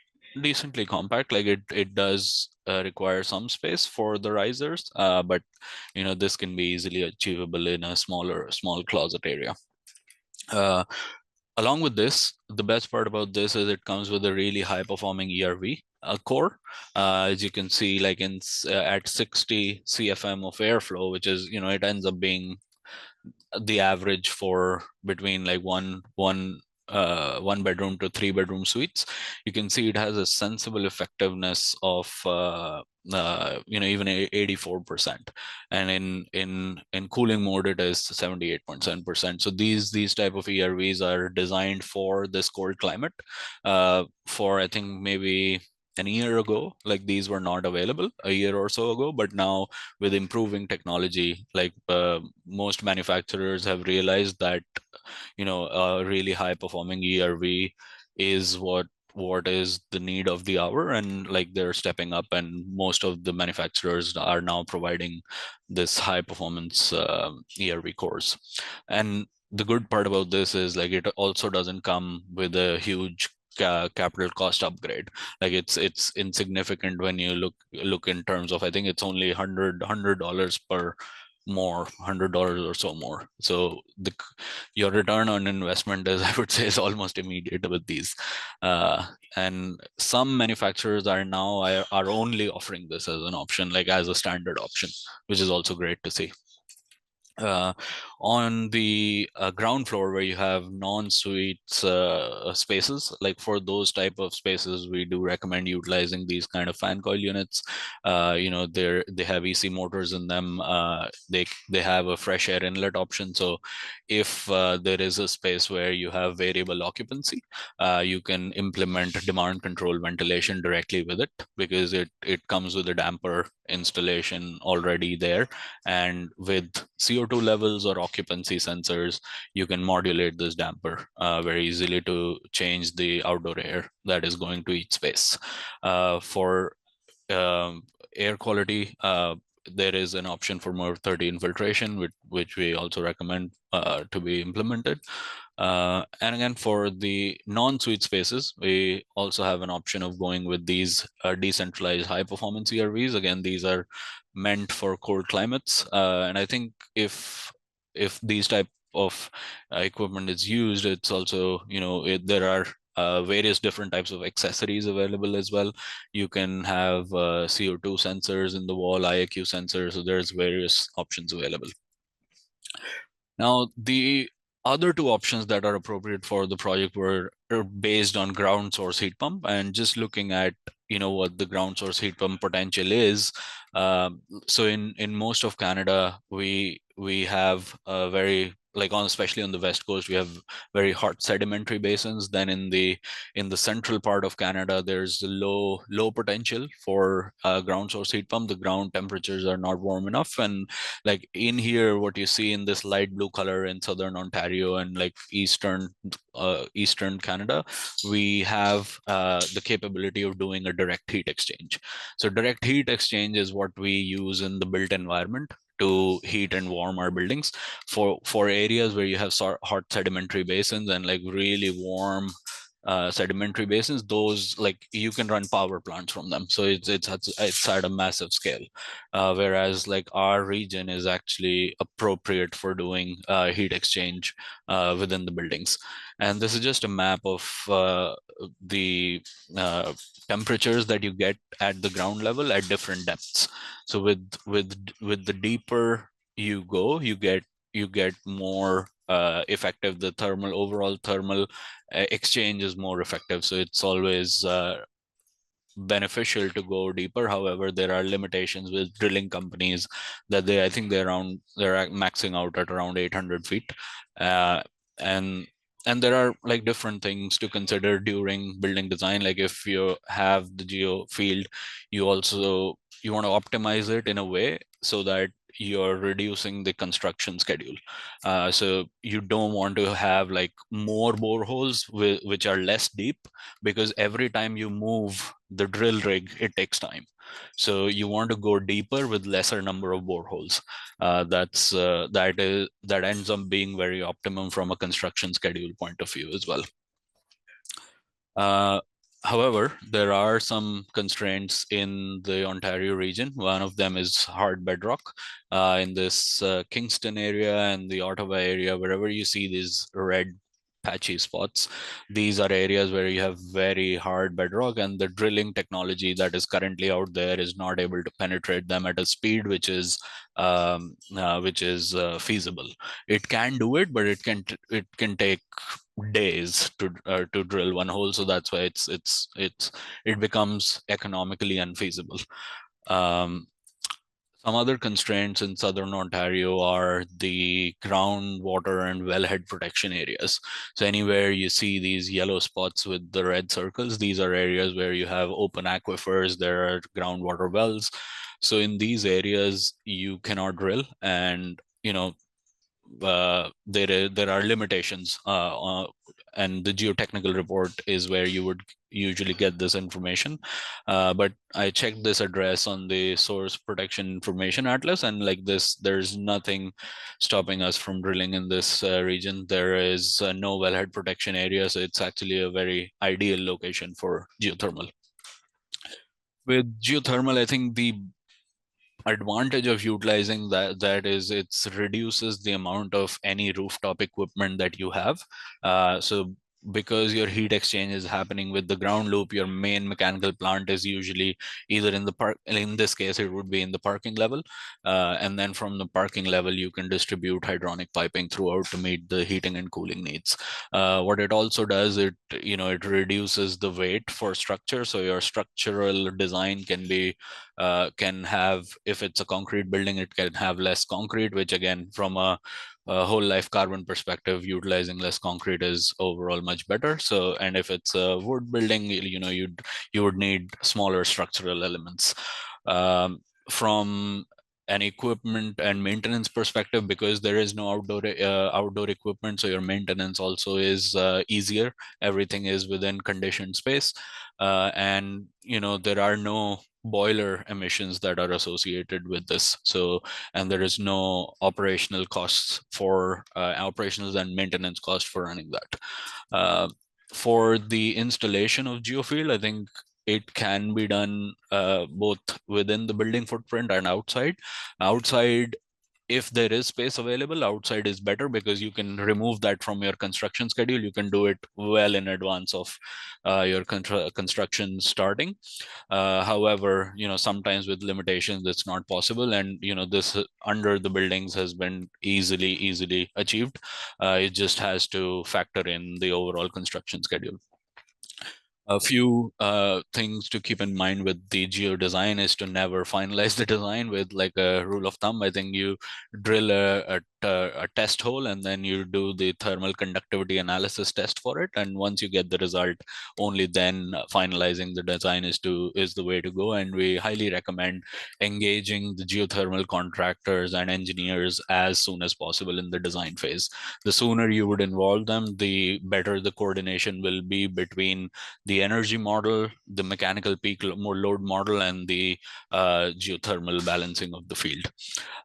S2: decently compact. Like it does require some space for the risers, but this can be easily achievable in a small closet area. Along with this, the best part about this is it comes with a really high performing ERV core. As you can see, like at 60 CFM of airflow, which is, it ends up being the average for between like one bedroom to 3-bedroom suites. You can see it has a sensible effectiveness of even 84%, and in cooling mode it is 78.7%. So these type of ERVs are designed for this cold climate. For I think maybe a year ago, like these were not available a year or so ago, but now with improving technology, like most manufacturers have realized that a really high performing ERV is what is the need of the hour, and like they're stepping up, and most of the manufacturers are now providing this high performance ERV cores. And the good part about this is like it also doesn't come with a huge capital cost upgrade. Like it's insignificant when you look in terms of, I think it's only $100 per more, $100 or so more. So your return on investment is, I would say, is almost immediate with these. And some manufacturers are now are only offering this as an option, like as a standard option, which is also great to see. On the ground floor where you have non-suites spaces, like for those type of spaces, we do recommend utilizing these kind of fan coil units. They have EC motors in them. They have a fresh air inlet option. So if there is a space where you have variable occupancy, you can implement demand control ventilation directly with it, because it comes with a damper installation already there, and with CO2 levels or occupancy sensors, you can modulate this damper very easily to change the outdoor air that is going to each space. For air quality, there is an option for more 30 infiltration, which we also recommend to be implemented. And again, for the non-suite spaces, we also have an option of going with these decentralized high-performance ERVs. Again, these are meant for cold climates, and I think if these type of equipment is used, it's also, there are various different types of accessories available as well. You can have CO2 sensors in the wall, IAQ sensors, so there's various options available. Now, the other two options that are appropriate for the project are based on ground source heat pump, and just looking at what the ground source heat pump potential is. So in most of Canada, we have a very, especially on the west coast, we have very hot sedimentary basins. Then in the central part of Canada, there's low potential for ground source heat pump. The ground temperatures are not warm enough, and like in here, what you see in this light blue color in southern Ontario and like eastern Canada, we have the capability of doing a direct heat exchange. So direct heat exchange is what we use in the built environment to heat and warm our buildings for areas where you have hot sedimentary basins and like really warm sedimentary basins. Those, like, you can run power plants from them, so it's at a massive scale, whereas like our region is actually appropriate for doing heat exchange within the buildings. And this is just a map of the temperatures that you get at the ground level at different depths. So with the deeper you go, you get more effective. The overall thermal exchange is more effective. So it's always beneficial to go deeper. However, there are limitations with drilling companies that I think they're maxing out at around 800 feet. And there are like different things to consider during building design. Like if you have the geo field, you want to optimize it in a way so that you're reducing the construction schedule. So you don't want to have like more boreholes which are less deep, because every time you move the drill rig, it takes time. So you want to go deeper with lesser number of boreholes. That ends up being very optimum from a construction schedule point of view as well. However, there are some constraints in the Ontario region. One of them is hard bedrock. In this Kingston area and the Ottawa area, wherever you see these red patchy spots, these are areas where you have very hard bedrock, and the drilling technology that is currently out there is not able to penetrate them at a speed which is feasible. It can do it, but it can take days to drill one hole. So that's why it becomes economically unfeasible. Some other constraints in southern Ontario are the groundwater and wellhead protection areas. So anywhere you see these yellow spots with the red circles, these are areas where you have open aquifers, there are groundwater wells. So in these areas, you cannot drill, and there are limitations, and the geotechnical report is where you would usually get this information. But I checked this address on the Source Protection Information Atlas, and like this, there's nothing stopping us from drilling in this region. There is no wellhead protection area, so it's actually a very ideal location for geothermal. With geothermal, I think the advantage of utilizing that is it reduces the amount of any rooftop equipment that you have. So because your heat exchange is happening with the ground loop, your main mechanical plant is usually either in the park. In this case, it would be in the parking level, and then from the parking level, you can distribute hydronic piping throughout to meet the heating and cooling needs. What it also does, it reduces the weight for structure, so your structural design can have, if it's a concrete building, it can have less concrete, which again, from a whole life carbon perspective, utilizing less concrete is overall much better. So, and if it's a wood building, you would need smaller structural elements. From an equipment and maintenance perspective, because there is no outdoor equipment, so your maintenance also is easier. Everything is within conditioned space, and there are no boiler emissions that are associated with this. So, and there is no operational costs for operations and maintenance costs for running that. For the installation of geofield, I think it can be done both within the building footprint and outside. Outside, if there is space available, outside is better, because you can remove that from your construction schedule. You can do it well in advance of your construction starting. However, sometimes with limitations, it's not possible. And, this under the buildings has been easily achieved. It just has to factor in the overall construction schedule. A few things to keep in mind with the geo design is to never finalize the design with like a rule of thumb. I think you drill a test hole, and then you do the thermal conductivity analysis test for it. And once you get the result, only then finalizing the design is the way to go. And we highly recommend engaging the geothermal contractors and engineers as soon as possible in the design phase. The sooner you would involve them, the better the coordination will be between the energy model, the mechanical peak load model, and the geothermal balancing of the field.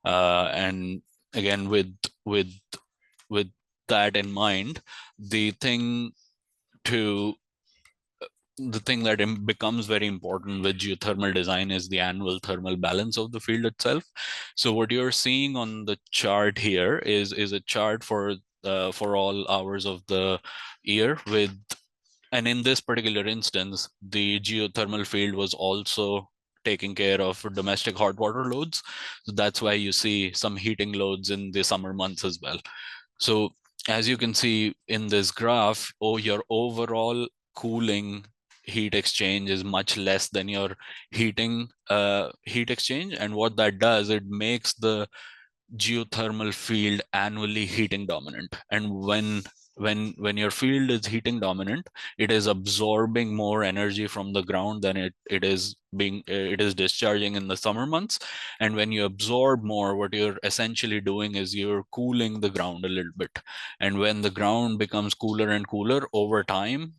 S2: And again, with that in mind, the thing that becomes very important with geothermal design is the annual thermal balance of the field itself. So what you're seeing on the chart here is a chart for all hours of the year and in this particular instance, the geothermal field was also taking care of domestic hot water loads. So that's why you see some heating loads in the summer months as well. So as you can see in this graph, your overall cooling heat exchange is much less than your heating heat exchange. And what that does, it makes the geothermal field annually heating dominant. And when your field is heating dominant, it is absorbing more energy from the ground than it is discharging in the summer months. And when you absorb more, what you're essentially doing is you're cooling the ground a little bit. And when the ground becomes cooler and cooler over time,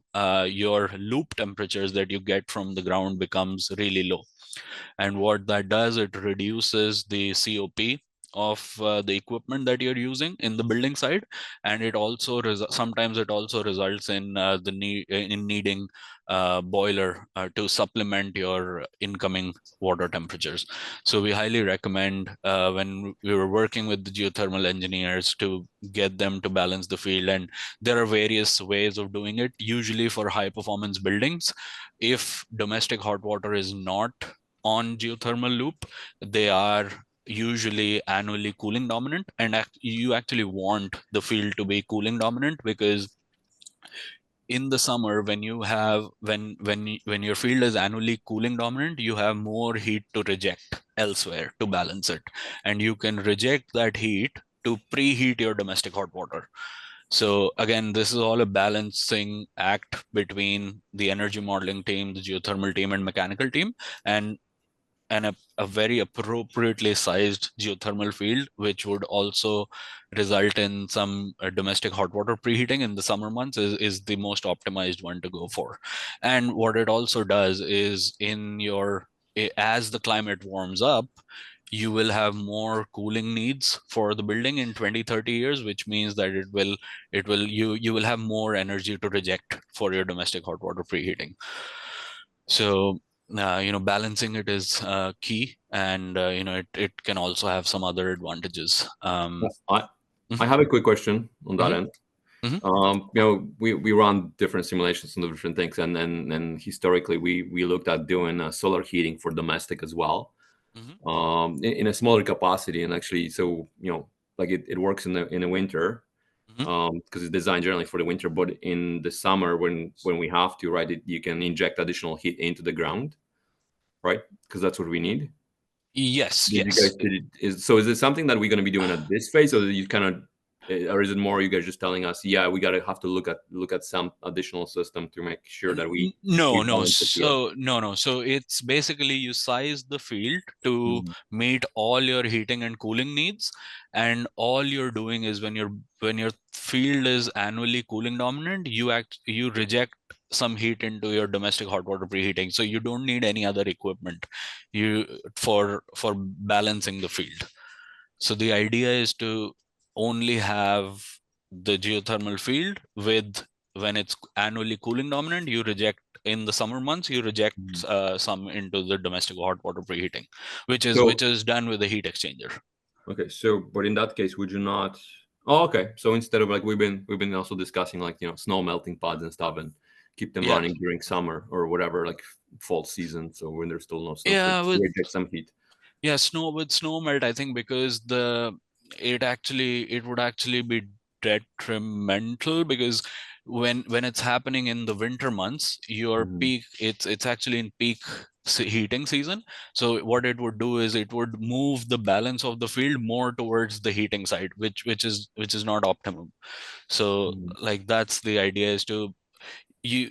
S2: your loop temperatures that you get from the ground becomes really low. And what that does, it reduces the COP of the equipment that you're using in the building side, and it also sometimes it also results in needing boiler to supplement your incoming water temperatures. So we highly recommend when we were working with the geothermal engineers to get them to balance the field. And there are various ways of doing it. Usually for high performance buildings, if domestic hot water is not on geothermal loop, they are usually annually cooling dominant. And you actually want the field to be cooling dominant, because in the summer, when you have when your field is annually cooling dominant, you have more heat to reject elsewhere to balance it, and you can reject that heat to preheat your domestic hot water. So again, this is all a balancing act between the energy modeling team, the geothermal team, and mechanical team, and a very appropriately sized geothermal field, which would also result in some domestic hot water preheating in the summer months, is the most optimized one to go for. And what it also does is as the climate warms up, you will have more cooling needs for the building in 20-30 years, which means that you will have more energy to reject for your domestic hot water preheating. So balancing it is key, and it can also have some other advantages.
S21: I have a quick question on that end. We run different simulations on the different things, and historically we looked at doing solar heating for domestic as well, in a smaller capacity. And actually, so like it works in the winter, because it's designed generally for the winter, but in the summer when we have to, right, you can inject additional heat into the ground, right? Because that's what we need.
S2: Yes.
S21: So is it something that we're going to be doing at this phase, or you kind of or is it more you guys just telling us, yeah, we have to look at some additional system to make sure that we
S2: No.
S21: balance it here?
S2: So it's basically you size the field to meet all your heating and cooling needs, and all you're doing is when your field is annually cooling dominant, you reject some heat into your domestic hot water preheating. So you don't need any other equipment for balancing the field. So the idea is to only have the geothermal field when it's annually cooling dominant, you reject in the summer months, you reject some into the domestic hot water preheating, which is done with a heat exchanger.
S21: Okay, so but in that case, would you not? Oh, okay. So instead of like we've been also discussing like snow melting pods and stuff and keep them running during summer or whatever, like fall season. So when there's still no snow, so reject some heat.
S2: Yeah, snow melt, I think because it would actually be detrimental, because when it's happening in the winter months, your peak, it's actually in peak heating season. So what it would do is it would move the balance of the field more towards the heating side, which is not optimum. So like that's the idea, is to you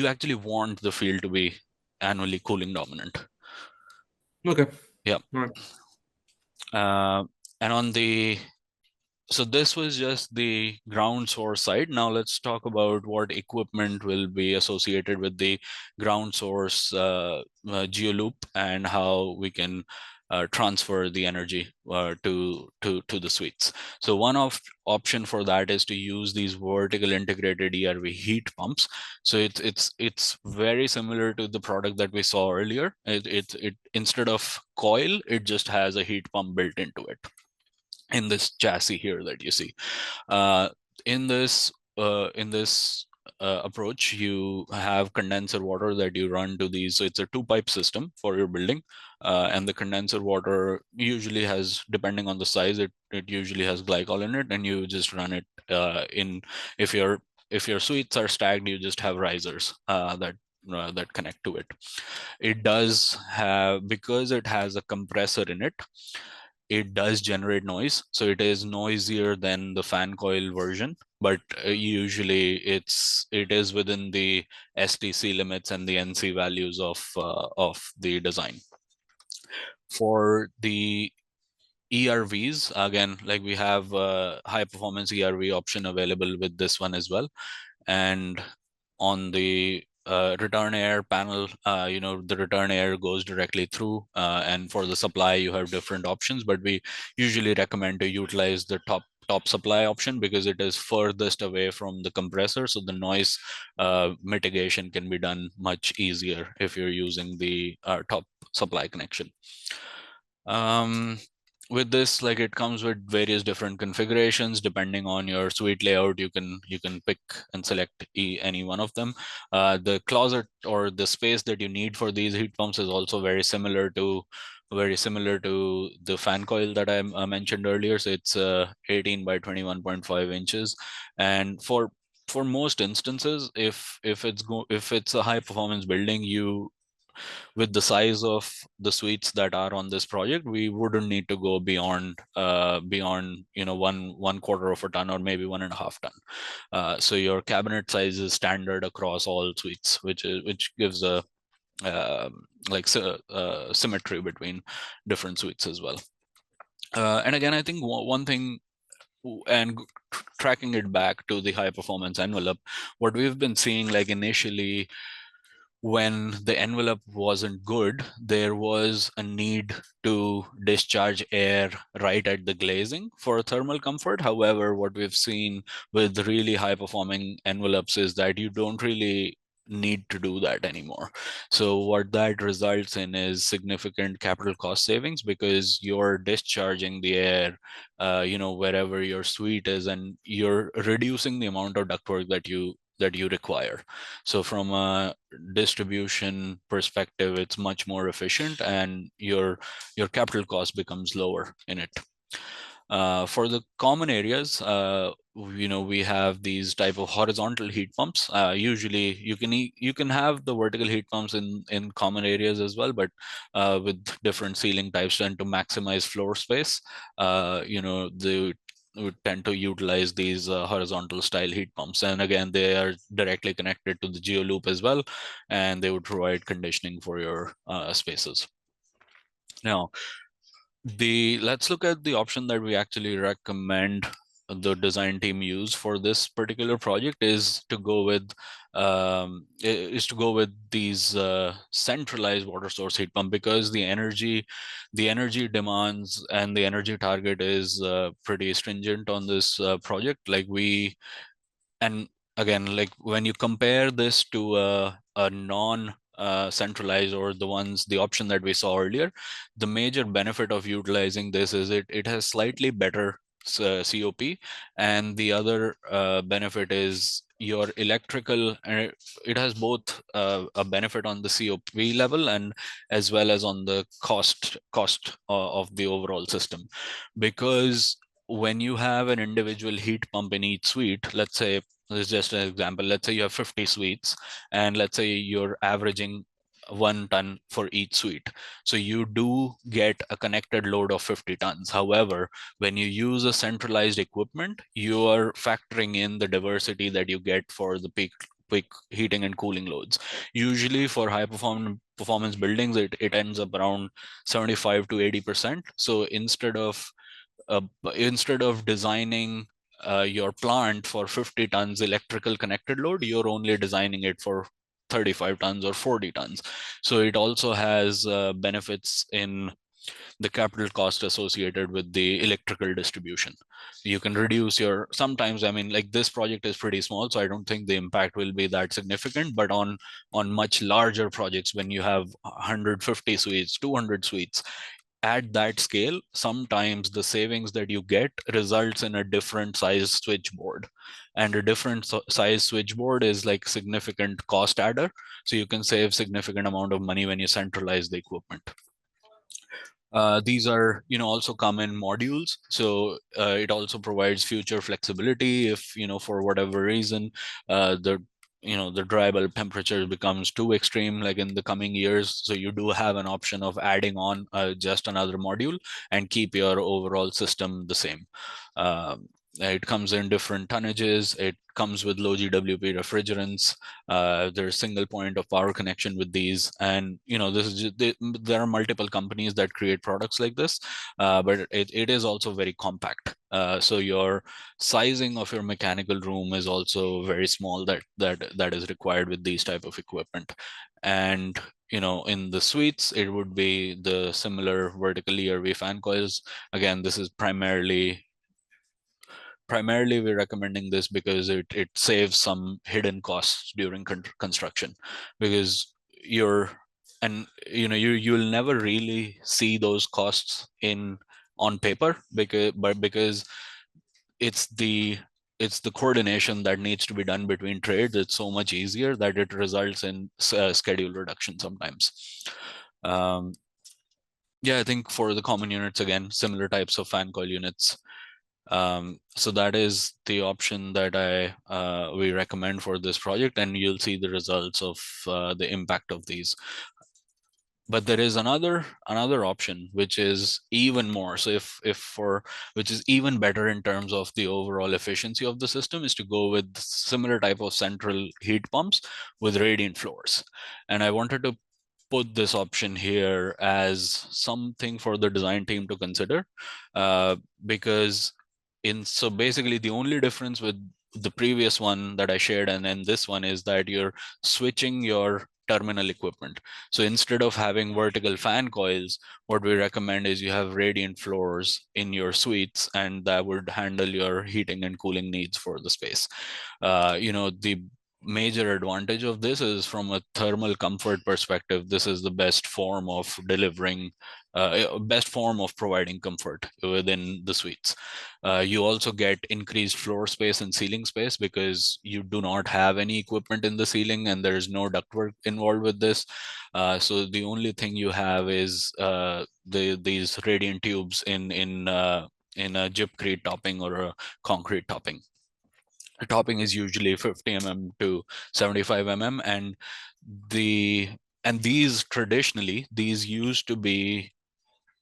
S2: actually want the field to be annually cooling dominant.
S21: Okay.
S2: Yeah.
S21: All right.
S2: And so this was just the ground source side. Now let's talk about what equipment will be associated with the ground source geoloop, and how we can transfer the energy to the suites. So one option for that is to use these vertical integrated ERV heat pumps. So it's very similar to the product that we saw earlier. It instead of coil, it just has a heat pump built into it, in this chassis here that you see. In this approach, you have condenser water that you run to these. So it's a 2-pipe system for your building, and the condenser water usually has, depending on the size, it usually has glycol in it, and you just run it in. If your suites are stacked, you just have risers that connect to it. It does have, because it has a compressor in it, it does generate noise. So it is noisier than the fan coil version, but usually it is within the STC limits and the NC values of the design. For the ERVs, again, like we have a high performance ERV option available with this one as well. And on the return air panel, the return air goes directly through, and for the supply you have different options, but we usually recommend to utilize the top supply option, because it is furthest away from the compressor, so the noise mitigation can be done much easier if you're using the top supply connection. With this, like, it comes with various different configurations. Depending on your suite layout, you can pick and select any one of them. The closet or the space that you need for these heat pumps is also very similar to the fan coil that I mentioned earlier. So it's 18 by 21.5 inches, and for most instances, if it's a high performance building, with the size of the suites that are on this project, we wouldn't need to go beyond 1/4 of a ton, or maybe 1.5 ton. So your cabinet size is standard across all suites, which gives a symmetry between different suites as well. And again, I think one thing, and tracking it back to the high performance envelope, what we've been seeing, like initially, when the envelope wasn't good, there was a need to discharge air right at the glazing for thermal comfort. However, what we've seen with really high performing envelopes is that you don't really need to do that anymore. So what that results in is significant capital cost savings, because you're discharging the air wherever your suite is, and you're reducing the amount of ductwork that you require. So from a distribution perspective, it's much more efficient, and your capital cost becomes lower in it. For the common areas, we have these type of horizontal heat pumps. Usually you can have the vertical heat pumps in common areas as well, but with different ceiling types, and to maximize floor space, would tend to utilize these horizontal style heat pumps. And again, they are directly connected to the geoloop as well, and they would provide conditioning for your spaces. Now, let's look at the option that we actually recommend the design team use for this particular project is to go with these centralized water source heat pump, because the energy demands and the energy target is pretty stringent on this project. And again, like when you compare this to a non centralized, or the option that we saw earlier, the major benefit of utilizing this is it has slightly better COP, and the other benefit is your electrical, it has both a benefit on the COP level and as well as on the cost of the overall system. Because when you have an individual heat pump in each suite, let's say, this is just an example, let's say you have 50 suites, and let's say you're averaging 1 ton for each suite. So you do get a connected load of 50 tons. However, when you use a centralized equipment, you are factoring in the diversity that you get for the peak heating and cooling loads. Usually for high performance buildings, it ends up around 75 to 80%. So instead of designing your plant for 50 tons electrical connected load, you're only designing it for 35 tons or 40 tons. So it also has benefits in the capital cost associated with the electrical distribution. You can reduce sometimes, I mean, like this project is pretty small, so I don't think the impact will be that significant, but on much larger projects, when you have 150 suites, 200 suites, at that scale, sometimes the savings that you get results in a different size switchboard, and a different size switchboard is like significant cost adder. So you can save significant amount of money when you centralize the equipment. These are, also come in modules. So it also provides future flexibility if, for whatever reason, the dry bulb temperature becomes too extreme, like in the coming years. So you do have an option of adding on just another module and keep your overall system the same. It comes in different tonnages. It comes with low GWP refrigerants. There's single point of power connection with these, and this is there are multiple companies that create products like this, but it is also very compact. So your sizing of your mechanical room is also very small. That is required with these type of equipment. And in the suites, it would be the similar vertical ERV fan coils. Again, this is primarily we're recommending this because it saves some hidden costs during construction, because you'll never really see those costs on paper, because it's the coordination that needs to be done between trades. It's so much easier that it results in schedule reduction sometimes. Yeah, I think for the common units, again, similar types of fan coil units. So that is the option that we recommend for this project, and you'll see the results of the impact of these. But there is another option which is even more. So which is even better in terms of the overall efficiency of the system, is to go with similar type of central heat pumps with radiant floors. And I wanted to put this option here as something for the design team to consider, because so basically the only difference with the previous one that I shared and then this one is that you're switching your terminal equipment. So instead of having vertical fan coils, what we recommend is you have radiant floors in your suites, and that would handle your heating and cooling needs for the space. The major advantage of this is from a thermal comfort perspective, this is the best form of delivering best form of providing comfort within the suites. You also get increased floor space and ceiling space because you do not have any equipment in the ceiling and there is no ductwork involved with this. So the only thing you have is these radiant tubes in a gypcrete topping or a concrete topping. The topping is usually 50 mm to 75 mm, and these traditionally used to be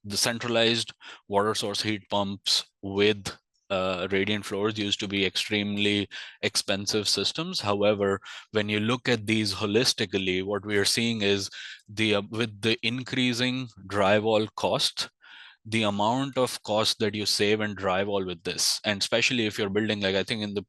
S2: the centralized water source heat pumps with radiant floors used to be extremely expensive systems. However, when you look at these holistically, what we are seeing is with the increasing drywall cost, the amount of cost that you save in drywall with this, and especially if you're building, like I think in the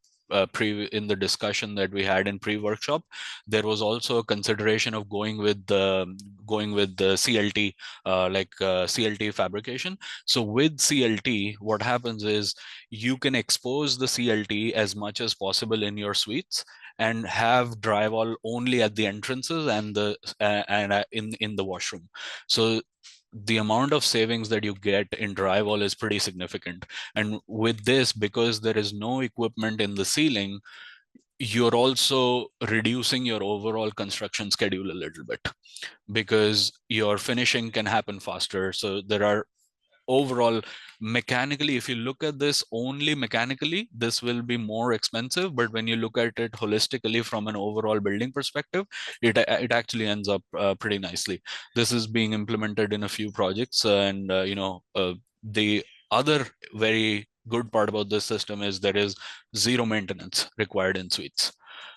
S2: in the discussion that we had in pre-workshop, there was also a consideration of going with the CLT, CLT fabrication. So with CLT, what happens is you can expose the CLT as much as possible in your suites and have drywall only at the entrances and the in the washroom. So the amount of savings that you get in drywall is pretty significant. And with this, because there is no equipment in the ceiling, you're also reducing your overall construction schedule a little bit, because your finishing can happen faster. So there are overall, mechanically, if you look at this only mechanically, this will be more expensive. But when you look at it holistically from an overall building perspective, it actually ends up pretty nicely. This is being implemented in a few projects, and the other very good part about this system is there is zero maintenance required in suites.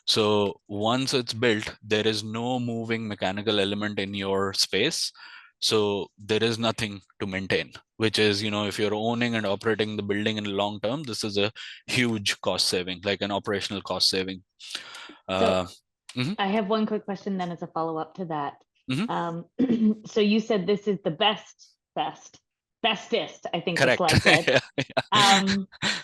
S2: So once it's built, there is no moving mechanical element in your space. So there is nothing to maintain, which is, if you're owning and operating the building in the long term, this is a huge cost saving, like an operational cost saving.
S5: So I have one quick question then as a follow-up to that. So you said this is the bestest, I think the slide said.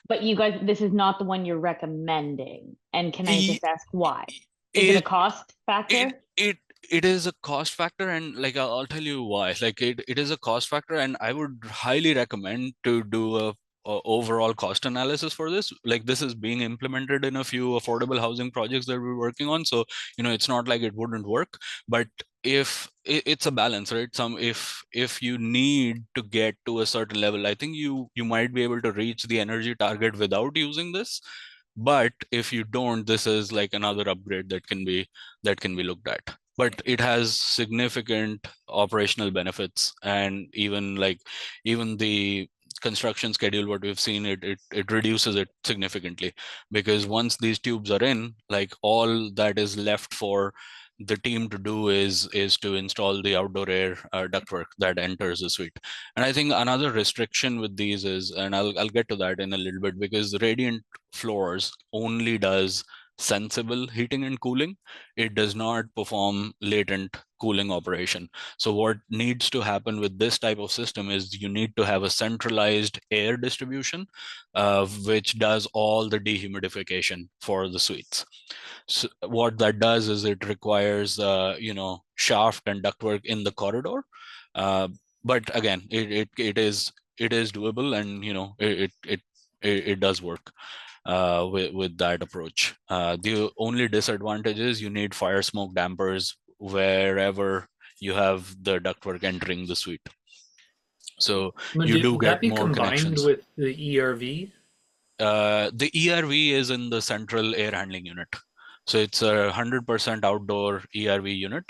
S5: But you guys, this is not the one you're recommending. And can I just ask why? Is it a cost factor?
S2: It is a cost factor, and like I'll tell you why. Like it is a cost factor, and I would highly recommend to do a overall cost analysis for this. Like this is being implemented in a few affordable housing projects that we're working on, so it's not like it wouldn't work. But if it's a balance, right? If you need to get to a certain level, I think you might be able to reach the energy target without using this. But if you don't, this is like another upgrade that can be looked at. But it has significant operational benefits, and even the construction schedule, what we've seen, it reduces it significantly, because once these tubes are in, like all that is left for the team to do is to install the outdoor air ductwork that enters the suite. And I think another restriction with these is, and I'll get to that in a little bit, because the radiant floors only does sensible heating and cooling. It does not perform latent cooling operation. So what needs to happen with this type of system is you need to have a centralized air distribution, which does all the dehumidification for the suites. So what that does is it requires shaft and ductwork in the corridor, but again, it is doable, and it does work with that approach. The only disadvantage is you need fire smoke dampers wherever you have the ductwork entering the suite. So you do get more connections.
S1: Would that be combined with the ERV?
S2: The ERV is in the central air handling unit. So it's a 100% outdoor ERV unit,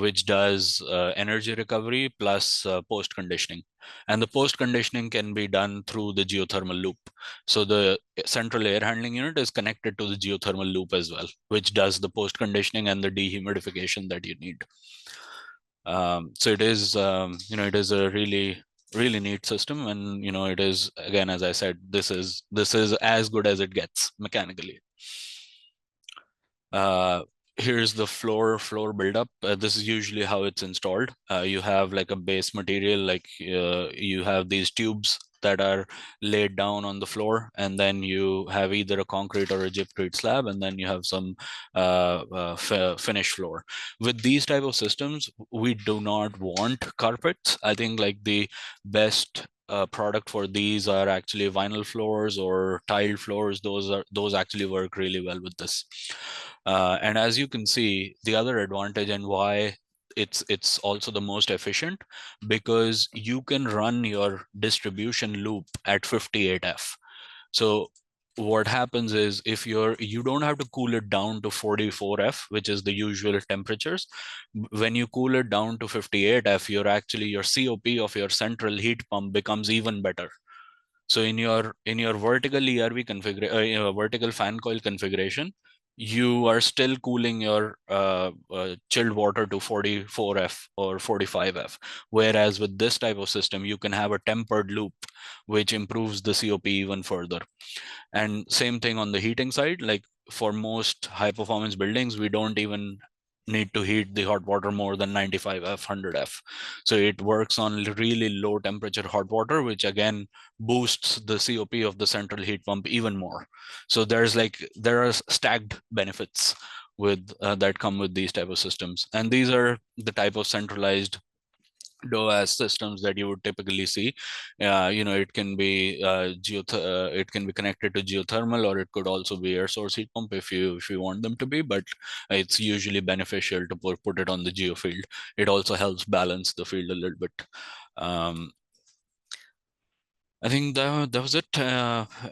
S2: which does energy recovery plus post conditioning. And the post conditioning can be done through the geothermal loop. So the central air handling unit is connected to the geothermal loop as well, which does the post conditioning and the dehumidification that you need. So it is, it is a really neat system, and it is, again, as I said, this is as good as it gets mechanically. Here's the floor buildup. This is usually how it's installed. You have like a base material, like you have these tubes that are laid down on the floor, and then you have either a concrete or a gypcrete slab, and then you have some finished floor. With these type of systems, we do not want carpets. I think like the best product for these are actually vinyl floors or tiled floors. Those actually work really well with this. And as you can see, the other advantage and why it's also the most efficient, because you can run your distribution loop at 58F. So what happens is, if you don't have to cool it down to 44F, which is the usual temperatures. When you cool it down to 58F, your COP of your central heat pump becomes even better. So in your vertical ERV vertical fan coil configuration, you are still cooling your chilled water to 44F or 45F. Whereas with this type of system, you can have a tempered loop, which improves the COP even further. And same thing on the heating side, like for most high performance buildings, we don't even need to heat the hot water more than 95F, 100F. So it works on really low temperature hot water, which again boosts the COP of the central heat pump even more. So there are stacked benefits with that come with these type of systems. And these are the type of centralized DOAS systems that you would typically see. It can be it can be connected to geothermal, or it could also be air source heat pump if you want them to be. But it's usually beneficial to put it on the geo field. It also helps balance the field a little bit. I think that was it.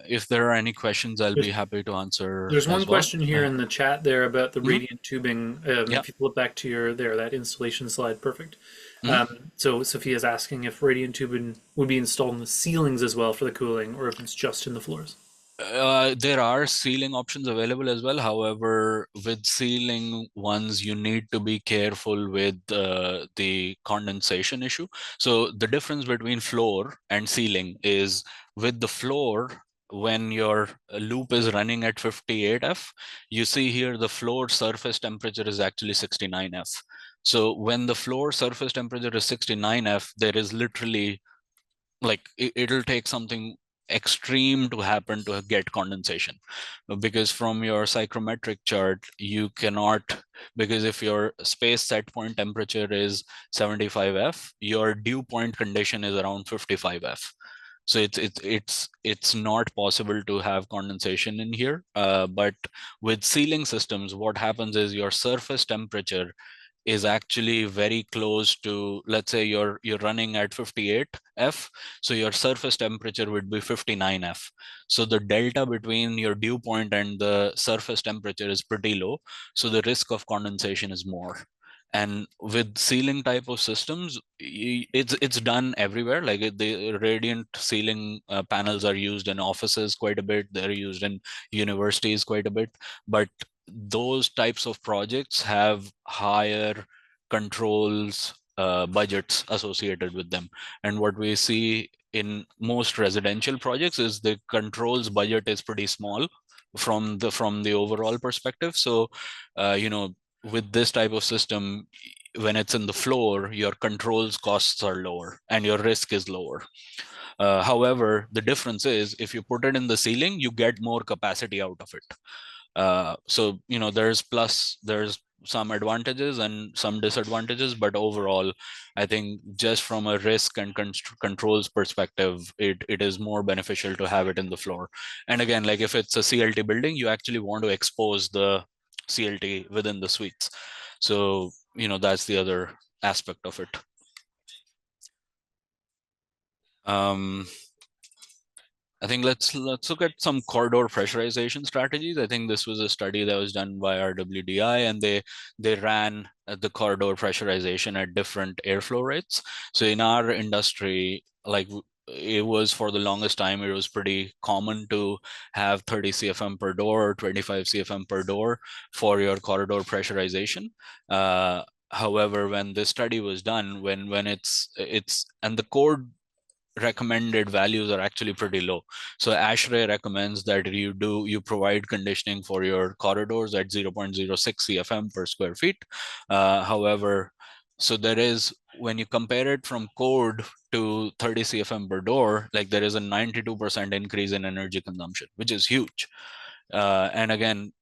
S2: If there are any questions, I'll be happy to answer.
S1: There's one
S2: as well.
S1: question here in the chat there about the radiant tubing.
S2: Yeah.
S1: If you flip back to that installation slide, perfect.
S2: Mhm.
S1: So Sophia's asking if radiant tubing would be installed in the ceilings as well for the cooling, or if it's just in the floors.
S2: There are ceiling options available as well. However, with ceiling ones, you need to be careful with the condensation issue. So the difference between floor and ceiling is with the floor, when your loop is running at 58F, you see here the floor surface temperature is actually 69F. So when the floor surface temperature is 69F, there is literally it'll take something extreme to happen to get condensation, because from your psychrometric chart you cannot, because if your space set point temperature is 75F, your dew point condition is around 55F. So it's not possible to have condensation in here. But with sealing systems, what happens is your surface temperature is actually very close to, let's say you're running at 58F, so your surface temperature would be 59F. So the delta between your dew point and the surface temperature is pretty low, so the risk of condensation is more. And with sealing type of systems, it's done everywhere. Like the radiant sealing panels are used in offices quite a bit. They're used in universities quite a bit. But those types of projects have higher controls budgets associated with them. And what we see in most residential projects is the controls budget is pretty small from the overall perspective. So with this type of system, when it's in the floor, your controls costs are lower and your risk is lower. However, the difference is if you put it in the ceiling, you get more capacity out of it. So there's some advantages and some disadvantages, but overall, I think just from a risk and controls perspective, it is more beneficial to have it in the floor. And again, like if it's a CLT building, you actually want to expose the CLT within the suites. So that's the other aspect of it. I think let's look at some corridor pressurization strategies. I think this was a study that was done by RWDI, and they ran the corridor pressurization at different airflow rates. So in our industry, like it was for the longest time, it was pretty common to have 30 CFM per door or 25 CFM per door for your corridor pressurization. However, when this study was done, when it's and the code recommended values are actually pretty low. So ASHRAE recommends that you provide conditioning for your corridors at 0.06 CFM per square feet. However, so there is, when you compare it from code to 30 CFM per door, like there is a 92% increase in energy consumption, which is huge. And again,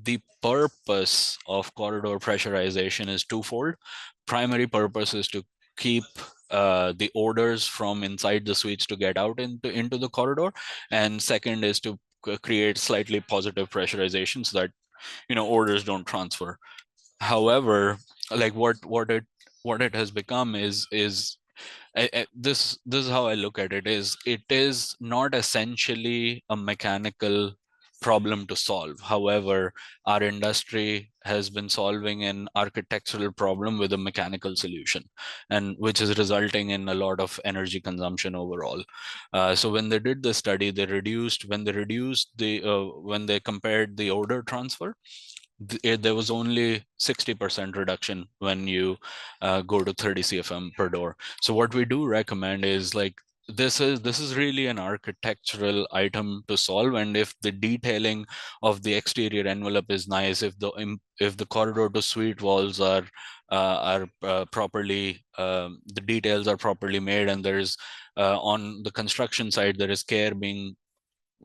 S2: the purpose of corridor pressurization is twofold. Primary purpose is to keep the odors from inside the suites to get out into the corridor, and second is to create slightly positive pressurization so that odors don't transfer. However, like what it has become is this is how I look at it, is it is not essentially a mechanical problem to solve. However, our industry has been solving an architectural problem with a mechanical solution, and which is resulting in a lot of energy consumption overall. So when they did the study, they reduced when they compared the odor transfer, there was only 60% reduction when you go to 30 CFM per door. So what we do recommend is like, this is really an architectural item to solve, and if the detailing of the exterior envelope is nice, if the corridor to suite walls are properly, the details are properly made, and there's on the construction side there is care being,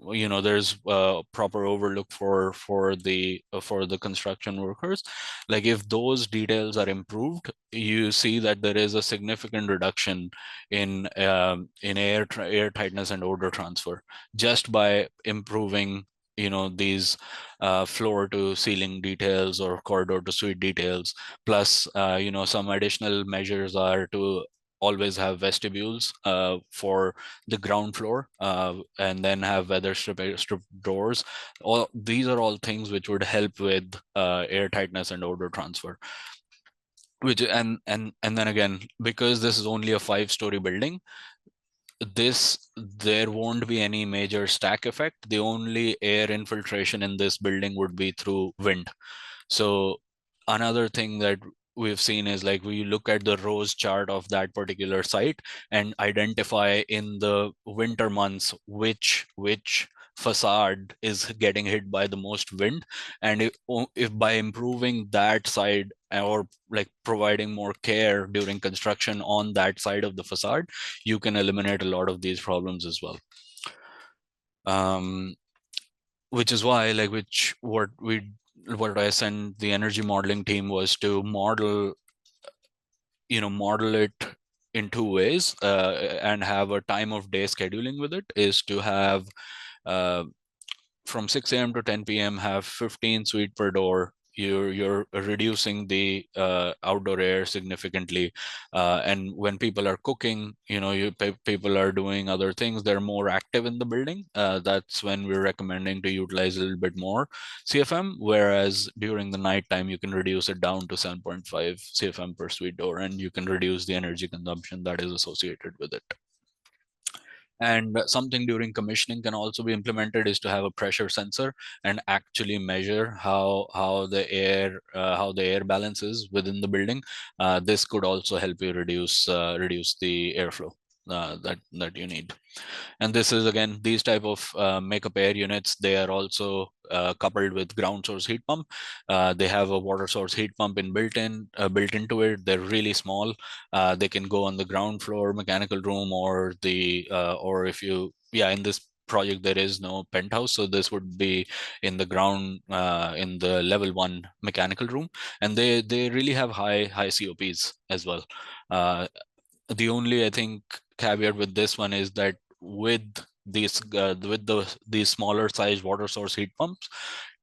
S2: there's proper overlook for the construction workers. Like if those details are improved, you see that there is a significant reduction in air tightness and odor transfer just by improving these floor to ceiling details or corridor to suite details. Plus some additional measures are to always have vestibules for the ground floor, and then have weather strip doors. All these are all things which would help with air tightness and odor transfer. Which and then again, because this is only a 5-story building, there won't be any major stack effect. The only air infiltration in this building would be through wind. So another thing that we've seen is like, we look at the rows chart of that particular site and identify in the winter months which facade is getting hit by the most wind, and if by improving that side or like providing more care during construction on that side of the facade, you can eliminate a lot of these problems as well. Which is why like what I sent the energy modeling team was to model it in 2 ways, and have a time of day scheduling with it, is to have from 6 a.m. to 10 p.m. have 15 suite per door. You're reducing the outdoor air significantly, and when people are cooking, people are doing other things, they're more active in the building. That's when we're recommending to utilize a little bit more CFM, whereas during the night time you can reduce it down to 7.5 CFM per suite door, and you can reduce the energy consumption that is associated with it. And something during commissioning can also be implemented is to have a pressure sensor and actually measure how the air balance is within the building. This could also help you reduce the airflow that you need. And this is again, these type of makeup air units, they are also coupled with ground source heat pump. They have a water source heat pump built into it. They're really small. They can go on the ground floor mechanical room, or if you, in this project there is no penthouse, so this would be in the ground, in the level 1 mechanical room, and they really have high COPs as well. The only, I think, caveat with this one is that with these smaller size water source heat pumps,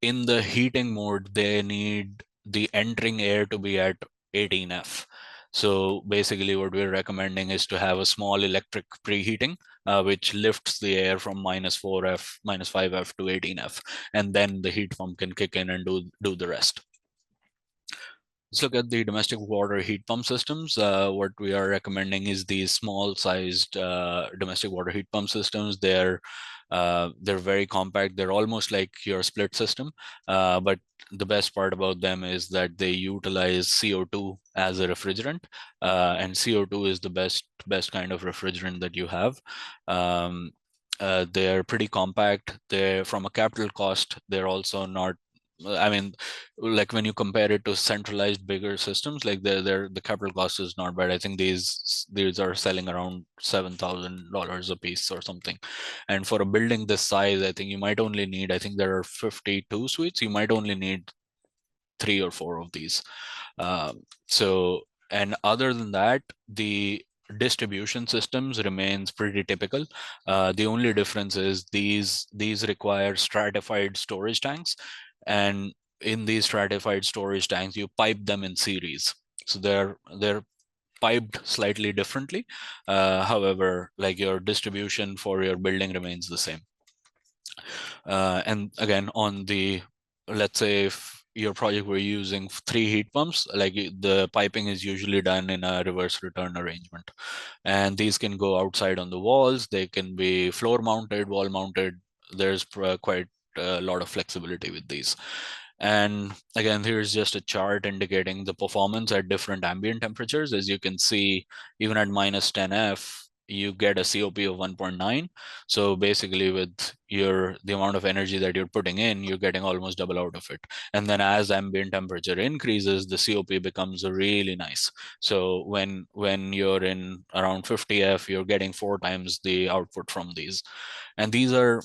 S2: in the heating mode, they need the entering air to be at 18F. So basically what we're recommending is to have a small electric preheating, which lifts the air from -4F, -5F to 18F, and then the heat pump can kick in and do the rest. Let's look at the domestic water heat pump systems. What we are recommending is these small-sized domestic water heat pump systems. They're very compact. They're almost like your split system, but the best part about them is that they utilize CO2 as a refrigerant, and CO2 is the best kind of refrigerant that you have. They're pretty compact. They're, from a capital cost, they're also not, I mean, like when you compare it to centralized bigger systems, like the capital cost is not bad. I think these are selling around $7,000 a piece or something. And for a building this size, I think you might only need, I think there are 52 suites. You might only need 3 or 4 of these. And other than that, the distribution systems remains pretty typical. The only difference is these require stratified storage tanks, and in these stratified storage tanks you pipe them in series, so they're piped slightly differently. However, like your distribution for your building remains the same. And again, on the, let's say if your project were using 3 heat pumps, like the piping is usually done in a reverse return arrangement. And these can go outside on the walls, they can be floor mounted, wall mounted. There's quite a lot of flexibility with these. And again, here's just a chart indicating the performance at different ambient temperatures. As you can see, even at minus 10F, you get a COP of 1.9. So basically with the amount of energy that you're putting in, you're getting almost double out of it. And then as ambient temperature increases, the COP becomes really nice. So when you're in around 50F, you're getting 4 times the output from these. And these are,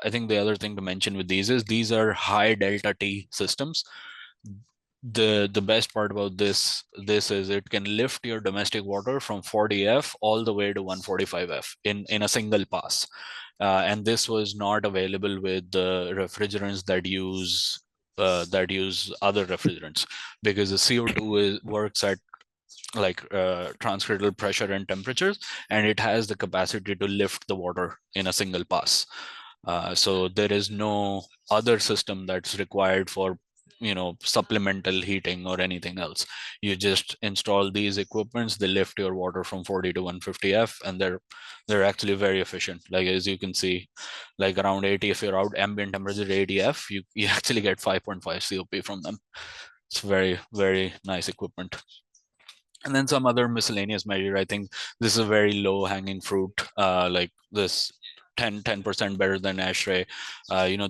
S2: I think the other thing to mention with these is these are high delta T systems. The best part about this is it can lift your domestic water from 40F all the way to 145F in a single pass. And this was not available with the refrigerants that use other refrigerants, because the CO2 works at like transcranial pressure and temperatures, and it has the capacity to lift the water in a single pass. So there is no other system that's required for supplemental heating or anything else. You just install these equipments, they lift your water from 40 to 150F, and they're actually very efficient. Like as you can see, like around 80, if you're out ambient temperature 80F, you actually get 5.5 COP from them. It's very, very nice equipment. And then some other miscellaneous measure. I think this is a very low hanging fruit, like this 10% better than ASHRAE.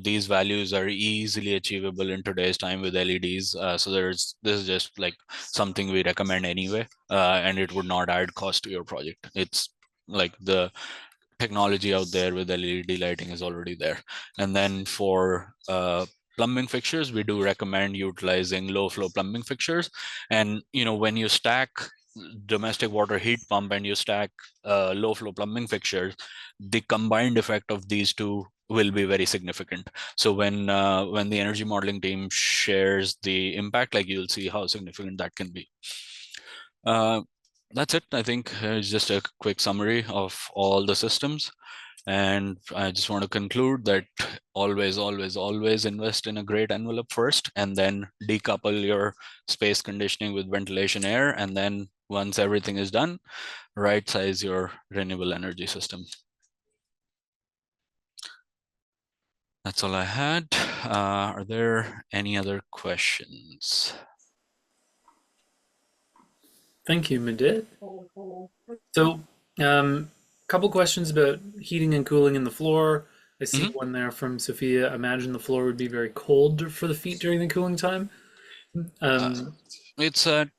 S2: These values are easily achievable in today's time with LEDs. So this is just like something we recommend anyway, and it would not add cost to your project. It's like the technology out there with LED lighting is already there. And then for plumbing fixtures, we do recommend utilizing low flow plumbing fixtures. And when you stack domestic water heat pump and you stack low flow plumbing fixtures, the combined effect of these two will be very significant. So when the energy modeling team shares the impact, like you'll see how significant that can be. That's it. I think it's just a quick summary of all the systems. And I just want to conclude that always, always, always invest in a great envelope first, and then decouple your space conditioning with ventilation air. And then once everything is done, right size your renewable energy system. That's all I had. Are there any other questions?
S1: Thank you, Medit. So, couple questions about heating and cooling in the floor. I see one there from Sophia. Imagine the floor would be very cold for the feet during the cooling time.
S2: It's a.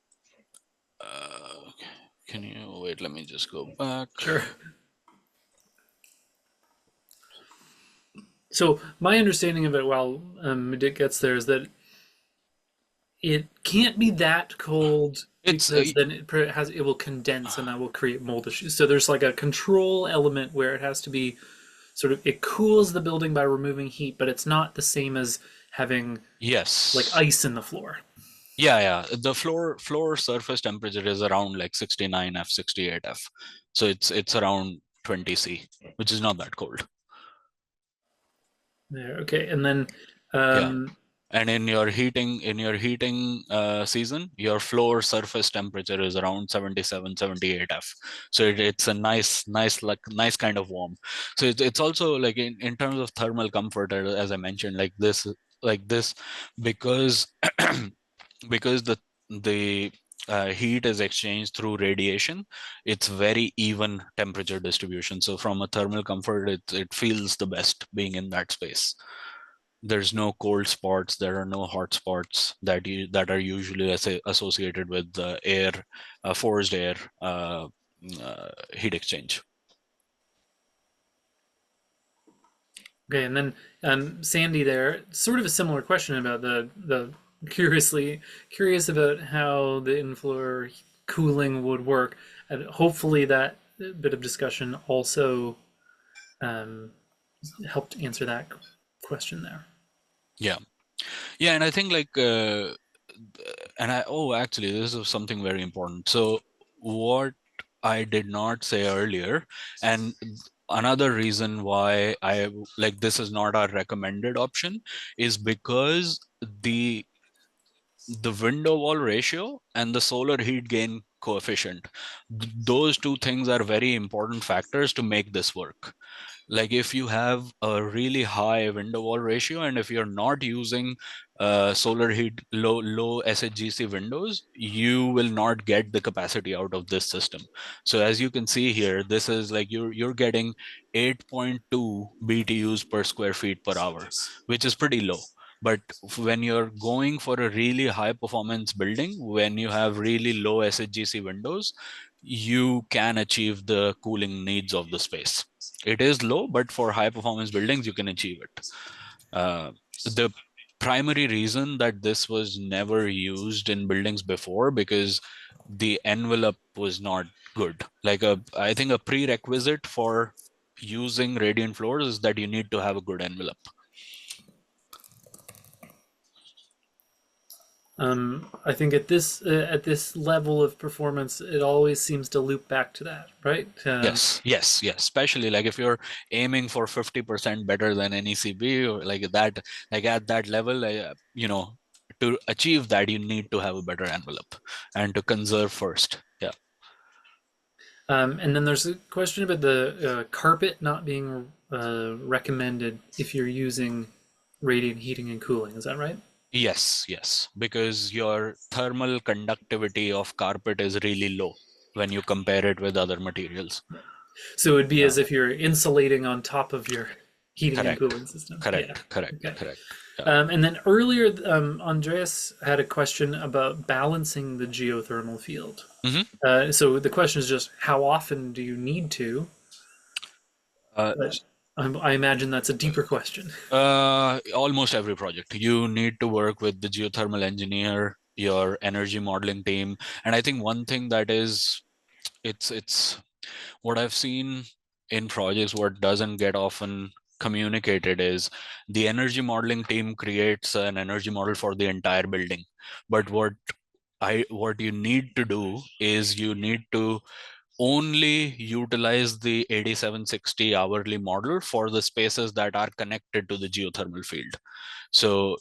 S2: Can you wait? Let me just go back.
S1: Sure. So my understanding of it, while Medit gets there, is that it can't be that cold because then it will condense and that will create mold issues. So there's like a control element where it has to be sort of, it cools the building by removing heat, but it's not the same as having like ice in the floor.
S2: Yeah. The floor surface temperature is around like 69F, 68F. So it's around 20C, which is not that cold.
S1: There, okay. And then
S2: and in your heating season, your floor surface temperature is around 77, 78F. So it's a nice kind of warm. So it's also like in terms of thermal comfort, as I mentioned, like this because because the heat is exchanged through radiation, it's very even temperature distribution. So from a thermal comfort, it feels the best being in that space. There's no cold spots, there are no hot spots that are usually associated with the air, forced air heat exchange.
S1: Okay, and then Sandy there, sort of a similar question about the curious about how the in-floor cooling would work, and hopefully that bit of discussion also helped answer that question there.
S2: Yeah, and I think like actually this is something very important. So what I did not say earlier, and another reason why this is not our recommended option is because the window wall ratio and the solar heat gain coefficient, those two things are very important factors to make this work. Like if you have a really high window wall ratio and if you're not using solar heat low SHGC windows, you will not get the capacity out of this system. So as you can see here, this is like you're getting 8.2 BTUs per square feet per hour, which is pretty low. But when you're going for a really high performance building, when you have really low SHGC windows, you can achieve the cooling needs of the space. It is low, but for high performance buildings, you can achieve it. The primary reason that this was never used in buildings before, because the envelope was not good. Like I think a prerequisite for using radiant floors is that you need to have a good envelope.
S1: I think at this level of performance, it always seems to loop back to that, right?
S2: Yes. Especially like if you're aiming for 50% better than NECB or like that, like at that level, to achieve that, you need to have a better envelope and to conserve first. Yeah.
S1: And then there's a question about the carpet not being recommended if you're using radiant heating and cooling. Is that right?
S2: Yes, because your thermal conductivity of carpet is really low when you compare it with other materials.
S1: So it'd be as if you're insulating on top of your heating and cooling system.
S2: Correct.
S1: Yeah. And then earlier, Andreas had a question about balancing the geothermal field. So the question is just how often do you need to? I imagine that's a deeper question.
S2: Almost every project. You need to work with the geothermal engineer, your energy modeling team. And I think one thing that is, it's what I've seen in projects, what doesn't get often communicated is the energy modeling team creates an energy model for the entire building. But what you need to do is you need to only utilize the 8760 hourly model for the spaces that are connected to the geothermal field. So,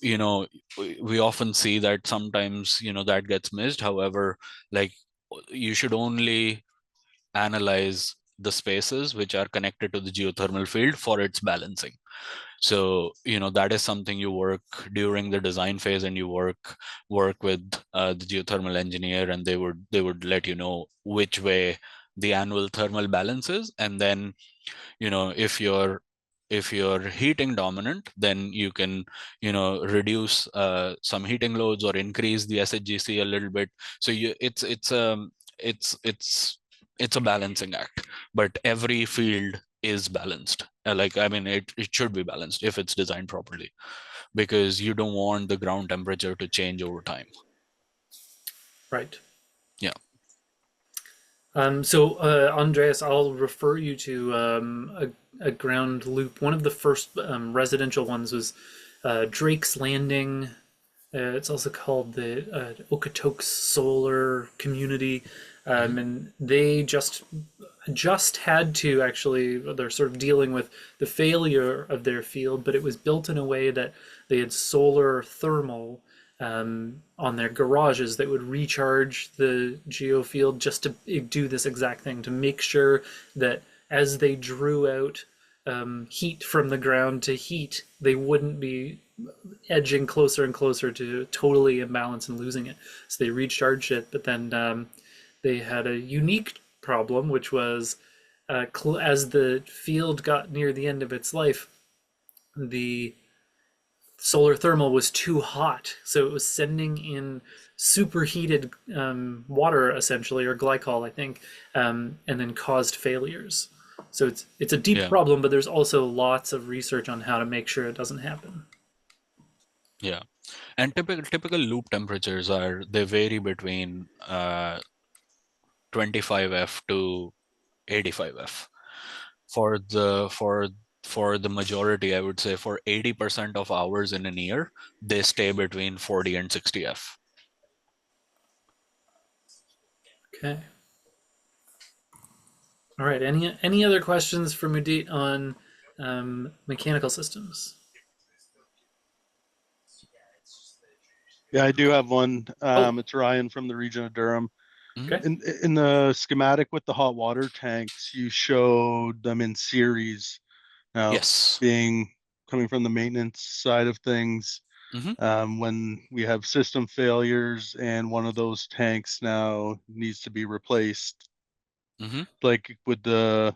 S2: we often see that sometimes, that gets missed. However, like you should only analyze the spaces which are connected to the geothermal field for its balancing. So that is something you work during the design phase, and you work with the geothermal engineer, and they would let you know which way the annual thermal balance is. And then if you're heating dominant, then you can reduce some heating loads or increase the SHGC a little bit. So it's a balancing act, but every field is balanced. It should be balanced if it's designed properly, because you don't want the ground temperature to change over time.
S1: Right.
S2: Yeah.
S1: So Andreas, I'll refer you to a ground loop. One of the first residential ones was Drake's Landing. It's also called the Okotoks Solar Community, and they just had to actually. They're sort of dealing with the failure of their field, but it was built in a way that they had solar thermal on their garages that would recharge the geofield just to do this exact thing, to make sure that as they drew out heat from the ground to heat, they wouldn't be edging closer and closer to totally imbalance and losing it. So they recharged it, but then they had a unique problem, which was as the field got near the end of its life, the solar thermal was too hot, so it was sending in superheated water, essentially, or glycol, I think, and then caused failures. So it's a deep problem, but there's also lots of research on how to make sure it doesn't happen.
S2: Yeah, and typical loop temperatures they vary between 25F to 85F. For the majority, I would say for 80% of hours in a year, they stay between 40 and 60F.
S1: Okay. All right. Any other questions for Mudit on mechanical systems?
S10: Yeah, I do have one.
S1: Oh.
S10: It's Ryan from the region of Durham.
S1: Okay.
S10: In the schematic with the hot water tanks, you showed them in series. Now,
S2: Yes.
S10: coming from the maintenance side of things, when we have system failures and one of those tanks now needs to be replaced, like with so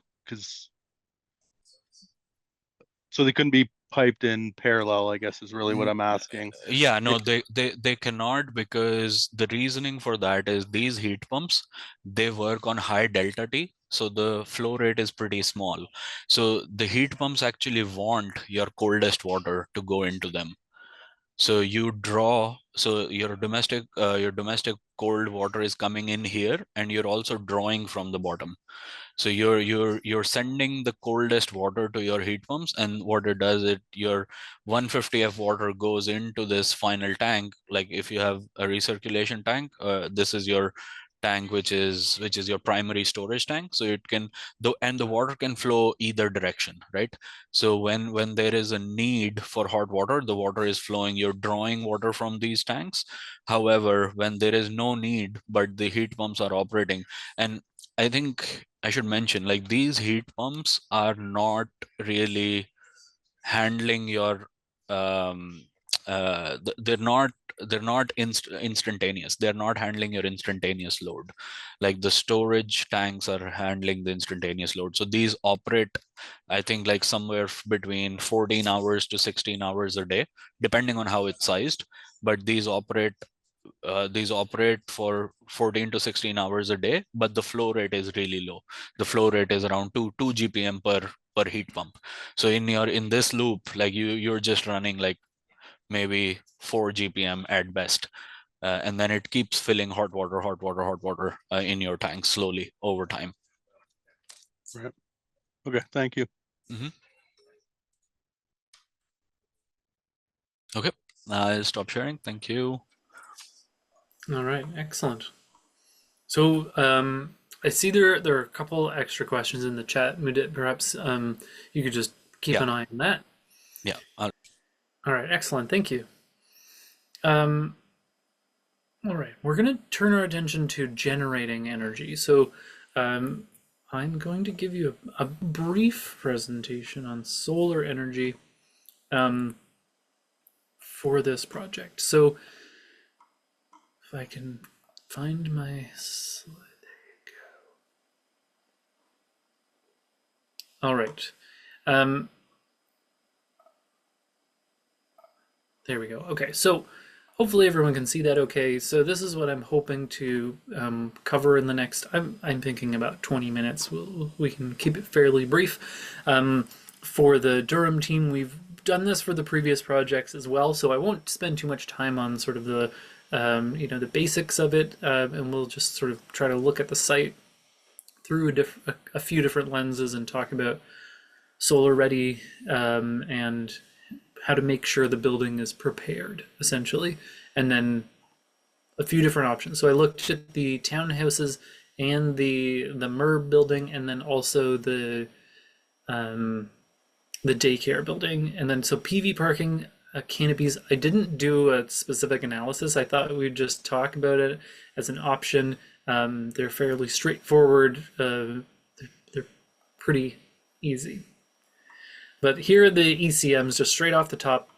S10: they couldn't be piped in parallel, I guess is really what I'm asking.
S2: Yeah, no, they cannot, because the reasoning for that is these heat pumps, they work on high delta T, so the flow rate is pretty small. So the heat pumps actually want your coldest water to go into them. So you draw, so your domestic cold water is coming in here, and you're also drawing from the bottom. So you're sending the coldest water to your heat pumps, and what it does, your 150F water goes into this final tank. Like if you have a recirculation tank, this is your tank, which is your primary storage tank. So it can, and the water can flow either direction, right? So when there is a need for hot water, the water is flowing, you're drawing water from these tanks. However, when there is no need but the heat pumps are operating, and I think I should mention, like, these heat pumps are not really handling your they're not instantaneous. They're not handling your instantaneous load. Like the storage tanks are handling the instantaneous load. So these operate, I think, like somewhere between 14 hours to 16 hours a day, depending on how it's sized. But these operate for 14 to 16 hours a day, but the flow rate is really low. The flow rate is around 2 GPM per heat pump. So in this loop, like you're just running like maybe 4 GPM at best. And then it keeps filling hot water in your tank slowly over time.
S10: Right. Okay, thank you.
S2: Okay, I'll stop sharing. Thank you.
S1: All right, excellent. So I see there are a couple extra questions in the chat. Mudit, perhaps you could just keep an eye on that.
S2: Yeah.
S1: All right, excellent. Thank you. All right, we're going to turn our attention to generating energy. So I'm going to give you a brief presentation on solar energy for this project. So if I can find my slide. All right. There we go. Okay, so hopefully everyone can see that okay. So this is what I'm hoping to cover in the next, I'm thinking about 20 minutes. We can keep it fairly brief. For the Durham team, we've done this for the previous projects as well, so I won't spend too much time on sort of the the basics of it, and we'll just sort of try to look at the site through a few different lenses and talk about solar ready and how to make sure the building is prepared, essentially, and then a few different options. So I looked at the townhouses and the MERB building, and then also the daycare building, and then so PV parking, canopies. I didn't do a specific analysis. I thought we'd just talk about it as an option. They're fairly straightforward. They're pretty easy. But here are the ECMs just straight off the top.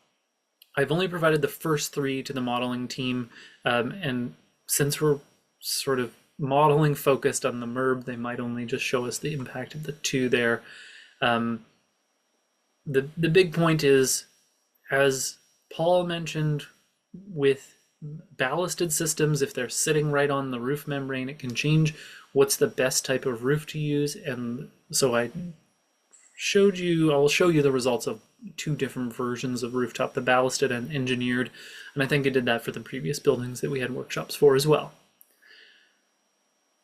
S1: I've only provided the first three to the modeling team, and since we're sort of modeling focused on the MERB, they might only just show us the impact of the two there. The big point is, as Paul mentioned, with ballasted systems, if they're sitting right on the roof membrane, it can change what's the best type of roof to use. And so I'll show you the results of two different versions of rooftop, the ballasted and engineered. And I think I did that for the previous buildings that we had workshops for as well.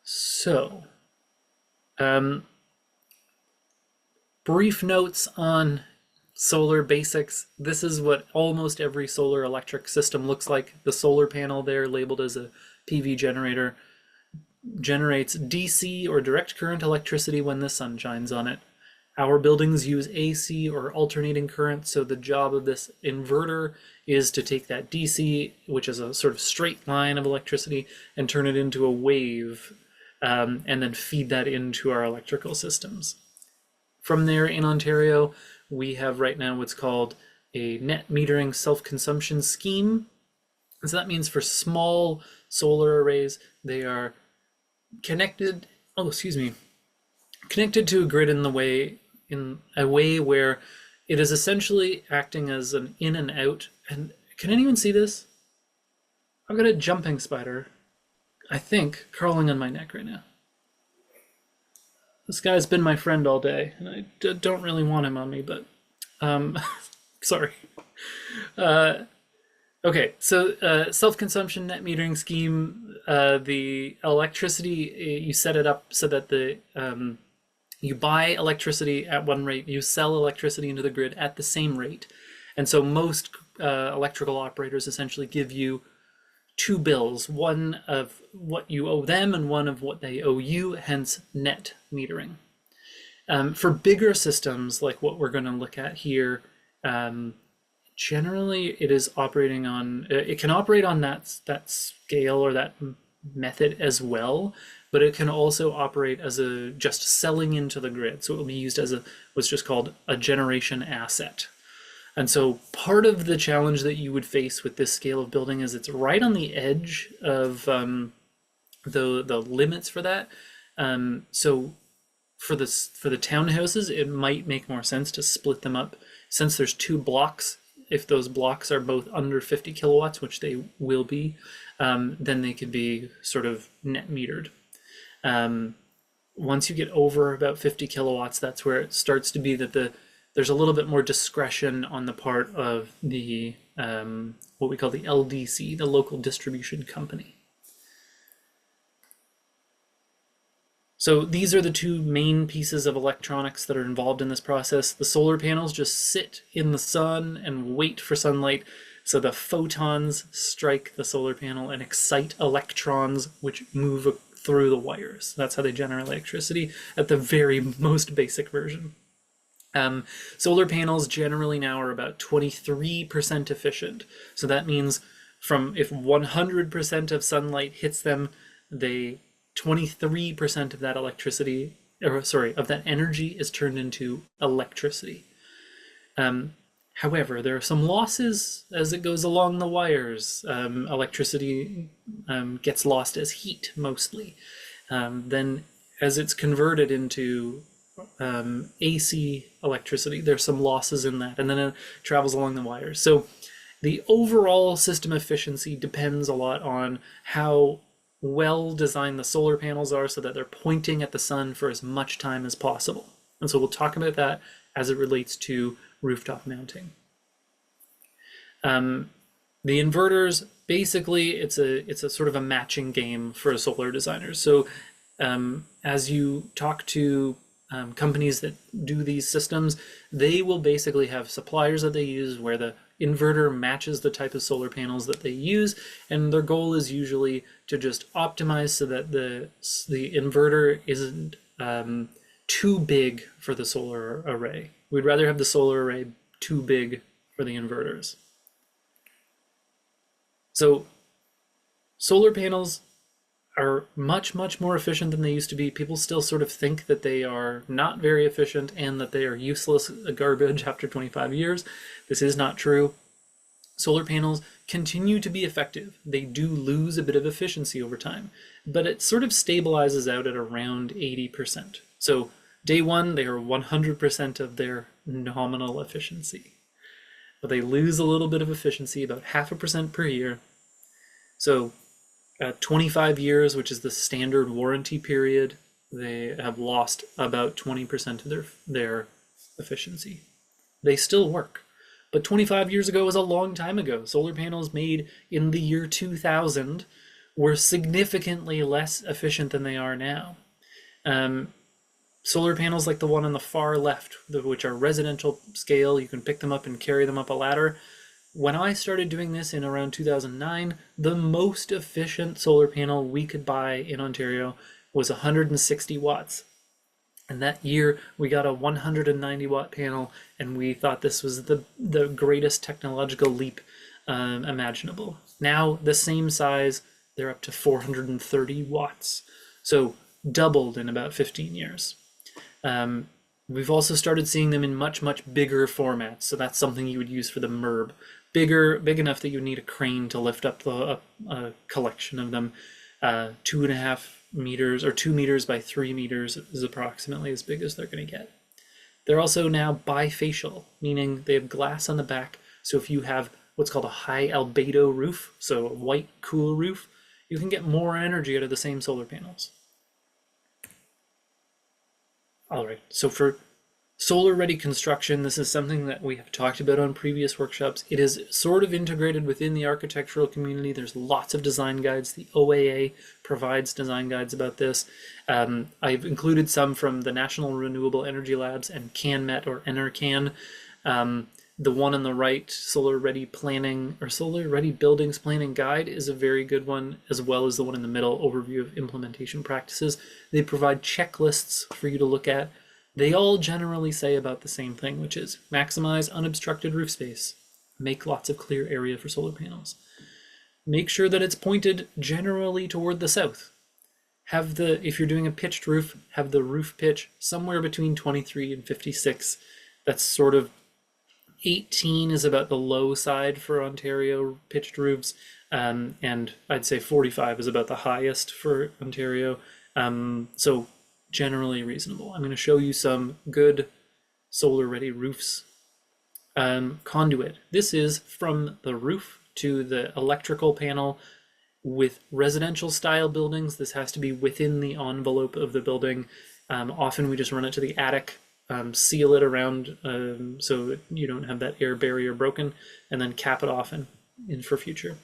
S1: So, brief notes on solar basics. This is what almost every solar electric system looks like. The solar panel there labeled as a PV generator. generates DC or direct current electricity when the sun shines on it. Our buildings use AC or alternating current, so the job of this inverter is to take that DC, which is a sort of straight line of electricity, and turn it into a wave, and then feed that into our electrical systems. From there, in Ontario, we have right now what's called a net metering self-consumption scheme. And so that means for small solar arrays, they are connected to a grid in a way where it is essentially acting as an in and out. And can anyone see this? I've got a jumping spider, I think, crawling on my neck right now. This guy's been my friend all day, and I don't really want him on me, but sorry. Okay, so self-consumption net metering scheme, the electricity, you set it up so that you buy electricity at one rate, you sell electricity into the grid at the same rate. And so most electrical operators essentially give you two bills, one of what you owe them and one of what they owe you, hence net metering. For bigger systems like what we're going to look at here, generally it is operating on, it can operate on that scale or that method as well, but it can also operate as a just selling into the grid. So it will be used as what's just called a generation asset. And so part of the challenge that you would face with this scale of building is it's right on the edge of the limits for that. So for the townhouses, it might make more sense to split them up. Since there's two blocks, if those blocks are both under 50 kilowatts, which they will be, then they could be sort of net metered. Once you get over about 50 kilowatts, that's where it starts to be that there's a little bit more discretion on the part of the what we call the LDC, the local distribution company. So these are the two main pieces of electronics that are involved in this process. The solar panels just sit in the sun and wait for sunlight. So the photons strike the solar panel and excite electrons, which move through the wires. That's how they generate electricity at the very most basic version. Solar panels generally now are about 23% efficient. So that means if 100% of sunlight hits them, 23% of that electricity, of that energy is turned into electricity. However, there are some losses as it goes along the wires. Electricity gets lost as heat mostly. Then as it's converted into AC electricity, there's some losses in that, and then it travels along the wires. So the overall system efficiency depends a lot on how well designed the solar panels are so that they're pointing at the sun for as much time as possible. And so we'll talk about that as it relates to rooftop mounting. The inverters, basically, it's a sort of a matching game for solar designers. So as you talk to companies that do these systems, they will basically have suppliers that they use where the inverter matches the type of solar panels that they use, and their goal is usually to just optimize so that the inverter isn't too big for the solar array. We'd rather have the solar array too big for the inverters. So solar panels are much, much more efficient than they used to be. People still sort of think that they are not very efficient and that they are useless garbage after 25 years. This is not true. Solar panels continue to be effective. They do lose a bit of efficiency over time, but it sort of stabilizes out at around 80%. So day one, they are 100% of their nominal efficiency. But they lose a little bit of efficiency, about 0.5% per year. So 25 years, which is the standard warranty period, they have lost about 20% of their efficiency. They still work, but 25 years ago was a long time ago. Solar panels made in the year 2000 were significantly less efficient than they are now. Solar panels like the one on the far left, which are residential scale, you can pick them up and carry them up a ladder. When I started doing this in around 2009, the most efficient solar panel we could buy in Ontario was 160 watts. And that year we got a 190 watt panel, and we thought this was the greatest technological leap imaginable. Now the same size, they're up to 430 watts. So doubled in about 15 years. We've also started seeing them in much bigger formats. So that's something you would use for the MURB. Big enough that you need a crane to lift up a collection of them. 2.5 meters or 2 meters by 3 meters is approximately as big as they're going to get. They're also now bifacial, meaning they have glass on the back. So if you have what's called a high albedo roof, so a white cool roof, you can get more energy out of the same solar panels. All right, so for solar ready construction, this is something that we have talked about on previous workshops. It is sort of integrated within the architectural community. There's lots of design guides. The OAA provides design guides about this. I've included some from the National Renewable Energy Labs and CanMet or NRCan. The one on the right, Solar Ready Planning or Solar Ready Buildings Planning Guide, is a very good one, as well as the one in the middle, Overview of Implementation Practices. They provide checklists for you to look at. They all generally say about the same thing, which is maximize unobstructed roof space, make lots of clear area for solar panels. Make sure that it's pointed generally toward the south. If you're doing a pitched roof, have the roof pitch somewhere between 23 and 56. That's sort of 18 is about the low side for Ontario pitched roofs, and I'd say 45 is about the highest for Ontario. So generally reasonable. I'm going to show you some good solar ready roofs. Conduit. This is from the roof to the electrical panel. With residential style buildings, this has to be within the envelope of the building. Often we just run it to the attic, seal it around so you don't have that air barrier broken, and then cap it off in for future.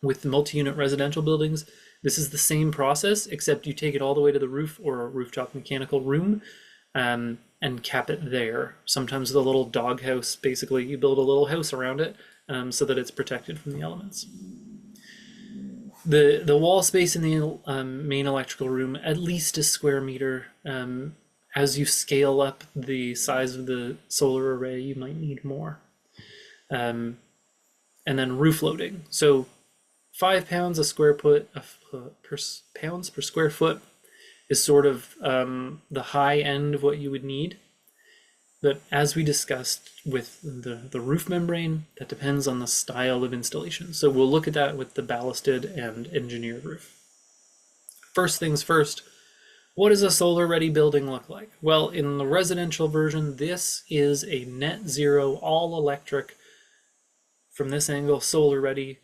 S1: With the multi-unit residential buildings, this is the same process, except you take it all the way to the roof or a rooftop mechanical room and cap it there. Sometimes with a little doghouse, basically you build a little house around it so that it's protected from the elements. The wall space in the main electrical room, at least a square meter. As you scale up the size of the solar array, you might need more. And then roof loading. So 5 pounds a square foot pounds per square foot is sort of the high end of what you would need. But as we discussed with the roof membrane, that depends on the style of installation. So we'll look at that with the ballasted and engineered roof. First things first, what does a solar ready building look like? Well, in the residential version, this is a net zero, all electric, from this angle, solar ready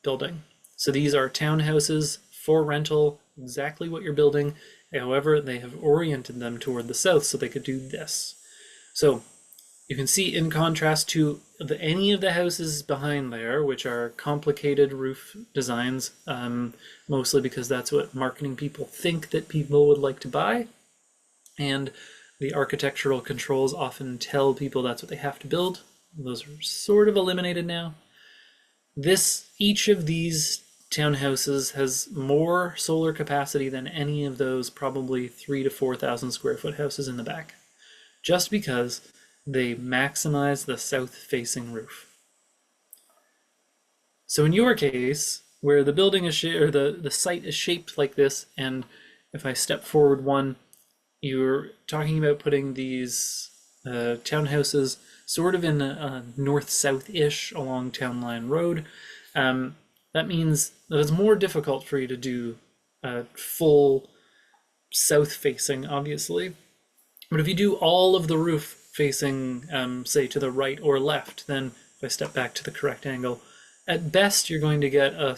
S1: building. So these are townhouses for rental, exactly what you're building. However, they have oriented them toward the south so they could do this. So you can see, in contrast to any of the houses behind there, which are complicated roof designs, mostly because that's what marketing people think that people would like to buy. And the architectural controls often tell people that's what they have to build. Those are sort of eliminated now. Each of these townhouses has more solar capacity than any of those probably 3,000 to 4,000 square foot houses in the back, just because they maximize the south-facing roof. So in your case, where the building is the site is shaped like this, and if I step forward one, you're talking about putting these townhouses sort of in a north-south-ish along Town Line Road. That means that it's more difficult for you to do full south-facing, obviously. But if you do all of the roof facing, say, to the right or left, then if I step back to the correct angle, at best you're going to get a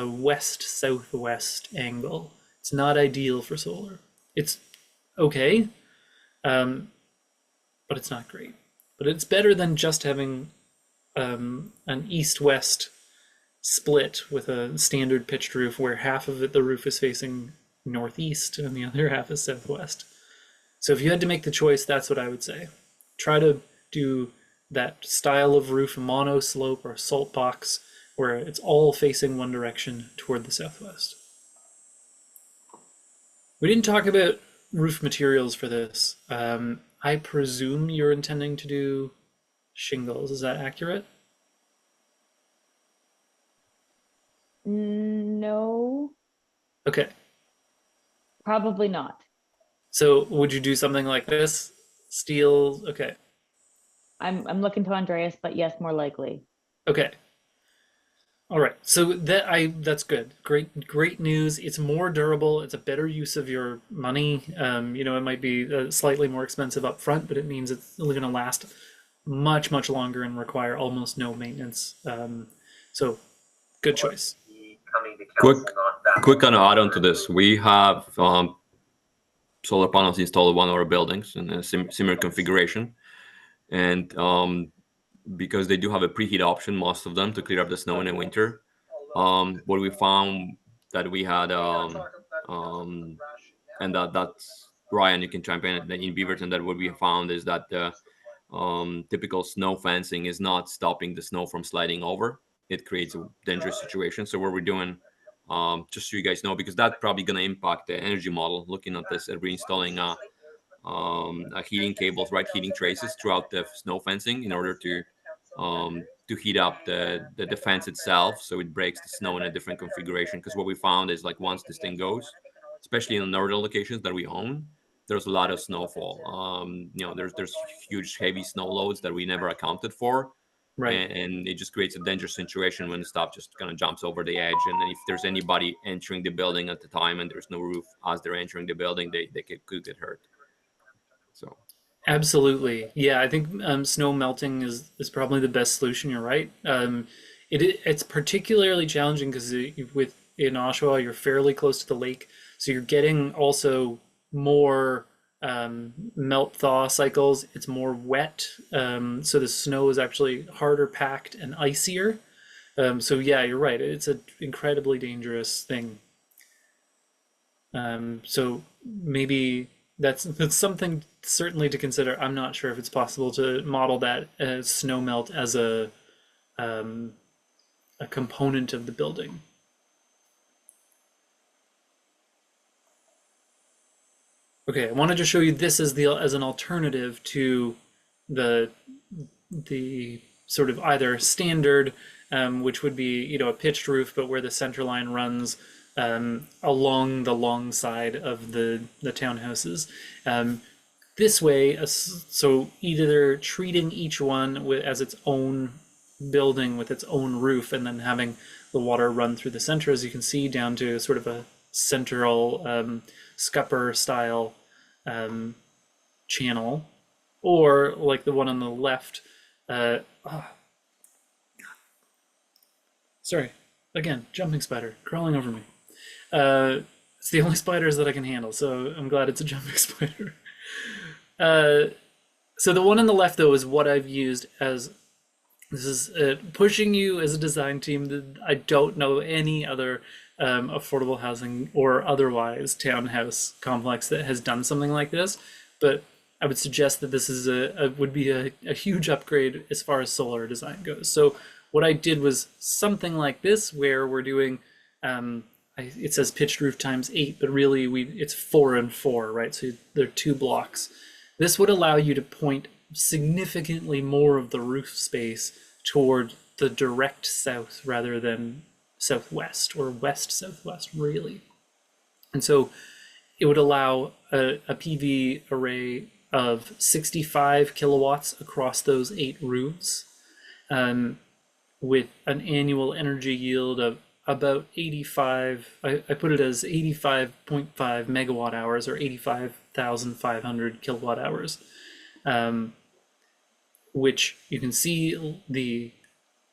S1: west-southwest angle. It's not ideal for solar. It's okay, but it's not great. But it's better than just having an east-west split with a standard pitched roof where half of the roof is facing northeast and the other half is southwest. So if you had to make the choice, that's what I would say. Try to do that style of roof, monoslope or salt box, where it's all facing one direction toward the southwest. We didn't talk about roof materials for this. I presume you're intending to do shingles. Is that accurate?
S5: No,
S1: Okay.
S5: probably not.
S1: So would you do something like this? Steel? Okay.
S5: I'm looking to Andreas, but yes, more likely.
S1: Okay. All right. So that's good. Great news. It's more durable. It's a better use of your money. You know, it might be slightly more expensive up front, but it means it's going to last much, much longer and require almost no maintenance. So good choice.
S21: Quick kind of add on to this. We have solar panels installed in one of our buildings in a similar configuration, and because they do have a preheat option, most of them, to clear up the snow in the winter. What we found that we had, and that's Ryan, you can chime in Beaverton, that what we found is that the typical snow fencing is not stopping the snow from sliding over. It creates a dangerous situation. So what we're doing, just so you guys know, because that's probably going to impact the energy model, looking at this and reinstalling heating cables, right, heating traces throughout the snow fencing in order to heat up the fence itself, so it breaks the snow in a different configuration. Because what we found is, like, once this thing goes, especially in the northern locations that we own, there's a lot of snowfall. You know, there's huge heavy snow loads that we never accounted for.
S1: Right.
S21: And it just creates a dangerous situation when the stuff just kind of jumps over the edge. And then if there's anybody entering the building at the time and there's no roof as they're entering the building, they could get hurt. So
S1: Absolutely. Yeah, I think snow melting is probably the best solution. You're right. It's particularly challenging because in Oshawa, you're fairly close to the lake, so you're getting also more melt thaw cycles. It's more wet, so the snow is actually harder packed and icier. So yeah, you're right. It's an incredibly dangerous thing. So maybe that's something certainly to consider. I'm not sure if it's possible to model that as snow melt as a component of the building. Okay, I wanted to show you this as an alternative to the sort of either standard, which would be, you know, a pitched roof, but where the center line runs along the long side of the townhouses. This way, so either treating each one as its own building with its own roof, and then having the water run through the center, as you can see, down to sort of a central scupper style channel, or like the one on the left. Sorry, again, jumping spider crawling over me. It's the only spiders that I can handle, so I'm glad it's a jumping spider. So the one on the left, though, is what I've used as, this is pushing you as a design team. I don't know any other affordable housing or otherwise townhouse complex that has done something like this, but I would suggest that this is would be a huge upgrade as far as solar design goes. So what I did was something like this, where we're doing, it says pitched roof times 8, but really it's 4 and 4, right? So there are 2 blocks. This would allow you to point significantly more of the roof space toward the direct south rather than southwest or west-southwest, really. And so it would allow a PV array of 65 kilowatts across those 8 roofs, with an annual energy yield of about 85, I put it as 85.5 megawatt hours, or 85,500 kilowatt hours, which you can see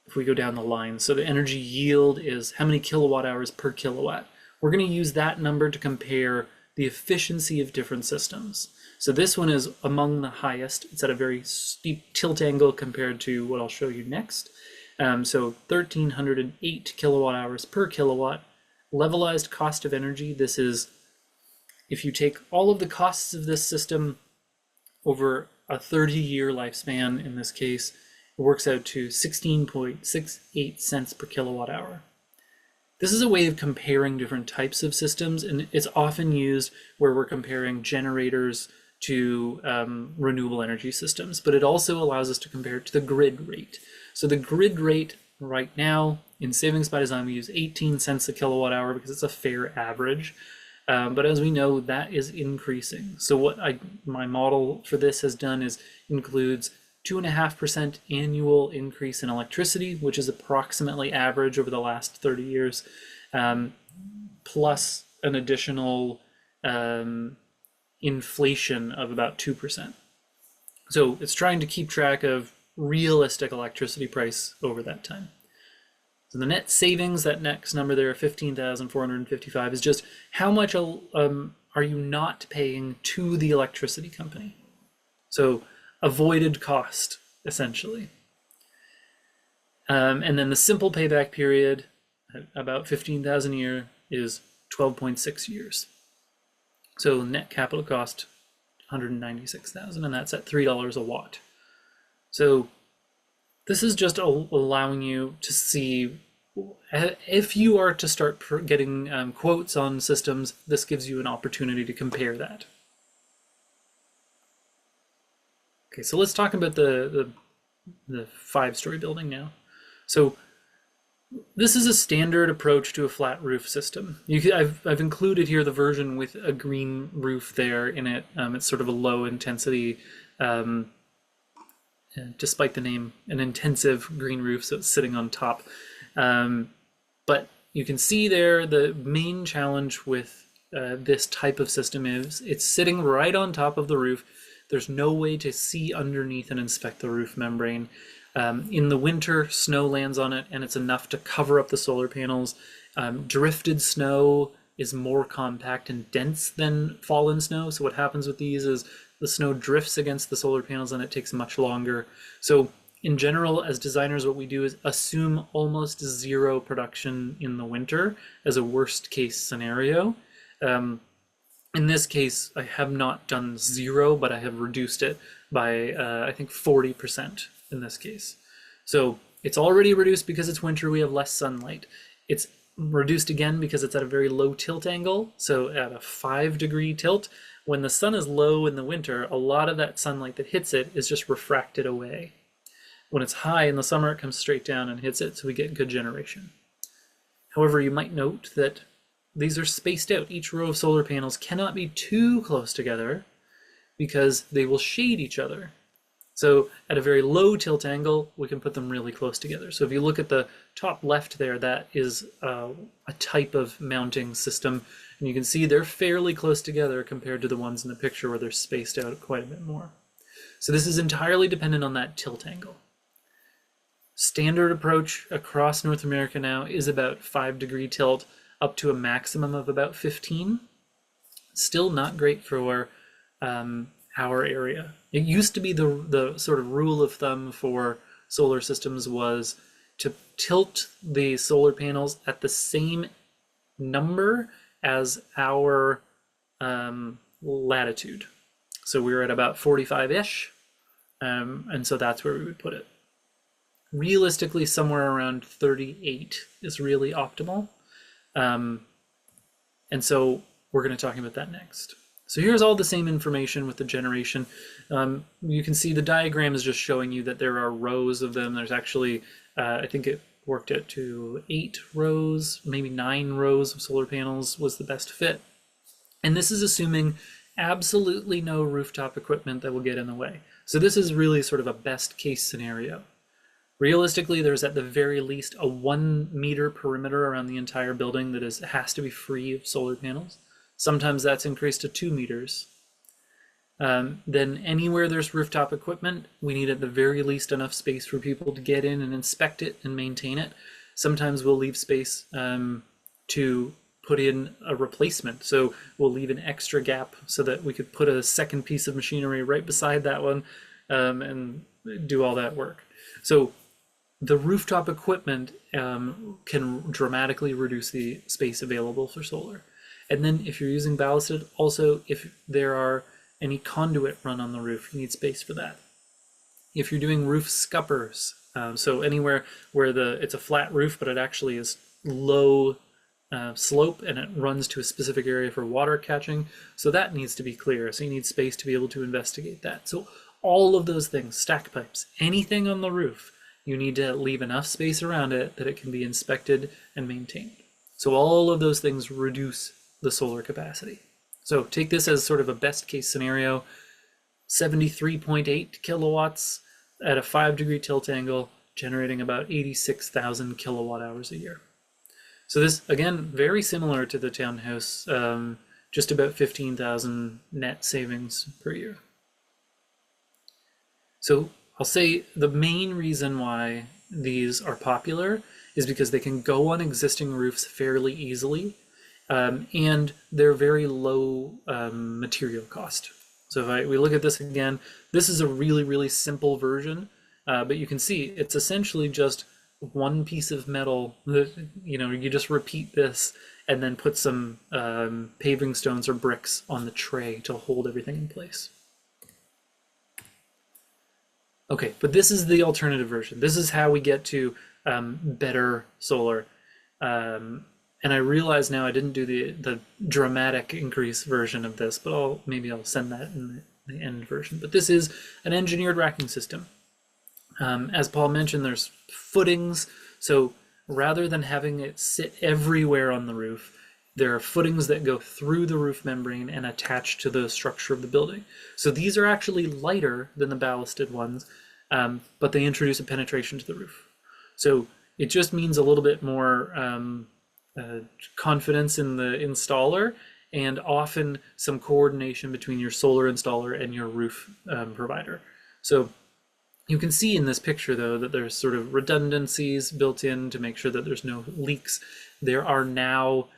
S1: if we go down the line. So the energy yield is how many kilowatt hours per kilowatt. We're going to use that number to compare the efficiency of different systems. So this one is among the highest. It's at a very steep tilt angle compared to what I'll show you next. So 1,308 kilowatt hours per kilowatt. Levelized cost of energy, this is if you take all of the costs of this system over a 30-year lifespan in this case, it works out to 16.68 cents per kilowatt hour. This is a way of comparing different types of systems, and it's often used where we're comparing generators to renewable energy systems, but it also allows us to compare it to the grid rate. So the grid rate right now in Savings by Design, we use 18 cents a kilowatt hour because it's a fair average. But as we know, that is increasing. So what my model for this has done is includes 2.5% annual increase in electricity, which is approximately average over the last 30 years, plus an additional inflation of about 2%. So it's trying to keep track of realistic electricity price over that time. So the net savings, that next number there, 15,455, is just how much are you not paying to the electricity company? So avoided cost, essentially. And then the simple payback period, about 15,000 a year, is 12.6 years. So net capital cost, 196,000, and that's at $3 a watt. So this is just allowing you to see if you are to start getting quotes on systems, this gives you an opportunity to compare that. Okay, so let's talk about the 5-story building now. So this is a standard approach to a flat roof system. I've included here the version with a green roof there in it. It's sort of a low intensity, despite the name, an intensive green roof, so it's sitting on top. But you can see there the main challenge with this type of system is it's sitting right on top of the roof. There's no way to see underneath and inspect the roof membrane. In the winter, snow lands on it, and it's enough to cover up the solar panels. Drifted snow is more compact and dense than fallen snow. So what happens with these is the snow drifts against the solar panels and it takes much longer. So in general, as designers, what we do is assume almost zero production in the winter as a worst case scenario. In this case, I have not done zero, but I have reduced it by, I think, 40% in this case. So it's already reduced because it's winter, we have less sunlight. It's reduced again because it's at a very low tilt angle. So at a 5-degree tilt, when the sun is low in the winter, a lot of that sunlight that hits it is just refracted away. When it's high in the summer, it comes straight down and hits it, so we get good generation. However, you might note that these are spaced out. Each row of solar panels cannot be too close together because they will shade each other. So at a very low tilt angle, we can put them really close together. So if you look at the top left there, that is a type of mounting system. And you can see they're fairly close together compared to the ones in the picture where they're spaced out quite a bit more. So this is entirely dependent on that tilt angle. Standard approach across North America now is about 5-degree tilt up to a maximum of about 15. Still not great for our area. It used to be the sort of rule of thumb for solar systems was to tilt the solar panels at the same number as our latitude. So we were at about 45-ish, and so that's where we would put it. Realistically, somewhere around 38 is really optimal. And so we're going to talk about that next. So here's all the same information with the generation. You can see the diagram is just showing you that there are rows of them. There's actually, I think it worked out to 8 rows, maybe 9 rows of solar panels was the best fit. And this is assuming absolutely no rooftop equipment that will get in the way. So this is really sort of a best case scenario. Realistically, there's at the very least a 1-meter perimeter around the entire building that has to be free of solar panels. Sometimes that's increased to 2 meters. Then anywhere there's rooftop equipment, we need at the very least enough space for people to get in and inspect it and maintain it. Sometimes we'll leave space to put in a replacement. So we'll leave an extra gap so that we could put a second piece of machinery right beside that one and do all that work. So the rooftop equipment can dramatically reduce the space available for solar. And then if you're using ballasted, also if there are any conduit run on the roof, you need space for that. If you're doing roof scuppers, so anywhere where it's a flat roof, but it actually is low slope and it runs to a specific area for water catching, so that needs to be clear. So you need space to be able to investigate that. So all of those things, stack pipes, anything on the roof, you need to leave enough space around it that it can be inspected and maintained. So all of those things reduce the solar capacity. So take this as sort of a best case scenario, 73.8 kilowatts at a 5-degree tilt angle, generating about 86,000 kilowatt hours a year. So this, again, very similar to the townhouse, just about 15,000 net savings per year. So I'll say the main reason why these are popular is because they can go on existing roofs fairly easily, and they're very low material cost. So if we look at this again, this is a really, really simple version, but you can see it's essentially just one piece of metal that, you just repeat this and then put some paving stones or bricks on the tray to hold everything in place. Okay, but this is the alternative version. This is how we get to better solar. And I realize now I didn't do the dramatic increase version of this, but maybe I'll send that in the end version. But this is an engineered racking system. As Paul mentioned, there's footings. So rather than having it sit everywhere on the roof, there are footings that go through the roof membrane and attach to the structure of the building. So these are actually lighter than the ballasted ones, but they introduce a penetration to the roof. So it just means a little bit more confidence in the installer, and often some coordination between your solar installer and your roof provider. So you can see in this picture, though, that there's sort of redundancies built in to make sure that there's no leaks. There are now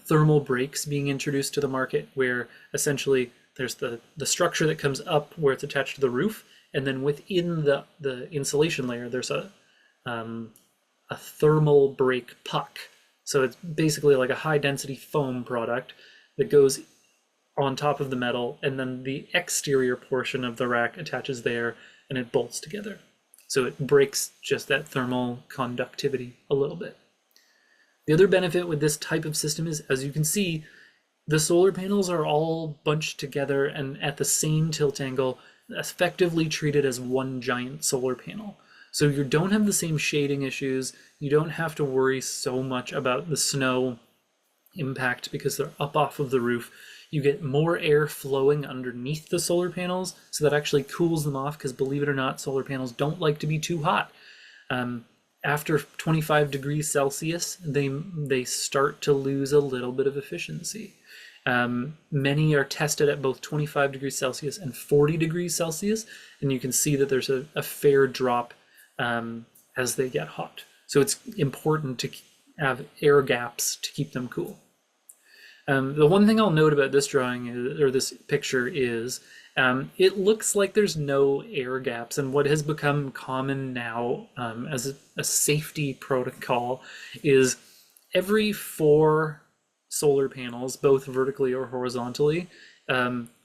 S1: thermal brakes being introduced to the market, where essentially there's the structure that comes up where it's attached to the roof, and then within the insulation layer, there's a thermal brake puck. So it's basically like a high density foam product that goes on top of the metal, and then the exterior portion of the rack attaches there and it bolts together. So it breaks just that thermal conductivity a little bit. The other benefit with this type of system is, as you can see, the solar panels are all bunched together and at the same tilt angle, effectively treated as one giant solar panel. So you don't have the same shading issues. You don't have to worry so much about the snow impact because they're up off of the roof. You get more air flowing underneath the solar panels, so that actually cools them off, because believe it or not, solar panels don't like to be too hot. After 25 degrees Celsius, they start to lose a little bit of efficiency. Many are tested at both 25 degrees Celsius and 40 degrees Celsius, and you can see that there's a fair drop as they get hot. So it's important to have air gaps to keep them cool. The one thing I'll note about this drawing or this picture is it looks like there's no air gaps, and what has become common now as a safety protocol is every 4 solar panels, both vertically or horizontally,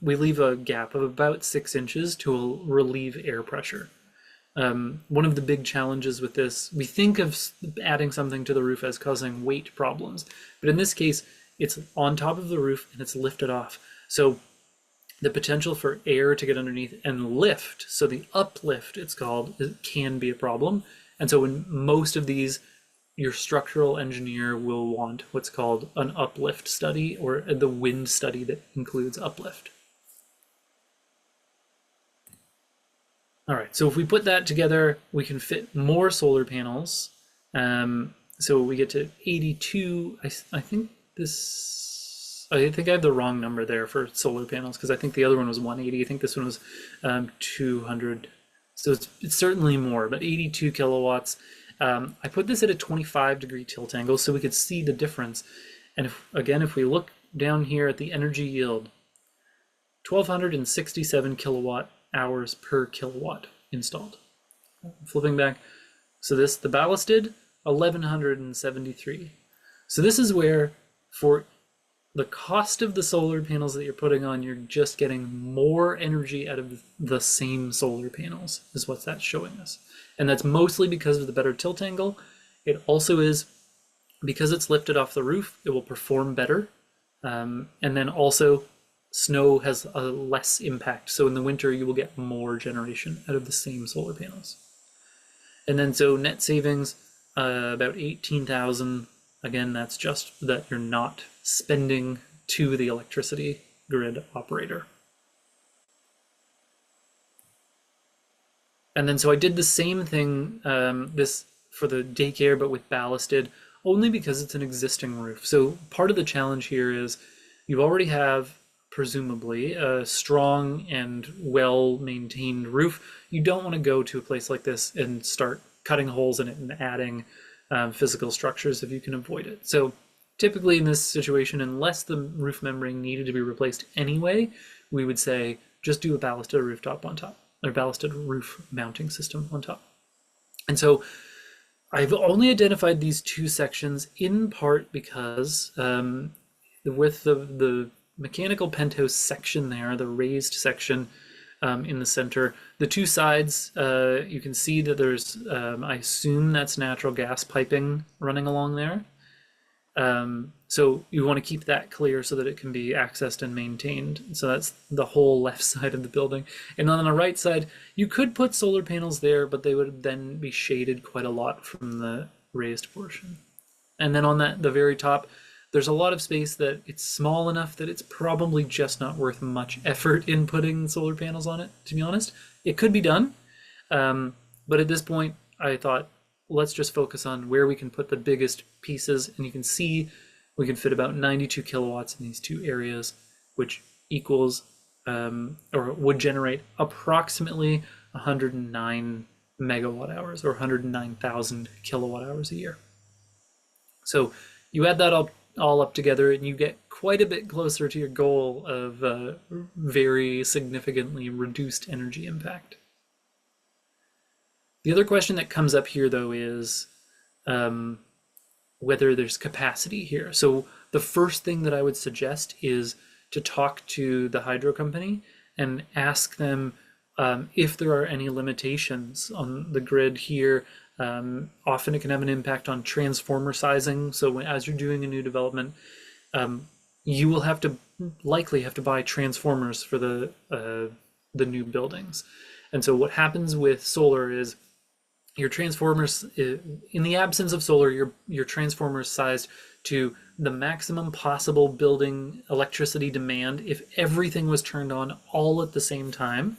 S1: we leave a gap of about 6 inches to relieve air pressure. One of the big challenges with this, we think of adding something to the roof as causing weight problems, but in this case, it's on top of the roof and it's lifted off. So the potential for air to get underneath and lift, so the uplift it's called, it can be a problem. And so in most of these, your structural engineer will want what's called an uplift study, or the wind study that includes uplift. All right, so if we put that together, we can fit more solar panels. So we get to 82, I think I have the wrong number there for solar panels, because I think the other one was 180. I think this one was 200. So it's certainly more, but 82 kilowatts. I put this at a 25 degree tilt angle so we could see the difference. And if we look down here at the energy yield, 1,267 kilowatt hours per kilowatt installed. Flipping back, so the ballasted, 1,173. So this is where, for the cost of the solar panels that you're putting on, you're just getting more energy out of the same solar panels, is what that's showing us. And that's mostly because of the better tilt angle. It also is because it's lifted off the roof, it will perform better. And then also, snow has a less impact. So in the winter, you will get more generation out of the same solar panels. And then so net savings, about 18,000. Again, that's just that you're not spending to the electricity grid operator. And then so I did the same thing, this for the daycare, but with ballasted, only because it's an existing roof. So part of the challenge here is you already have, presumably, a strong and well-maintained roof. You don't want to go to a place like this and start cutting holes in it and adding physical structures if you can avoid it. So typically in this situation, unless the roof membrane needed to be replaced anyway, we would say just do a ballasted rooftop on top, or ballasted roof mounting system on top. And so I've only identified these two sections in part because with the mechanical penthouse section there, the raised section in the center, the two sides, you can see that there's, I assume that's natural gas piping running along there. So you want to keep that clear so that it can be accessed and maintained. So that's the whole left side of the building. And on the right side, you could put solar panels there, but they would then be shaded quite a lot from the raised portion. And then on the very top, there's a lot of space that it's small enough that it's probably just not worth much effort in putting solar panels on it, to be honest. It could be done, but at this point, I thought, let's just focus on where we can put the biggest pieces, and you can see we can fit about 92 kilowatts in these two areas, which equals, or would generate approximately 109 megawatt hours, or 109,000 kilowatt hours a year. So you add that all up together and you get quite a bit closer to your goal of very significantly reduced energy impact. The other question that comes up here, though, is whether there's capacity here. So the first thing that I would suggest is to talk to the hydro company and ask them if there are any limitations on the grid here. Often it can have an impact on transformer sizing. So as you're doing a new development, you will likely have to buy transformers for the new buildings. And so what happens with solar is your transformers, in the absence of solar, your transformer is sized to the maximum possible building electricity demand if everything was turned on all at the same time,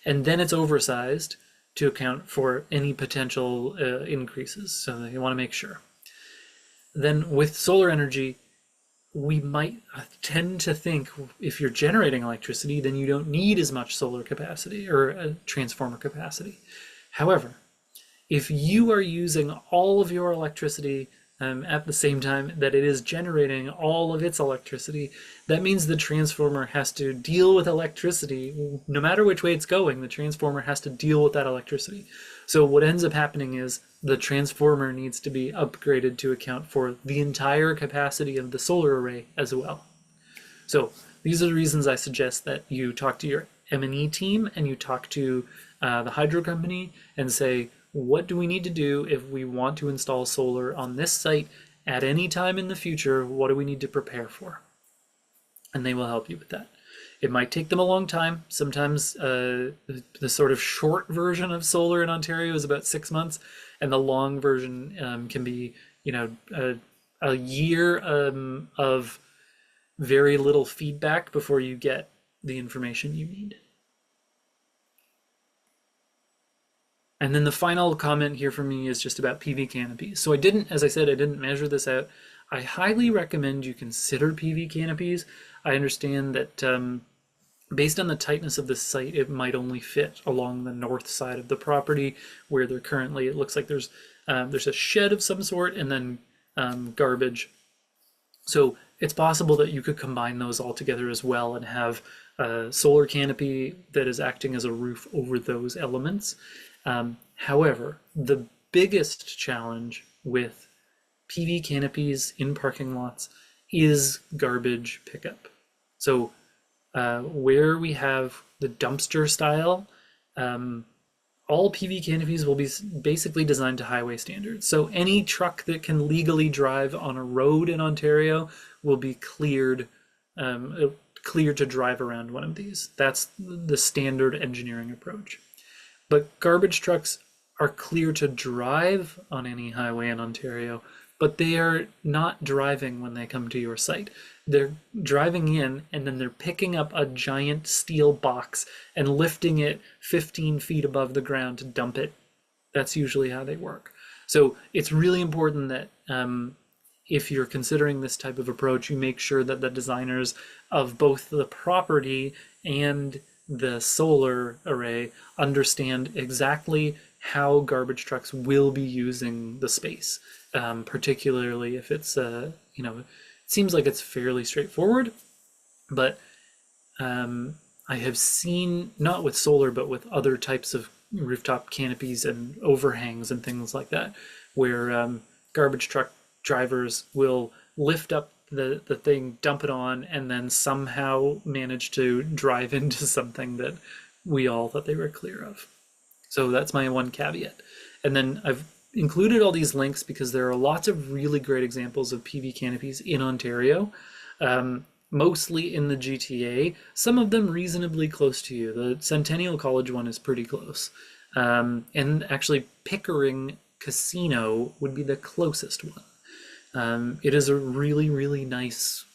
S1: and then it's oversized to account for any potential increases. So you want to make sure. Then with solar energy, we might tend to think if you're generating electricity, then you don't need as much solar capacity or transformer capacity. However, if you are using all of your electricity at the same time that it is generating all of its electricity, that means the transformer has to deal with electricity. No matter which way it's going, the transformer has to deal with that electricity. So what ends up happening is the transformer needs to be upgraded to account for the entire capacity of the solar array as well. So these are the reasons I suggest that you talk to your M&E team and you talk to the hydro company and say, what do we need to do if we want to install solar on this site at any time in the future? What do we need to prepare for? And they will help you with that. It might take them a long time. Sometimes the sort of short version of solar in Ontario is about 6 months, and the long version can be, a year of very little feedback before you get the information you need. And then the final comment here for me is just about PV canopies. So as I said, I didn't measure this out. I highly recommend you consider PV canopies. I understand that based on the tightness of the site, it might only fit along the north side of the property where there currently, it looks like there's a shed of some sort and then garbage. So it's possible that you could combine those all together as well and have a solar canopy that is acting as a roof over those elements. However, the biggest challenge with PV canopies in parking lots is garbage pickup. So where we have the dumpster style, all PV canopies will be basically designed to highway standards. So any truck that can legally drive on a road in Ontario will be cleared to drive around one of these. That's the standard engineering approach. But garbage trucks are clear to drive on any highway in Ontario, but they are not driving when they come to your site. They're driving in and then they're picking up a giant steel box and lifting it 15 feet above the ground to dump it. That's usually how they work. So it's really important that if you're considering this type of approach, you make sure that the designers of both the property and the solar array understand exactly how garbage trucks will be using the space, particularly if it's, it seems like it's fairly straightforward, but I have seen, not with solar, but with other types of rooftop canopies and overhangs and things like that, where garbage truck drivers will lift up the thing, dump it on, and then somehow manage to drive into something that we all thought they were clear of. So that's my one caveat. And then I've included all these links because there are lots of really great examples of PV canopies in Ontario, mostly in the GTA, some of them reasonably close to you. The Centennial College one is pretty close. And actually Pickering Casino would be the closest one. It is a really, really nice,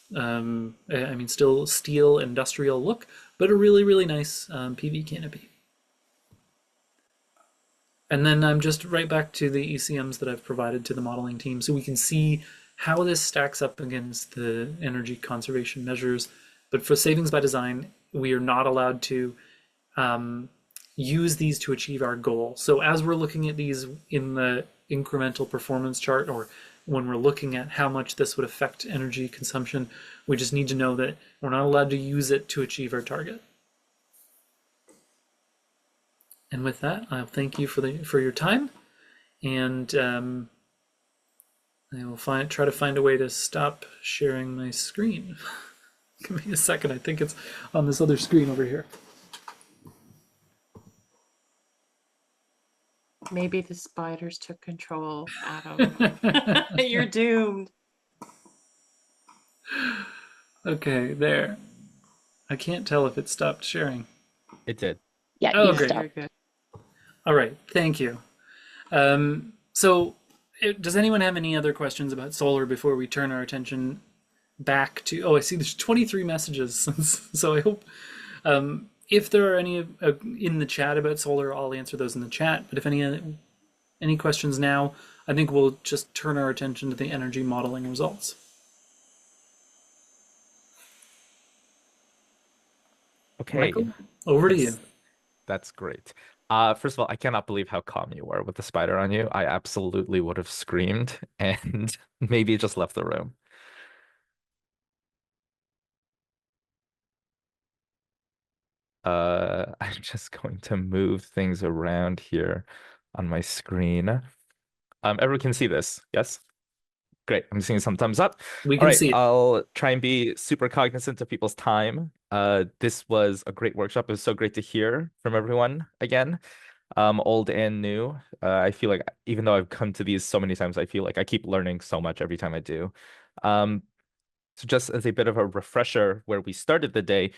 S1: still steel industrial look, but a really, really nice PV canopy. And then I'm just right back to the ECMs that I've provided to the modeling team so we can see how this stacks up against the energy conservation measures. But for savings by design, we are not allowed to use these to achieve our goal. So as we're looking at these in the incremental performance chart, or when we're looking at how much this would affect energy consumption, we just need to know that we're not allowed to use it to achieve our target. And with that, I'll thank you for your time, and I will try to find a way to stop sharing my screen. Give me a second. I think it's on this other screen over here.
S6: Maybe the spiders took control, Adam. You're doomed.
S1: Okay, there. I can't tell if it stopped sharing.
S13: It did.
S8: Yeah,
S1: oh,
S8: you
S1: great.
S8: stopped.
S1: All right, thank you. Does anyone have any other questions about solar before we turn our attention back to, I see there's 23 messages, so I hope if there are any in the chat about solar, I'll answer those in the chat, but if any questions now, I think we'll just turn our attention to the energy modeling results.
S13: Okay.
S1: Michael, over to you.
S13: That's great. First of all, I cannot believe how calm you were with the spider on you. I absolutely would have screamed and maybe just left the room. I'm just going to move things around here on my screen. Everyone can see this, yes? Great, I'm seeing some thumbs up.
S1: We can see it.
S13: I'll try and be super cognizant of people's time. This was a great workshop. It was so great to hear from everyone again, old and new. I feel like even though I've come to these so many times, I feel like I keep learning so much every time I do. So just as a bit of a refresher, where we started the day,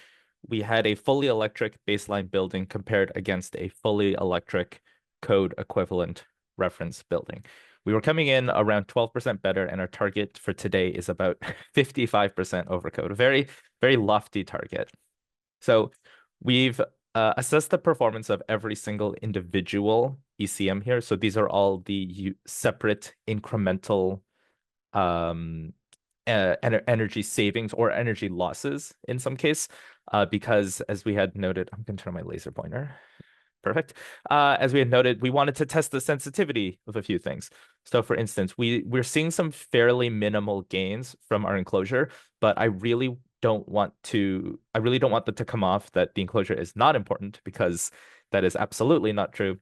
S13: we had a fully electric baseline building compared against a fully electric code equivalent reference building. We were coming in around 12% better, and our target for today is about 55% over code. A very, very lofty target. So we've assessed the performance of every single individual ECM here. So these are all the separate incremental energy savings or energy losses in some case, because as we had noted, I'm going to turn my laser pointer. Perfect. As we had noted, we wanted to test the sensitivity of a few things. So for instance, we're seeing some fairly minimal gains from our enclosure, but I really don't want that to come off that the enclosure is not important, because that is absolutely not true.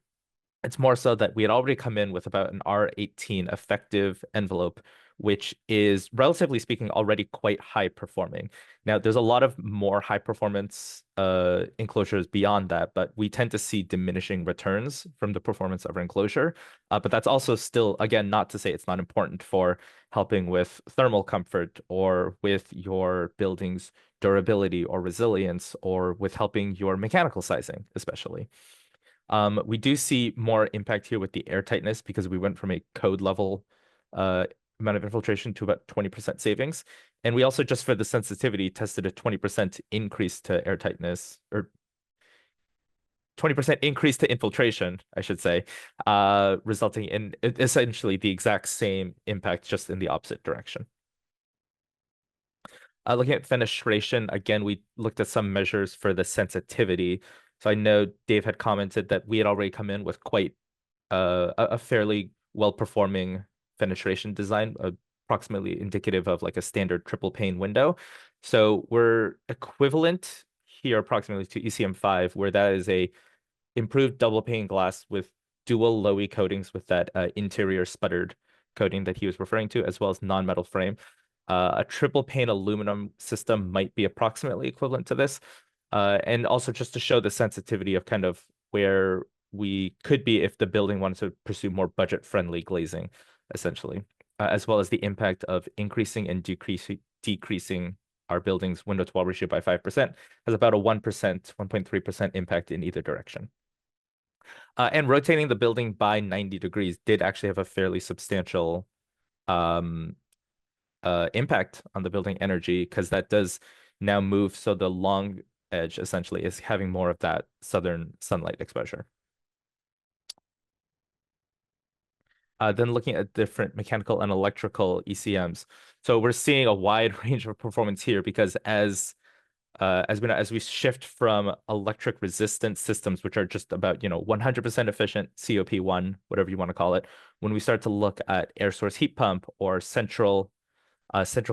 S13: It's more so that we had already come in with about an R18 effective envelope, which is, relatively speaking, already quite high performing. Now, there's a lot of more high performance enclosures beyond that, but we tend to see diminishing returns from the performance of our enclosure. But that's also still, again, not to say it's not important for helping with thermal comfort or with your building's durability or resilience, or with helping your mechanical sizing, especially. We do see more impact here with the air tightness because we went from a code level amount of infiltration to about 20% savings. And we also, just for the sensitivity, tested a 20% increase to air tightness, or 20% increase to infiltration, I should say, resulting in essentially the exact same impact, just in the opposite direction. Looking at fenestration, again, we looked at some measures for the sensitivity. So I know Dave had commented that we had already come in with quite a fairly well-performing fenestration design, approximately indicative of like a standard triple pane window. So we're equivalent here approximately to ECM5, where that is a improved double pane glass with dual low-E coatings with that interior sputtered coating that he was referring to, as well as non-metal frame. A triple pane aluminum system might be approximately equivalent to this. And also just to show the sensitivity of kind of where we could be if the building wanted to pursue more budget-friendly glazing, essentially, as well as the impact of increasing and decreasing our building's window-to-wall ratio by 5% has about a 1%, 1.3% impact in either direction. And rotating the building by 90 degrees did actually have a fairly substantial impact on the building energy, because that does now move so the long edge essentially is having more of that southern sunlight exposure. Then looking at different mechanical and electrical ECMs. So we're seeing a wide range of performance here, because as we shift from electric resistant systems, which are just about 100% efficient, COP1, whatever you want to call it, when we start to look at air source heat pump or central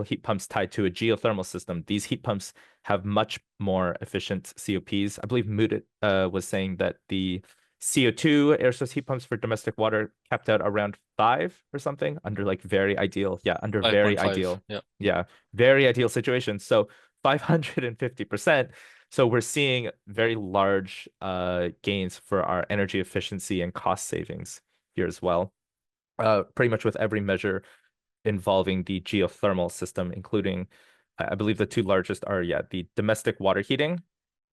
S13: heat pumps tied to a geothermal system, these heat pumps have much more efficient COPs. I believe Mood was saying that the CO2 air source heat pumps for domestic water capped out around 5 or something, under like very ideal, under very
S2: 5.5,
S13: ideal,
S2: yeah,
S13: very ideal situations. So 550%. So we're seeing very large gains for our energy efficiency and cost savings here as well. Pretty much with every measure involving the geothermal system, including, I believe the two largest are, the domestic water heating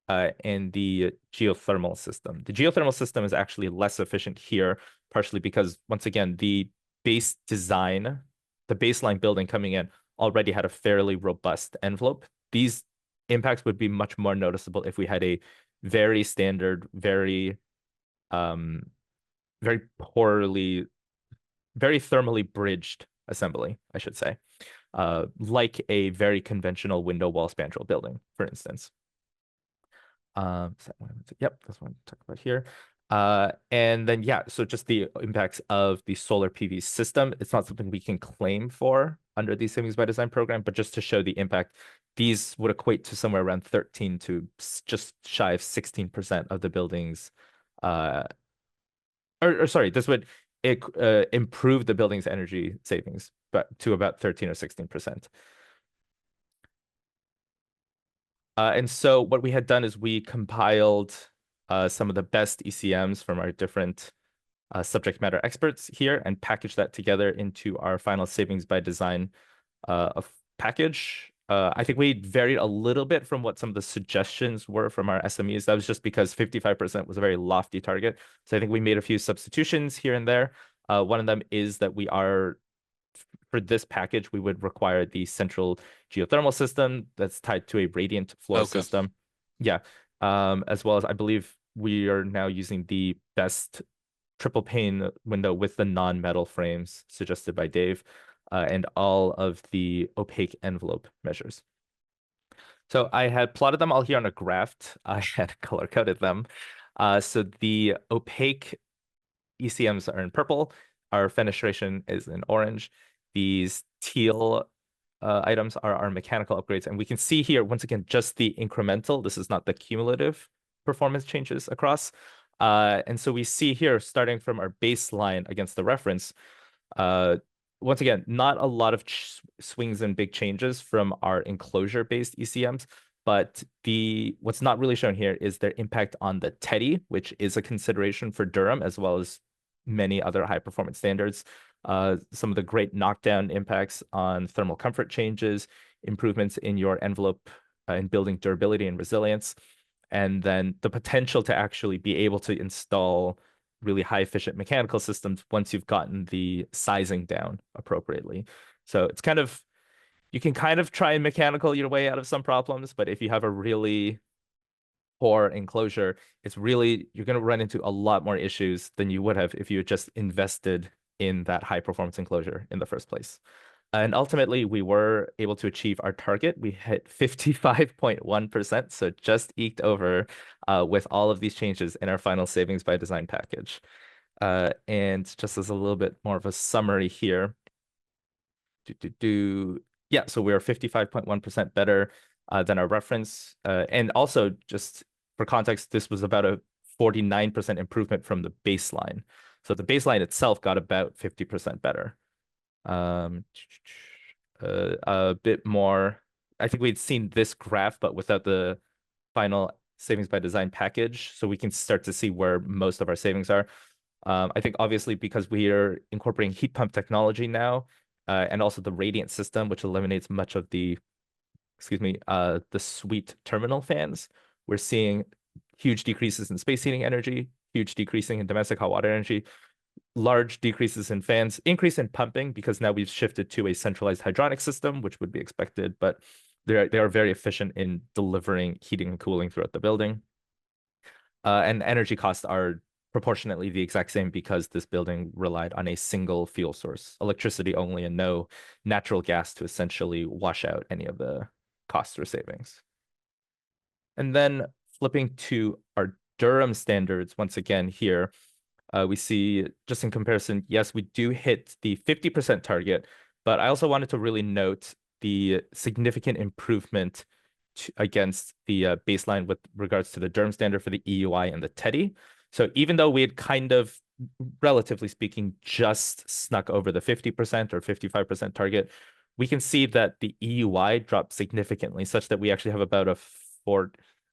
S13: and the geothermal system. The geothermal system is actually less efficient here, partially because, once again, the base design, the baseline building coming in already had a fairly robust envelope. These impacts would be much more noticeable if we had a very standard, very poorly, very thermally bridged assembly, I should say, like a very conventional window wall spandrel building, for instance. Yep, that's what I'm talking about here. And then, so just the impacts of the solar PV system. It's not something we can claim for under the Savings by Design program, but just to show the impact, these would equate to somewhere around 13 to just shy of 16% of the buildings. Sorry, this would improve the building's energy savings, but to about 13 or 16%. And so what we had done is we compiled some of the best ECMs from our different subject matter experts here and packaged that together into our final Savings by Design package. I think we varied a little bit from what some of the suggestions were from our SMEs. That was just because 55% was a very lofty target. So I think we made a few substitutions here and there. One of them is that for this package, we would require the central geothermal system that's tied to a radiant floor system. As well as, I believe we are now using the best triple pane window with the non-metal frames suggested by Dave, and all of the opaque envelope measures. So I had plotted them all here on a graph. I had color-coded them. So the opaque ECMs are in purple. Our fenestration is in orange. These teal items are our mechanical upgrades. And we can see here, once again, just the incremental. This is not the cumulative performance changes across. And so we see here, starting from our baseline against the reference, once again, not a lot of swings and big changes from our enclosure-based ECMs, but what's not really shown here is their impact on the TEDI, which is a consideration for Durham, as well as many other high-performance standards. Some of the great knockdown impacts on thermal comfort changes, improvements in your envelope and building durability and resilience, and then the potential to actually be able to install really high efficient mechanical systems once you've gotten the sizing down appropriately. So it's kind of, you can kind of try and mechanical your way out of some problems, but if you have a really poor enclosure, it's really, you're going to run into a lot more issues than you would have if you had just invested in that high performance enclosure in the first place. And ultimately, we were able to achieve our target. We hit 55.1%, so just eked over with all of these changes in our final savings by design package. And just as a little bit more of a summary here, yeah, so we are 55.1% better than our reference. And also, just for context, this was about a 49% improvement from the baseline. So the baseline itself got about 50% better. A bit more, I think we'd seen this graph, but without the final savings by design package, so we can start to see where most of our savings are. I think obviously because we are incorporating heat pump technology now, and also the radiant system, which eliminates much of the, the suite terminal fans, we're seeing huge decreases in space heating energy, huge decreasing in domestic hot water energy, large decreases in fans, increase in pumping because now we've shifted to a centralized hydronic system, which would be expected, but they are very efficient in delivering heating and cooling throughout the building. And energy costs are proportionately the exact same because this building relied on a single fuel source, electricity only, and no natural gas to essentially wash out any of the costs or savings. And then flipping to our Durham standards, once again here, we see just in comparison, yes, we do hit the 50% target, but I also wanted to really note the significant improvement against the baseline with regards to the Durham standard for the EUI and the TEDI. So even though we had kind of, relatively speaking, just snuck over the 50% or 55% target, we can see that the EUI dropped significantly, such that we actually have about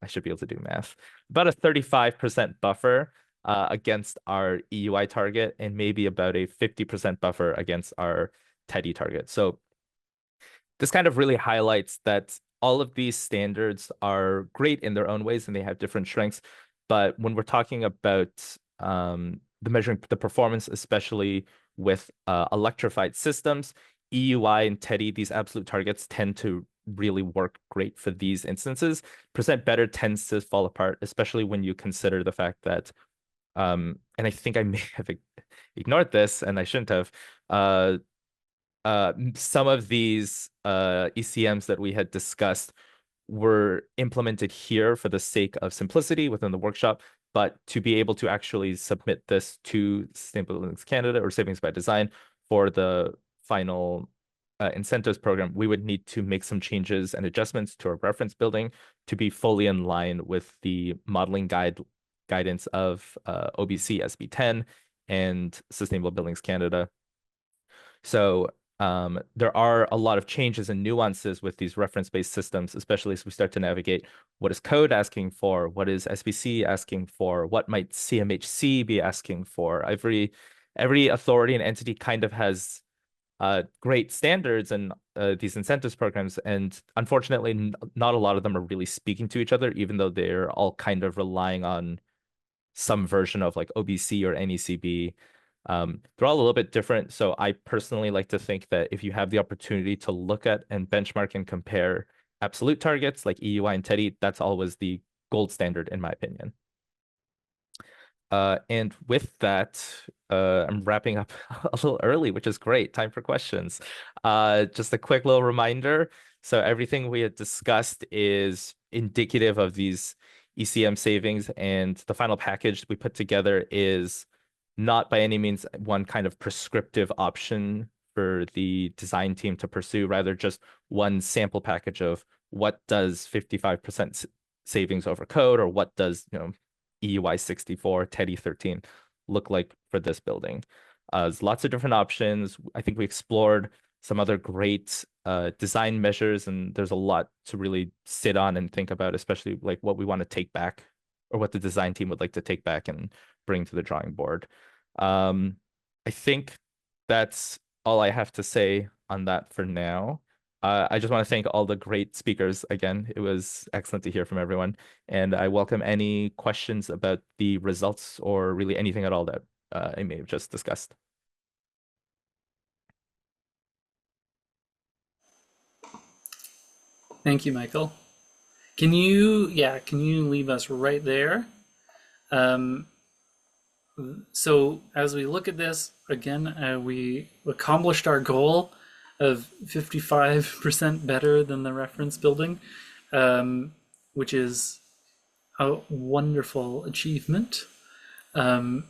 S13: I should be able to do math, about a 35% buffer against our EUI target, and maybe about a 50% buffer against our TEDI target. So this kind of really highlights that all of these standards are great in their own ways and they have different strengths. But when we're talking about the measuring the performance, especially with electrified systems, EUI and TEDI, these absolute targets tend to really work great for these instances. Percent better tends to fall apart, especially when you consider the fact that and I think I may have ignored this, and I shouldn't have. Some of these ECMs that we had discussed were implemented here for the sake of simplicity within the workshop, but to be able to actually submit this to Sustainable Buildings Canada or Savings by Design for the final incentives program, we would need to make some changes and adjustments to our reference building to be fully in line with the modeling guidance of OBC SB10 and Sustainable Buildings Canada. So there are a lot of changes and nuances with these reference-based systems, especially as we start to navigate what is code asking for, what is SBC asking for, what might CMHC be asking for. Every authority and entity kind of has great standards and these incentives programs, and unfortunately, not a lot of them are really speaking to each other, even though they're all kind of relying on some version of like OBC or NECB. They're all a little bit different. So I personally like to think that if you have the opportunity to look at and benchmark and compare absolute targets like EUI and TEDI, that's always the gold standard in my opinion. And with that, I'm wrapping up a little early, which is great. Time for questions. Just a quick little reminder. So everything we had discussed is indicative of these ECM savings, and the final package we put together is not by any means one kind of prescriptive option for the design team to pursue, rather just one sample package of what does 55% savings over code, or what does EUI 64, TEDI 13 look like for this building. There's lots of different options. I think we explored some other great design measures, and there's a lot to really sit on and think about, especially like what we want to take back or what the design team would like to take back and bring to the drawing board. I think that's all I have to say on that for now. I just want to thank all the great speakers again. It was excellent to hear from everyone. And I welcome any questions about the results or really anything at all that I may have just discussed.
S1: Thank you, Michael. Can you leave us right there? So as we look at this, again, we accomplished our goal of 55% better than the reference building, which is a wonderful achievement. And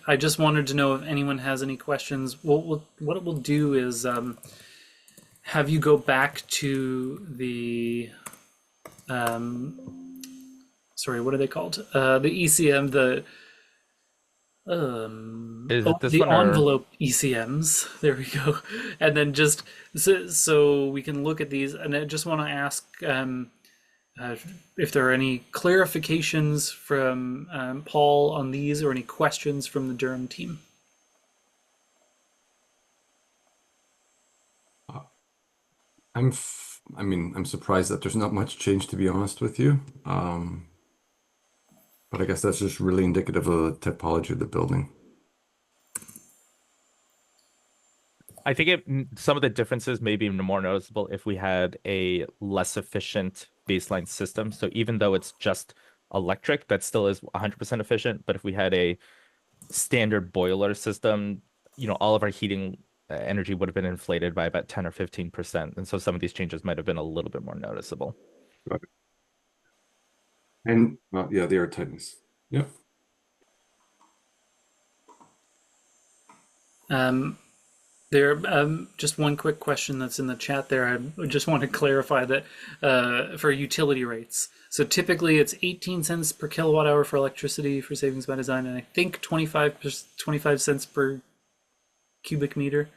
S1: I just wanted to know if anyone has any questions. What it will do is have you go back to the sorry, what are they called? The ECM, the envelope ECMs. There we go. And then just so we can look at these. And I just want to ask if there are any clarifications from Paul on these, or any questions from the Durham team.
S18: I'm surprised that there's not much change, to be honest with you. But I guess that's just really indicative of the typology of the building.
S13: I think some of the differences may be more noticeable if we had a less efficient baseline system. So even though it's just electric, that still is 100% efficient. But if we had a standard boiler system, all of our heating energy would have been inflated by about 10 or 15%. And so some of these changes might have been a little bit more noticeable.
S18: Right. And yeah, the air tightness. Yep.
S1: There, just one quick question that's in the chat there. I just want to clarify that for utility rates. So typically it's 18 cents per kilowatt hour for electricity for savings by design, and I think 25 cents per cubic meter.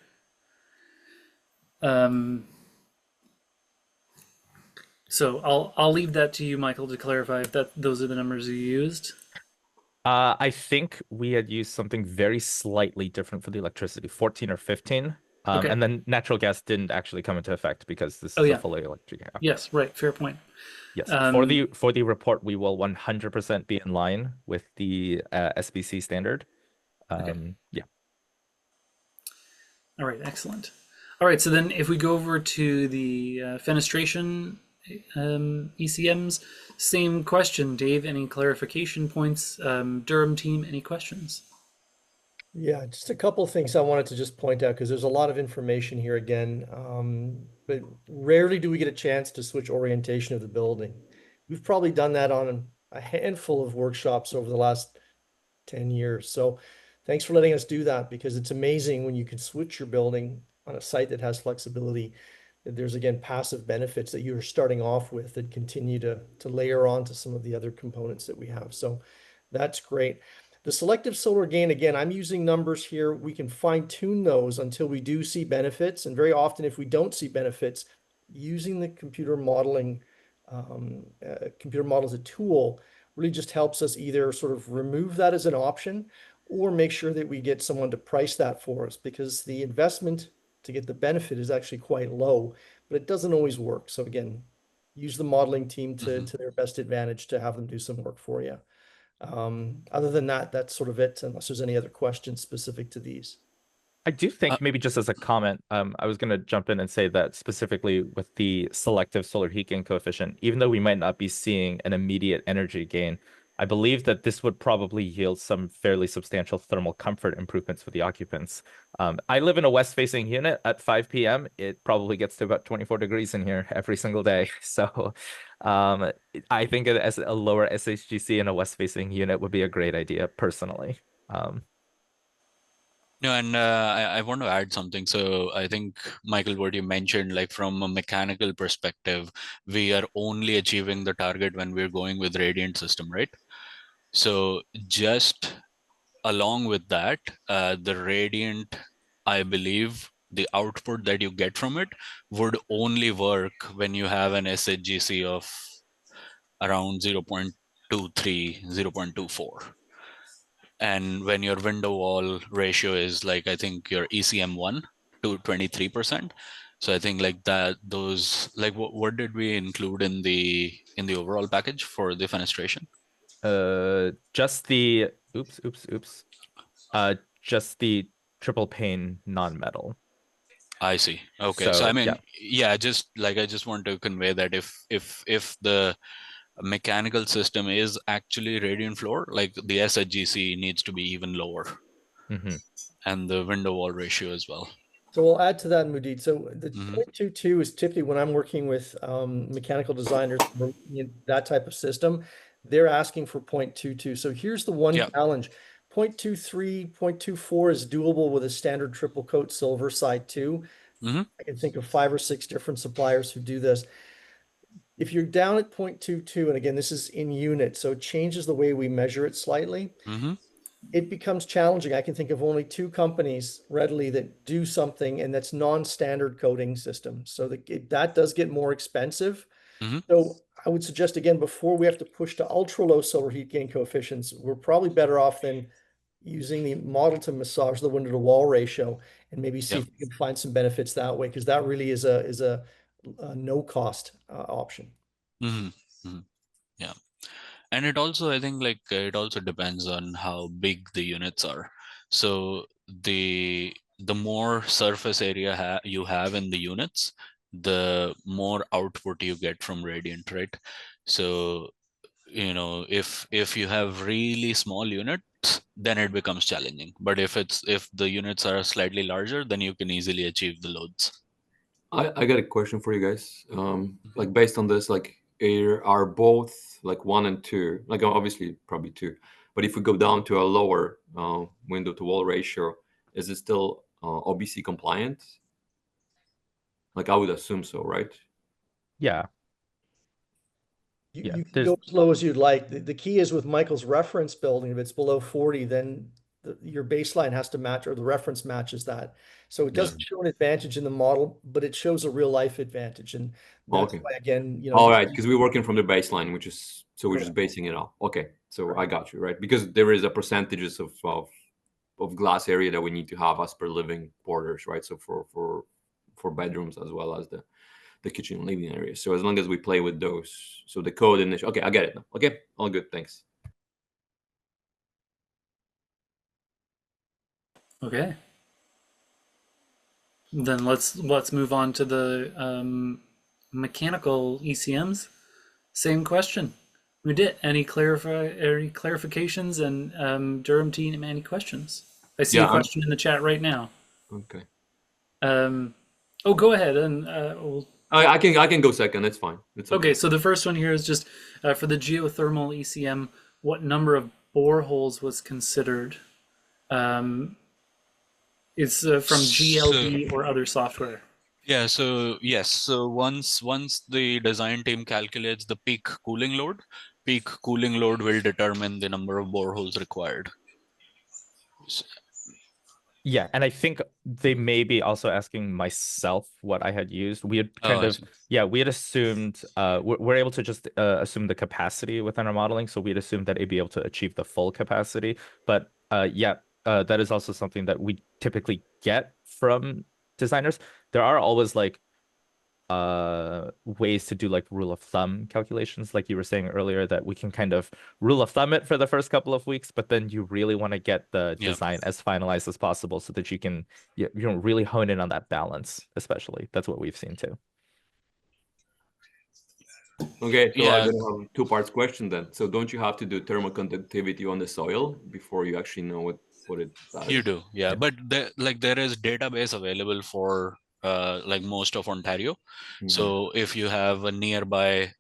S1: So I'll leave that to you, Michael, to clarify if those are the numbers you used.
S13: I think we had used something very slightly different for the electricity, 14 or 15.
S1: Okay.
S13: And then natural gas didn't actually come into effect because this is a fully electric. Yeah.
S1: Yes, right. Fair point.
S13: Yes. For the report, we will 100% be in line with the SBC standard. Yeah.
S1: All right. Excellent. All right. So then if we go over to the fenestration ECMs, same question. Dave, any clarification points? Durham team, any questions?
S4: Yeah, just a couple of things I wanted to just point out, because there's a lot of information here again, but rarely do we get a chance to switch orientation of the building. We've probably done that on a handful of workshops over the last 10 years. So thanks for letting us do that, because it's amazing when you can switch your building on a site that has flexibility. There's, again, passive benefits that you're starting off with that continue to layer on to some of the other components that we have. So that's great. The selective solar gain, again, I'm using numbers here. We can fine tune those until we do see benefits. And very often, if we don't see benefits, using the computer modeling, computer model as a tool really just helps us either sort of remove that as an option or make sure that we get someone to price that for us, because the investment to get the benefit is actually quite low, but it doesn't always work. So again, use the modeling team to their best advantage to have them do some work for you. Other than that, that's sort of it, unless there's any other questions specific to these.
S13: I do think maybe just as a comment, I was going to jump in and say that specifically with the selective solar heat gain coefficient, even though we might not be seeing an immediate energy gain, I believe that this would probably yield some fairly substantial thermal comfort improvements for the occupants. I live in a west-facing unit. At 5 p.m., it probably gets to about 24 degrees in here every single day. So I think a lower SHGC in a west-facing unit would be a great idea, personally.
S2: No, and I want to add something. So I think, Michael, what you mentioned, like from a mechanical perspective, we are only achieving the target when we're going with radiant system, right? So just along with that, the radiant, I believe the output that you get from it would only work when you have an SHGC of around 0.23, 0.24. And when your window wall ratio is like, I think your ECM1 to 23%. So I think like that, those, like what did we include in the overall package for the fenestration?
S13: Just the, just the triple pane non-metal.
S2: I see. Okay. So I mean, yeah, just like I just want to convey that if the mechanical system is actually radiant floor, like the SHGC needs to be even lower. And the window wall ratio as well.
S4: So we'll add to that, Mudit. So the 0.22 is typically when I'm working with mechanical designers in that type of system, they're asking for 0.22. So here's the one challenge. 0.23, 0.24 is doable with a standard triple coat silver side 2. I can think of 5 or 6 different suppliers who do this. If you're down at 0.22, and again, this is in units, so it changes the way we measure it slightly. It becomes challenging. I can think of only 2 companies readily that do something, and that's non-standard coating system. So that does get more expensive. So I would suggest, again, before we have to push to ultra low solar heat gain coefficients, we're probably better off than using the model to massage the window to wall ratio and maybe see if we can find some benefits that way, because that really is a no cost option.
S2: Yeah. And it also, I think like it also depends on how big the units are. So the more surface area you have in the units, the more output you get from radiant, right? So, you know, if you have really small units, then it becomes challenging. But if the units are slightly larger, then you can easily achieve the loads.
S21: I got a question for you guys. Like based on this, like are both like 1 and 2, like obviously probably 2, but if we go down to a lower window to wall ratio, is it still OBC compliant? Like I would assume so, right?
S13: Yeah.
S4: You can go as low as you'd like. The key is with Michael's reference building, if it's below 40, then your baseline has to match, or the reference matches that. So it doesn't show an advantage in the model, but it shows a real life advantage. And that's why, again, you know.
S21: All right, because we're working from the baseline, which is, so we're just basing it off. Okay, so I got you, right? Because there is a percentages of glass area that we need to have as per living quarters, right? So for bedrooms as well as the kitchen and living area. So as long as we play with those, so the code in this, okay, I get it now. Okay, all good, thanks.
S1: Okay. Then let's move on to the mechanical ECMs. Same question. We did any clarifications, and Durham team, any questions? I see a question in the chat right now.
S21: Okay.
S1: Oh, go ahead, and
S21: I can go second. It's fine. It's
S1: okay. So the first one here is just for the geothermal ECM. What number of boreholes was considered? It's from GLB or other software.
S2: Yeah, so yes, so once the design team calculates the peak cooling load will determine the number of boreholes required.
S13: Yeah, and I think they may be also asking myself what I had used. We had kind of, we had assumed, we're able to just assume the capacity within our modeling. So we'd assumed that it'd be able to achieve the full capacity. But that is also something that we typically get from designers. There are always like ways to do like rule of thumb calculations, like you were saying earlier, that we can kind of rule of thumb it for the first couple of weeks, but then you really want to get the design as finalized as possible so that you can really hone in on that balance. Especially that's what we've seen too.
S21: Okay, so I'm gonna have a 2 parts question then. So don't you have to do thermal conductivity on the soil before you actually know what it does?
S2: You do, yeah. But there is database available for like most of Ontario. So if you have a nearby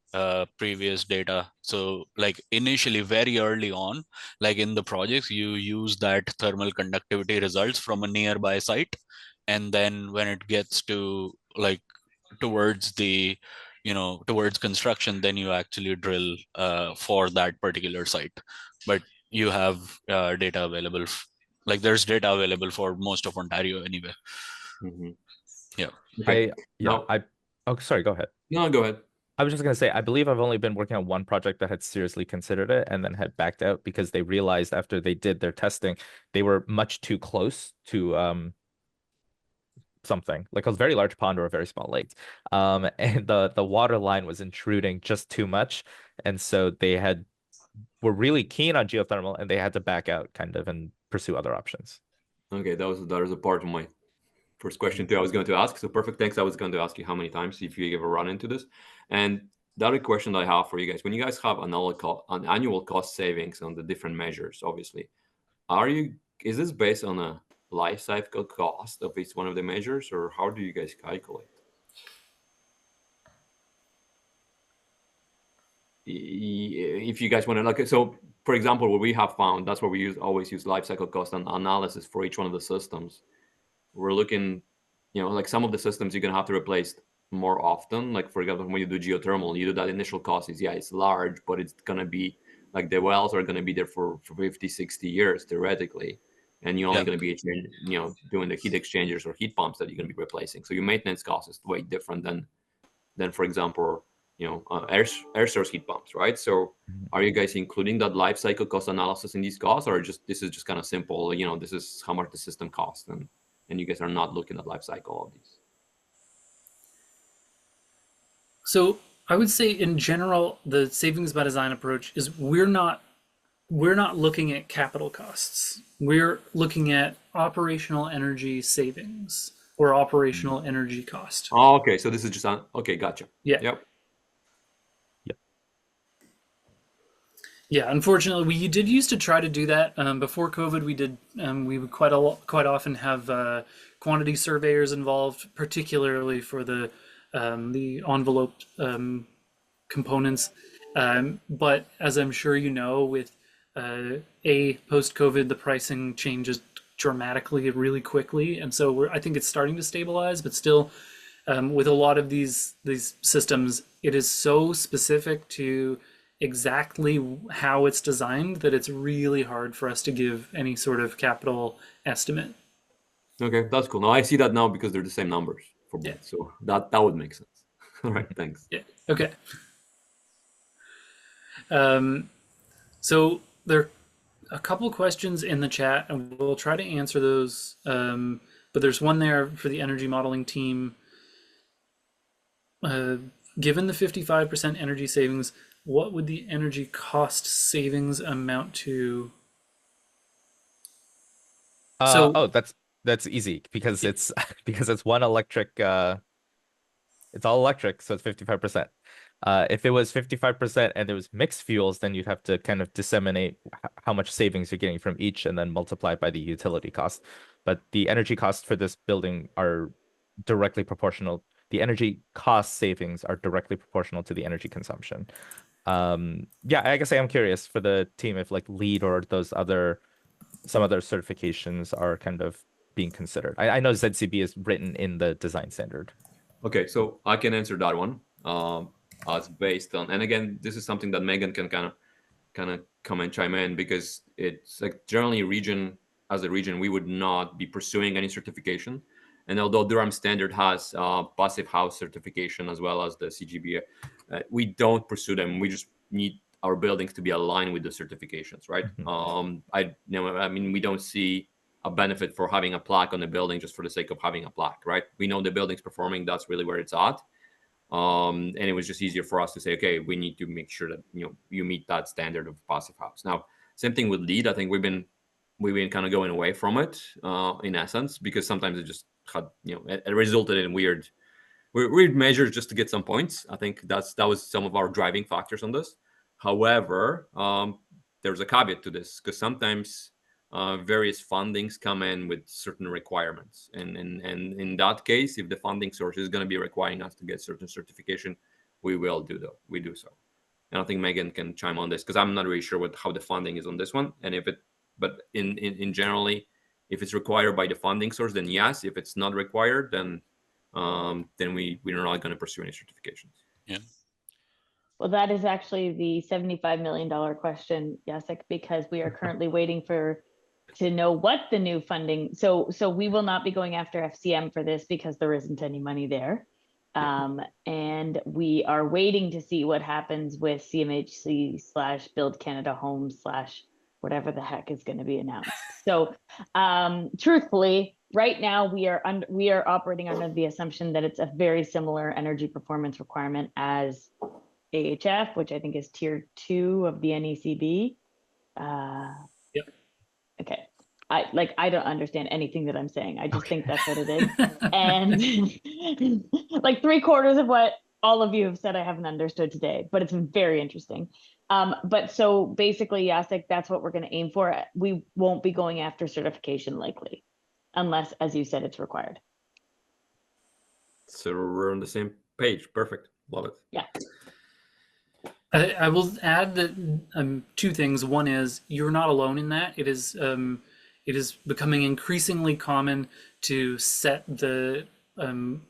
S2: previous data, so like initially very early on, like in the projects, you use that thermal conductivity results from a nearby site, and then when it gets to like towards the towards construction, then you actually drill for that particular site. But you have data available. Like there's data available for most of Ontario anyway. Yeah.
S21: Okay.
S13: Oh, sorry, go ahead.
S21: No, go ahead.
S13: I was just going to say, I believe I've only been working on one project that had seriously considered it and then had backed out because they realized after they did their testing, they were much too close to something like a very large pond or a very small lake. And the water line was intruding just too much. And so they were really keen on geothermal and they had to back out kind of and pursue other options.
S21: Okay, that was a part of my first question too I was going to ask. So perfect, thanks. I was going to ask you how many times if you ever run into this. And the other question that I have for you guys, when you guys have an annual cost savings on the different measures, obviously, is this based on a life cycle cost of each one of the measures, or how do you guys calculate? If you guys want to look at, so for example, what we have found, that's where we always use life cycle cost and analysis for each one of the systems. We're looking, like some of the systems you're going to have to replace more often. Like, for example, when you do geothermal, you do that initial cost is, it's large, but it's going to be like the wells are going to be there for 50, 60 years theoretically. And you're only going to be, doing the heat exchangers or heat pumps that you're going to be replacing. So your maintenance cost is way different than for example, air source heat pumps, right? So are you guys including that life cycle cost analysis in these costs, or this is just kind of simple, this is how much the system costs, and you guys are not looking at life cycle of these?
S1: So I would say in general, the savings by design approach is we're not looking at capital costs. We're looking at operational energy savings or operational energy cost.
S21: Oh, okay. So this is just okay. Gotcha.
S1: Yeah.
S21: Yep.
S1: Yeah, unfortunately, we did used to try to do that before COVID. We would quite often have quantity surveyors involved, particularly for the envelope components. But as I'm sure you know, with post-COVID, the pricing changes dramatically, really quickly, and so I think it's starting to stabilize. But still, with a lot of these systems, it is so specific to exactly how it's designed that it's really hard for us to give any sort of capital estimate.
S21: Okay, that's cool. Now I see that now because they're the same numbers for both. So that would make sense. All right, thanks.
S1: Yeah. Okay. So there are a couple questions in the chat, and we'll try to answer those. But there's one there for the energy modeling team. Given the 55% energy savings, what would the energy cost savings amount to?
S13: That's easy because it's one electric. It's all electric, so it's 55%. If it was 55% and there was mixed fuels, then you'd have to kind of disseminate how much savings you're getting from each and then multiply by the utility cost. But the energy costs for this building are directly proportional. The energy cost savings are directly proportional to the energy consumption. Yeah, I guess I am curious for the team if like LEED or some other certifications are kind of being considered. I know ZCB is written in the design standard.
S21: Okay, so I can answer that one. As based on, and again, this is something that Megan can kind of come and chime in, because it's like generally as a region, we would not be pursuing any certification. And although Durham standard has passive house certification as well as the CGBA, we don't pursue them. We just need our buildings to be aligned with the certifications, right? We don't see a benefit for having a plaque on the building just for the sake of having a plaque, right? We know the building's performing. That's really where it's at. And it was just easier for us to say, okay, we need to make sure that you meet that standard of passive house. Now, same thing with LEED. I think we've been kind of going away from it in essence, because sometimes it just had it resulted in weird measures just to get some points. I think that was some of our driving factors on this. However, there's a caveat to this, because sometimes various fundings come in with certain requirements, and in that case, if the funding source is going to be requiring us to get certain certification, we do so. And I think Megan can chime on this, because I'm not really sure how the funding is on this one, and but in generally, if it's required by the funding source, then yes. If it's not required, then we're not going to pursue any certifications.
S2: Yeah.
S5: Well, that is actually the $75 million question, Jacek, because we are currently waiting to know what the new funding. So we will not be going after FCM for this because there isn't any money there. And we are waiting to see what happens with CMHC / Build Canada Homes / whatever the heck is going to be announced. So truthfully, right now we are operating under the assumption that it's a very similar energy performance requirement as AHF, which I think is tier 2 of the NECB.
S1: Yep.
S5: Okay. I don't understand anything that I'm saying. I just think that's what it is. And like 3/4 of what all of you have said I haven't understood today, but it's very interesting. But so basically, Jacek, that's what we're going to aim for. We won't be going after certification likely, unless, as you said, it's required.
S21: So we're on the same page. Perfect. Love it.
S5: Yeah.
S1: I will add that 2 things. One is you're not alone in that. It is becoming increasingly common to set the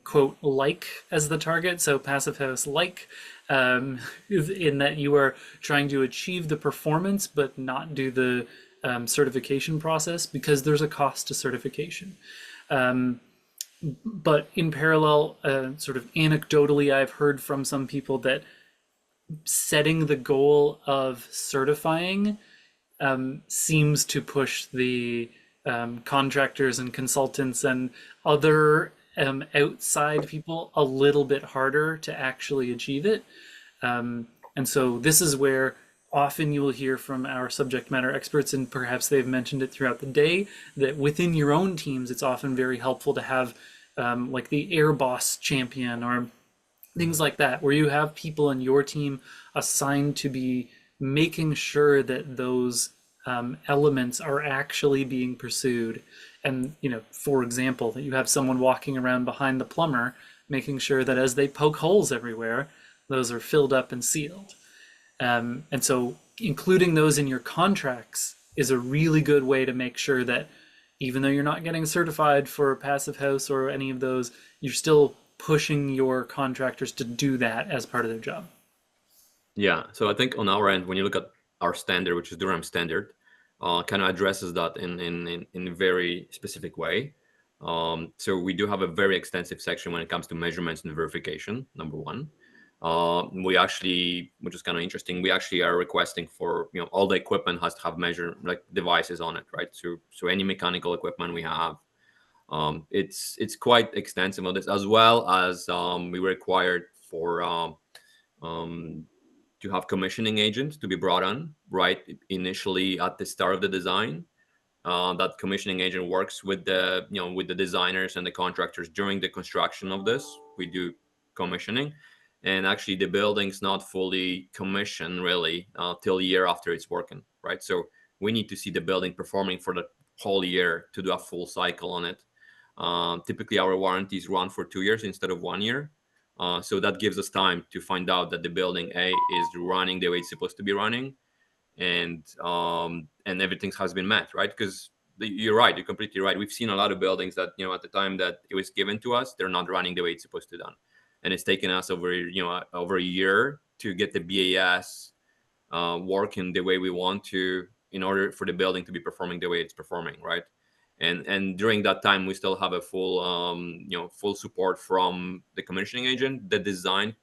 S1: quote like as the target. So passive house like, in that you are trying to achieve the performance but not do the certification process because there's a cost to certification. But in parallel, sort of anecdotally, I've heard from some people that setting the goal of certifying seems to push the contractors and consultants and other outside people a little bit harder to actually achieve it. And so this is where often you will hear from our subject matter experts, and perhaps they've mentioned it throughout the day, that within your own teams, it's often very helpful to have like the Air Boss champion or things like that, where you have people in your team assigned to be making sure that those elements are actually being pursued. And, for example, that you have someone walking around behind the plumber, making sure that as they poke holes everywhere, those are filled up and sealed. And so including those in your contracts is a really good way to make sure that even though you're not getting certified for a passive house or any of those, you're still pushing your contractors to do that as part of their job.
S21: Yeah, so I think on our end, when you look at our standard, which is Durham standard, kind of addresses that in a very specific way. So we do have a very extensive section when it comes to measurements and verification, number one. We actually, which is kind of interesting, we actually are requesting for, all the equipment has to have like devices on it, right? So any mechanical equipment we have, it's quite extensive on this, as well as we were required for to have commissioning agents to be brought on right initially at the start of the design. That commissioning agent works with the with the designers and the contractors during the construction of this. We do commissioning, and actually the building's not fully commissioned really till a year after it's working, right? So we need to see the building performing for the whole year to do a full cycle on it. Typically our warranties run for 2 years instead of 1 year. So that gives us time to find out that the building A is running the way it's supposed to be running, and everything has been met, right? Because you're right, you're completely right. We've seen a lot of buildings that at the time that it was given to us, they're not running the way it's supposed to done, and it's taken us over a year to get the BAS working the way we want to in order for the building to be performing the way it's performing, right? And during that time, we still have a full full support from the commissioning agent, the design,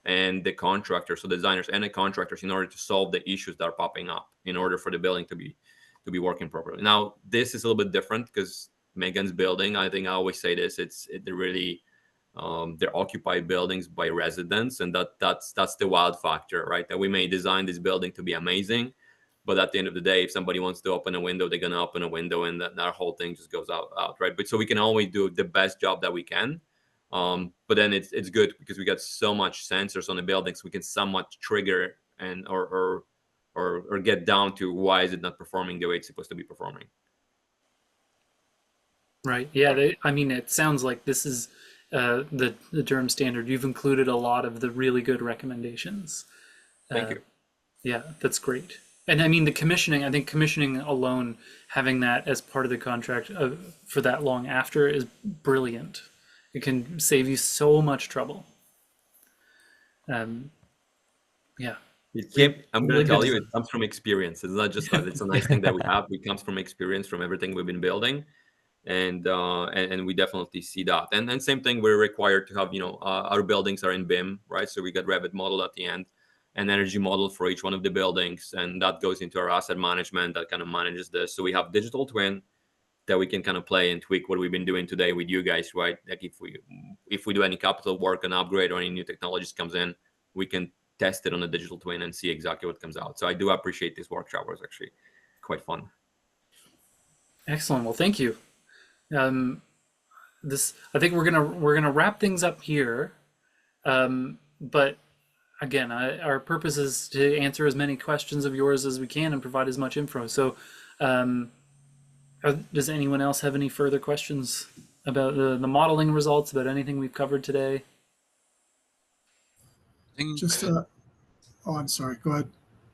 S21: and the contractor, so designers and the contractors, in order to solve the issues that are popping up in order for the building to be working properly. Now, this is a little bit different because Megan's building, I think I always say this, they're really they're occupied buildings by residents, and that's the wild factor, right? That we may design this building to be amazing, but at the end of the day, if somebody wants to open a window, they're going to open a window, and that whole thing just goes out, right? But so we can always do the best job that we can. But then it's good because we got so much sensors on the buildings, we can somewhat trigger and or get down to why is it not performing the way it's supposed to be performing.
S1: Right. Yeah. I mean, it sounds like this is the Durham standard. You've included a lot of the really good recommendations.
S21: Thank you.
S1: Yeah, that's great. And I mean, the commissioning, I think commissioning alone, having that as part of the contract for that long after is brilliant. It can save you so much trouble. Yeah.
S21: I'm
S1: Really
S21: going to tell
S1: good
S21: you,
S1: design.
S21: it comes from experience. It's not just that it's a nice thing that we have. It comes from experience from everything we've been building. And we definitely see that. And then same thing, we're required to have, our buildings are in BIM, right? So we got Revit model at the end, an energy model for each one of the buildings. And that goes into our asset management that kind of manages this. So we have digital twin that we can kind of play and tweak what we've been doing today with you guys, right? Like if we do any capital work, an upgrade, or any new technologies comes in, we can test it on a digital twin and see exactly what comes out. So I do appreciate this workshop. It was actually quite fun.
S1: Excellent. Well, thank you. I think we're gonna wrap things up here. But again, our purpose is to answer as many questions of yours as we can and provide as much info. So, does anyone else have any further questions about the modeling results, about anything we've covered today?
S20: Just, oh, I'm sorry. Go ahead.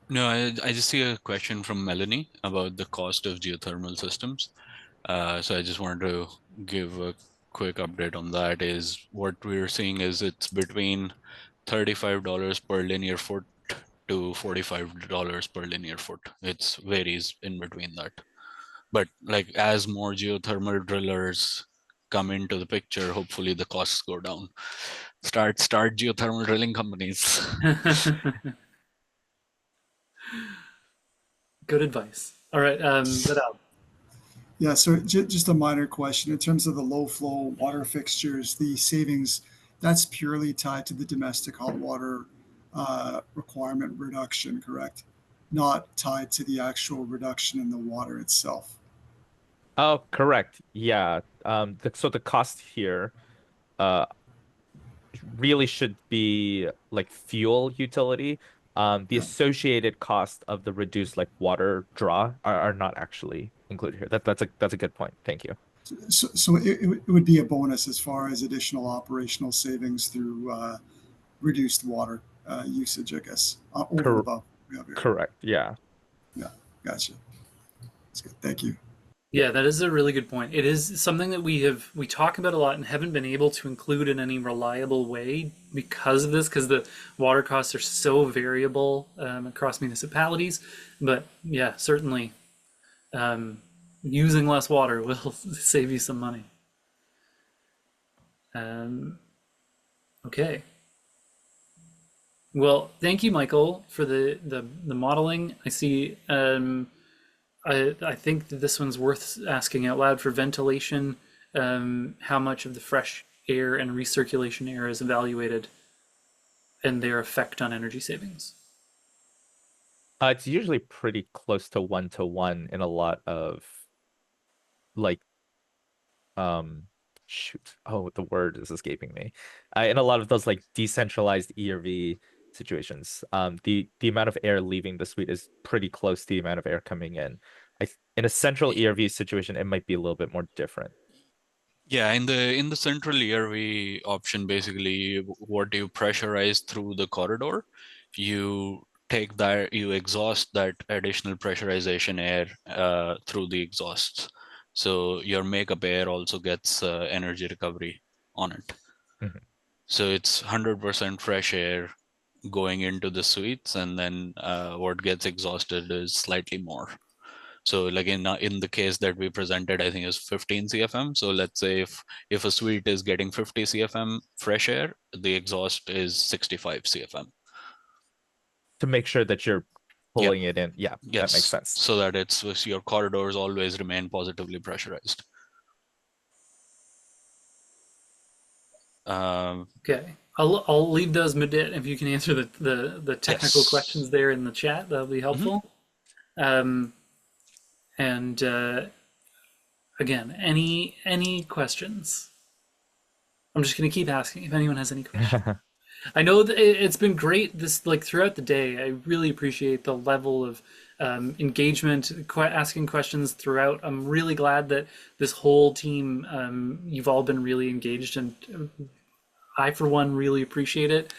S2: No, I just see a question from Melanie about the cost of geothermal systems. So I just wanted to give a quick update on that. Is what we're seeing is it's between $35 per linear foot to $45 per linear foot. It varies in between that. But like as more geothermal drillers come into the picture, hopefully the costs go down. Start geothermal drilling companies.
S1: Good advice. All right, Vidal.
S20: Yeah, so just a minor question. In terms of the low flow water fixtures, the savings, that's purely tied to the domestic hot water requirement reduction, correct? Not tied to the actual reduction in the water itself.
S13: Oh, correct. Yeah. So the cost here really should be like fuel utility. The associated cost of the reduced like water draw are not actually included here. That's a good point. Thank you.
S20: So it would be a bonus as far as additional operational savings through reduced water usage, I guess, over and above.
S13: Correct. Yeah.
S20: Yeah, gotcha. That's good. Thank you.
S1: Yeah, that is a really good point. It is something that we talk about a lot and haven't been able to include in any reliable way because of this, because the water costs are so variable across municipalities. But yeah, certainly using less water will save you some money. Okay. Well, thank you, Michael, for the modeling. I see. I think that this one's worth asking out loud for ventilation. How much of the fresh air and recirculation air is evaluated and their effect on energy savings?
S13: It's usually pretty close to 1-to-1 in a lot of like shoot. Oh, the word is escaping me. In a lot of those like decentralized ERV situations, the amount of air leaving the suite is pretty close to the amount of air coming in. In a central ERV situation, it might be a little bit more different.
S2: Yeah, in the central ERV option, basically what you pressurize through the corridor, you take that, you exhaust that additional pressurization air through the exhausts. So your makeup air also gets energy recovery on it.
S13: Mm-hmm.
S2: So it's 100% fresh air going into the suites, and then what gets exhausted is slightly more. So like in the case that we presented, I think it was 15 CFM. So let's say if a suite is getting 50 CFM fresh air, the exhaust is 65 CFM.
S13: To make sure that you're pulling it in. Yeah,
S2: yes,
S13: that makes sense.
S2: So that your corridors always remain positively pressurized.
S1: Okay, I'll leave those if you can answer the technical questions there in the chat. That'll be helpful. Mm-hmm. And again, any questions? I'm just going to keep asking if anyone has any questions. I know that it's been great throughout the day. I really appreciate the level of engagement, asking questions throughout. I'm really glad that this whole team, you've all been really engaged, and I, for one, really appreciate it.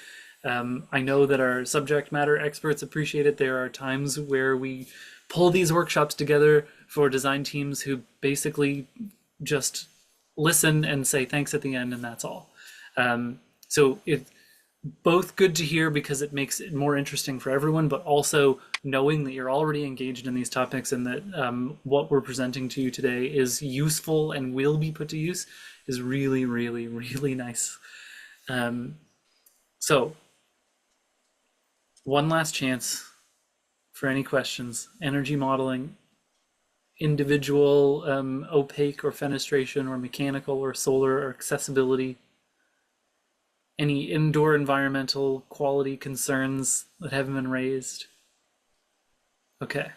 S1: I know that our subject matter experts appreciate it. There are times where we pull these workshops together for design teams who basically just listen and say thanks at the end, and that's all. So both good to hear because it makes it more interesting for everyone, but also knowing that you're already engaged in these topics and that what we're presenting to you today is useful and will be put to use is really, really, really nice. So one last chance for any questions. Energy modeling, individual opaque or fenestration or mechanical or solar or accessibility, any indoor environmental quality concerns that haven't been raised? Okay.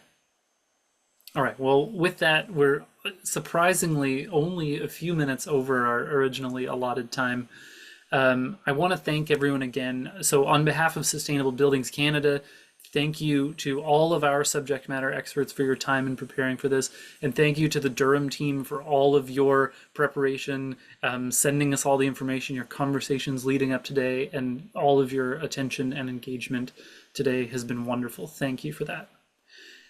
S1: All right, well, with that, we're surprisingly only a few minutes over our originally allotted time. I want to thank everyone again. So on behalf of Sustainable Buildings Canada, thank you to all of our subject matter experts for your time in preparing for this. And thank you to the Durham team for all of your preparation, sending us all the information, your conversations leading up today, and all of your attention and engagement today has been wonderful. Thank you for that.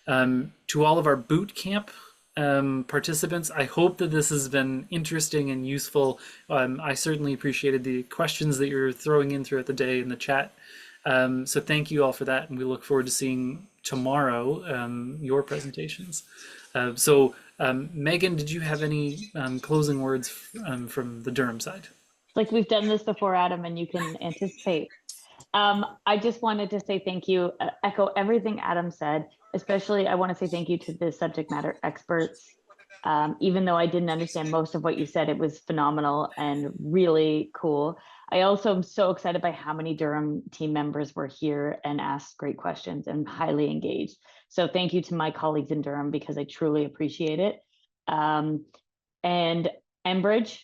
S1: To all of our boot camp participants, I hope that this has been interesting and useful. I certainly appreciated the questions that you're throwing in throughout the day in the chat. So thank you all for that, and we look forward to seeing tomorrow your presentations. Megan, did you have any closing words from the Durham side?
S5: Like we've done this before, Adam, and you can anticipate. I just wanted to say thank you, echo everything Adam said, especially I want to say thank you to the subject matter experts. Even though I didn't understand most of what you said, it was phenomenal and really cool. I also am so excited by how many Durham team members were here and asked great questions and highly engaged. So thank you to my colleagues in Durham because I truly appreciate it. And Enbridge,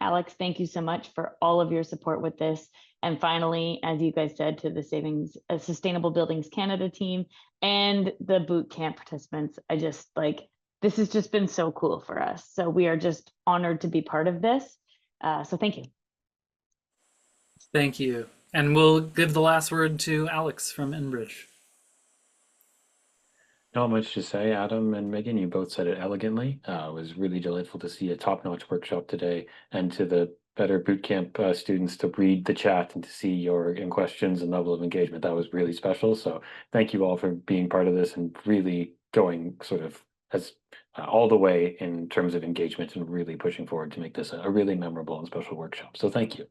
S5: Alex, thank you so much for all of your support with this. And finally, as you guys said, to the Sustainable Buildings Canada team and the boot camp participants, I just this has just been so cool for us. So we are just honored to be part of this. So thank you.
S1: Thank you. And we'll give the last word to Alex from Enbridge.
S7: Not much to say, Adam and Megan, you both said it elegantly. It was really delightful to see a top-notch workshop today, and to the Better Bootcamp students to read the chat and to see your questions and level of engagement. That was really special. So thank you all for being part of this and really going sort of as all the way in terms of engagement and really pushing forward to make this a really memorable and special workshop. So thank you.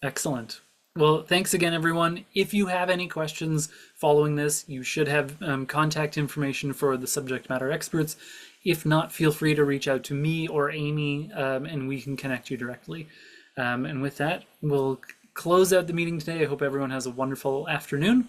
S1: Excellent. Well, thanks again, everyone. If you have any questions following this, you should have contact information for the subject matter experts. If not, feel free to reach out to me or Amy, and we can connect you directly. And with that, we'll close out the meeting today. I hope everyone has a wonderful afternoon.